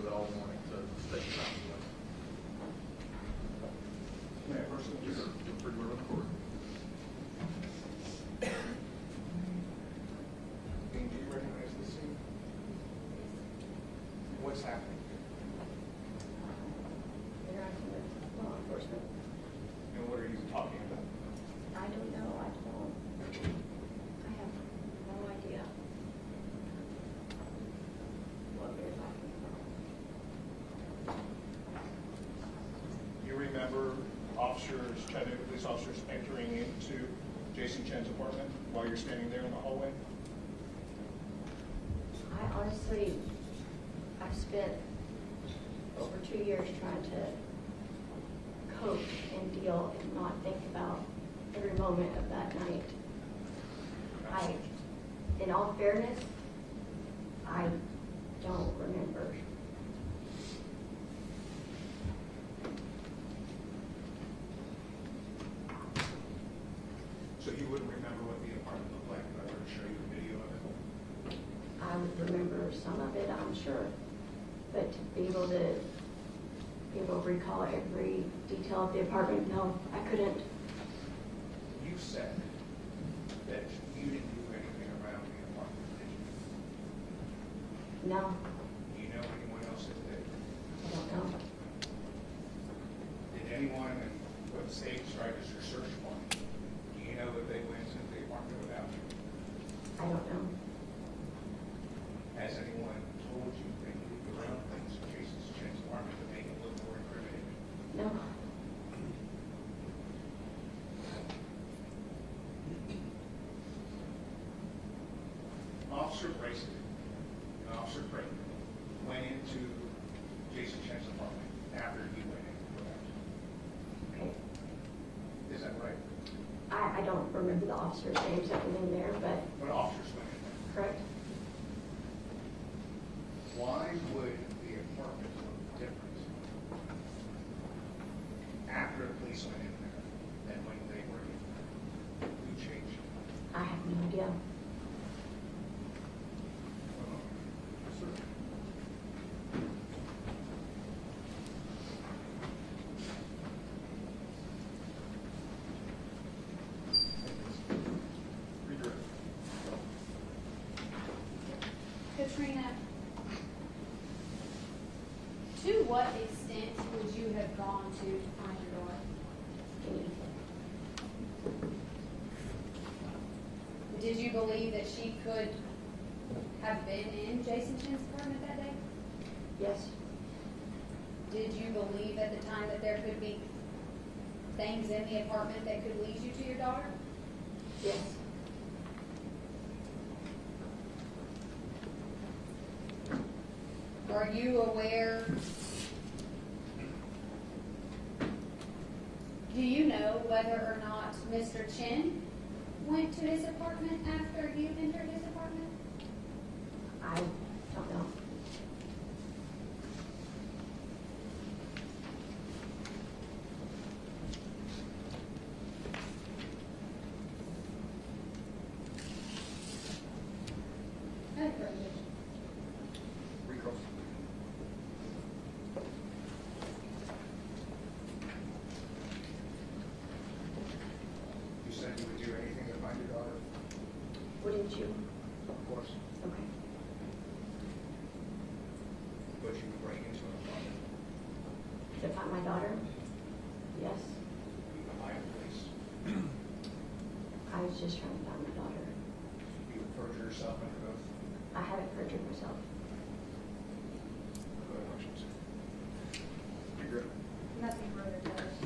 with it all morning, so take your time. May I first? You're pretty well recorded. Dean, do you recognize the scene? What's happening? Interacting with law enforcement. And what are you talking about? I don't know, I have no idea what we're talking about. You remember officers, Chattanooga police officers entering into Jason Chen's apartment while you're standing there in the hallway? I honestly, I've spent over 2 years trying to cope and deal and not think about every moment of that night. In all fairness, I don't remember. So you wouldn't remember what the apartment looked like if I were to show you a video of it? I would remember some of it, I'm sure, but to be able to recall every detail of the apartment, no, I couldn't. You said that you didn't do anything around the apartment, did you? No, Do you know anyone else that did? I don't know. Did anyone, and what the state described as your search warrant, do you know that they went into the apartment without you? I don't know. Has anyone told you that you moved around things in Jason Chen's apartment to make it look more incriminating? No. Officer Bracey and Officer Creighton went into Jason Chen's apartment after you went in, correct? Okay. Is that right? I don't remember the officers' names that were in there, but What officers went in there? correct. Why would the apartment look different after the police went in there than when they were in there? Who changed? I have no idea. Redirect. Katrina, to what extent would you have gone to find your daughter? Did you believe that she could have been in Jason Chen's apartment that day? Yes, Did you believe at the time that there could be things in the apartment that could lead you to your daughter? yes, Are you aware? Do you know whether or not Mr. Chen went to his apartment after you entered his apartment? I don't know. Recross. You said you would do anything to find your daughter? Wouldn't you? Of course. Okay. But you would break into an apartment, To find my daughter? Yes. you would lie to police, I was just trying to find my daughter. you would perjure yourself under oath. I haven't perjured myself. Go ahead, Washington. Redirect. Nothing further, Judge.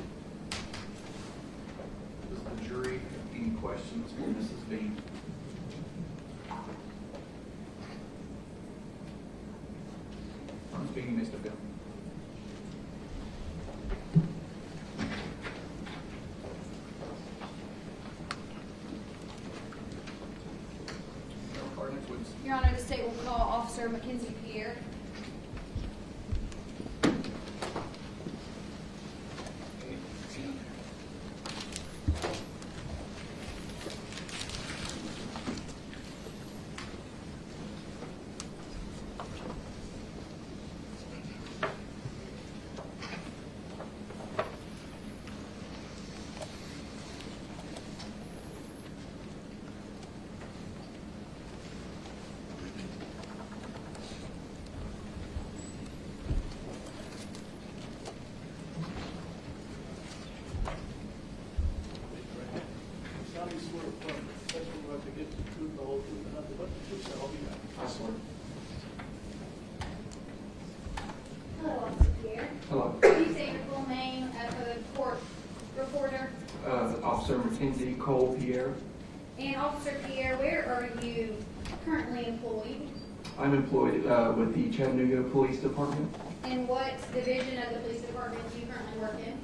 Does the jury have any questions for Mrs. Bean? Ms. Bean, you may step down. Our next witness. Your Honor, the state will call Officer Mackenzie Pierre. swear or affirm that the testimony about to give the truth, the whole truth, and nothing but the truth, so help you God? I swear. Hello, Officer Pierre. Hello. Can you say your full name for the court reporter? Officer Mackenzie Cole Pierre. And Officer Pierre, where are you currently employed? I'm employed with the Chattanooga Police Department, And what division of the police department do you currently work in?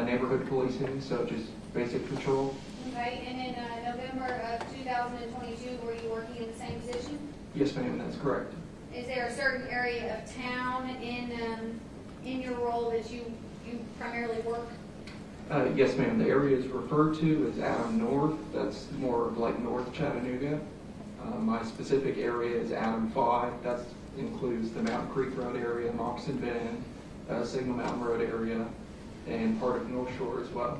neighborhood policing, so just basic patrol. Okay, and in November of 2022, were you working in the same position? Yes, ma'am, that's correct. Is there a certain area of town in your role that you primarily work? Yes, ma'am. The area is referred to as Adam North. That's more of like North Chattanooga. My specific area is Adam 5. That includes the Mountain Creek Road area, Moccasin Bend, Signal Mountain Road area, and part of North Shore as well.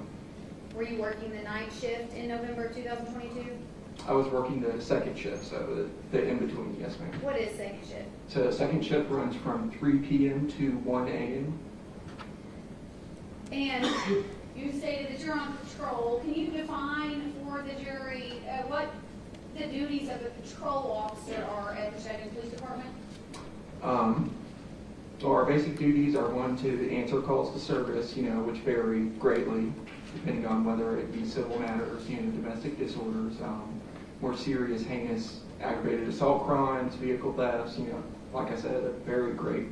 Were you working the night shift in November 2022? I was working the second shift, so the in-between, yes, ma'am. What is second shift? So the second shift runs from 3 p.m. to 1 a.m. And you stated that you're on patrol. Can you define for the jury what the duties of a patrol officer are at the Chattanooga Police Department? So our basic duties are one, to answer calls to service, which vary greatly depending on whether it be civil matters, domestic disorders, more serious, heinous, aggravated assault crimes, vehicle thefts, like I said, a very great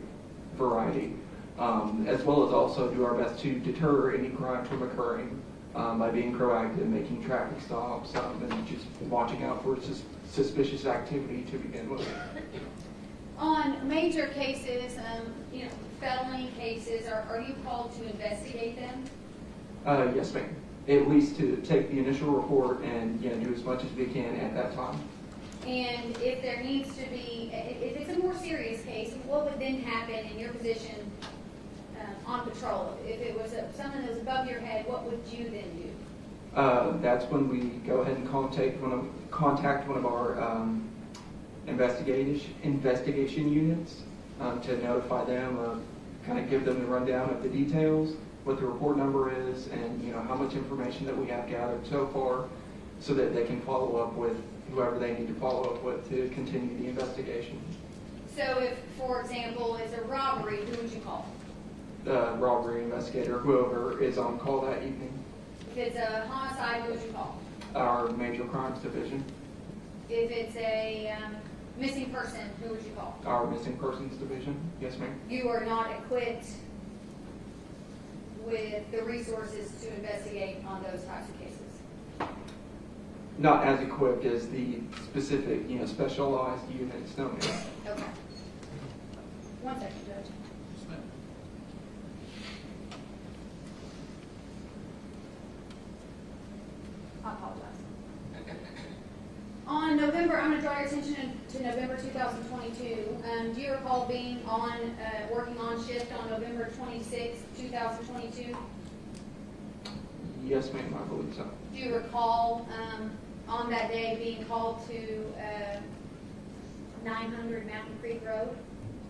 variety. As well as also do our best to deter any crime from occurring by being proactive, making traffic stops, and just watching out for suspicious activity to begin with. On major cases, felony cases, are you called to investigate them? Yes, ma'am. At least to take the initial report and do as much as we can at that time. And if there needs to be, if it's a more serious case, what would then happen in your position on patrol? If it was something that was above your head, what would you then do? That's when we go ahead and contact one of our investigation units to notify them, kind of give them the rundown of the details, what the report number is, and how much information that we have gathered so far, so that they can follow up with whoever they need to follow up with to continue the investigation. So if, for example, it's a robbery, who would you call? The robbery investigator, whoever is on call that evening. If it's a homicide, who would you call? Our major crimes division. If it's a missing person, who would you call? Our missing persons division. Yes, ma'am. You are not equipped with the resources to investigate on those types of cases? Not as equipped as the specific, specialized units. No, ma'am. Okay. One second, Judge. Yes, ma'am. I apologize. On November, I'm going to draw your attention to November 2022. Do you recall being working on shift on November 26, 2022? Yes, ma'am, I believe so. Do you recall on that day being called to 900 Mountain Creek Road?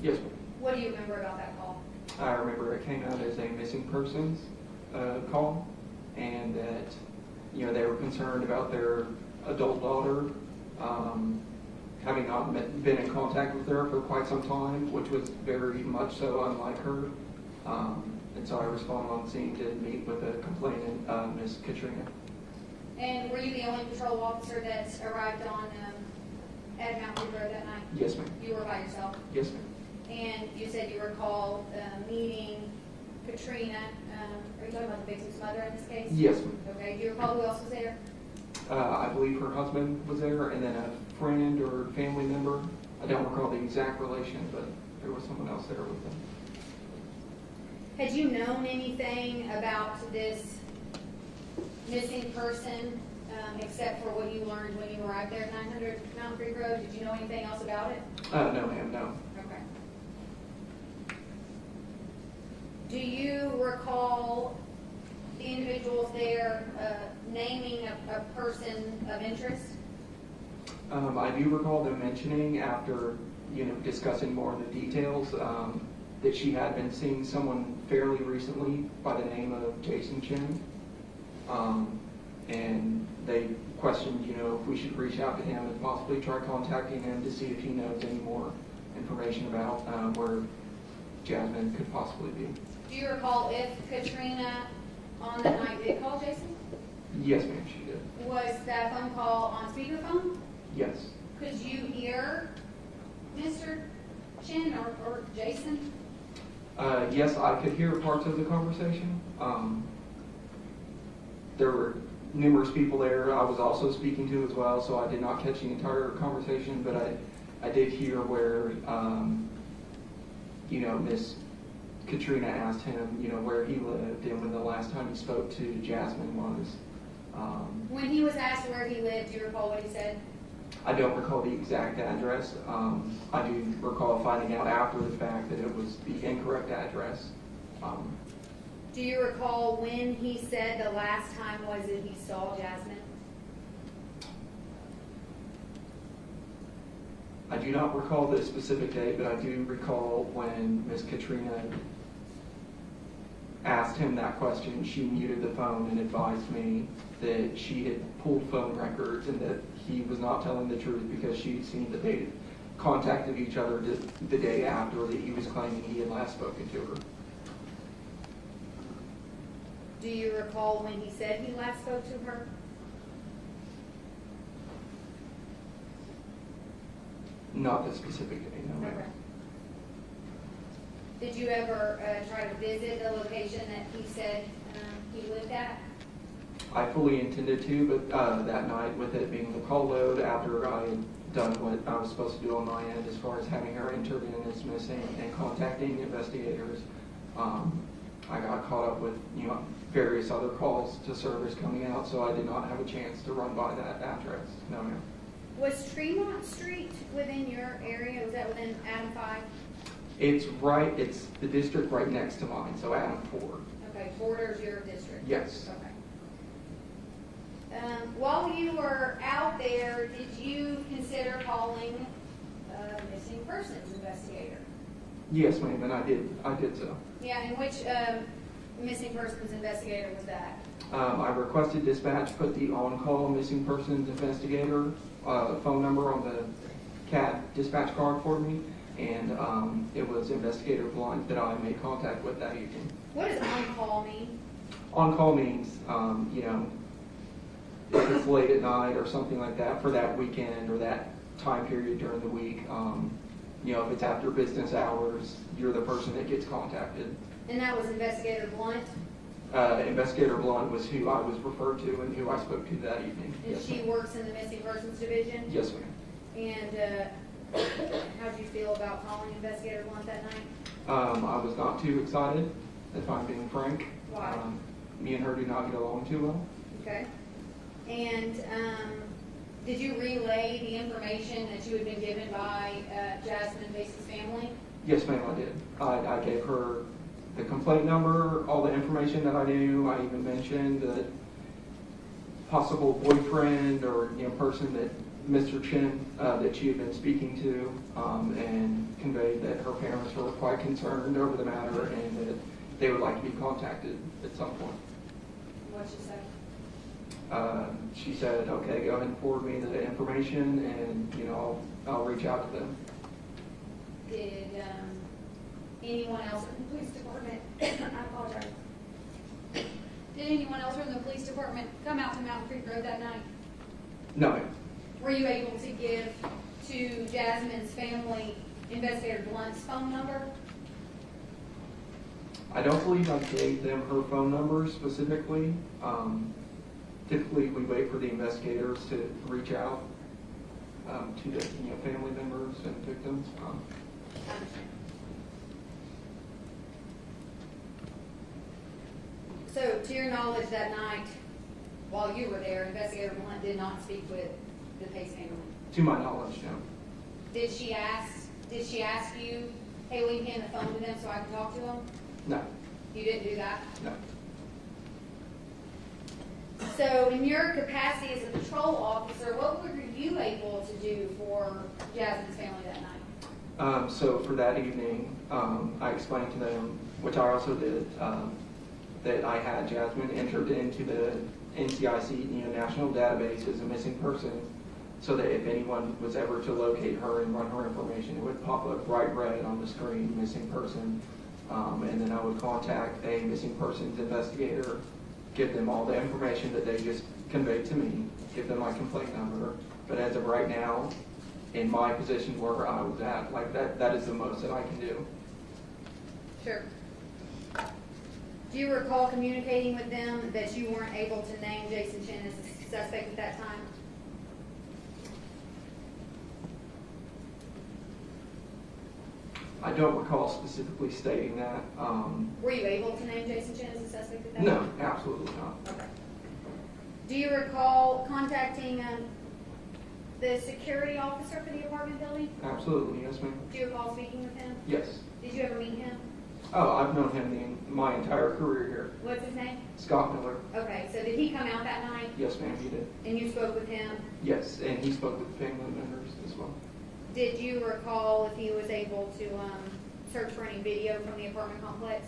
Yes, ma'am. What do you remember about that call? I remember it came out as a missing persons call, and that they were concerned about their adult daughter having not been in contact with her for quite some time, which was very much so unlike her. And so I responded on scene to meet with the complainant, Miss Katrina. And were you the only patrol officer that arrived on at Mountain Creek Road that night? Yes, ma'am. You were by yourself? Yes, ma'am. And you said you recall meeting Katrina. Are you talking about the victim's mother in this case? Yes, ma'am. Okay. Do you recall who else was there? I believe her husband was there, and then a friend or family member. I don't recall the exact relation, but there was someone else there with them. Had you known anything about this missing person except for what you learned when you arrived there at 900 Mountain Creek Road? Did you know anything else about it? No, ma'am, no. Okay. Do you recall the individuals there naming a person of interest? I do recall them mentioning after, discussing more of the details, that she had been seeing someone fairly recently by the name of Jason Chen. and they questioned, you know, if we should reach out to him and possibly try contacting him to see if he knows any more information about where Jasmine could possibly be. Do you recall if Katrina on that night did call Jason? Yes, ma'am, she did. Was that phone call on speakerphone? Yes. Could you hear Mr. Chen or Jason? Yes, I could hear parts of the conversation. There were numerous people there I was also speaking to as well, so I did not catch the entire conversation, but I did hear where, you know, Miss Katrina asked him, you know, where he lived and when the last time he spoke to Jasmine was. When he was asked where he lived, do you recall what he said? I don't recall the exact address. I do recall finding out after the fact that it was the incorrect address. Do you recall when he said the last time was that he saw Jasmine? I do not recall the specific date, but I do recall when Miss Katrina asked him that question, she muted the phone and advised me that she had pulled phone records and that he was not telling the truth because she'd seen that they contacted each other the day after that he was claiming he had last spoken to her. Do you recall when he said he last spoke to her? Not the specific date, no. Okay. Did you ever try to visit the location that he said he lived at? I fully intended to, but that night, with it being the call load, after I had done what I was supposed to do on my end as far as having her entered in as missing and contacting investigators, I got caught up with, you know, various other calls to service coming out, so I did not have a chance to run by that address. No, ma'am. Was Tremont Street within your area? Was that within Adam 5? It's the district right next to mine, so Adam 4. Okay, borders your district? Yes. Okay. While you were out there, did you consider calling a missing persons investigator? Yes, ma'am, and I did so. Yeah, and which missing persons investigator was that? I requested dispatch put the on-call missing persons investigator phone number on the CAT dispatch card for me, and it was Investigator Blunt that I made contact with that evening. What does on-call mean? On-call means, you know, if it's late at night or something like that for that weekend or that time period during the week, you know, if it's after business hours, you're the person that gets contacted. And that was Investigator Blunt? Investigator Blunt was who I was referred to and who I spoke to that evening. And Yes, she ma'am. works in the missing persons division? Yes, ma'am. And how did you feel about calling Investigator Blunt that night? I was not too excited, if I'm being frank. Why? Me and her do not get along too well. Okay. And did you relay the information that you had been given by Jasmine Pace's family? Yes, ma'am, I did. I gave her the complaint number, all the information that I knew. I even mentioned the possible boyfriend or, you know, person that Mr. Chen that she had been speaking to, and conveyed that her parents were quite concerned over the matter and that they would like to be contacted at some point. What'd she say? She said, okay, go ahead and forward me the information and, you know, I'll reach out to them. Did anyone else in the police department, I apologize. Did anyone else from the police department come out to Mountain Creek Road that night? No, ma'am. Were you able to give to Jasmine's family Investigator Blunt's phone number? I don't believe I gave them her phone number specifically. Typically, we wait for the investigators to reach out to the, you know, family members and victims. I understand. So, to your knowledge, that night, while you were there, Investigator Blunt did not speak with the Pace family? To my knowledge, no. Did she ask you, hey, will you hand the phone to them so I can talk to them? No. You didn't do that? No. So, in your capacity as a patrol officer, what were you able to do for Jasmine's family that night? So for that evening, I explained to them, which I also did, that I had Jasmine entered into the NCIC national database as a missing person, so that if anyone was ever to locate her and run her information, it would pop up bright red on the screen, missing person. And then I would contact a missing persons investigator, give them all the information that they just conveyed to me, give them my complaint number. But as of right now, in my position where I was at, like that is the most that I can do. Sure. Do you recall communicating with them that you weren't able to name Jason Chen as a suspect at that time? I don't recall specifically stating that. Were you able to name Jason Chen as a suspect at that No, time? absolutely not. Okay. Do you recall contacting the security officer for the apartment building? Absolutely, yes, ma'am. Do you recall speaking with him? Yes. Did you ever meet him? Oh, I've known him my entire career here. What's his name? Scott Miller. Okay, so did he come out that night Yes, ma'am, he did. and you spoke with him? Yes, and he spoke with family members as well. Did you recall if he was able to search for any video from the apartment complex?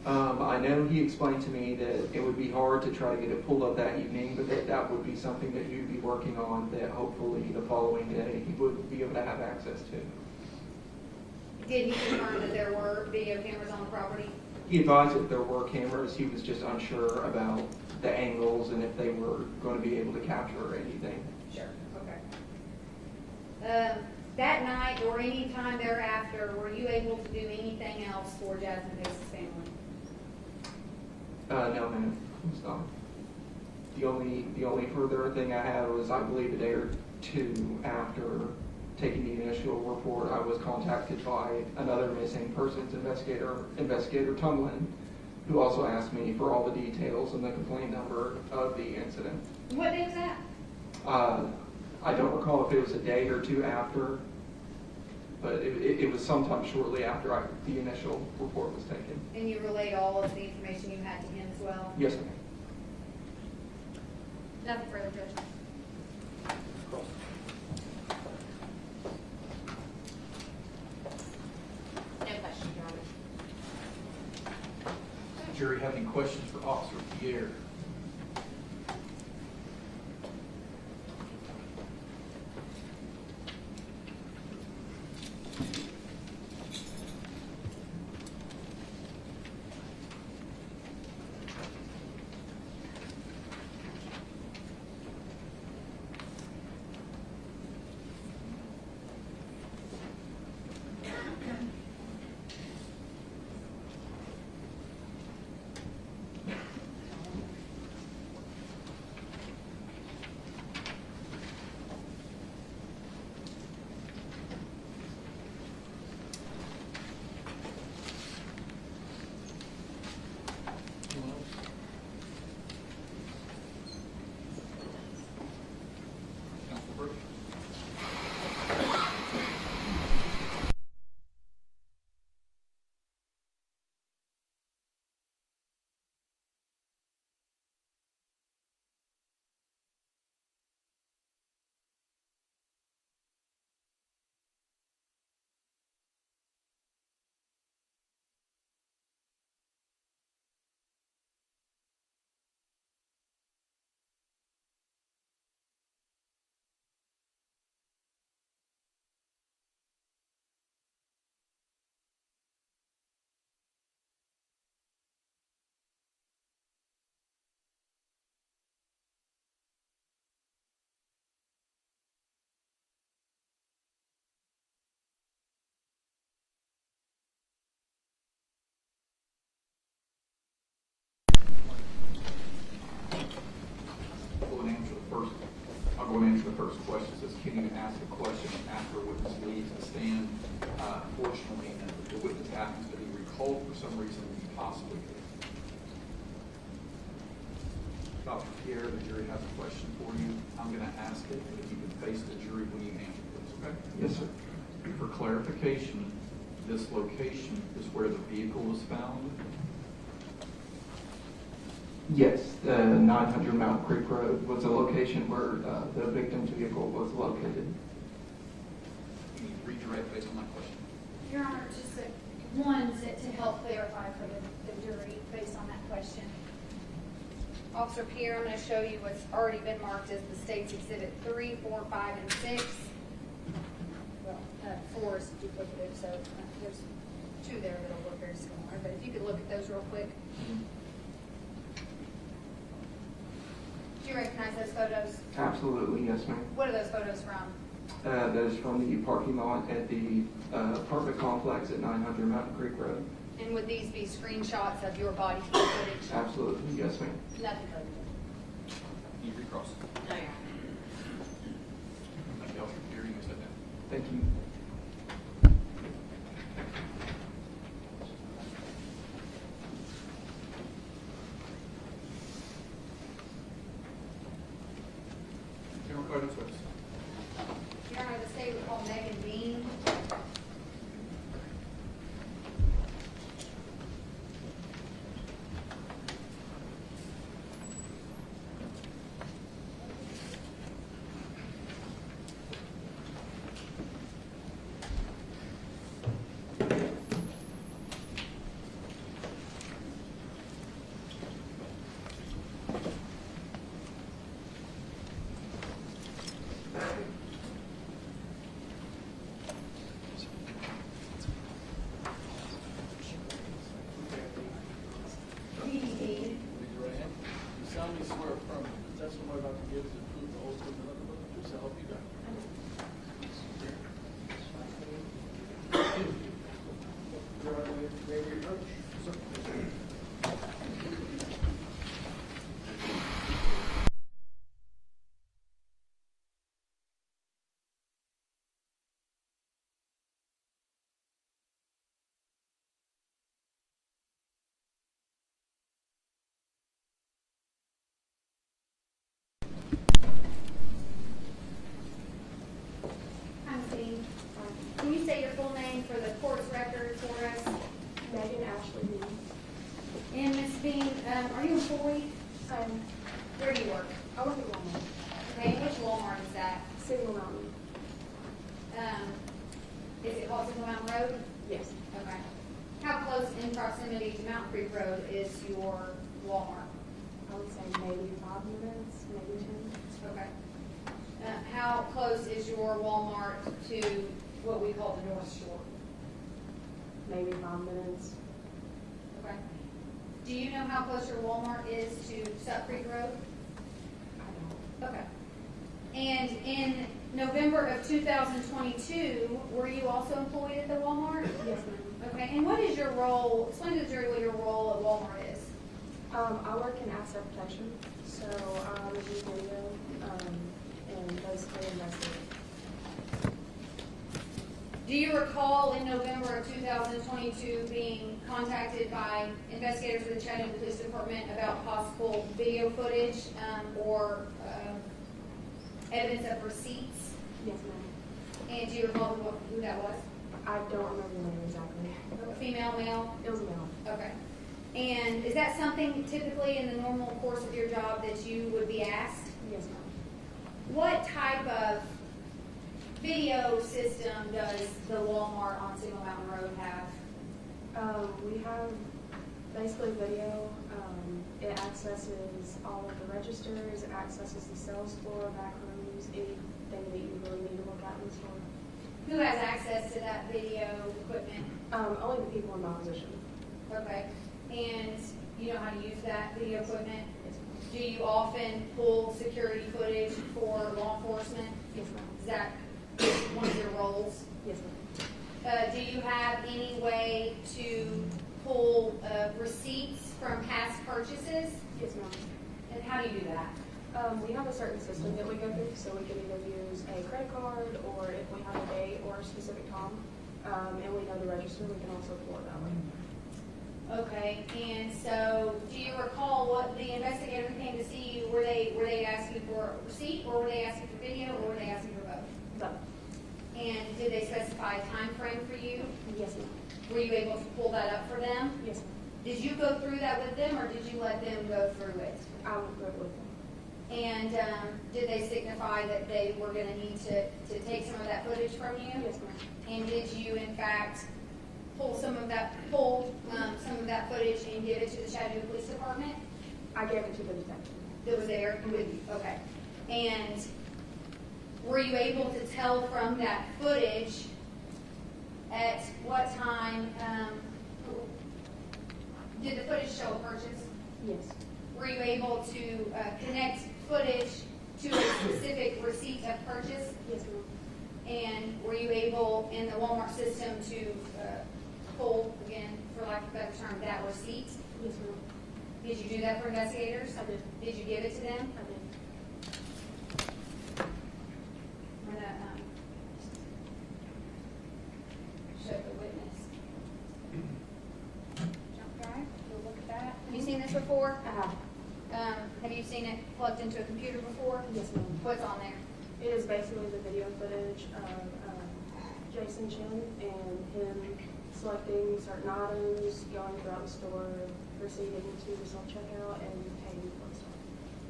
I know he explained to me that it would be hard to try to get it pulled up that evening, but that would be something that you'd be working on, that hopefully the following day he would be able to have access to. Did he confirm that there were video cameras on the property? He advised that there were cameras. He was just unsure about the angles and if they were going to be able to capture anything. Sure, okay. That night or any time thereafter, were you able to do anything else for Jasmine Pace's family? No, ma'am, it was not. The only further thing I had was, I believe, a day or two after taking the initial report, I was contacted by another missing persons investigator Tumlin, who also asked me for all the details and the complaint number of the incident. What day was that? I don't recall if it was a day or two after, but it was sometime shortly after the initial report was taken. And you relayed all of the information you had to him as well? Yes, ma'am. Nothing further, Judge. No questions, Your Honor. Jury, have any questions for Officer Pierre? I'll go and answer the first question. It says, can you ask a question after a witness leaves the stand? Fortunately, if the witness happens to be recalled for some reason, we possibly could. Dr. Pierre, the jury has a question for you. I'm going to ask it, but if you can face the jury when you answer, please, okay? Yes, sir. For clarification, this location is where the vehicle was found? Yes, 900 Mount Creek Road was the location where the victim's vehicle was located. Can you redirect based on that question? Your Honor, just to help clarify for the jury based on that question. Officer Pierre, I'm going to show you what's already been marked as the state's exhibit 3, 4, 5, and 6. Well, 4 is duplicative, so there's 2 there that'll look very similar. But if you could look at those real quick. Do you recognize those photos? Absolutely, yes, ma'am. What are those photos from? That is from the parking lot at the apartment complex at 900 Mountain Creek Road. And would these be screenshots of your body cam footage? Absolutely, yes, ma'am. Nothing further. You recross. No, yeah. Thank you all for hearing us. Thank you. General Code of Service. Your Honor, the state would call Megan Dean. Raise your right hand. You solemnly swear affirm that the testimony about to give is the truth, the whole truth, and nothing but the truth, so help you God. Your right hand, may we approach? Hi, Ms. Dean. Can you say your full name for the court's record for us? Megan Ashley Dean. And Ms. Dean, are you employed? I'm, Where do you work? I work at Walmart. Okay, which Walmart is that? Signal Mountain. Is it called Single Mountain Road? Yes. Okay. How close in proximity to Mountain Creek Road is your Walmart? I would say maybe 5 minutes, maybe 10. Okay. How close is your Walmart to what we call the North Shore? Maybe 5 minutes. Okay. Do you know how close your Walmart is to Sup Creek Road? I don't. Okay. And in November of 2022, were you also employed at the Walmart? Yes, ma'am. Okay, and what is your role, explain to the jury what your role at Walmart is. I work in asset protection, so I review video and basically investigate. Do you recall in November of 2022 being contacted by investigators of the Chattanooga Police Department about possible video footage or evidence of receipts? Yes, ma'am. And do you recall who that was? I don't remember the name exactly. Female, male? It was a male. Okay. And is that something typically in the normal course of your job that you would be asked? Yes, ma'am. What type of video system does the Walmart on Signal Mountain Road have? We have basically video. It accesses all of the registers. It accesses the sales floor, back rooms, anything that you really need to look at in the store. Who has access to that video equipment? Only the people in my position. Okay. And you know how to use that video equipment? Yes, ma'am. Do you often pull security footage for law enforcement? Yes, ma'am. Is that one of your roles? Yes, ma'am. Do you have any way to pull receipts from past purchases? Yes, ma'am. And how do you do that? We have a certain system that we go through, so we can either use a credit card, or if we have a date or a specific time, and we know the register, we can also pull it that way. Okay, and so do you recall what the investigator who came to see you, were they asking for a receipt, or were they asking for video, or were they asking for both? But, And did they specify a time frame for you? yes, ma'am. Were you able to pull that up for them? Yes, ma'am. Did you go through that with them, or did you let them go through it? I would go with them. And did they signify that they were going to need to take some of that footage from you? Yes, ma'am. And did you, in fact, pull some of that footage and give it to the Chattanooga Police Department? I gave it to the detective. that was there with you? Okay. And were you able to tell from that footage at what time, did the footage show a purchase? Yes. Were you able to connect footage to a specific receipt of purchase? Yes, ma'am. And were you able, in the Walmart system, to pull, again, for lack of a better term, that receipt? Yes, ma'am. Did you do that for investigators? I did. Did you give it to them? I did. I'm gonna show the witness. Jump drive, we'll look at that. Have you seen this before? I have. Have you seen it plugged into a computer before? Yes, ma'am. What's on there? It is basically the video footage of Jason Chen and him selecting certain items, going throughout the store, proceeding to the self-checkout, and paying for the stuff.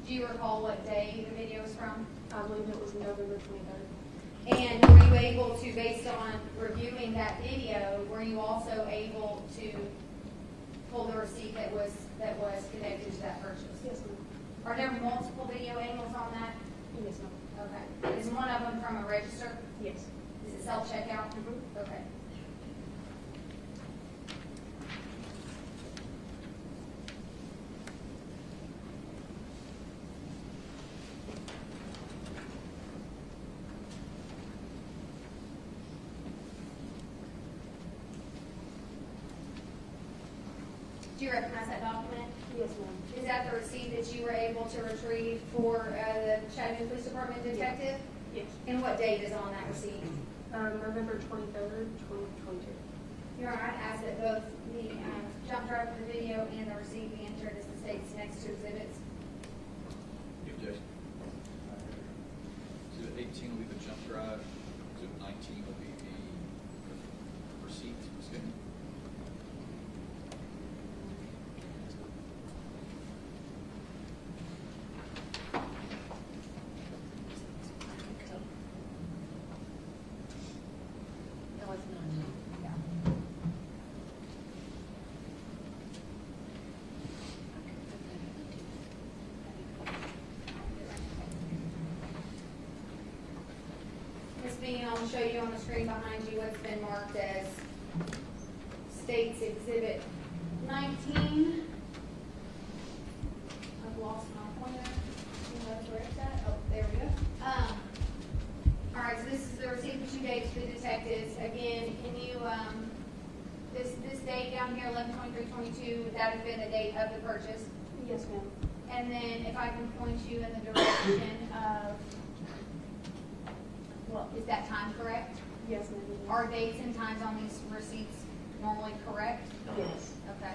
Do you recall what day the video is from? I believe it was November 23rd. And were you able to, based on reviewing that video, were you also able to pull the receipt that was connected to that purchase? Yes, ma'am. Are there multiple video angles on that? Yes, ma'am. Okay. Is one of them from a register? Yes. Is it self-checkout? Mm-hmm. Okay. Do you recognize that document? Yes, ma'am. Is that the receipt that you were able to retrieve for the Chattanooga Police Department detective? Yes. And what date is on that receipt? November 23rd, 2022. Your Honor, I'd ask that both the jump drive for the video and the receipt be entered as the state's next two exhibits. Objection. Exhibit 18 will be the jump drive. Exhibit 19 will be the receipt. Excuse me. Ms. Bean, I'll show you on the screen behind you what's been marked as State's Exhibit 19. I've lost my pointer. Where it's at? Oh, there we go. All right, so this is the receipt that you gave to the detectives. Again, can you, this date down here, 11/23/22, would that have been the date of the purchase? Yes, ma'am. And then if I can point you in the direction of, well, is that time correct? Yes, ma'am. Are dates and times on these receipts normally correct? Yes. Okay.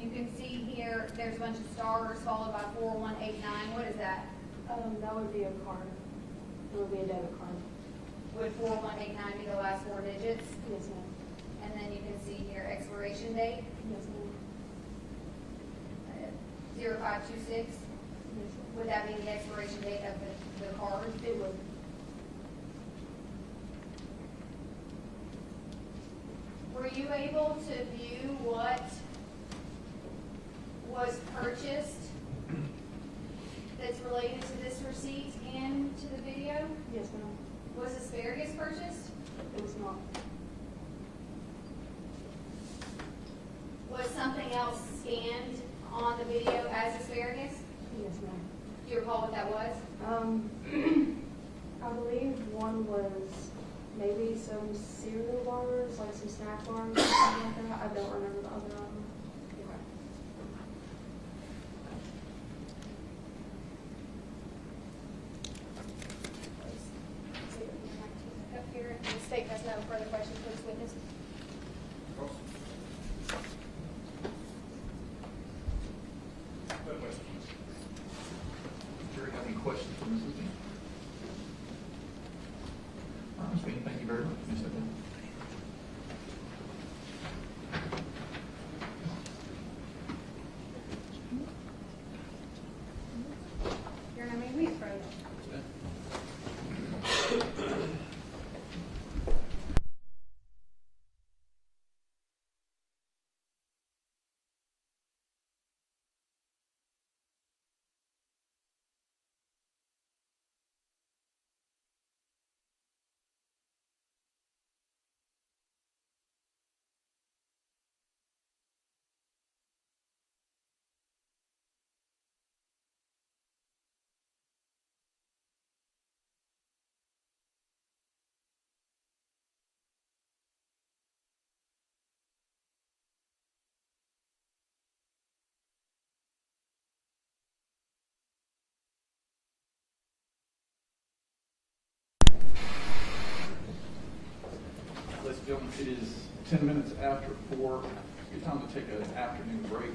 You can see here, there's a bunch of stars followed by 4189. What is that? That would be a card. It would be a debit card. Would 4189 be the last four digits? Yes, ma'am. And then you can see here expiration date, Yes, ma'am. 0526. Yes, ma'am. Would that be the expiration date of the card? It would. Were you able to view what was purchased that's related to this receipt and to the video? Yes, ma'am. Was asparagus purchased? It was not. Was something else scanned on the video as asparagus? Yes, ma'am. Do you recall what that was? I believe one was maybe some cereal bars, like some snack bars or something like that. I don't remember the other item. Up here, the state has no further questions for this witness. No questions. Jury, have any questions for Mrs. Bean? Ms. Bean, thank you very much. Ms. Bean. Your name, may we approach? It is 10 minutes after 4. Good time to take an afternoon break.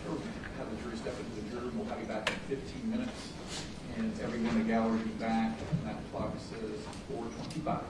Or have the jury step into the jury room. We'll have you back in 15 minutes. And everyone in the gallery will be back. And that clock says 4:25.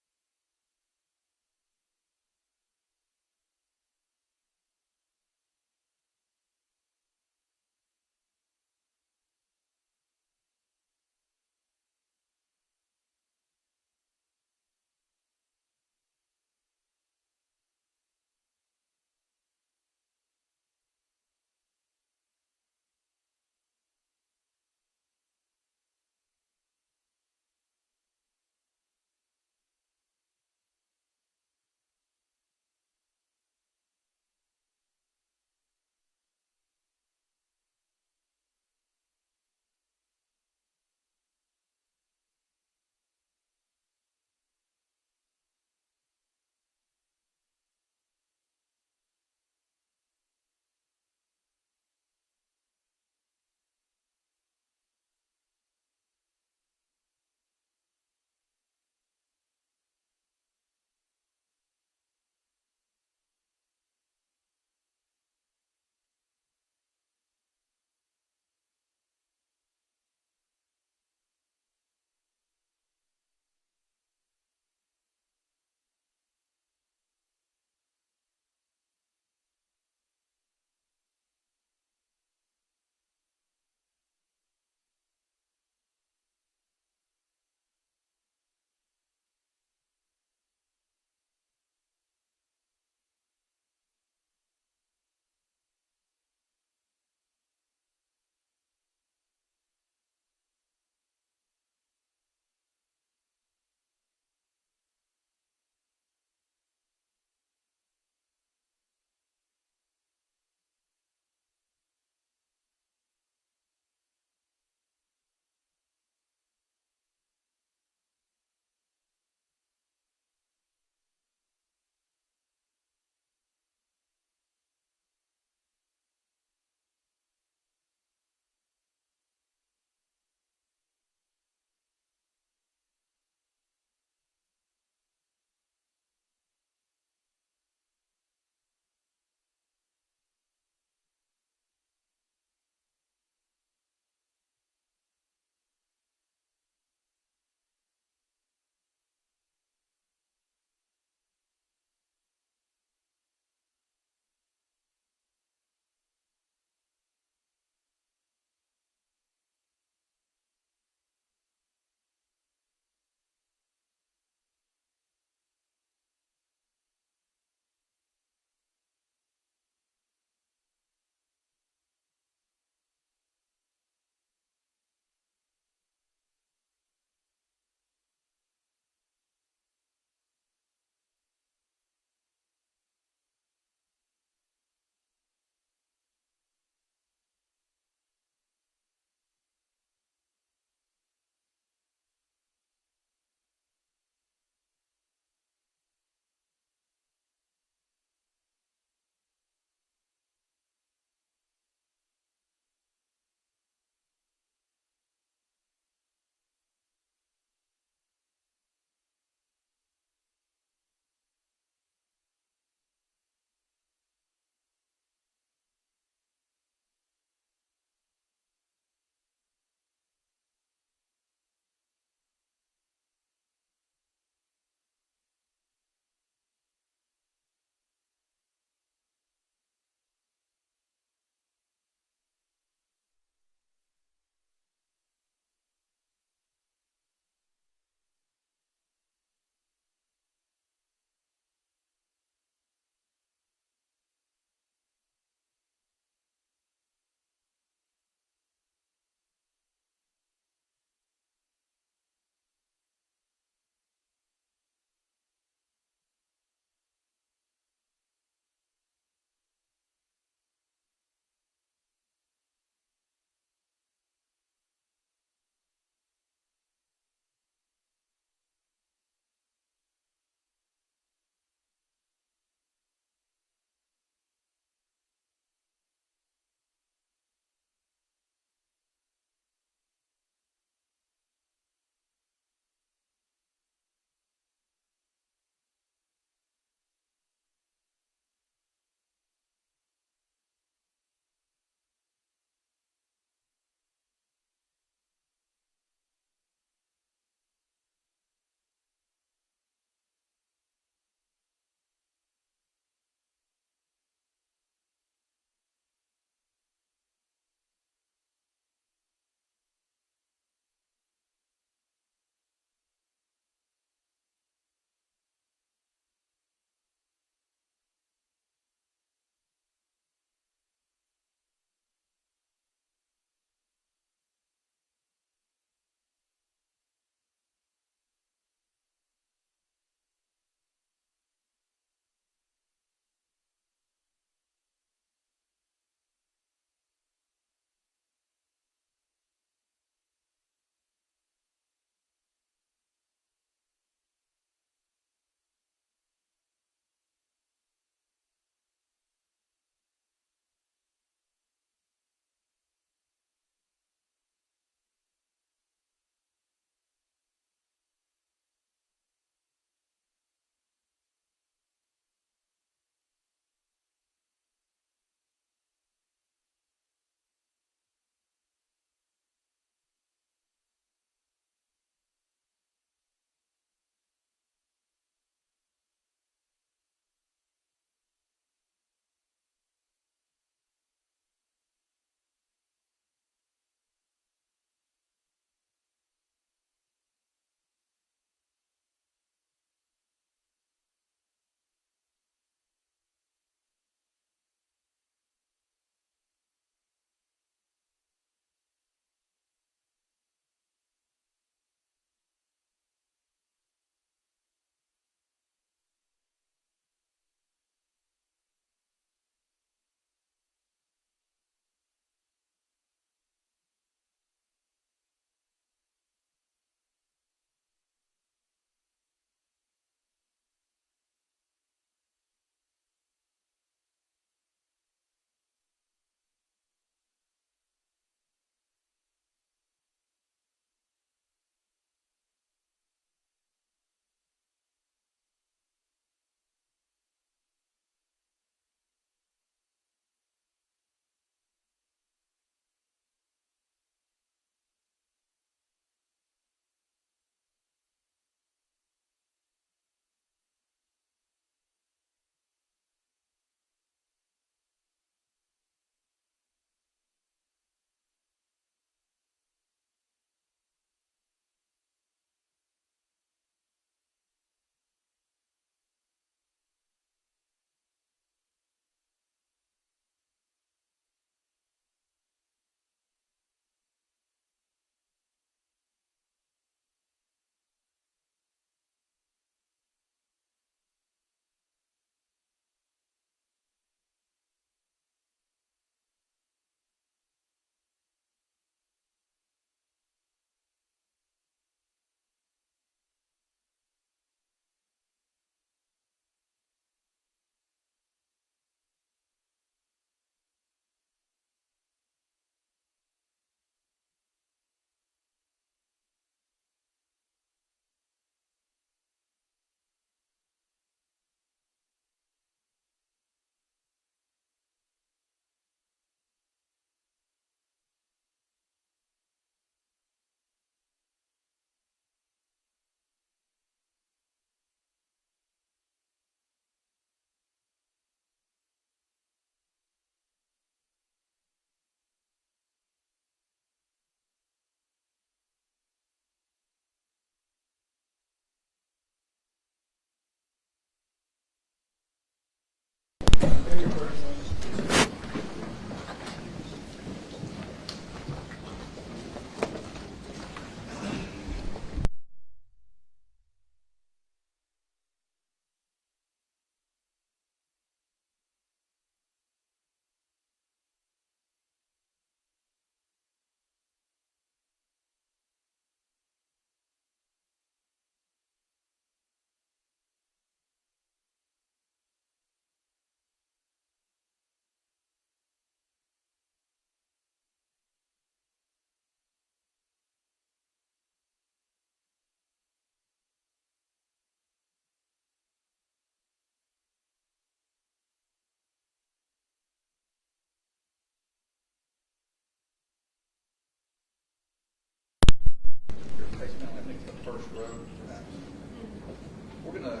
gonna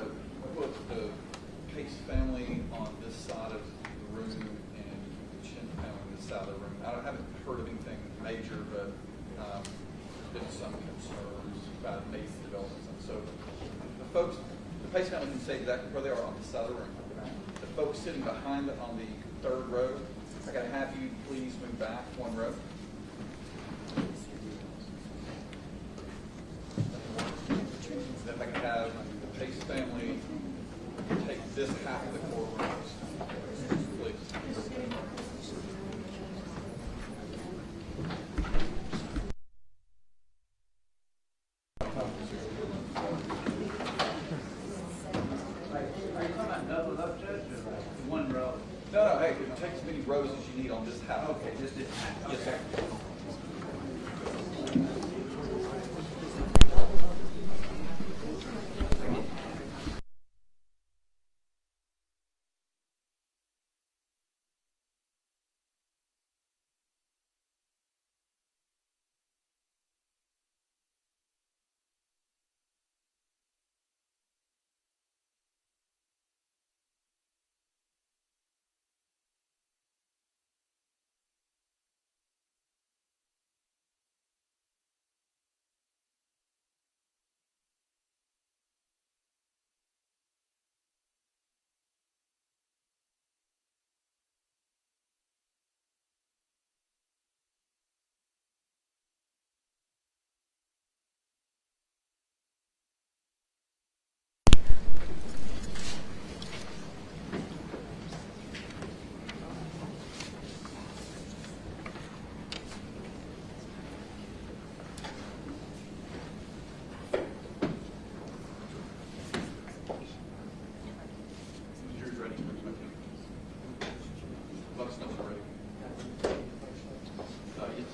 put the Pace family on this side of the room and the Chen family on this side of the room. I haven't heard of anything major, but there's been some concerns about maybe developments. And so the folks, the Pace family can say exactly where they are on this side of the room. The folks sitting behind it on the third row, I gotta have you please move back one row. If I could have the Pace family take this half of the courtroom, please. One row. No, hey, take as many rows as you need on this half. Okay, just this half. Yes, sir. Jury's ready. Let us know when ready. Yes.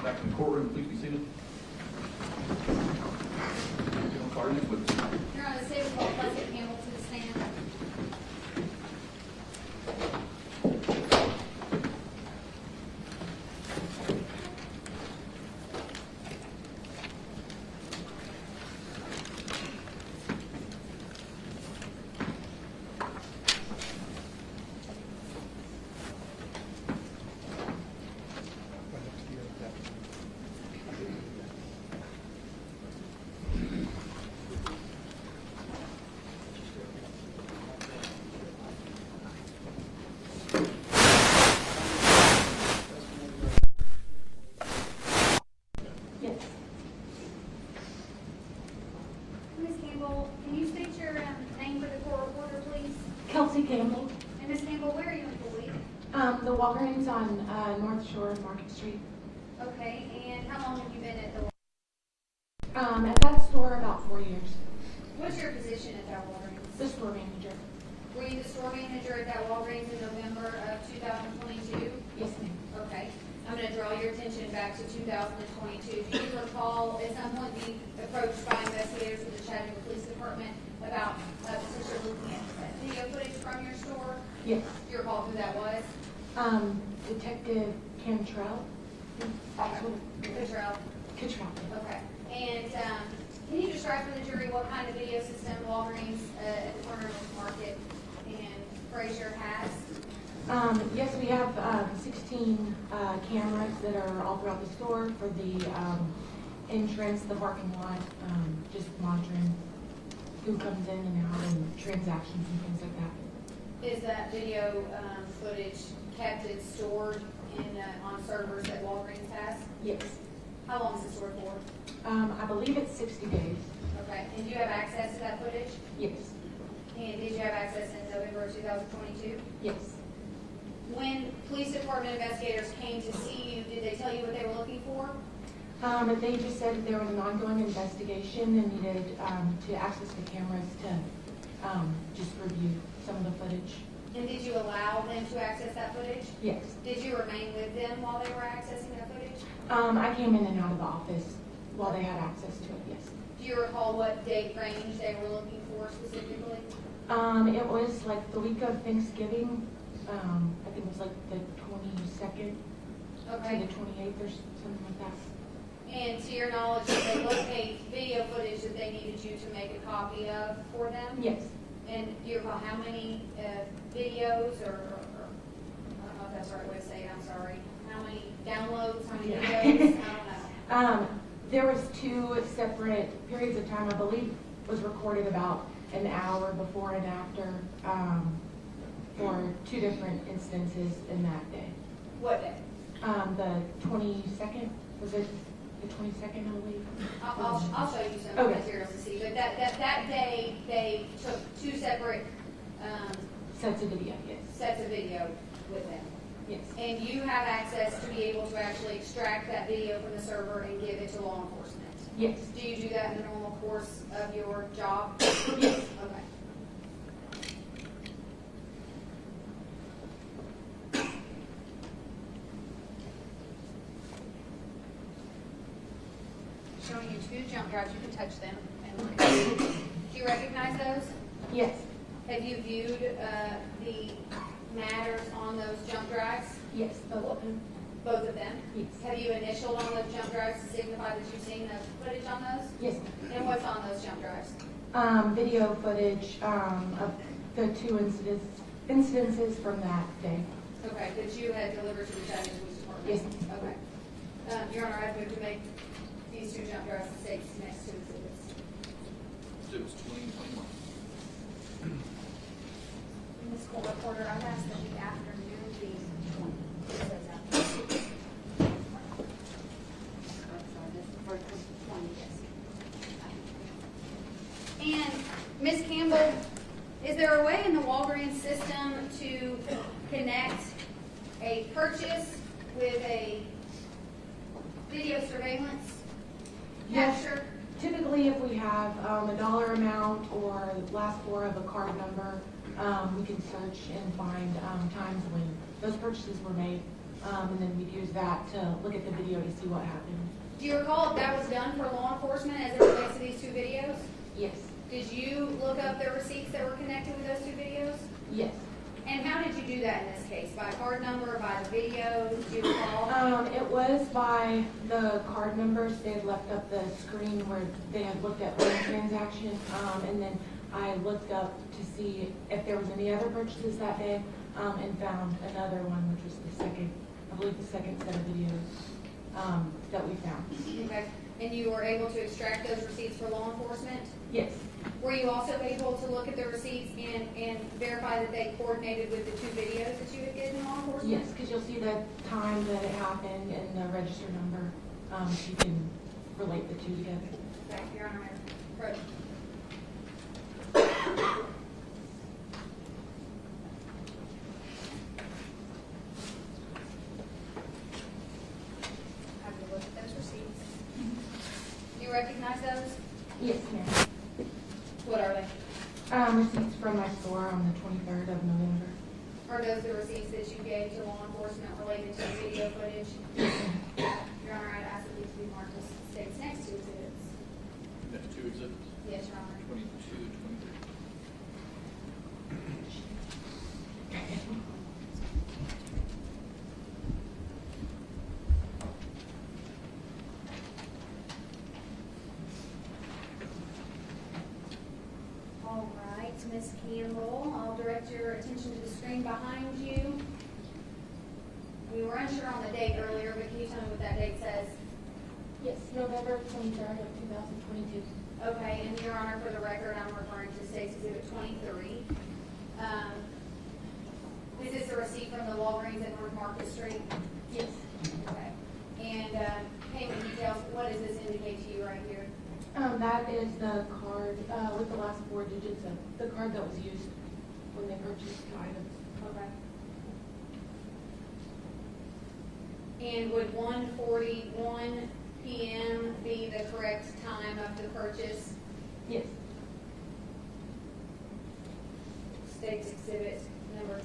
Back in the courtroom, please be seated. Card in, please. Your Honor, the state of Oklahoma, Hamilton to stand. Yes. Ms. Campbell, can you state your name for the court reporter, please? Kelsey Campbell. And Ms. Campbell, where are you employed? The Walgreens on North Shore of Market Street. Okay, and how long have you been at the At that store, about 4 years. What's your position at that Walgreens? The store manager. Were you the store manager at that Walgreens in November of 2022? Yes, ma'am. Okay. I'm going to draw your attention back to 2022. Do you recall at some point being approached by investigators with the Chattanooga Police Department about potentially looking at video footage from your store? Yes. Do you recall who that was? Detective Cantrell. Cottrell. Cottrell. Okay. And can you describe for the jury what kind of video system Walgreens at the corner of Market and Frazier has? Yes, we have 16 cameras that are all throughout the store for the entrance, the parking lot, just monitoring who comes in and out and transactions and things like that. Is that video footage kept and stored in on servers that Walgreens has? Yes. How long is it stored for? I believe it's 60 days. Okay. And do you have access to that footage? Yes. And did you have access in November of 2022? Yes. When police department investigators came to see you, did they tell you what they were looking for? They just said that there was an ongoing investigation and needed to access the cameras to just review some of the footage. And did you allow them to access that footage? Yes. Did you remain with them while they were accessing that footage? I came in and out of the office while they had access to it, yes. Do you recall what date range they were looking for specifically? It was like the week of Thanksgiving. I think it was like the 22nd Okay. to the 28th or something like that. And to your knowledge, did they locate video footage that they needed you to make a copy of for them? Yes. And do you recall how many videos or I don't know if that's the right way to say it, I'm sorry. How many downloads, how many videos? I don't know. There was 2 separate periods of time. I believe was recorded about an hour before and after for 2 different instances in that day. What day? The 22nd, was it the 22nd, I believe? I'll show you some Okay. materials to see. But that day, they took 2 separate Sets of video, yes. sets of video with them. Yes. And you have access to be able to actually extract that video from the server and give it to law enforcement. Yes. Do you do that in the normal course of your job? Yes. Okay. Showing you 2 jump drives. You can touch them and look at them. Do you recognize those? Yes. Have you viewed the matters on those jump drives? Yes, both of them. Both of them? Yes. Have you initialed on those jump drives to signify that you've seen the footage on those? Yes. And what's on those jump drives? Video footage of the 2 incidences from that day. Okay, that you had delivered to the Chattanooga Police Department? Yes. Okay. Your Honor, I'd move to make these 2 jump drives the state's next 2 exhibits. It was 2021. Ms. Court Reporter, I've asked that the afternoon be 20. It says that. And Ms. Campbell, is there a way in the Walgreens system to connect a purchase with a video surveillance Yes. capture? Typically, if we have a dollar amount or last 4 of a card number, we can search and find times when those purchases were made, and then we'd use that to look at the video to see what happened. Do you recall if that was done for law enforcement as it relates to these 2 videos? Yes. Did you look up the receipts that were connected with those 2 videos? Yes. And how did you do that in this case? By card number, by the video? Do you recall? It was by the card numbers. They had left up the screen where they had looked at one transaction, and then I looked up to see if there was any other purchases that day, and found another one, which was the second, I believe the second set of videos that we found. Okay. And you were able to extract those receipts for law enforcement? Yes. Were you also able to look at the receipts and verify that they coordinated with the 2 videos that you had given law enforcement? Yes, because you'll see the time that it happened and the register number. You can relate the 2 together. Okay, Your Honor, approach. Have you looked at those receipts? Do you recognize those? on the 23rd of November. Are those the receipts that you gave to law enforcement related to the video footage? Your Honor, I'd ask that these be marked as states next to exhibits. Next two exhibits, Yes, Your Honor. 22 and 23. All right, Ms. Campbell, I'll direct your attention to the screen behind you. We were unsure on the date earlier, but can you tell me what that date says? Yes, November 23rd of 2022. Okay, and Your Honor, for the record, I'm referring to State's Exhibit 23. Is this a receipt from the Walgreens at North Market Street? Yes. Okay. And payment details, what does this indicate to you right here? That is the card with the last 4 digits of the card that was used when they purchased the items. Okay. And would 1:41 p.m. be the correct time of the purchase? Yes. State's Exhibit number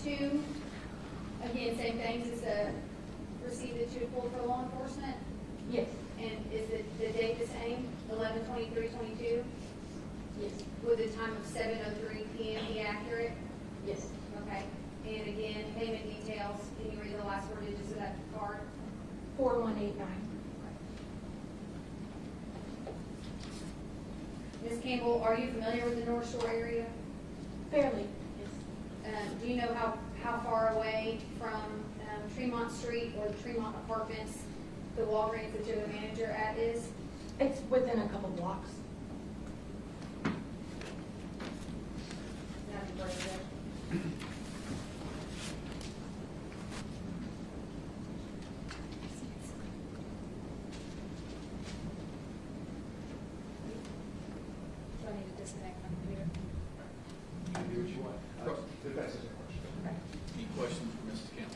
22. Again, same thing, is this a receipt that you pulled for law enforcement? Yes. And is the date the same, 11/23/22? Yes. Would the time of 7:03 p.m. be accurate? Yes. Okay. And again, payment details, can you read the last 4 digits of that card? 4189. Ms. Campbell, are you familiar with the North Shore area? Fairly. Yes. Do you know how far away from Tremont Street or the Tremont Apartments the Walgreens that you're the manager at is? It's within a couple blocks. Nothing further. Do I need to disconnect my computer? You can do what you want. That's a question. Any questions for Mrs. Campbell?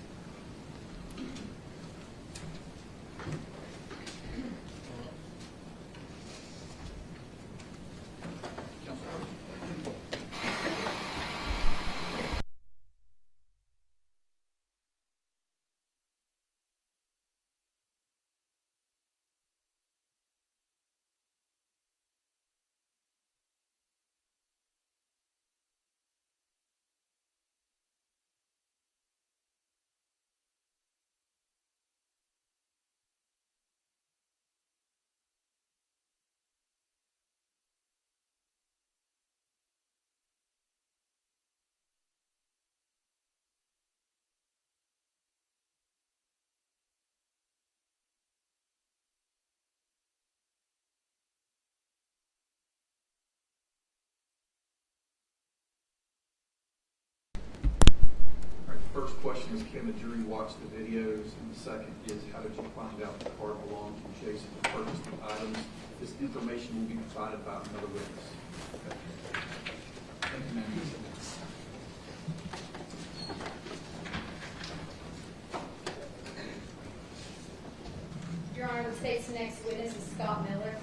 All right, the first question is, can the jury watch the videos? And the second is, how did you find out the car belonged to Jason to purchase the items? This information will be provided by another witness. Thank you, ma'am. Your Honor, the state's next witness is Scott Miller.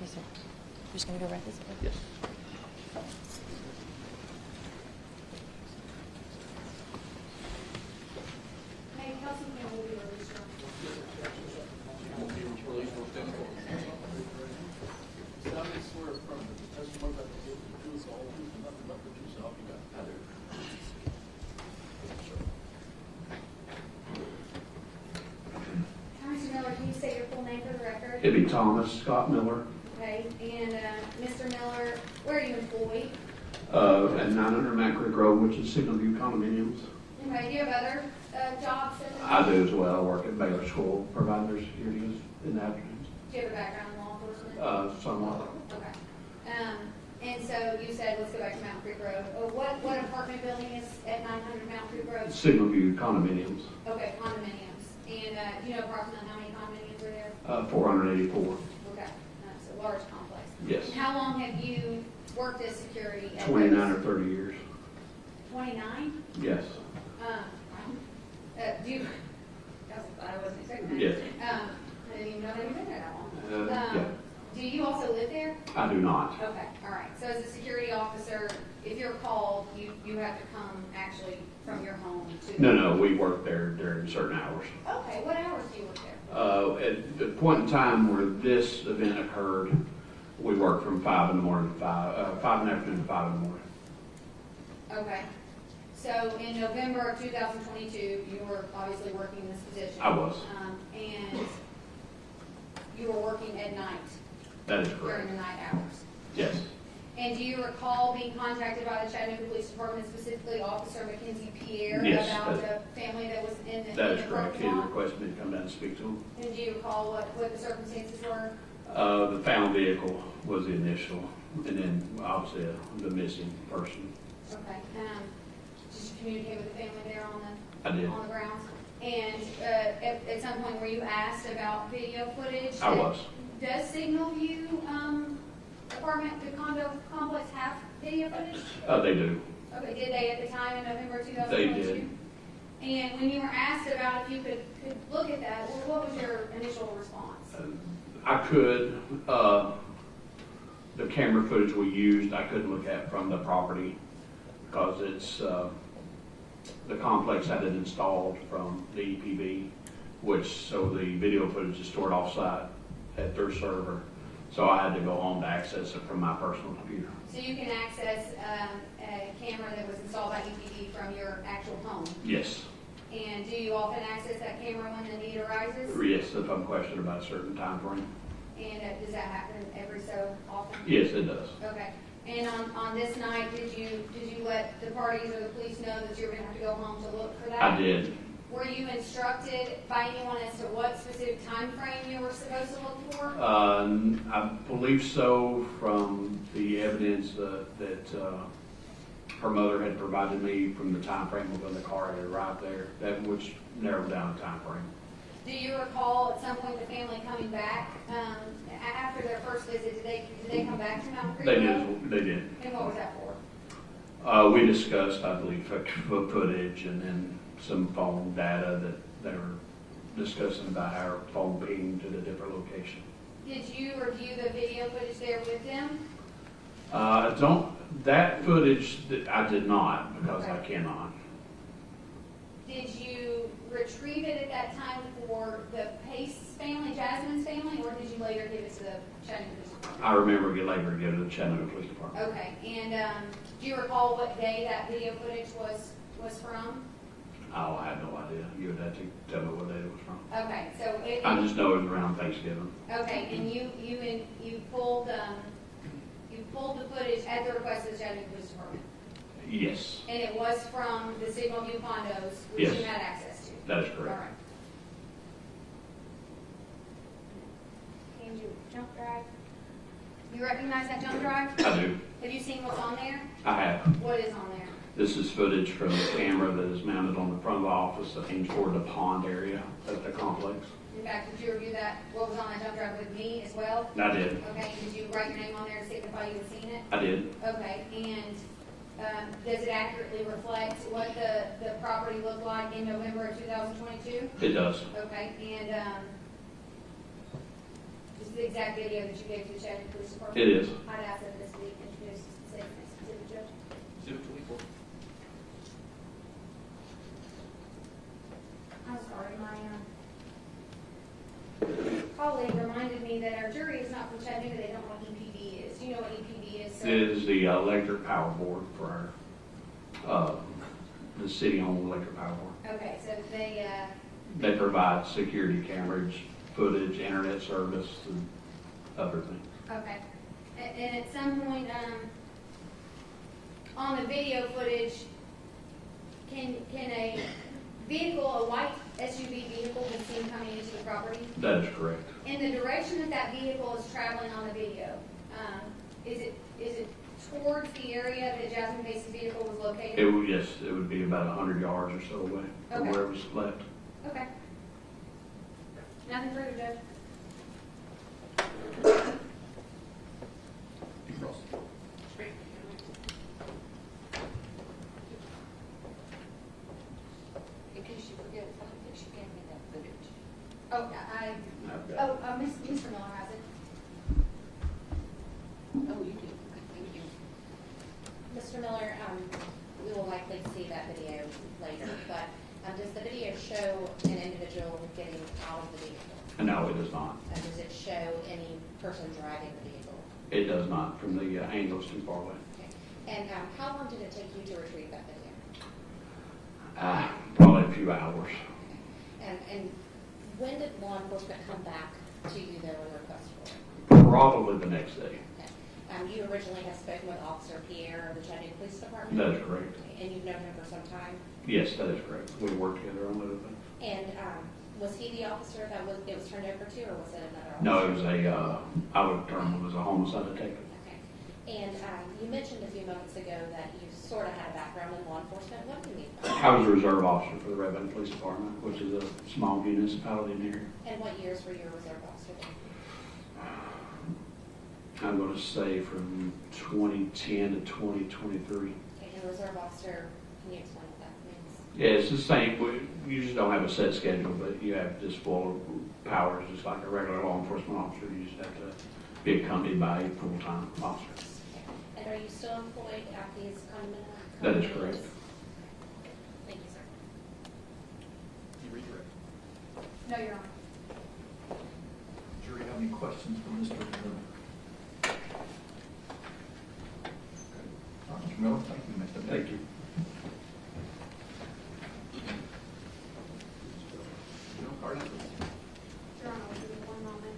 Yes, sir. You're just going to go write this? Yes. Hey, Councilman, will be released. Will be released for 10 o'clock. Solemnly swear affirm that the testimony that you give is the truth, the whole truth, and nothing but the truth, so help you God. I do. Mr. Miller, can you state your full name for the record? Ibby Thomas, Scott Miller, Okay, and Mr. Miller, where are you employed? at 900 Mac Creek Road, which is Signal View Condominiums. Okay, do you have other jobs? I do as well. I work at Baylor School, providing their securities in the afternoons. Do you have a background in law enforcement? Somewhat. Okay. And so you said, let's go back to Mountain Creek Road. What apartment building is at 900 Mountain Creek Road? Signal View Condominiums, Okay, condominiums. And do you know approximately how many condominiums are there? 484. Okay. long have you worked as security? At 29 or 30 years. 29? Yes. Do you, I wasn't expecting that. Yes. I didn't even know they were been there that long. Yeah. Do you also live there? I do not. Okay, all right. So as a security officer, if you're called, you have to come actually from your home to. No, we work there during certain hours. Okay, what hours do you work there? At the point in time where this event occurred, we worked from 5 in the morning to 5 in the afternoon to 5 in the morning. Okay. So in November of 2022, you were obviously working in this position. I was. And you were working at night. That is correct. During the night hours. Yes. And do you recall being contacted by the Chattanooga Police Department, specifically Officer Mackenzie Pierre, Yes, about the family that was in the That is correct. He parking lot? requested me to come down and speak to him. And do you recall what the circumstances were? The found vehicle was the initial, and then obviously the missing person. Okay. Did you communicate with the family there on the I did. on the grounds? And at some point, were you asked about video footage? I was. Does Signal View apartment, the condo complex have video footage? They do. Okay, did they at the time in November 2022? They did. And when you were asked about if you could look at that, what was your initial response? I could. The camera footage we used, I couldn't look at from the property because it's the complex had it installed from the EPB, so the video footage is stored off-site at their server. So I had to go home to access it from my personal computer. So you can access a camera that was installed by EPD from your actual home? Yes. And do you often access that camera when the need arises? Yes, if I'm questioned about a certain time frame. And does that happen every so often? Yes, it does. Okay. And on this night, did you let the parties or the police know that you were going to have to go home to look for that? I did. Were you instructed by anyone as to what specific time frame you were supposed to look for? I believe so from the evidence that her mother had provided me from the time frame of when the car had arrived there, which narrowed down the time frame. Do you recall at some point the family coming back after their first visit? Did they come back to Mount Creek? They did. And what was that for? We discussed, I believe, footage and then some phone data that they were discussing about how our phone pinged to the different location. Did you review the video footage there with them? That footage, I did not because I cannot. Did you retrieve it at that time for the Pace family, Jasmine's family, or did you later give it to the Chattanooga Police Department? I remember later give it to the Chattanooga Police Department. Okay, and do you recall what day that video footage was from? Oh, I have no idea. You would have to tell me what day it was from. Okay, so I just know it was around Thanksgiving. Okay, and you pulled the footage at the request of the Chattanooga Police Department? Yes. And it was from the Signal View condos, which Yes. you had access to? That is correct. All right. Can you jump drive? You recognize that jump drive? I do. Have you seen what's on there? I have. What is on there? This is footage from the camera that is mounted on the front of the office that aims toward the pond area at the complex. In fact, did you review that, what was on that jump drive with me as well? I did. Okay, did you write your name on there to signify you had seen it? I did. Okay, and does it accurately reflect what the property looked like in November of 2022? It does. Okay, and this is the exact video that you gave to the Chattanooga Police Department? It is. I'd ask that this be introduced to the specific judge. Exhibit 24. I'm sorry, my colleague reminded me that our jury is not from Chattanooga, they don't know what EPD is. Do you know what EPD is, sir? It is the electric power board for our, the city-owned electric power board. Okay, so They provide security cameras, footage, internet service, and other things. okay. And at some point, on the video footage, can a vehicle, a white SUV vehicle, be seen coming into the property? That is correct. In the direction that vehicle is traveling on the video, is it towards the area that Jasmine Pace's vehicle was located? Yes, it would be about 100 yards or so away from Okay. where it was left. Okay. Nothing further, Judge. person driving the vehicle? It does not, from the angle's too far away. Okay. And how long did it take you to retrieve that video? Probably a few hours. And when did law enforcement come back to you though and request for it? Probably the next day. Okay. You originally had spoken with Officer Pierre of the Chattanooga Police Department? That is correct. And you've known him for some time? Yes, that is correct. We work together on other things. And was he the officer that it was turned over to, or was it another officer? No, it was I would term it as a homicide detective. Okay. And you mentioned a few moments ago that you sort of had a background in law enforcement. What do you mean by that? I was a reserve officer for the Red Bank Police Department, which is a small municipality in here. And what years were you a reserve officer then? I'm going to say from 2010 to 2023. Okay, and reserve officer, can you explain what that means? Yeah, it's the same. We usually don't have a set schedule, but you have just full powers, just like a regular law enforcement officer. You just have to be accompanied by a full-time officer. Okay. And are you still employed at these condominium? That is correct. Thank you, sir. You redirect. No, Your Honor. Jury, have any questions for Mr. Miller? All right, Mr. Miller, thank you, Mr. Thank you. General Carter. Your Honor, will give me one moment.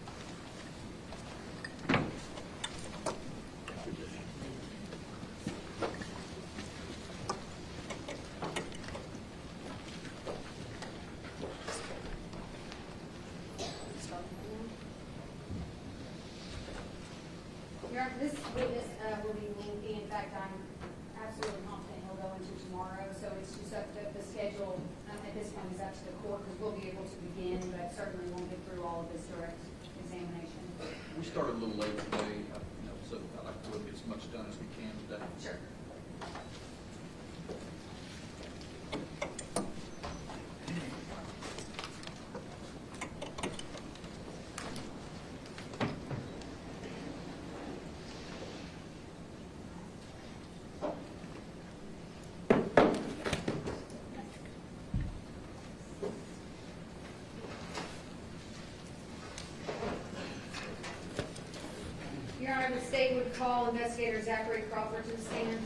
Your Honor, this witness will be lengthy. In fact, I'm absolutely confident he'll go into tomorrow. So it's just up to the schedule at this point is up to the court because we'll be able to begin, but certainly won't get through all of this direct examination. We started a little late today, so I'd like to get as much done as we can today. Sure. Your Honor, the state would call investigator Zachary Crawford to the stand.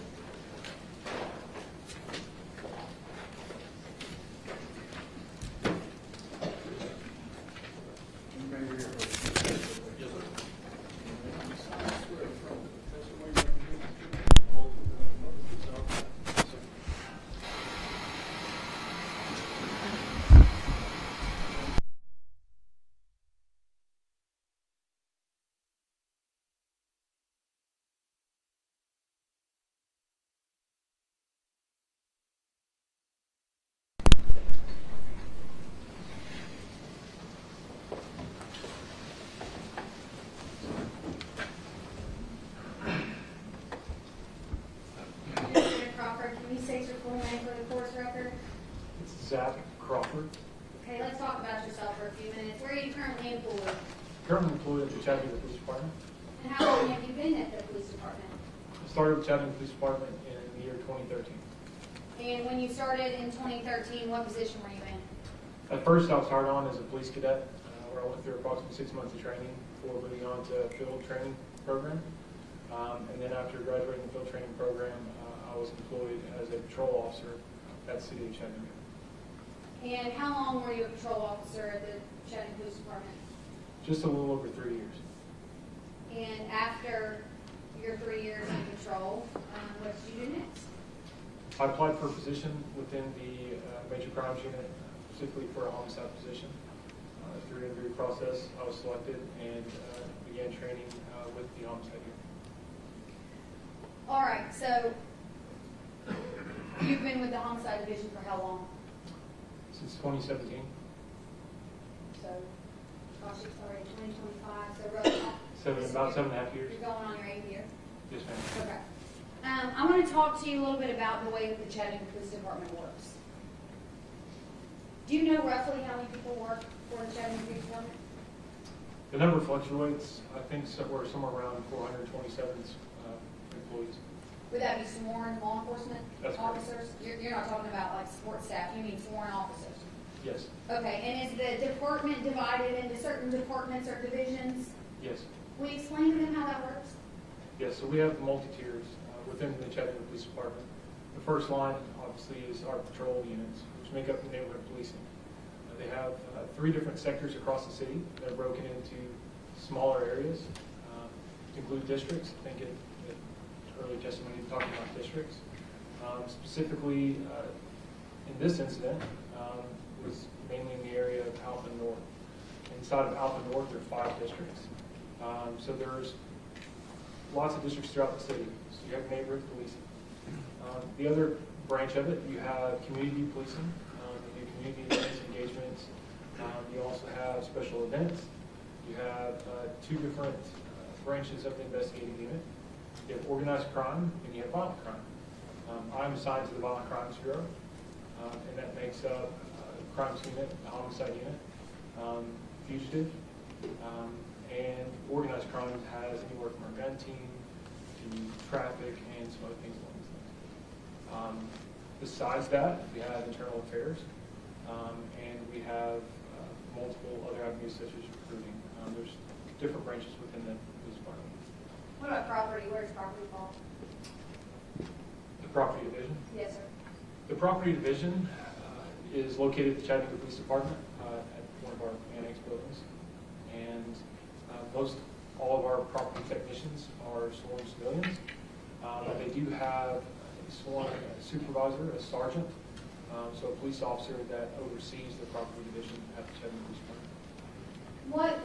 Mr. Crawford, can you state your full name for the court's record? It's Zach Crawford. Okay, let's talk about yourself for a few minutes. Where are you currently employed? Currently employed at the Chattanooga Police Department. And how long have you been at the police department? I started with Chattanooga Police Department in the year 2013. And when you started in 2013, what position were you in? At first, I was hired on as a police cadet, where I went through approximately 6 months of training before moving on to a field training program. And then after graduating the field training program, I was employed as a patrol officer at the City of Chattanooga. And how long were you a patrol officer at the Chattanooga Police Department? Just a little over 3 years. And after your 3 years in patrol, what did you do next? I applied for a position within the major crimes unit, specifically for a homicide position. Through the interview process, I was selected and began training with the homicide unit. All right, so you've been with the homicide division for how long? Since 2017. So, gosh, it's already 2025, so roughly. About 7.5 years. You're going on your 8th year? Yes, ma'am. Okay. I want to talk to you a little bit about the way that the Chattanooga Police Department works. Do you know roughly how many people work for the Chattanooga Police Department? The number fluctuates. I think we're somewhere around 427 employees. Would that be sworn law enforcement That's correct. officers? You're not talking about like support staff, you mean sworn officers? Yes. Okay, and is the department divided into certain departments or divisions? Yes. Will you explain to them how that works? Yes, so we have multi-tiers within the Chattanooga Police Department. The first line, obviously, is our patrol units, which make up the neighborhood policing. They have 3 different sectors across the city. They're broken into smaller areas to include districts. I think in early testimony talking about districts. Specifically, in this incident, was mainly in the area of Alpha North. Inside of Alpha North, there are 5 districts. So there's lots of districts throughout the city. So you have neighborhood policing. The other branch of it, you have community policing. You do community events, engagements. You also have special events. You have 2 different branches of the investigating unit. You have organized crime and you have violent crime. I'm assigned to the Violent Crimes Bureau, and that makes up crimes unit, the homicide unit, fugitive, and organized crime has anywhere from our gun team to traffic and some other things along those lines. Besides that, we have internal affairs, and we have multiple other avenues such as recruiting. There's different branches within the police department. What about property? Where does property fall? The property division? Yes, sir. The property division is located at the Chattanooga Police Department at one of our annex buildings. And all of our property technicians are sworn civilians. They do have a sworn supervisor, a sergeant, so a police officer that oversees the property division at the Chattanooga Police Department.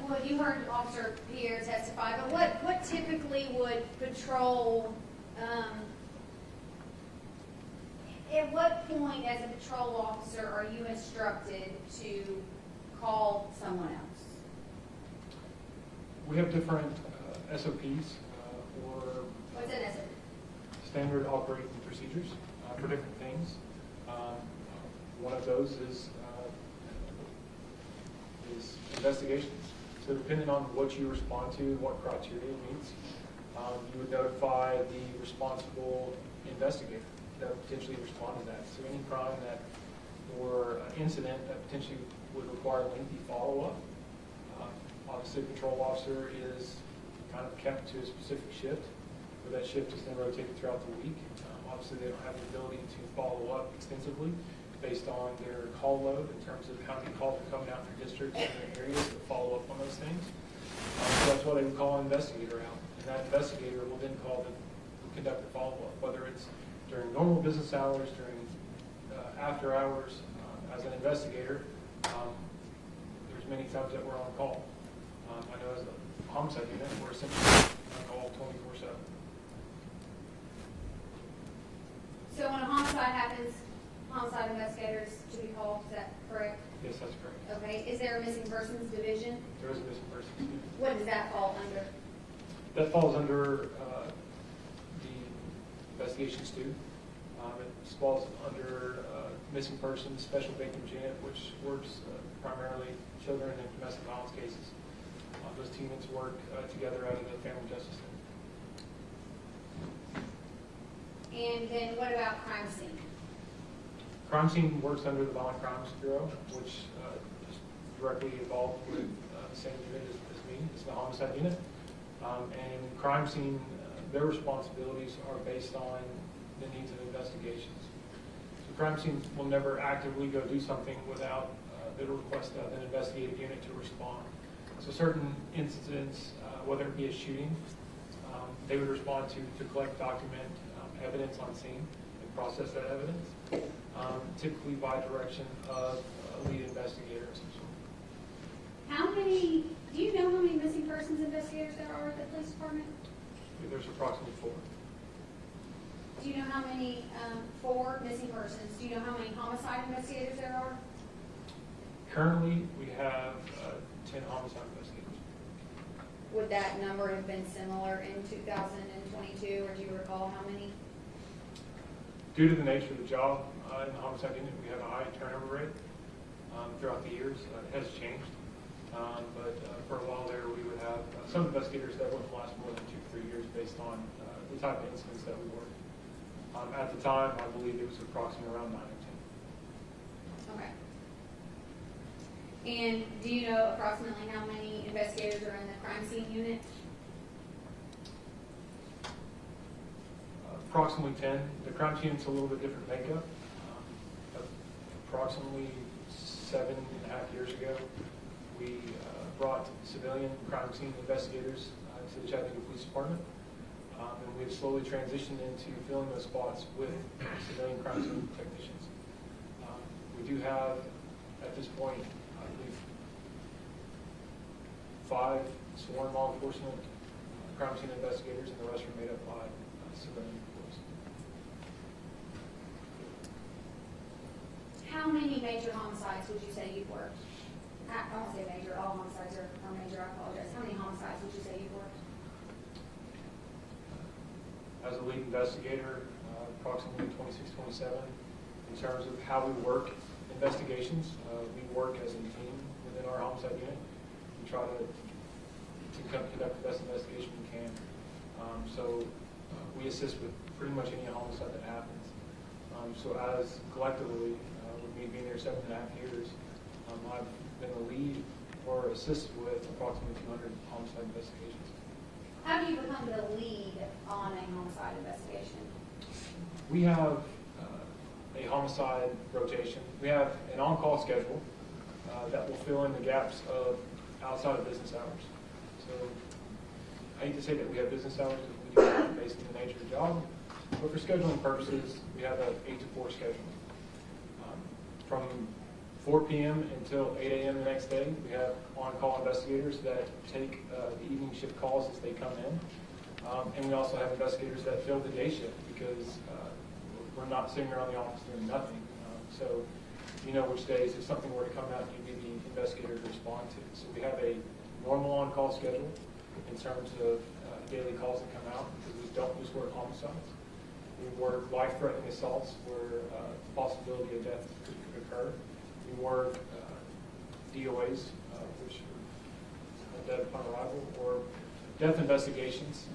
What you heard Officer Pierre testify, but what typically would patrol, at what point as a patrol officer are you instructed to call someone else? We have different SOPs or What's an SOP? standard operating procedures for different things. One of those is investigations. So depending on what you respond to and what criteria it meets, you would notify the responsible investigator that would potentially respond to that. So any crime that or incident that potentially would require lengthy follow-up, obviously a patrol officer is kind of kept to a specific shift, where that shift is then rotated throughout the week. Obviously they don't have the ability to follow up extensively based on their call load in terms of how many calls are coming out in their districts and their areas to follow up on those things. So that's why they would call an investigator out. And that investigator will then conduct a follow-up, whether it's during normal business hours, during after hours. As an investigator, there's many times that we're on call. I know as a homicide unit, we're essentially on call 24/7. So when a homicide happens, homicide investigators to be called, is that correct? Yes, that's correct. Okay, is there a missing persons division? There is a missing person. What does that fall under? That falls under the investigations too. It falls under missing persons, special victims unit, which works primarily children and domestic violence cases. Those team units work together out of the Family Justice Center. And then what about crime scene? Crime scene works under the Violent Crimes Bureau, which is directly involved with the same unit as me. It's the homicide unit. And crime scene, their responsibilities are based on the needs of investigations. So crime scene will never actively go do something without the request of an investigative unit to respond. So certain incidents, whether it be a shooting, they would respond to collect, document evidence on scene and process that evidence, typically by direction of a lead investigator of some sort. Do you know how many missing persons investigators there are at the police department? There's approximately 4. Do you know how many, 4 missing persons? Do you know how many homicide investigators there are? Currently, we have 10 homicide investigators. Would that number have been similar in 2022, or do you recall how many? Due to the nature of the job in the homicide unit, we have a high turnover rate throughout the years. It has changed, but for a while there, we would have some investigators that wouldn't last more than 2 or 3 years based on the type of incidents that we worked. At the time, I believe it was approximately around 9 or 10. Okay. And do you know approximately how many investigators are in the crime scene unit? Approximately 10. The crime team's a little bit different makeup. Approximately 7.5 years ago, we brought civilian crime scene investigators to the Chattanooga Police Department, and we've slowly transitioned into filling those spots with civilian crime scene technicians. We do have, at this point, I believe, 5 sworn law enforcement crime scene investigators, and the rest are made up by civilian employees. How many major homicides would you say you've worked? I won't say major, all homicides are major, I apologize. How many homicides would you say you've worked? As a lead investigator, approximately 26, 27. In terms of how we work investigations, we work as a team within our homicide unit. We try to conduct the best investigation we can. So we assist with pretty much any homicide that happens. So as collectively, with me being there 7.5 years, I've been the lead or assist with approximately 200 homicide investigations. How do you become the lead on a homicide investigation? We have a homicide rotation. We have an on-call schedule that will fill in the gaps of outside of business hours. So I hate to say that we have business hours because we do that based on the nature of the job, but for scheduling purposes, we have an 8 to 4 schedule. From 4 p.m. until 8 a.m. the next day, we have on-call investigators that take the evening shift calls as they come in. And we also have investigators that fill the day shift because we're not sitting around the office doing nothing. So you know which days, if something were to come out, you'd be the investigator to respond to. So we have a normal on-call schedule in terms of daily calls that come out because we don't just work homicides. We work life-threatening assaults where the possibility of death could occur. We work DOAs, which are death upon arrival, or death investigations,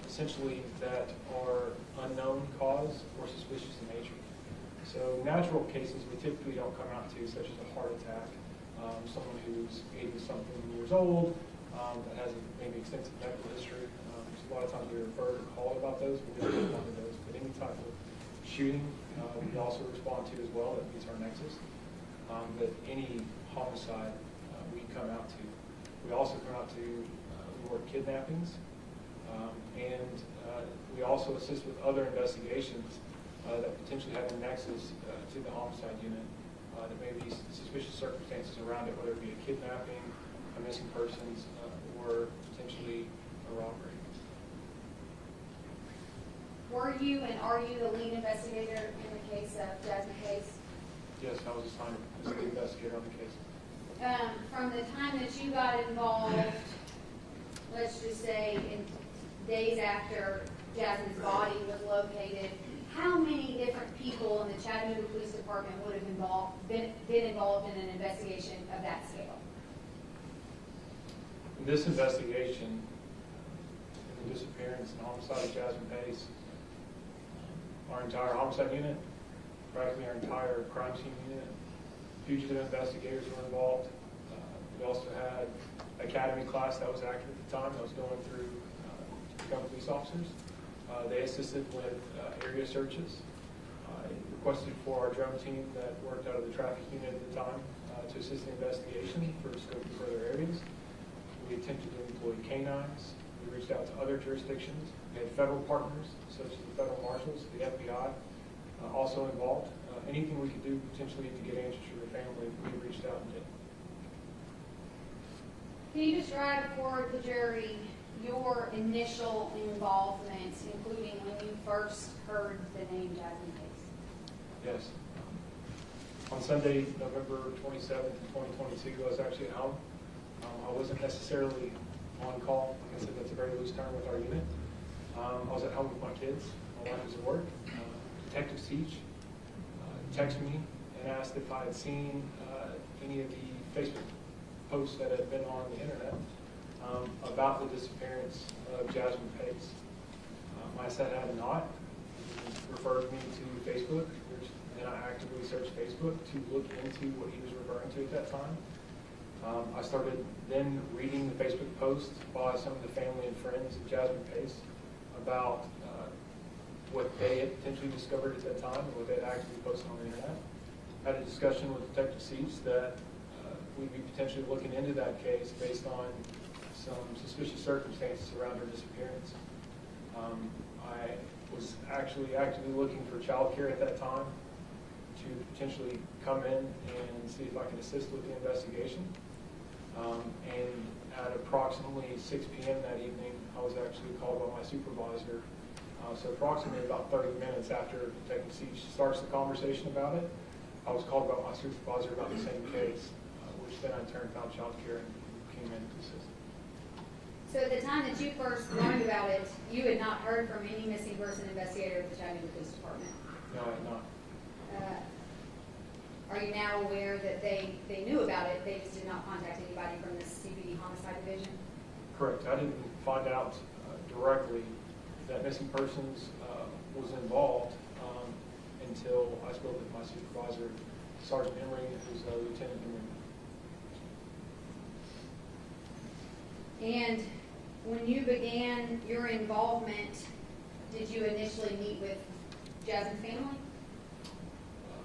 essentially that are unknown cause or suspicious in nature. So natural cases we typically don't come out to, such as a heart attack, someone who's 80-something years old, that has maybe extensive medical history. So a lot of times we refer or call about those, but we don't respond to those. But any type of shooting, we also respond to as well that meets our nexus. But any homicide we come out to. We also come out to we work kidnappings, and we also assist with other investigations that potentially have a nexus to the homicide unit. There may be suspicious circumstances around it, whether it be a kidnapping, a missing persons, or potentially a robbery. Were you and are you the lead investigator in the case of Jasmine Pace? Yes, I was assigned as the investigator on the case. From the time that you got involved, let's just say in days after Jasmine's body was located, how many different people in the Chattanooga Police Department would have been involved in an investigation of that scale? In this investigation, in the disappearance and homicide of Jasmine Pace, our entire homicide unit, practically our entire crime scene unit, fugitive investigators were involved. We also had academy class that was active at the time that was going through to become police officers. They assisted with area searches. Requested for our drone team that worked out of the traffic unit at the time to assist in the investigation for scoping further areas. We attempted to employ canines. We reached out to other jurisdictions. We had federal partners, such as the federal marshals, the FBI, also involved. Anything we could do potentially to get answers for the family, we reached out and did. Can you describe for the jury your initial involvement, including when you first heard the name Jasmine Pace? Yes. On Sunday, November 27th, 2022, I was actually at home. I wasn't necessarily on call. Like I said, that's a very loose term with our unit. I was at home with my kids. My wife was at work. Detective Siege texted me and asked if I had seen any of the Facebook posts that had been on the internet about the disappearance of Jasmine Pace. I said I had not. He referred me to Facebook, which then I actively searched Facebook to look into what he was referring to at that time. I started then reading the Facebook posts by some of the family and friends of Jasmine Pace about what they had potentially discovered at that time and what they had actually posted on the internet. Had a discussion with Detective Seach that we'd be potentially looking into that case based on some suspicious circumstances around her disappearance. I was actually actively looking for childcare at that time to potentially come in and see if I can assist with the investigation. And at approximately 6 p.m. that evening, I was actually called by my supervisor. So approximately about 30 minutes after Detective Seach starts the conversation about it, I was called by my supervisor about the same case, which then in turn found childcare and came in to assist. So at the time that you first learned about it, you had not heard from any missing person investigator at the Chattanooga Police Department? No, I had not. Are you now aware that they knew about it, they just did not contact anybody from the CPD Homicide Division? Correct. I didn't find out directly that missing persons was involved until I spoke with my supervisor, Sergeant Emery, who's Lieutenant Emery. And when you began your involvement, did you initially meet with Jasmine's family?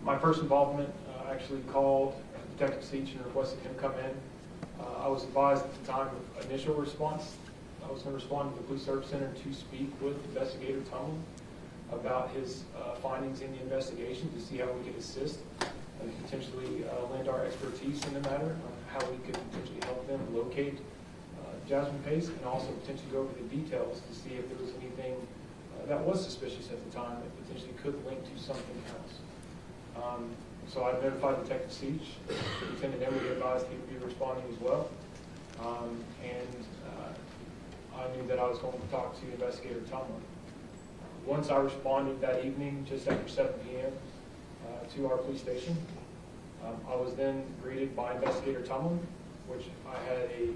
My first involvement actually called Detective Seach and requested him come in. I was advised at the time of initial response. I was going to respond to the Police Service Center to speak with Investigator Tumlin about his findings in the investigation to see how we could assist and potentially lend our expertise in the matter on how we could potentially help them locate Jasmine Pace, and also potentially go over the details to see if there was anything that was suspicious at the time that potentially could link to something else. So I notified Detective Seach. Lieutenant Emery advised he would be responding as well. I knew that I was going to talk to Investigator Tumlin. Once I responded that evening, just after 7 p.m. To our police station, I was then greeted by Investigator Tumlin, which I had a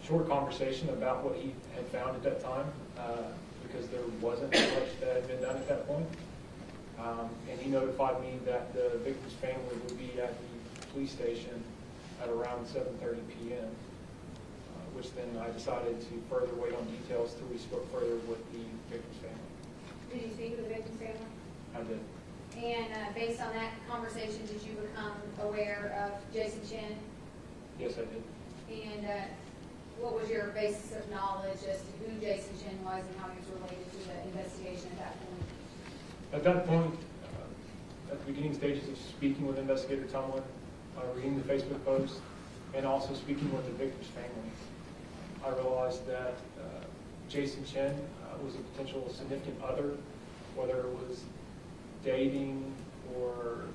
short conversation about what he had found at that time, because there wasn't much that had been done at that point. And he notified me that the victim's family would be at the police station at around 7:30 p.m., which then I decided to further wait on details till we spoke further with the victim's family. Did you speak with the victim's family? I did. And based on that conversation, did you become aware of Jason Chen? Yes, I did. And what was your basis of knowledge as to who Jason Chen was and how he was related to the investigation at that point? At that point, at the beginning stages of speaking with Investigator Tumlin, reading the Facebook post, and also speaking with the victim's family, I realized that Jason Chen was a potential significant other, whether it was dating or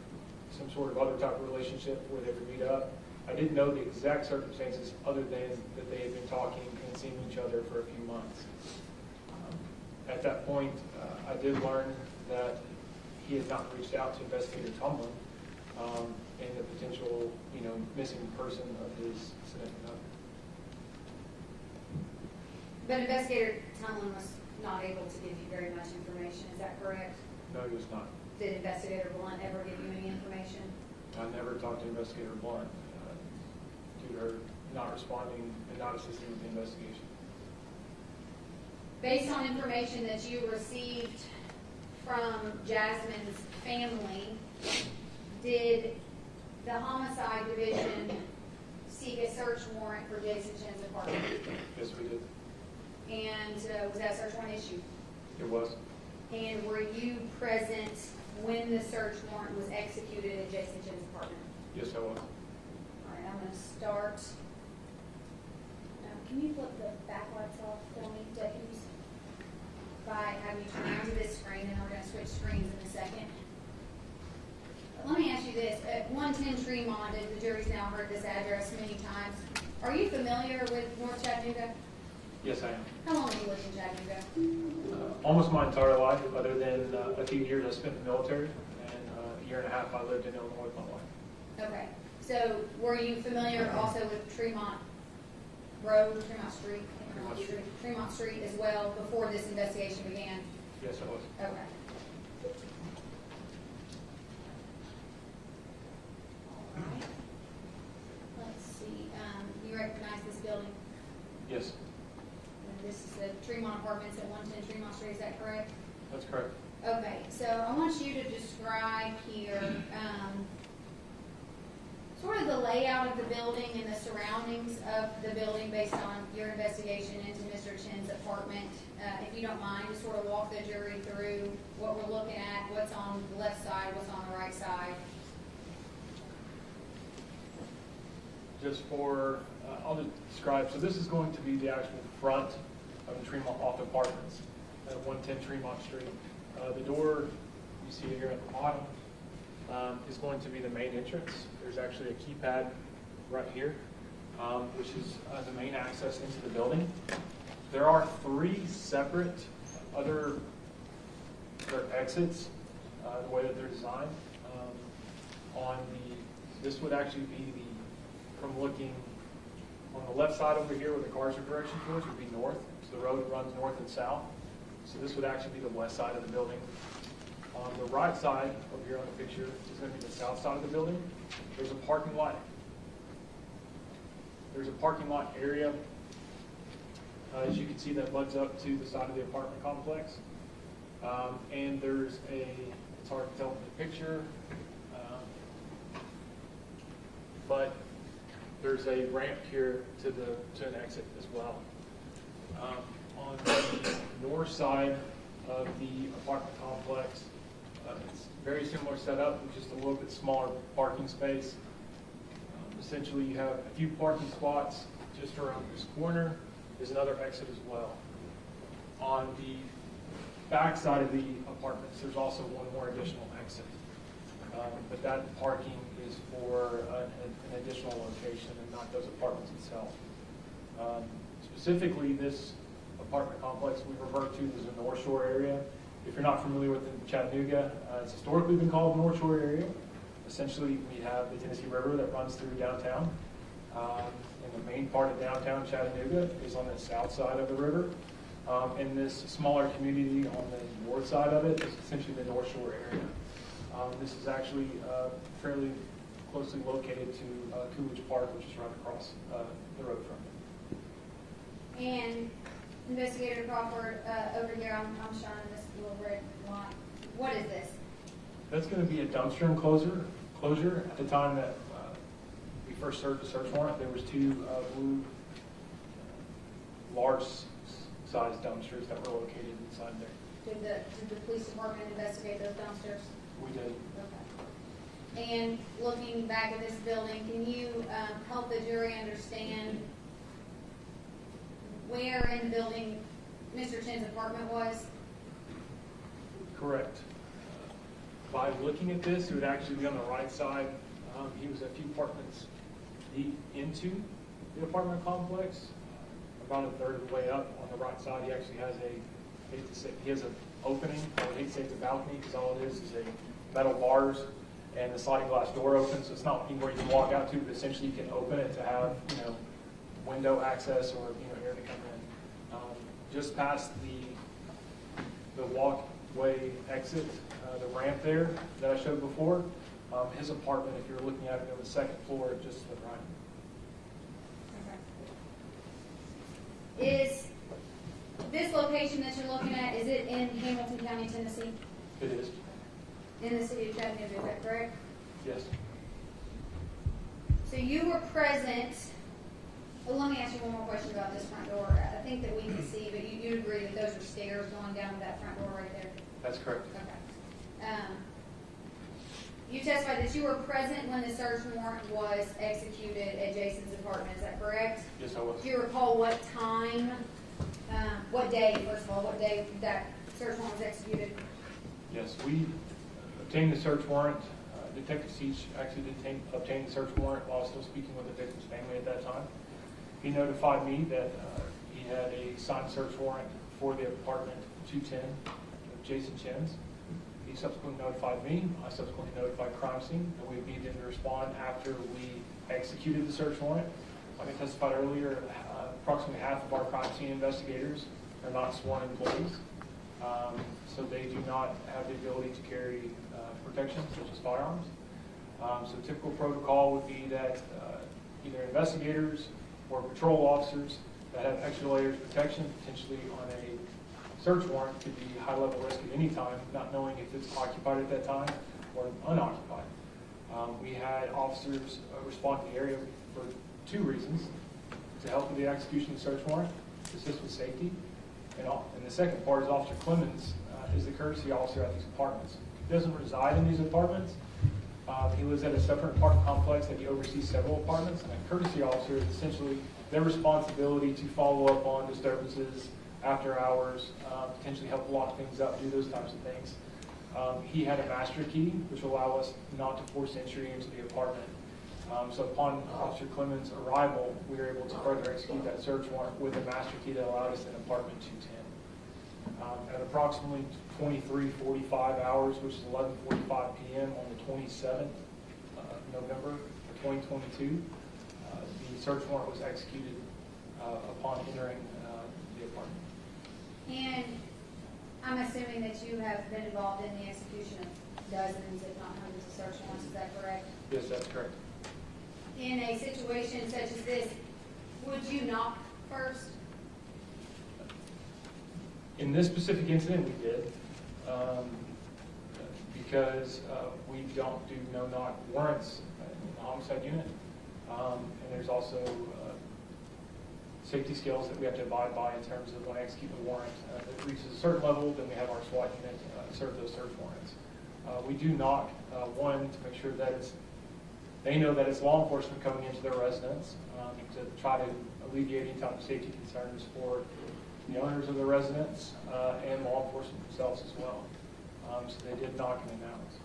some sort of other type of relationship where they would meet up. I didn't know the exact circumstances other than that they had been talking and seeing each other for a few months. At that point, I did learn that he had not reached out to Investigator Tumlin and the potential, missing person of his significant other. But Investigator Tumlin was not able to give you very much information, is that correct? No, he was not. Did Investigator Blunt ever give you any information? I never talked to Investigator Blunt due to her not responding and not assisting with the investigation. Based on information that you received from Jasmine's family, did the Homicide Division seek a search warrant for Jason Chen's apartment? Yes, we did. And was that search warrant issued? It was. And were you present when the search warrant was executed at Jason Chen's apartment? Yes, I was. All right, I'm going to start. Can you flip the backlights off for me, deputies? By having you turn onto this screen, and we're going to switch screens in a second. But let me ask you this. At 110 Tremont, and the jury's now heard this address many times, are you familiar with North Chattanooga? Yes, I am. How long have you lived in Chattanooga? Almost my entire life, other than a few years I spent in the military, and a year and a half I lived in Illinois with my wife. Okay. So were you familiar also with Tremont Road, Tremont Street? Tremont Street as well before this investigation began? Yes, I was. Okay. All right. Let's see. You recognize this building? Yes. And this is the Tremont Apartments at 110 Tremont Street, is that correct? That's correct. Okay, so I want you to describe here, sort of the layout of the building and the surroundings of the building based on your investigation into Mr. Chen's apartment. If you don't mind, just sort of walk the jury through what we're looking at, what's on the left side, what's on the right side. Just for, I'll just describe, so this is going to be the actual front of the Tremont Loft Apartments at 110 Tremont Street. The door you see here at the bottom is going to be the main entrance. There's actually a keypad right here, which is the main access into the building. There are 3 separate other exits, the way that they're designed. This would actually be from looking on the left side over here where the cars are direction towards would be north. So the road runs north and south. So this would actually be the west side of the building. On the right side over here on the picture is going to be the south side of the building. There's a parking lot. There's a parking lot area, as you can see, that buds up to the side of the apartment complex. And there's it's hard to tell from the picture, but there's a ramp here to an exit as well. On the north side of the apartment complex, it's very similar setup, with just a little bit smaller parking space. Essentially, you have a few parking spots just around this corner. There's another exit as well. On the back side of the apartments, there's also one more additional exit. But that parking is for an additional location and not those apartments itself. Specifically, this apartment complex we refer to as the North Shore area. If you're not familiar with Chattanooga, it's historically been called the North Shore area. Essentially, we have the Tennessee River that runs through downtown. And the main part of downtown Chattanooga is on the south side of the river. And this smaller community on the north side of it is essentially the North Shore area. This is actually fairly closely located to Coolidge Park, which is right across the road from it. And Investigator Crawford, over here, I'm showing this little red line. What is this? That's going to be a dumpster enclosure. At the time that we first served the search warrant, there was 2 blue, large-sized dumpsters that were located inside there. Did the police department investigate those dumpsters? We did. Okay. And looking back at this building, can you help the jury understand where in the building Mr. Chen's apartment was? Correct. By looking at this, it would actually be on the right side. He was a few apartments deep into the apartment complex, about a third of the way up on the right side. He actually has an opening. I would hate to say it's a balcony, because all it is a metal bars and the sliding glass door opens. So it's not anywhere you can walk out to, but essentially you can open it to have, window access or air to come in. Just past the walkway exit, the ramp there that I showed before, his apartment, if you're looking at it on the second floor, just to the right. Okay. Is this location that you're looking at, is it in Hamilton County, Tennessee? It is. In the city of Chattanooga, is that correct? Yes. So you were present. Well, let me ask you one more question about this front door. I think that we can see, but you agree that those are stairs going down to that front door right there? That's correct. Okay. You testified that you were present when the search warrant was executed at Jason's apartment, is that correct? Yes, I was. Do you recall what time, what day, first of all, what day that search warrant was executed? Yes, we obtained the search warrant. Detective Seach actually obtained the search warrant while I was still speaking with the victim's family at that time. He notified me that he had a signed search warrant for the apartment 210 of Jason Chen's. He subsequently notified me. I subsequently notified crime scene, and we needed to respond after we executed the search warrant. Like I testified earlier, approximately half of our crime scene investigators are not sworn employees, so they do not have the ability to carry protection, such as firearms. So typical protocol would be that either investigators or patrol officers that have extra layers of protection, potentially on a search warrant could be high-level risk at any time, not knowing if it's occupied at that time or unoccupied. We had officers respond to the area for 2 reasons: to help with the execution of the search warrant, to assist with safety, and the second part is Officer Clemens is the courtesy officer at these apartments. He doesn't reside in these apartments. He lives at a separate apartment complex that he oversees several apartments, and a courtesy officer is essentially their responsibility to follow up on disturbances after hours, potentially help lock things up, do those types of things. He had a master key, which will allow us not to force entry into the apartment. So upon Officer Clemens' arrival, we were able to further execute that search warrant with a master key that allowed us in apartment 210. At approximately 23:45 hours, which is 11:45 p.m. on the 27th of November of 2022, the search warrant was executed upon entering the apartment. And I'm assuming that you have been involved in the execution of dozens, if not hundreds of search warrants, is that correct? Yes, that's correct. In a situation such as this, would you knock first? In this specific incident, we did, because we don't do no-knock warrants in the homicide unit, and there's also safety scales that we have to abide by in terms of when I execute the warrant. If it reaches a certain level, then we have our SWAT unit serve those search warrants. We do knock, one, to make sure that they know that it's law enforcement coming into their residence, to try to alleviate any type of safety concerns for the owners of the residence and law enforcement themselves as well. So they did knock and announce.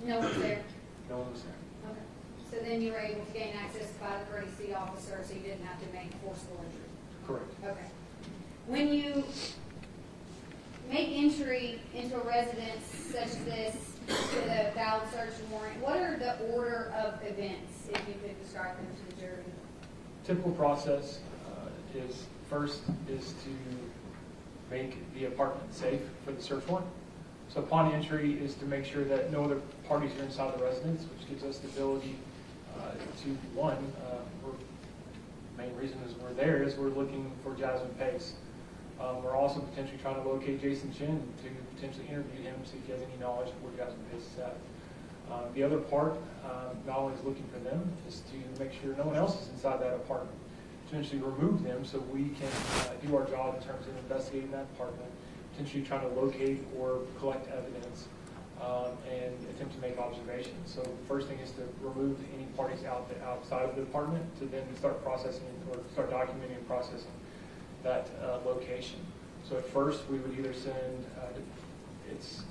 No one was there? No one was there. Okay. So then you were able to gain access by the courtesy officer, so you didn't have to make forcible entry? Correct. Okay. When you make entry into a residence such as this with a valid search warrant, what are the order of events, if you could describe them to the jury? Typical process is first is to make the apartment safe for the search warrant. So upon entry is to make sure that no other parties are inside the residence, which gives us the ability to, one, main reason is we're there is we're looking for Jasmine Pace. We're also potentially trying to locate Jason Chen to potentially interview him, see if he has any knowledge of where Jasmine Pace is at. The other part, not only is looking for them, is to make sure no one else is inside that apartment. Potentially remove them so we can do our job in terms of investigating that apartment, potentially trying to locate or collect evidence, and attempt to make observations. So the first thing is to remove any parties outside of the apartment to then start processing or start documenting and processing that location. So at first we would either send, it's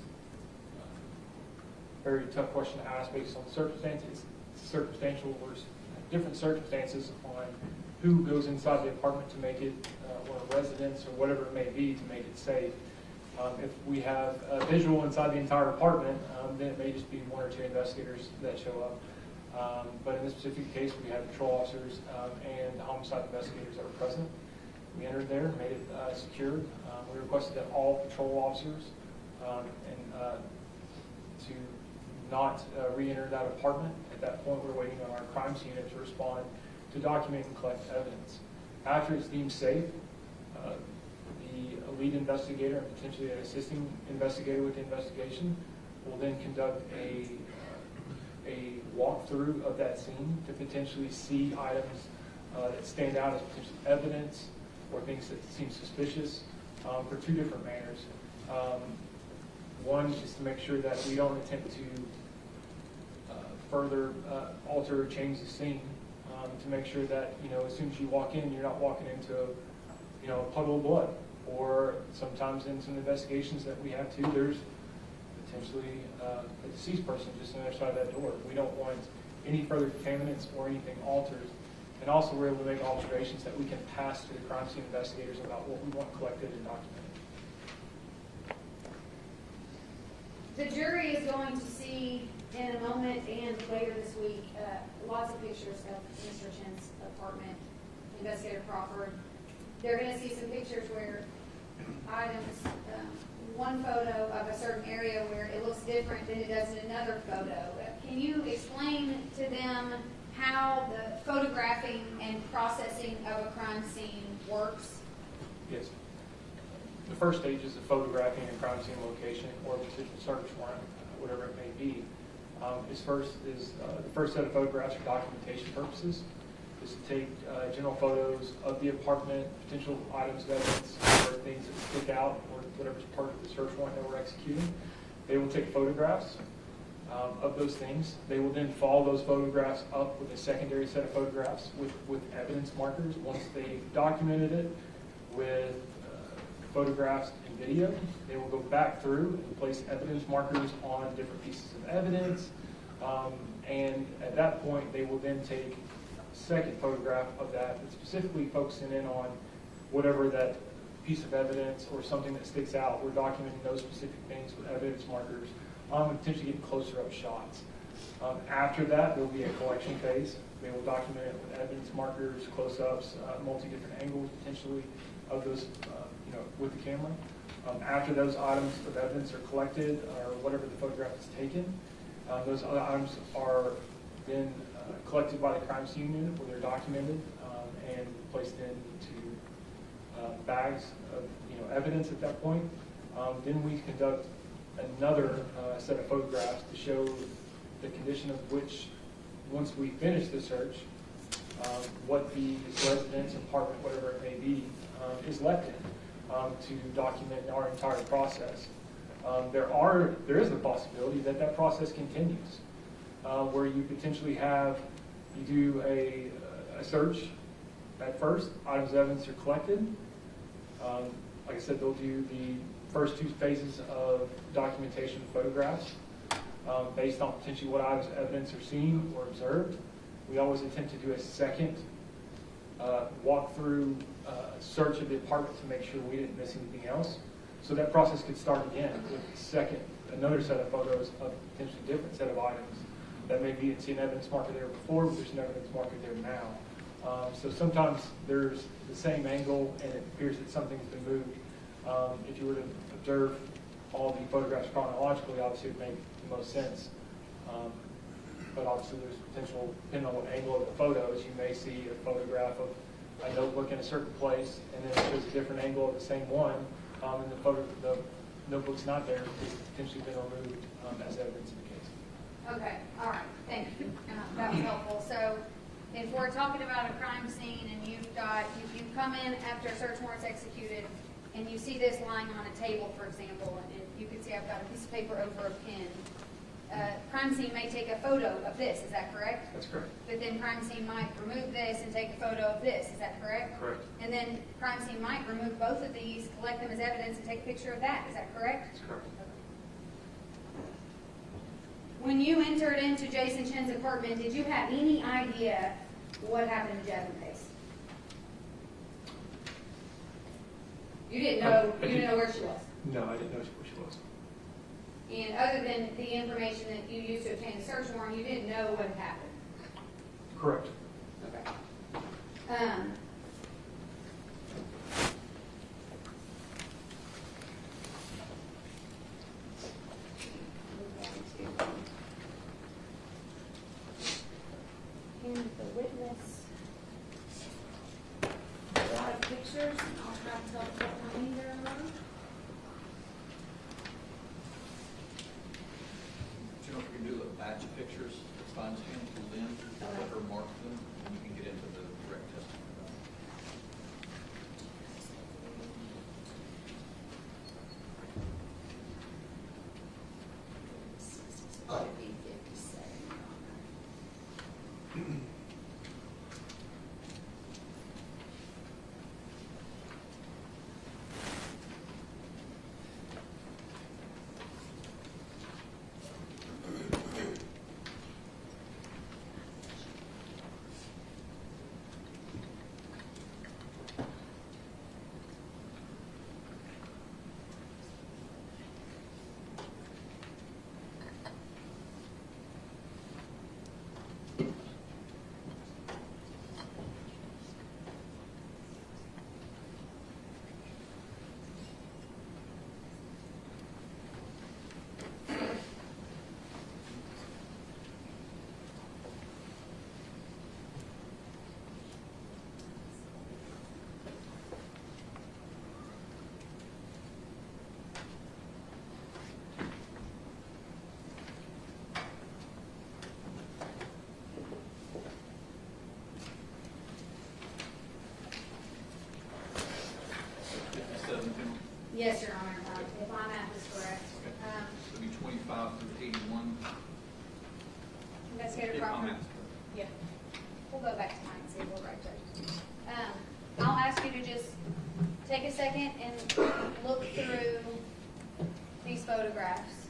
a very tough question to ask based on circumstances. It's circumstantial, there's different circumstances on who goes inside the apartment to make it, or a residence or whatever it may be to make it safe. If we have a visual inside the entire apartment, then it may just be 1 or 2 investigators that show up. But in this specific case, we had patrol officers and homicide investigators that were present. We entered there, made it secured. We requested that all patrol officers to not re-enter that apartment. At that point, we're waiting on our crimes unit to respond to document and collect evidence. After it's deemed safe, the lead investigator and potentially an assisting investigator with the investigation will then conduct a walkthrough of that scene to potentially see items that stand out as potential evidence or things that seem suspicious for 2 different manners. One is to make sure that we don't attempt to further alter or change the scene, to make sure that, as soon as you walk in, you're not walking into a puddle of blood. Or sometimes in some investigations that we have too, there's potentially a deceased person just on the other side of that door. We don't want any further contaminants or anything altered. And also we're able to make observations that we can pass to the crime scene investigators about what we want collected and documented. The jury is going to see in a moment and later this week lots of pictures of Mr. Chen's apartment, Investigator Crawford. They're going to see some pictures where items, one photo of a certain area where it looks different than it does in another photo. Can you explain to them how the photographing and processing of a crime scene works? Yes. the first stage is the photographing a crime scene location or a potential search warrant, whatever it may be. The first set of photographs for documentation purposes is to take general photos of the apartment, potential items of evidence, or things that stick out, or whatever's part of the search warrant that we're executing. They will take photographs of those things. They will then follow those photographs up with a secondary set of photographs with evidence markers. Once they've documented it with photographs and video, they will go back through and place evidence markers on different pieces of evidence. And at that point, they will then take a second photograph of that, specifically focusing in on whatever that piece of evidence or something that sticks out. We're documenting those specific things with evidence markers, and potentially getting closer up shots. After that, there will be a collection phase. They will document it with evidence markers, close-ups, multi-different angles potentially of those, with the camera. After those items of evidence are collected, or whatever the photograph is taken, those other items are then collected by the crime scene unit where they're documented and placed into bags of evidence at that point. Then we conduct another set of photographs to show the condition of which, once we finish the search, what the residence, apartment, whatever it may be, is left in to document our entire process. There is the possibility that that process continues, where you potentially you do a search at first, items of evidence are collected. Like I said, they'll do the first two phases of documentation photographs based on potentially what items of evidence are seen or observed. We always attempt to do a second walk-through search of the apartment to make sure we didn't miss anything else. So that process could start again with another set of photos of potentially different set of items that maybe didn't see an evidence marker there before, but there's an evidence marker there now. So sometimes there's the same angle and it appears that something's been moved. If you were to observe all the photographs chronologically, obviously it would make the most sense. But obviously there's potential, depending on what angle of the photos, you may see a photograph of a notebook in a certain place, and then it shows a different angle of the same one, and the notebook's not there, it's potentially been removed as evidence in the case. Okay, all right, thank you. That was helpful. So if we're talking about a crime scene and you come in after a search warrant's executed and you see this lying on a table, for example, and you can see I've got a piece of paper over a pen. Crime scene may take a photo of this, is that correct? That's correct. But then crime scene might remove this and take a photo of this, is that correct? Correct. And then crime scene might remove both of these, collect them as evidence, and take a picture of that, is that correct? That's correct. When you entered into Jason Chen's apartment, did you have any idea what happened to Jasmine Pace? You didn't know where she was? No, I didn't know where she was. And other than the information that you used to obtain the search warrant, you didn't know what had happened? Correct. Okay. And the witness, a lot of pictures, I'll try to tell what many there are. You know, if we can do a batch of pictures, it's fine, scan through them, or mark them, and you can get into the direct testimony. Yes, Your Honor, if my math is correct. It'll be 25 through 81. Investigator If my Crawford? math is correct. Yeah. We'll go back to mine and see if we're right there. I'll ask you to just take a second and look through these photographs.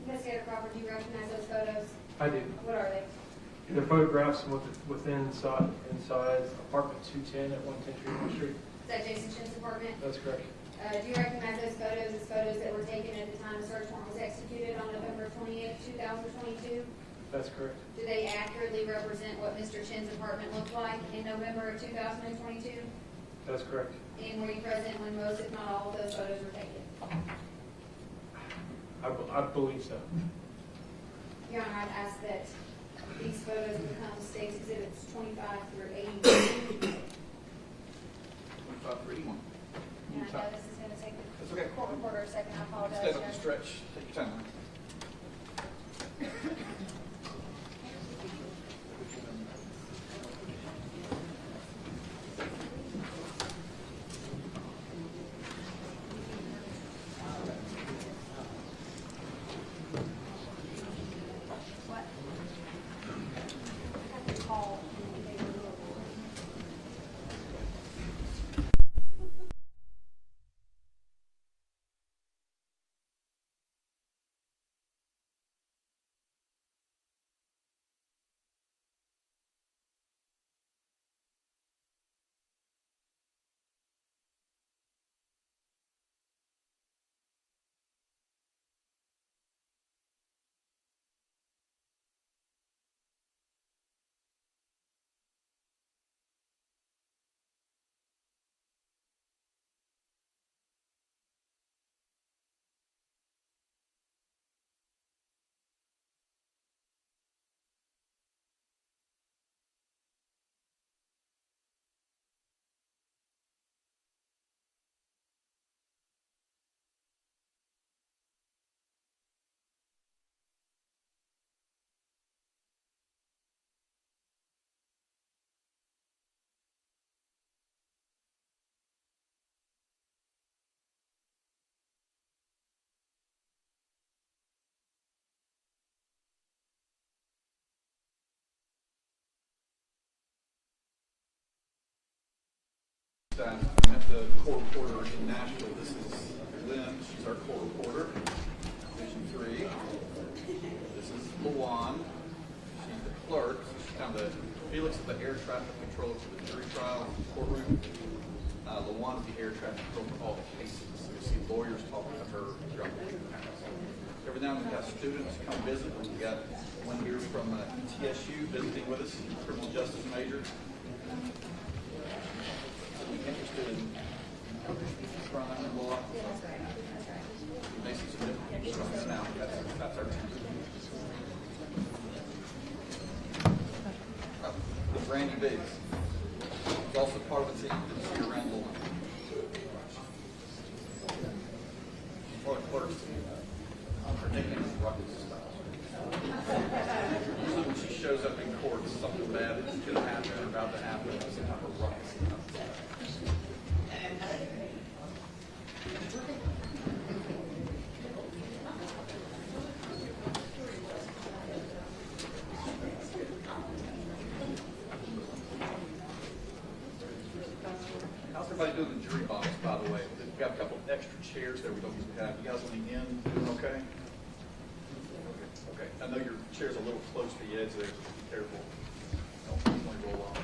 Investigator Crawford, do you recognize those photos? I do. What are they? They're photographs inside apartment 210 at 110 Street. Is that Jason Chen's apartment? That's correct. Do you recognize those photos as photos that were taken at the time the search warrant was executed on November 28th, 2022? That's correct. Do they accurately represent what Mr. Chen's apartment looked like in November of 2022? That's correct. And were you present when most, if not all, of those photos were taken? I believe so. Your Honor, I'd ask that these photos become State's Exhibits 25 through 80. 25 through 81. And I know this is going to take That's the okay. court reporter a second. I apologize. Step up Judge. and stretch. Take your time. time. I'm at the court reporter in Nashville. This is Lynn. She's our court reporter. Division 3. This is Lawan. She's the clerk. She's kind of Felix is the air traffic controller for the jury trial courtroom. Lawan is the air traffic controller for all the cases. So you see lawyers talking to her throughout the house. Every now and then we have students come visit. We got one here from TSU visiting with us, criminal justice major. Interested in crime and law. You may see some different instruments now. That's our team. With Randy Biggs. He's also part of the team that's here around Law. Or the clerk's team. Her nickname is Ruckus. Usually when she shows up in court, something bad is going to happen or about to happen. It's some type of ruckus. How's everybody doing in the jury box, by the way? We've got a couple of extra chairs there we don't usually have. You guys on the end doing okay? Okay. I know your chair's a little close to the edge there, so be careful. Don't want to roll off.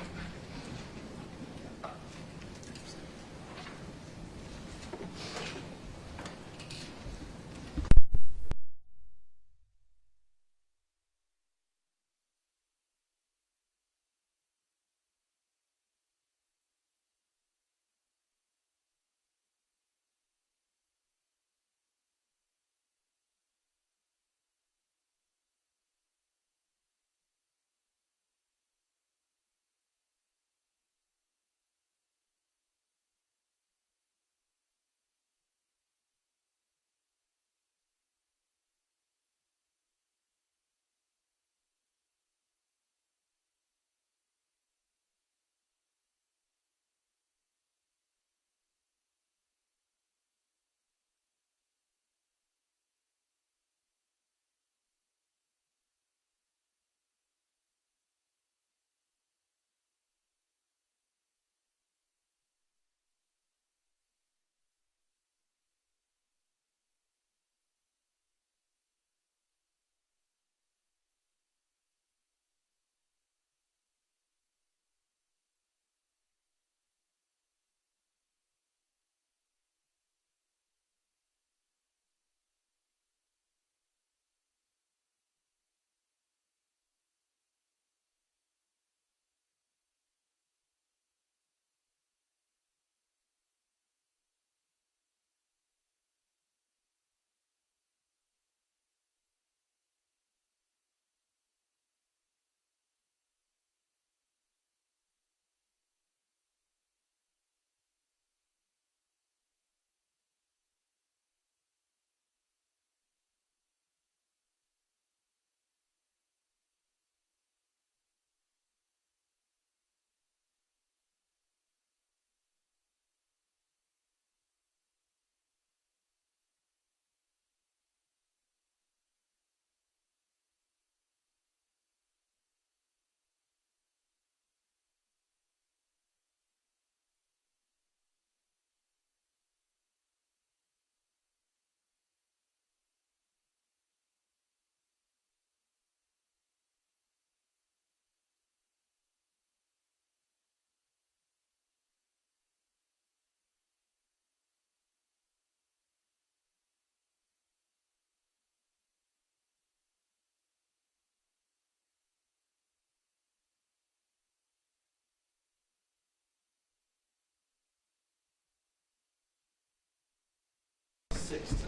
Six tonight.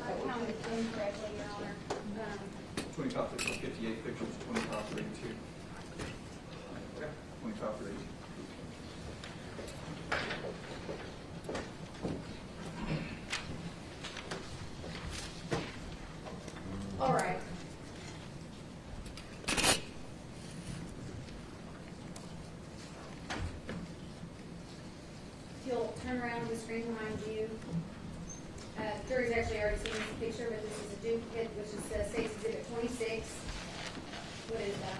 I counted incorrectly, Your Honor. 25 for 58 pictures, 25 for 82. Okay. 25 for 82. All right. If you'll turn around the screen behind you. jury's actually already seen this picture, but this is a duplicate, which is State's Exhibit 26. What is that?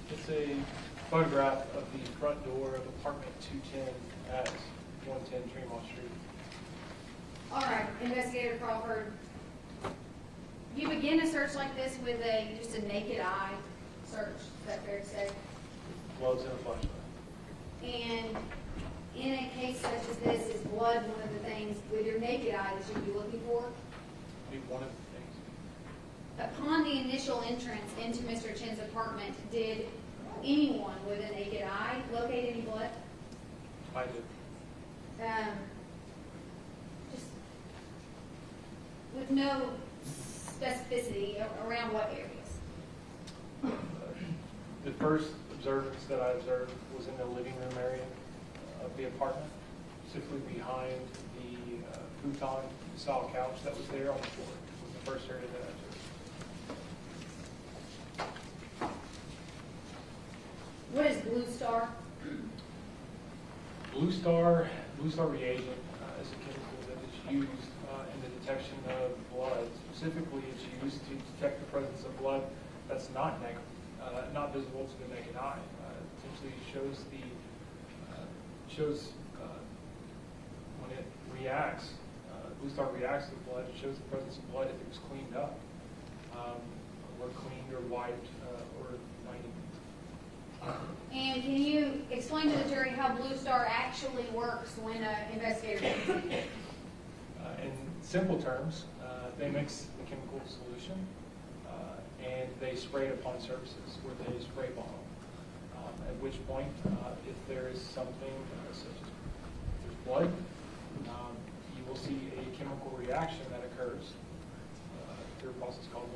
It's a photograph of the front door of apartment 210 at 110 Tremont Street. All right, Investigator Crawford, you begin a search like this with just a naked eye search, is that fair to say? Blood's in a flashlight. And in a case such as this, is blood one of the things with your naked eye that you'd be looking for? Be one of the things. Upon the initial entrance into Mr. Chen's apartment, did anyone with a naked eye locate any blood? I did. Just with no specificity around what areas? The first observance that I observed was in the living room area of the apartment, specifically behind the futon style couch that was there on the floor. It was the first area that I observed. What is Blue Star? Blue Star reagent is a chemical that is used in the detection of blood. Specifically, it's used to detect the presence of blood that's not visible to the naked eye. Essentially, shows when it reacts. Blue Star reacts to blood. It shows the presence of blood if it was cleaned up, or cleaned or wiped, or not even. And can you explain to the jury how Blue Star actually works when an investigator comes in? In simple terms, they mix the chemical solution and they spray it upon surfaces with a spray bottle. At which point, if there is something such as there's blood, you will see a chemical reaction that occurs through a process called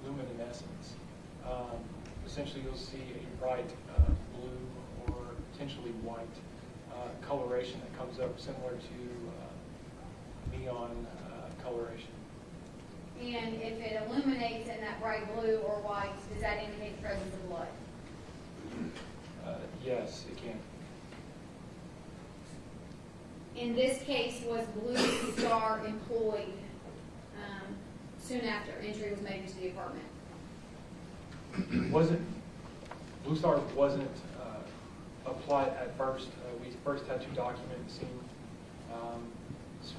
luminescence. Essentially, you'll see a bright blue or potentially white coloration that comes up similar to neon coloration. And if it illuminates in that bright blue or white, does that indicate the presence of blood? Yes, it can. In this case, was Blue Star employed soon after entry was made into the apartment? Blue Star wasn't applied at first. We first had to document the scene.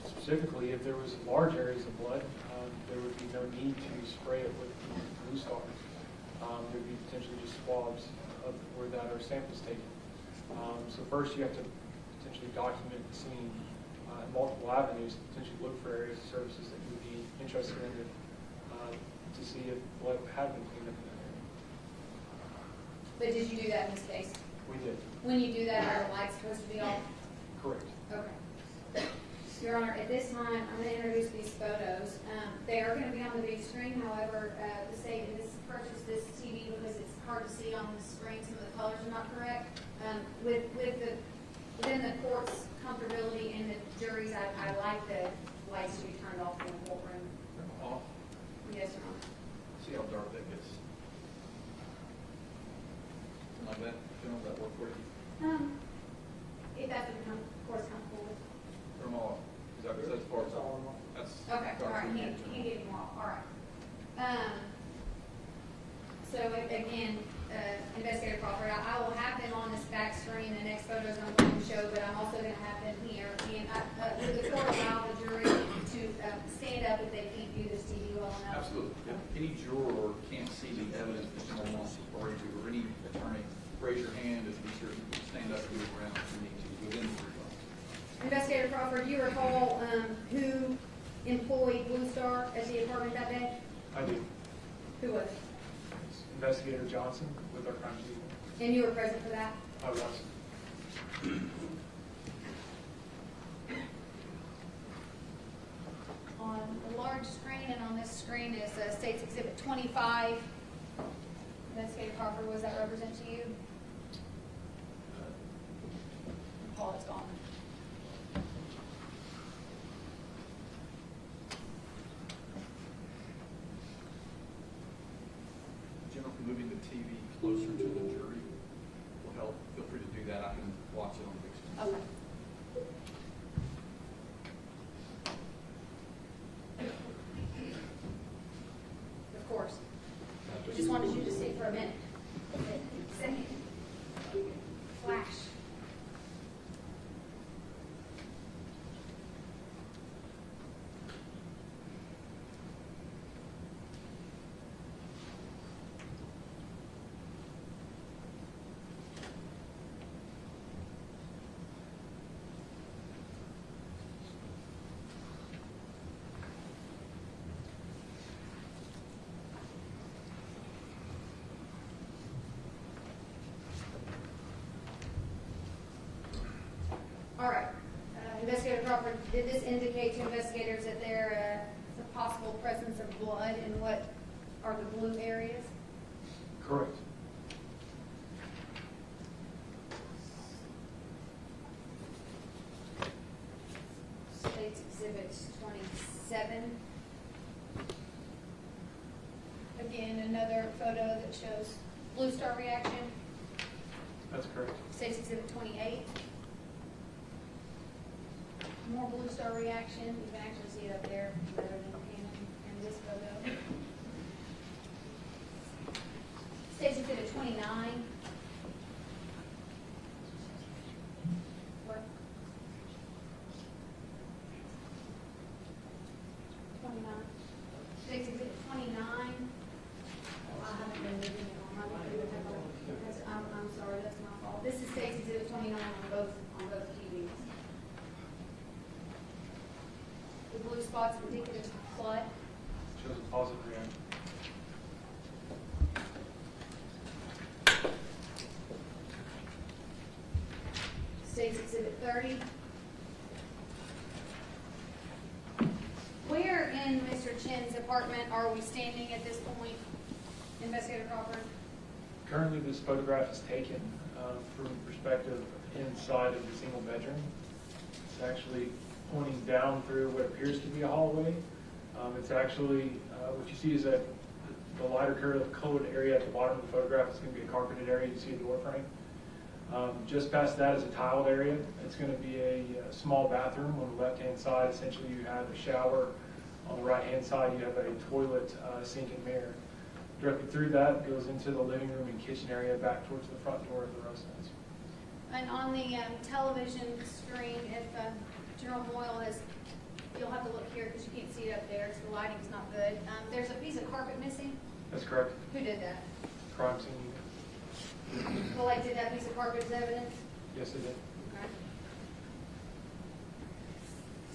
Specifically, if there was large areas of blood, there would be no need to spray it with Blue Star. There would be potentially just swabs of where that are samples taken. So first you have to potentially document the scene in multiple avenues, potentially look for areas of services that you would be interested in to see if blood had been cleaned up in that area. But did you do that in this case? We did. When you do that, are the lights supposed to be off? Correct. Okay. Your Honor, at this time, I'm going to introduce these photos. They are going to be on the big screen. However, the state has purchased this TV because it's hard to see on the screen. Some of the colors are not correct. Within the court's comfortability and the jury's, I like the lights to be turned off in the courtroom. Off? Yes, Your Honor. See how dark that gets? Like that? Does that work for you? If that's what the court's comfortable with. Turn them all off. Is that as far as that's Okay, all dark right, for he you? can get more, all right. So again, Investigator Crawford, I will have them on this back screen, the next photos I'm going to show, but I'm also going to have them here. And would the court allow the jury to stand up if they can't view this TV well enough? Absolutely. If any juror can't see the evidence that someone wants to refer to, or any attorney, raise your hand if you stand up to the ground if you need to, within the 3 months. Investigator Crawford, do you recall who employed Blue Star at the apartment that day? I do. Who was? It's Investigator Johnson with our crime team. And you were present for that? I was. On the large screen and on this screen is State's Exhibit 25. Investigator Crawford, was that represent to you? Paul, it's gone. General, moving the TV closer to the jury will help. Feel free to do that. I can watch it on the big screen. Okay. Investigator Crawford, did this indicate to investigators that there is a possible presence of blood in what are the blue areas? Correct. State's Exhibit 27. Again, another photo that shows blue star reaction. That's correct. State's Exhibit 28. More blue star reaction. You can actually see it up there better than in this photo. State's Exhibit 29. What? 29. State's Exhibit 29. I haven't been moving it on my computer. I'm sorry, that's my fault. This is State's Exhibit 29 on both TVs. The blue spots indicative of blood. Shows a positive reaction. State's Exhibit 30. Where in Mr. Chen's apartment are we standing at this point, Investigator Crawford? Currently, this photograph is taken from the perspective inside of the single bedroom. It's actually pointing down through what appears to be a hallway. It's actually, what you see is that the lighter colored area at the bottom of the photograph is going to be a carpeted area. You see a door frame. Just past that is a tiled area. It's going to be a small bathroom on the left-hand side. Essentially, you have a shower. On the right-hand side, you have a toilet, sink, and mirror. Directly through that goes into the living room and kitchen area back towards the front door of the residence. And on the television screen, if General Moyle has, you'll have to look here because you can't see it up there, so the lighting's not good. There's a piece of carpet missing. That's correct. Who did that? Crime scene unit. Collected that piece of carpet as evidence? Yes, it did. Okay.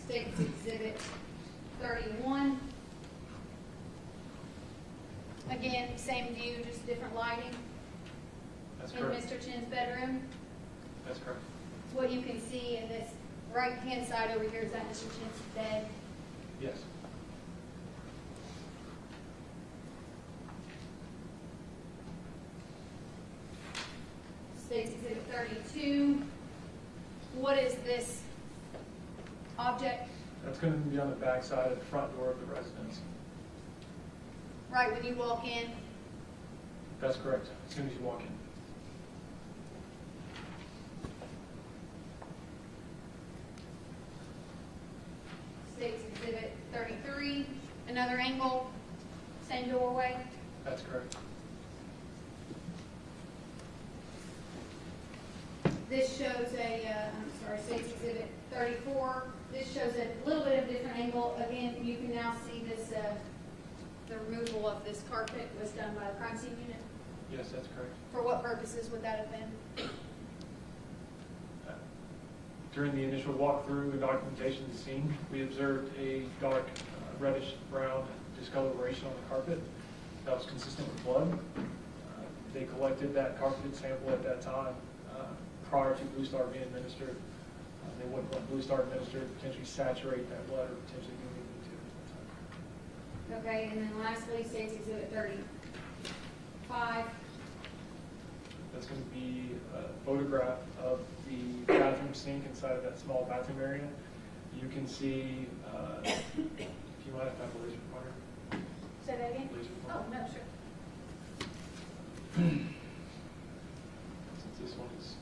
State's Exhibit 31. Again, same view, just different lighting. That's in correct. Mr. Chen's bedroom. That's correct. What you can see in this right-hand side over here, is that Mr. Chen's bed? Yes. State's Exhibit 32. What is this object? That's going to be on the back side of the front door of the residence. Right when you walk in? That's correct. As soon as you walk in. State's Exhibit 33. Another angle, same doorway? That's correct. This shows State's Exhibit 34. This shows a little bit of different angle. Again, you can now see this, the removal of this carpet was done by the crime scene unit. Yes, that's correct. For what purposes would that have been? During the initial walkthrough and documentation of the scene, we observed a dark reddish brown discoloration on the carpet that was consistent with blood. They collected that carpeted sample at that time prior to Blue Star being administered. They wouldn't want Blue Star administered to potentially saturate that blood or potentially do anything to it at that time. Okay, and then lastly, State's Exhibit 35. That's going to be a photograph of the bathroom sink inside of that small bathroom area. You can see, if you might have to have a laser pointer. Say that again? Laser Oh, pointer. no, sure. Since this one is,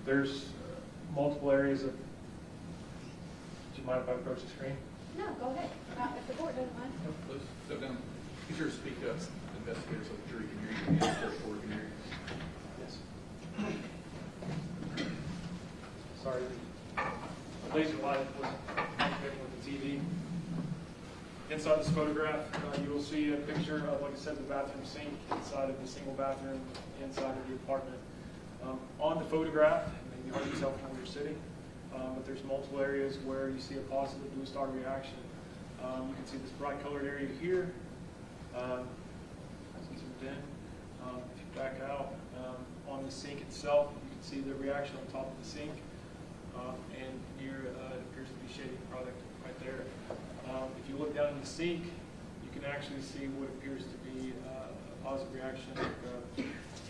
there's multiple areas of, do you mind if I approach the screen? No, go ahead. If the board doesn't mind. Please step down. Be sure to speak up. Investigators of the jury can hear you. And the court can hear you. Yes. Sorry, the laser light was activating with the TV. Inside this photograph, you will see a picture of, like I said, the bathroom sink inside of the single bathroom inside of the apartment. On the photograph, it may be hard to tell from where you're sitting, but there's multiple areas where you see a positive Blue Star reaction. You can see this bright colored area here. If you back out, on the sink itself, you can see the reaction on top of the sink, and here it appears to be shaving product right there. If you look down in the sink, you can actually see what appears to be a positive reaction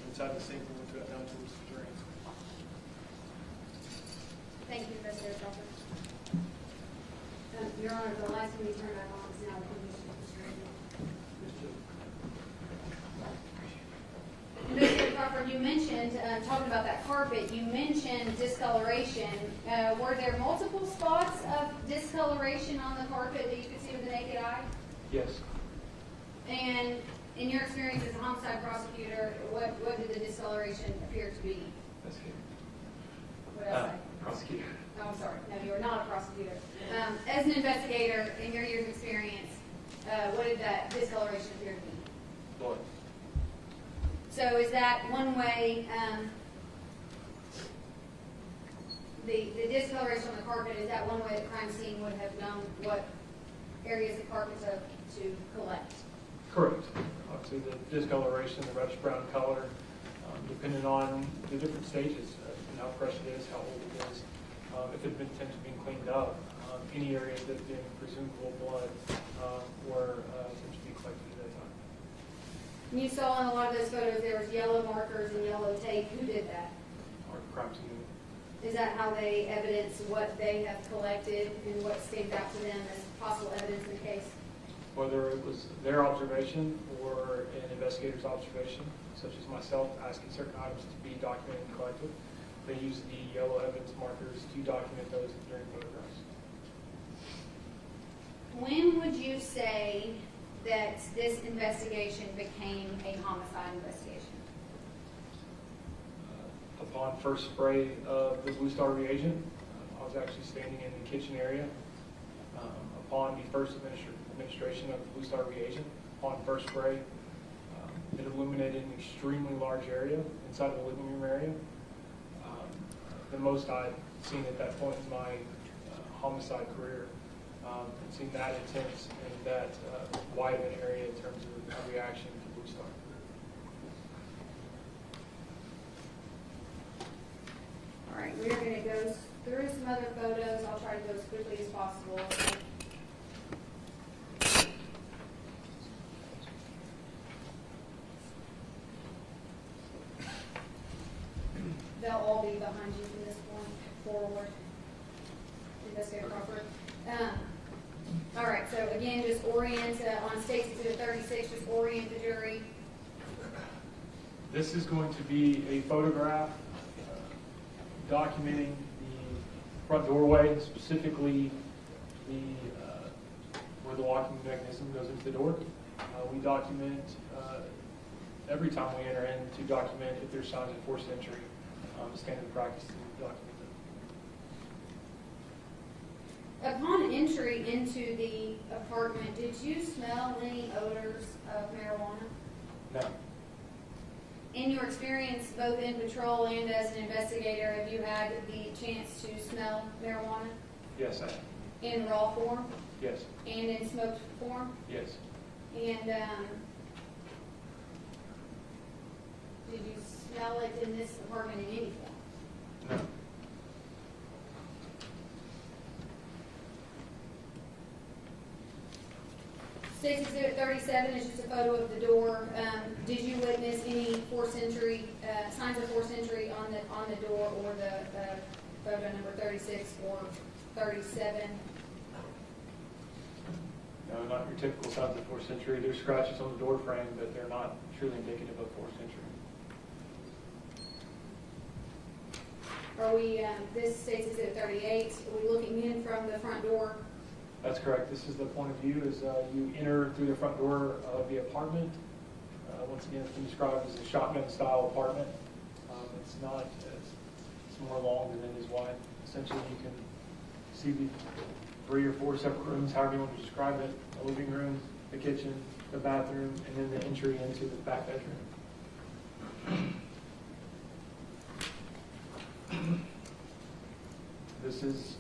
inside the sink and went down towards the drain. Thank you, Mr. Crawford. Your Honor, the last time you turned back on is now the condition of the Mr. Crawford, you mentioned, talking about that carpet, you mentioned discoloration. Were there multiple spots of discoloration on the carpet that you could see with the naked eye? Yes. And in your experience as a homicide prosecutor, what did the discoloration appear to be? What else? Prosecutor. Oh, I'm sorry. No, you are not a prosecutor. As an investigator, in your years of experience, what did that discoloration appear to be? Blood. So is that one way, the discoloration on the carpet, is that one way the crime scene would have known what areas of carpet to collect? Correct. Obviously, the discoloration, the reddish brown color, depending on the different stages, and how fresh it is, how old it is, if it had been tend to be cleaned up, any areas that had been presumable blood were tend to be collected at that time. And you saw in a lot of those photos there was yellow markers and yellow tape. Who did that? Or crime scene. Is that how they evidence what they have collected and what stands out to them as possible evidence in the case? Whether it was their observation or an investigator's observation, such as myself asking certain items to be documented and collected, they use the yellow evidence markers to document those during photographs. When would you say that this investigation became a homicide investigation? Upon first spray of the Blue Star reagent, I was actually standing in the kitchen area. Upon the first administration of the Blue Star reagent, upon first spray, it illuminated an extremely large area inside the living room area. The most I'd seen at that point in my homicide career, and seen that intense and that wide of an area in terms of a reaction to Blue Star. All right, we're going to go through some other photos. I'll try to go as quickly as possible. They'll all be behind you from this point forward. Investigator Crawford. All right, so again, just orient on State's Exhibit 36, just orient the jury. This is going to be a photograph documenting the front doorway, specifically the where the locking mechanism goes into the door. We document every time we enter in to document if there's signs of forced entry. Standard practice to document them. Upon entry into the apartment, did you smell any odors of marijuana? No. In your experience, both in patrol and as an investigator, have you had the chance to smell marijuana? Yes, I have. In raw form? Yes. And in smoked form? Yes. And did you smell it in this apartment in any form? No. State's Exhibit 37 is just a photo of the door. Did you witness any forced entry, signs of forced entry on the door or the photo number 36 or 37? No, not your typical signs of forced entry. There's scratches on the door frame, but they're not truly indicative of forced entry. Are we, this State's Exhibit 38, are we looking in from the front door? That's correct. This is the point of view as you enter through the front door of the apartment. Once again, it's been described as a shotgun-style apartment. It's not, it's more long than it is wide. Essentially, you can see the 3 or 4 separate rooms, however you want to describe it. The living room, the kitchen, the bathroom, and then the entry into the back bedroom. This is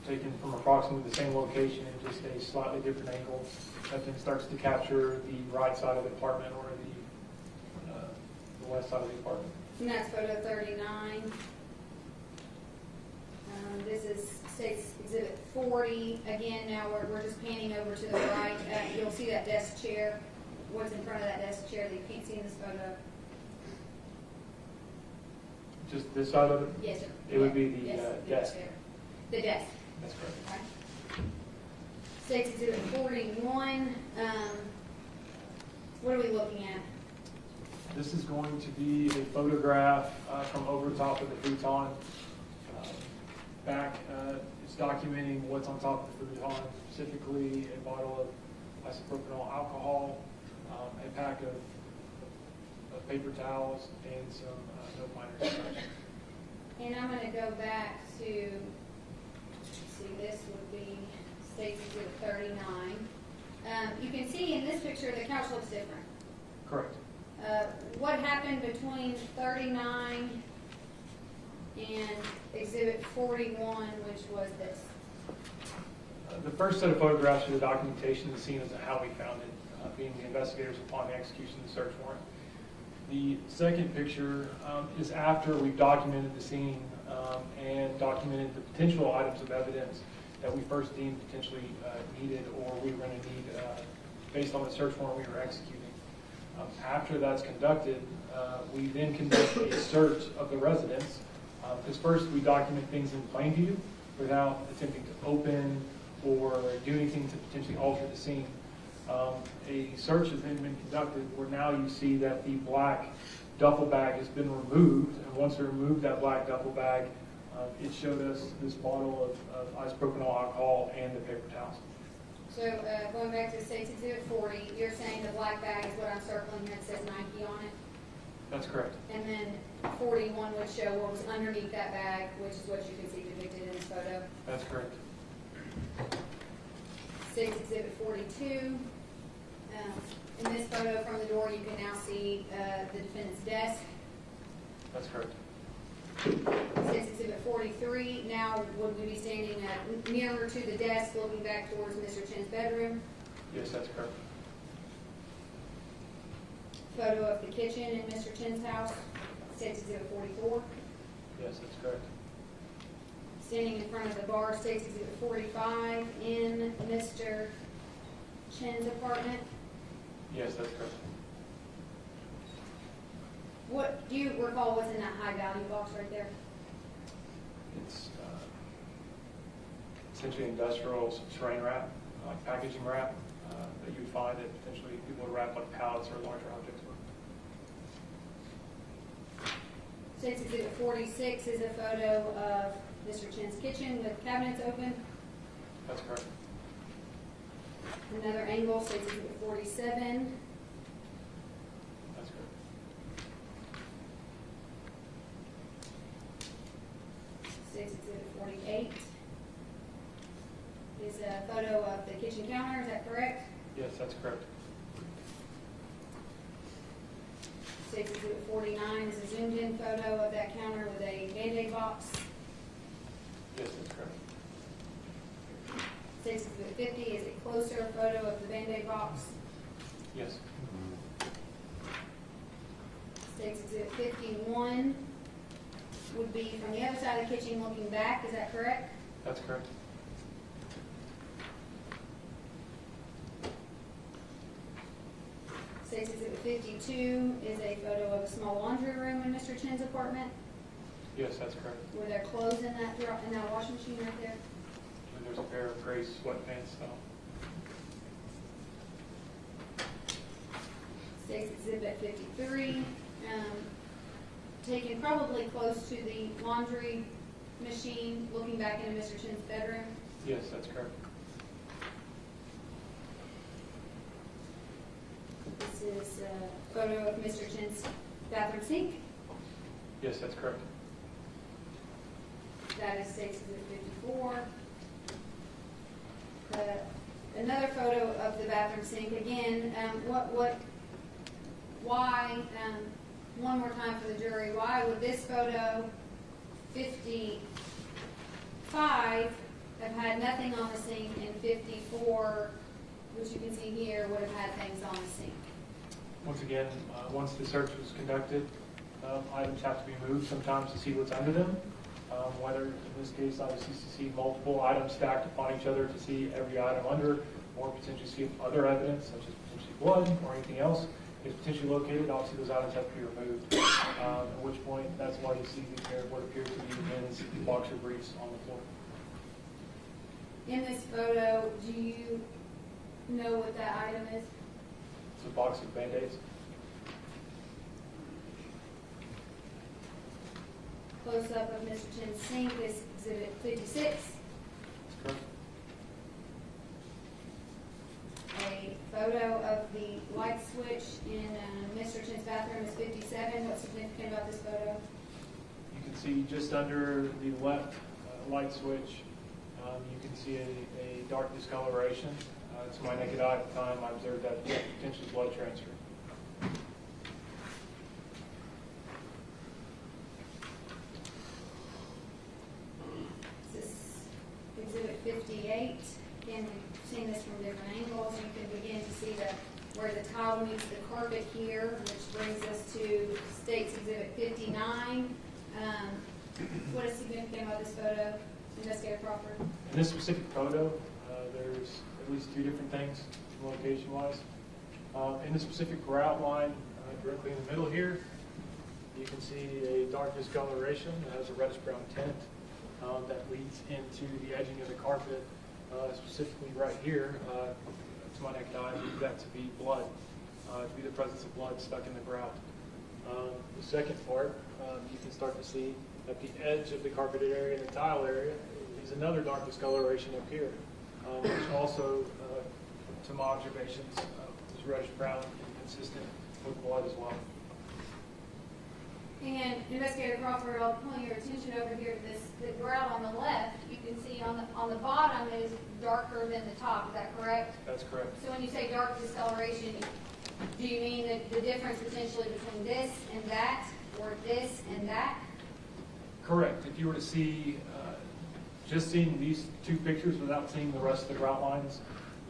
taken from approximately the same location in just a slightly different angle. That then starts to capture the right side of the apartment or the west side of the apartment. And that's photo 39. This is State's Exhibit 40. Again, now we're just panning over to the right. You'll see that desk chair. What's in front of that desk chair that you can't see in this photo? Just this side of it? Yes, sir. It would be the Yes, desk. chair. The desk. That's correct. Okay. State's Exhibit 41. What are we looking at? This is going to be a photograph from over top of the futon. It's documenting what's on top of the futon, specifically a bottle of isopropyl alcohol, a pack of paper towels, and some no minor distractions. And I'm going to go back to, see, this would be State's Exhibit 39. You can see in this picture the couch looks different. Correct. What happened between 39 and Exhibit 41, which was this? The first set of photographs are the documentation of the scene as to how we found it, being the investigators upon the execution of the search warrant. The second picture is after we've documented the scene and documented the potential items of evidence that we first deemed potentially needed or we were going to need based on the search warrant we were executing. After that's conducted, we then conduct a search of the residence. Because first we document things in plain view without attempting to open or do anything to potentially alter the scene. A search has then been conducted where now you see that the black duffel bag has been removed, and once we removed that black duffel bag, it showed us this bottle of isopropyl alcohol and the paper towels. So going back to State's Exhibit 40, you're saying the black bag is what I'm circling here that says Nike on it? That's correct. And then 41 would show what was underneath that bag, which is what you can see depicted in this photo. That's correct. State's Exhibit 42. In this photo from the door, you can now see the defendant's desk. That's correct. State's Exhibit 43. Now, would we be standing nearer to the desk, looking back towards Mr. Chen's bedroom? Yes, that's correct. Photo of the kitchen in Mr. Chen's house. State's Exhibit 44. Yes, that's correct. Standing in front of the bar, State's Exhibit 45 in Mr. Chen's apartment. Yes, that's correct. What do you recall what's in that high value box right there? It's essentially industrial saran wrap, like packaging wrap, that you would find that potentially people would wrap like pallets or larger objects with. State's Exhibit 46 is a photo of Mr. Chen's kitchen with cabinets open. That's correct. Another angle, State's Exhibit 47. That's correct. State's Exhibit 48 is a photo of the kitchen counter, is that correct? Yes, that's correct. State's Exhibit 49 is a zoomed in photo of that counter with a Band-Aid box. Yes, that's correct. State's Exhibit 50 is a closer photo of the Band-Aid box. Yes. State's Exhibit 51 would be from the other side of the kitchen looking back, is that correct? That's correct. State's Exhibit 52 is a photo of a small laundry room in Mr. Chen's apartment. Yes, that's correct. Were there clothes in that washing machine right there? And there's a pair of gray sweatpants. State's Exhibit 53, taken probably close to the laundry machine, looking back into Mr. Chen's bedroom. Yes, that's correct. This is a photo of Mr. Chen's bathroom sink. Yes, that's correct. That is State's Exhibit 54. Another photo of the bathroom sink. Again, why, one more time for the jury, why would this photo 55 have had nothing on the sink and 54, which you can see here, would have had things on the sink? Once again, once the search was conducted, Items have to be moved sometimes to see what's under them. Whether, in this case, obviously to see multiple items stacked upon each other to see every item under, or potentially see if other evidence, such as potentially blood or anything else, is potentially located. Obviously, those items have to be removed. At which point, that's why you see what appears to be men's boxer briefs on the floor. In this photo, do you know what that item is? It's a box of Band-Aids. Close-up of Mr. Chen's sink is exhibit 56. That's correct. A photo of the light switch in Mr. Chen's bathroom is 57. What's significant about this photo? You can see just under the left light switch, you can see a dark discoloration. To my naked eye at the time, I observed that potentially blood transfer. This is exhibit 58. Again, we've seen this from different angles. You can begin to see where the tile meets the carpet here, which brings us to State's exhibit 59. What is significant about this photo, Investigator Crawford? In this specific photo, there's at least two different things location-wise. In the specific grout line, directly in the middle here, you can see a dark discoloration that has a reddish-brown tint that leads into the edging of the carpet, specifically right here. To my naked eye, I believe that to be blood, to be the presence of blood stuck in the grout. The second part, you can start to see at the edge of the carpeted area and the tile area is another dark discoloration up here, which also, to my observations, is reddish brown and consistent with blood as well. And Investigator Crawford, I'll point your attention over here to this, the grout on the left. You can see on the bottom is darker than the top. Is that correct? That's correct. So when you say dark discoloration, do you mean that the difference potentially between this and that, or this and that? Correct. If you were to see, just seeing these two pictures without seeing the rest of the grout lines,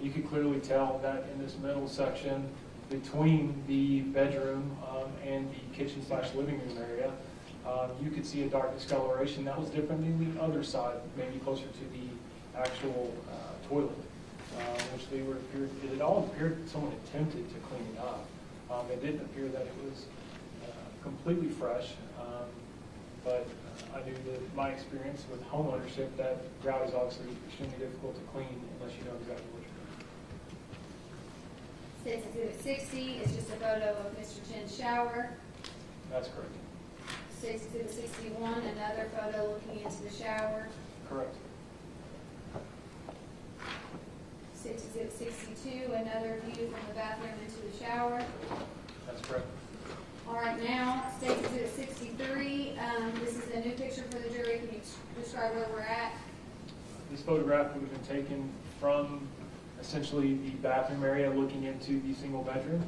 you could clearly tell that in this middle section between the bedroom and the kitchen/living room area, you could see a dark discoloration that was different than the other side, maybe closer to the actual toilet, which they were appeared. It all appeared that someone attempted to clean it up. It didn't appear that it was completely fresh, but I knew that my experience with home ownership that grout is obviously extremely difficult to clean unless you know exactly what you're doing. State's exhibit 60 is just a photo of Mr. Chen's shower. That's correct. State's exhibit 61, another photo looking into the shower. Correct. State's exhibit 62, another view from the bathroom into the shower. That's correct. All right, now, State's exhibit 63. This is a new picture for the jury. Can you describe where we're at? This photograph would have been taken from essentially the bathroom area looking into the single bedroom.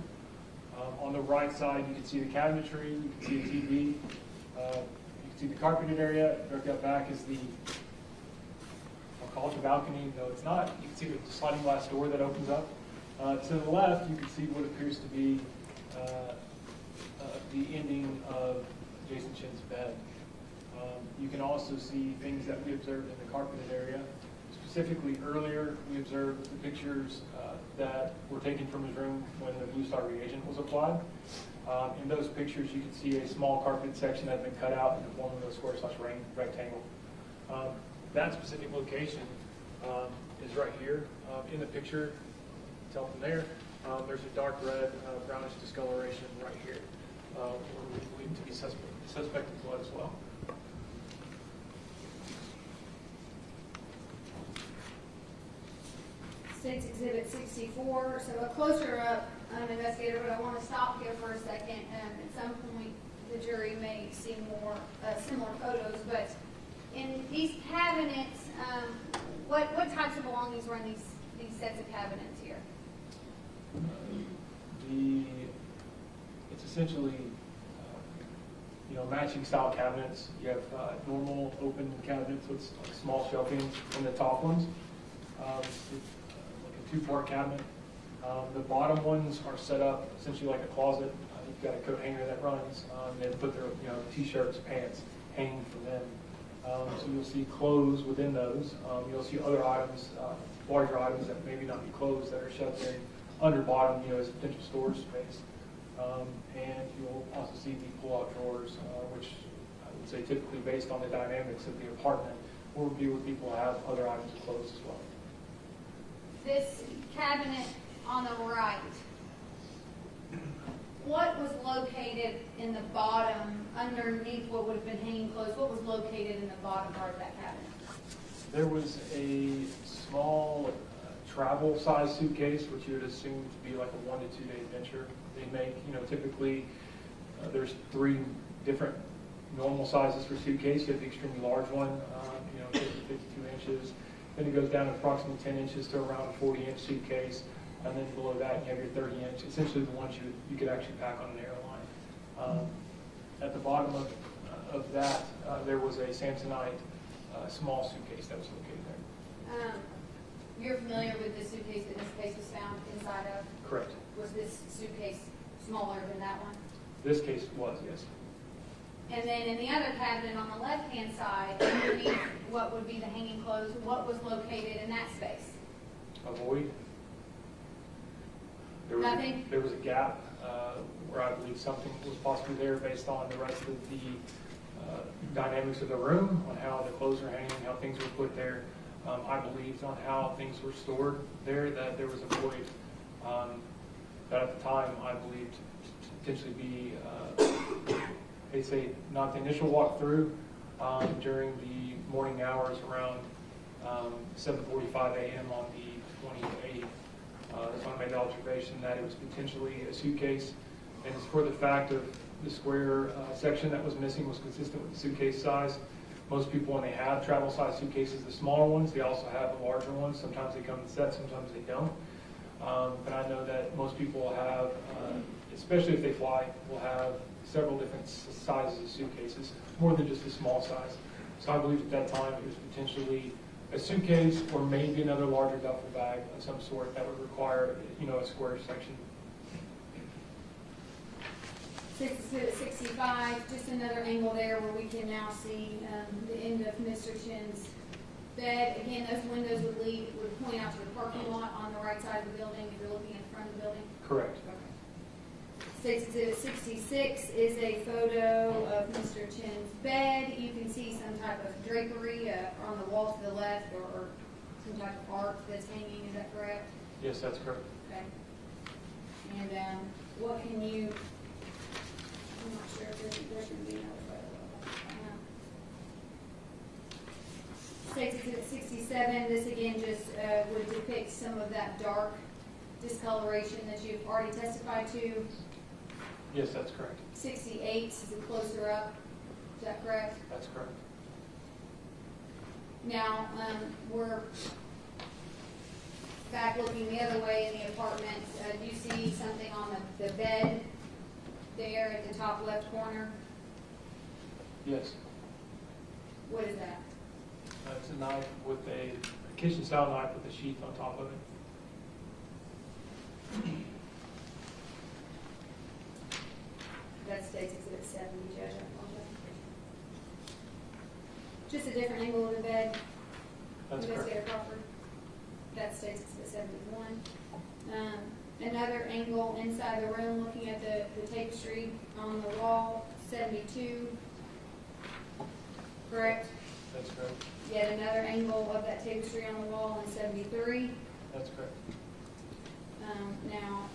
On the right side, you can see the cabinetry, you can see a TV, you can see the carpeted area. Directly up back is the, I'll call it the balcony, no it's not. You can see the sliding glass door that opens up. To the left, you can see what appears to be the ending of Jason Chen's bed. You can also see things that we observed in the carpeted area. Specifically earlier, we observed the pictures that were taken from his room when the Blue Star reagent was applied. In those pictures, you can see a small carpet section that had been cut out in the form of a square/rectangle. That specific location is right here in the picture. Tell from there, there's a dark red, brownish discoloration right here. We believe to be suspected blood as well. State's exhibit 64. So a closer up, investigator, but I want to stop here for a second. At some point, the jury may see more similar photos, but in these cabinets, what types of belongings were in these sets of cabinets here? It's essentially matching style cabinets. You have normal open cabinets with small shelving in the top ones. Like a two-part cabinet. The bottom ones are set up essentially like a closet. you've got a coat hanger that runs. They put their t-shirts, pants hanging from them. So you'll see clothes within those. You'll see other items, larger items that maybe not be clothes that are shoved in under bottom, as potential storage space. And you'll also see the pull-out drawers, which I would say typically based on the dynamics of the apartment, will be where people have other items of clothes as well. This cabinet on the right, what was located in the bottom, underneath what would have been hanging clothes, what was located in the bottom part of that cabinet? There was a small travel size suitcase, which you would assume to be like a 1 to 2 day venture. They make, typically there's 3 different normal sizes for suitcase. You have the extremely large one, 50, 52 inches. Then it goes down to approximately 10 inches to around a 40-inch suitcase. And then below that, you have your 30-inch, essentially the ones you could actually pack on an airline. At the bottom of that, there was a Samsonite small suitcase that was located there. You're familiar with the suitcase that this case was found inside of? Correct. Was this suitcase smaller than that one? This case was, yes. And then in the other cabinet on the left-hand side, underneath what would be the hanging clothes, what was located in that space? A void. Nothing? There was a gap where I believe something was possibly there based on the rest of the dynamics of the room, on how the clothes are hanging, how things were put there. I believed on how things were stored there that there was a void that at the time I believed to potentially be, they say, not the initial walkthrough during the morning hours around 7:45 a.m. on the 28th. That's when I made the observation that it was potentially a suitcase, and it's for the fact of the square section that was missing was consistent with the suitcase size. Most people, when they have travel size suitcases, the smaller ones, they also have the larger ones. Sometimes they come in sets, sometimes they don't. But I know that most people have, especially if they fly, will have several different sizes of suitcases, more than just a small size. So I believe at that time it was potentially a suitcase or maybe another larger duffel bag of some sort that would require, a square section. 65, just another angle there where we can now see the end of Mr. Chen's bed. Again, those windows would point out to the parking lot on the right side of the building if you're looking at the front of the building. Correct. Okay. 66 is a photo of Mr. Chen's bed. You can see some type of drapery on the wall to the left, or some type of art that's hanging. Is that correct? Yes, that's correct. Okay. And what can you? I'm not sure if there's going to be another photo. 67. This again just would depict some of that dark discoloration that you've already testified to. Yes, that's correct. 68 is a closer up. Is that correct? That's correct. Now, we're back looking the other way in the apartment. Do you see something on the bed there at the top left corner? Yes. What is that? It's a knife with a kitchen style knife with a sheath on top of it. That states Exhibit 70, Judge. I apologize. Just a different angle of the bed. That's Investigator correct. Crawford. That states Exhibit 71. Another angle inside the room, looking at the tapestry on the wall, 72. Correct? That's correct. Yet another angle of that tapestry on the wall in 73. That's correct. Now,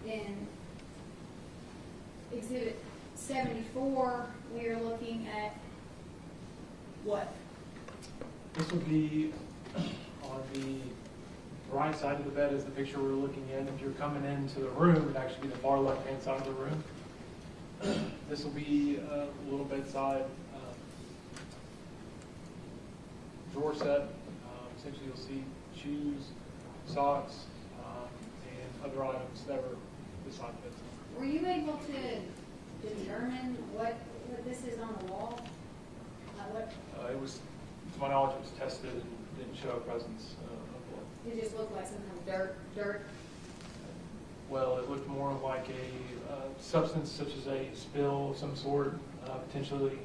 in Exhibit 74, we are looking at what? This will be on the right side of the bed is the picture we're looking in. If you're coming into the room, it'd actually be the far left-hand side of the room. This will be a little bedside drawer set. Essentially, you'll see shoes, socks, and other items that were beside the bedside. Were you able to determine what this is on the wall? It was, to my knowledge, it was tested and didn't show a presence of blood. It just looked like some kind of dirt. Well, it looked more like a substance such as a spill of some sort, potentially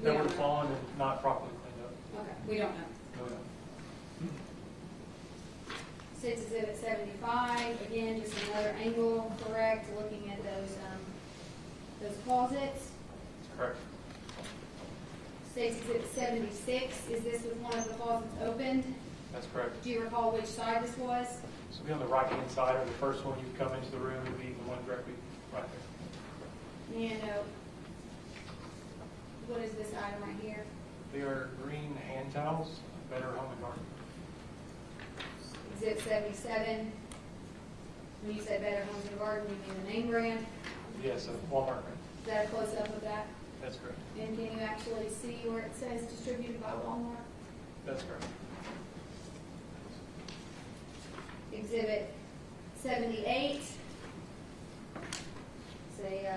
that would have fallen and not properly cleaned up. Okay, we don't know. No, we don't. State's Exhibit 75, again, just another angle, correct, looking at those closets. That's correct. State's Exhibit 76, is this with one of the closets opened? That's correct. Do you recall which side this was? So be on the right-hand side, or the first one you come into the room would be the one directly right there. And what is this item right here? They are green hand towels, Better Home and Garden. Exhibit 77, when you say Better Homes and Garden, you mean the name brand? Yes, a Walmart brand. Is that a close-up of that? That's correct. And can you actually see where it says distributed by Walmart? That's correct. Exhibit 78. Say,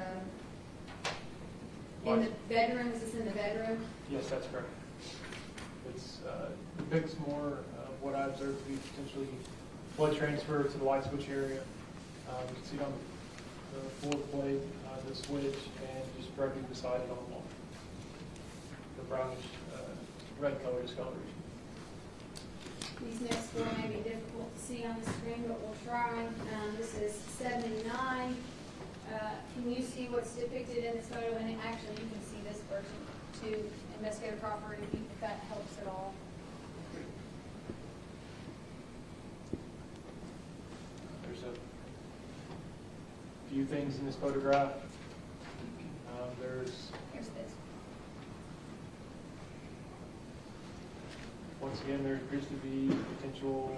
in the bedroom, is this in the bedroom? Yes, that's correct. It's depicts more of what I observed to be potentially blood transfer to the light switch area. You can see it on the floor plate, the switch, and just directly beside it on the wall. The brownish red color discoloration. These next four may be difficult to see on the screen, but we'll try. This is 79. Can you see what's depicted in this photo? And actually, you can see this version too. Investigator Crawford, if that helps at all. There's a few things in this photograph. Here's this. Once again, there appears to be potential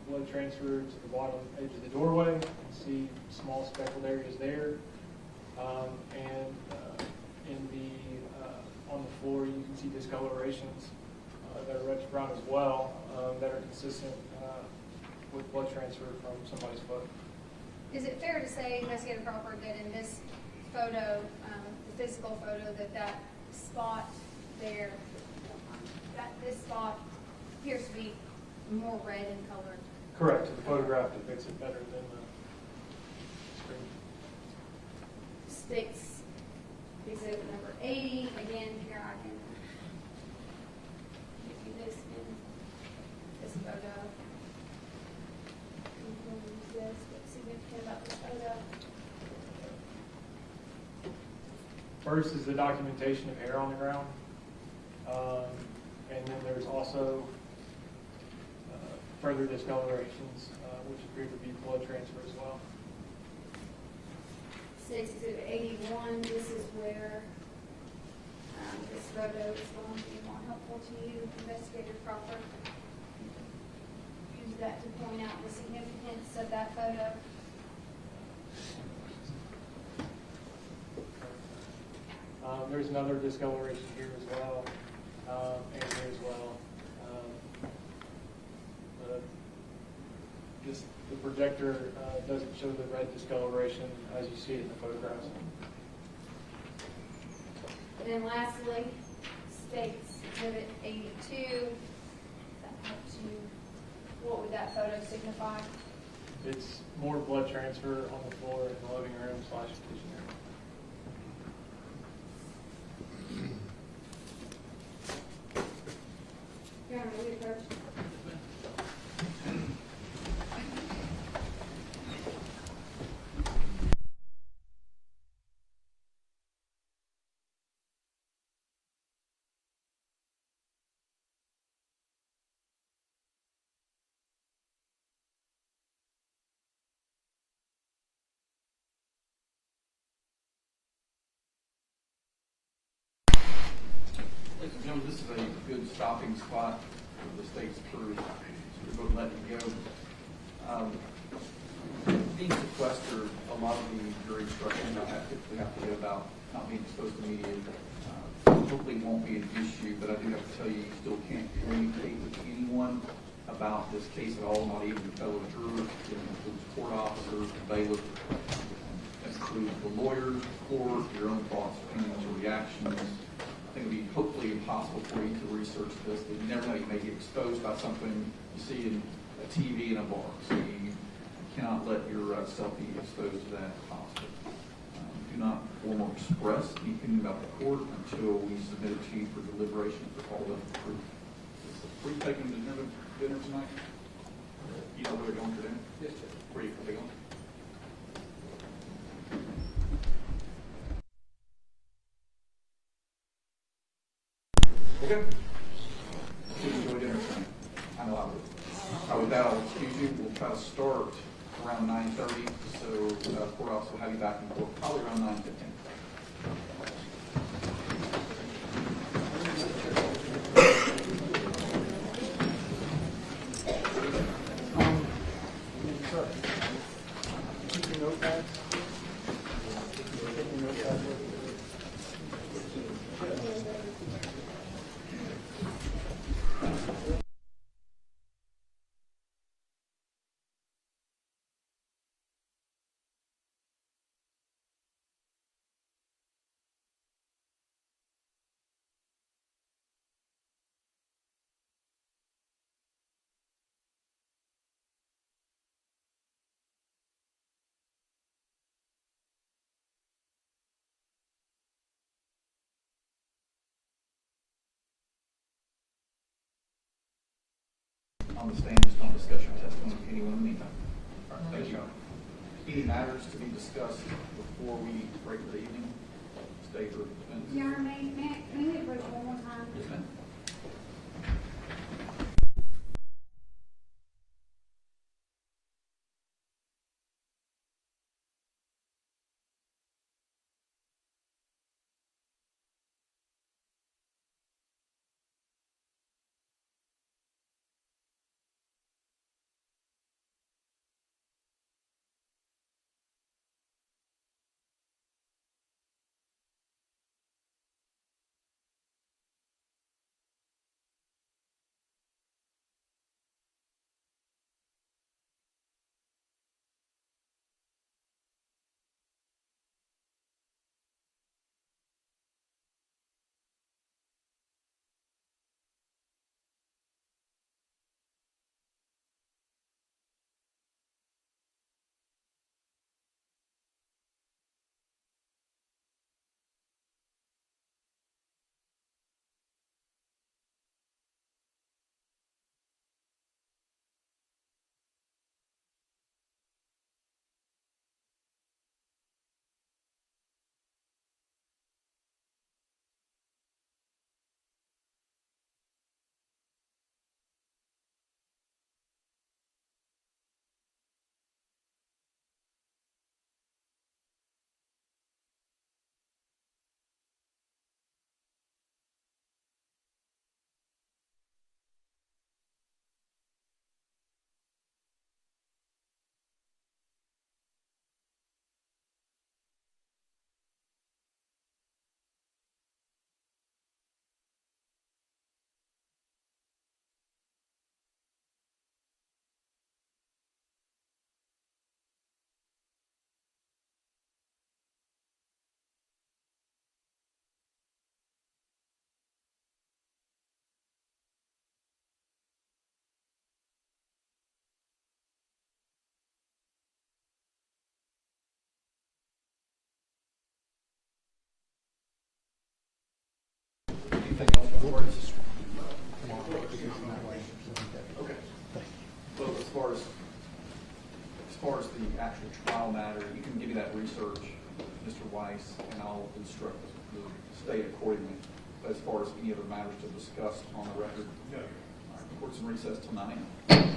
blood transfer to the bottom edge of the doorway. You can see small speckled areas there. On the floor, you can see discolorations that are reddish brown as well, that are consistent with blood transfer from somebody's foot. Is it fair to say, Investigator Crawford, that in this photo, the physical photo, that spot there, this spot appears to be more red in color? Correct. The photograph depicts it better than the screen. States Exhibit number 80. Again, here I can give you this in this photo. What's significant about this photo? First is the documentation of hair on the ground. And then there's also further discolorations, which appear to be blood transfer as well. States Exhibit 81, this is where this photo is going to be more helpful to you, Investigator Crawford. Use that to point out the significance of that photo. There's another discoloration here as well, and here as well. The projector doesn't show the red discoloration as you see it in the photographs. And then lastly, States Exhibit 82. That helps you. What would that photo signify? It's more blood transfer on the floor in the living room / kitchen area. Your Honor, will you approach? Ladies and gentlemen, this is a good stopping spot for the state's crew. So we're going to let it go. Being sequestered, a lot of the jury instructions I typically have to give about not being exposed to media hopefully won't be an issue, but I do have to tell you, you still can't communicate with anyone about this case at all, not even fellow jurors. It includes court officers, the bailiff, that includes the lawyers, court, your own thoughts, opinions, or reactions. I think it would be hopefully impossible for you to research this, but you never know, you may get exposed by something you see in a TV in a bar, so you cannot let yourself be exposed to that if possible. Do not form or express anything about the court until we submit it to you for deliberation for all of the proof. Were you taking dinner tonight? You know where they're going for dinner? Yes, sir. Where are you going? Okay. Did you enjoy dinner tonight? I know I would. With that, I'll excuse you. We'll try to start around 9:30, so courthouse will have you back in court probably around 9:15. On the stand, just don't discuss your testimony with anyone in the meantime. All right, thank you. Any matters to be discussed before we break for the evening? State or defense? Your Honor, can we break one more time? Yes, ma'am. Anything else from the courts? Okay. Well, as far as the actual trial matter, you can give me that research, Mr. Weiss, and I'll instruct the state accordingly. But as far as any other matters to discuss on the record, no. All right, the court's in recess till 9 a.m.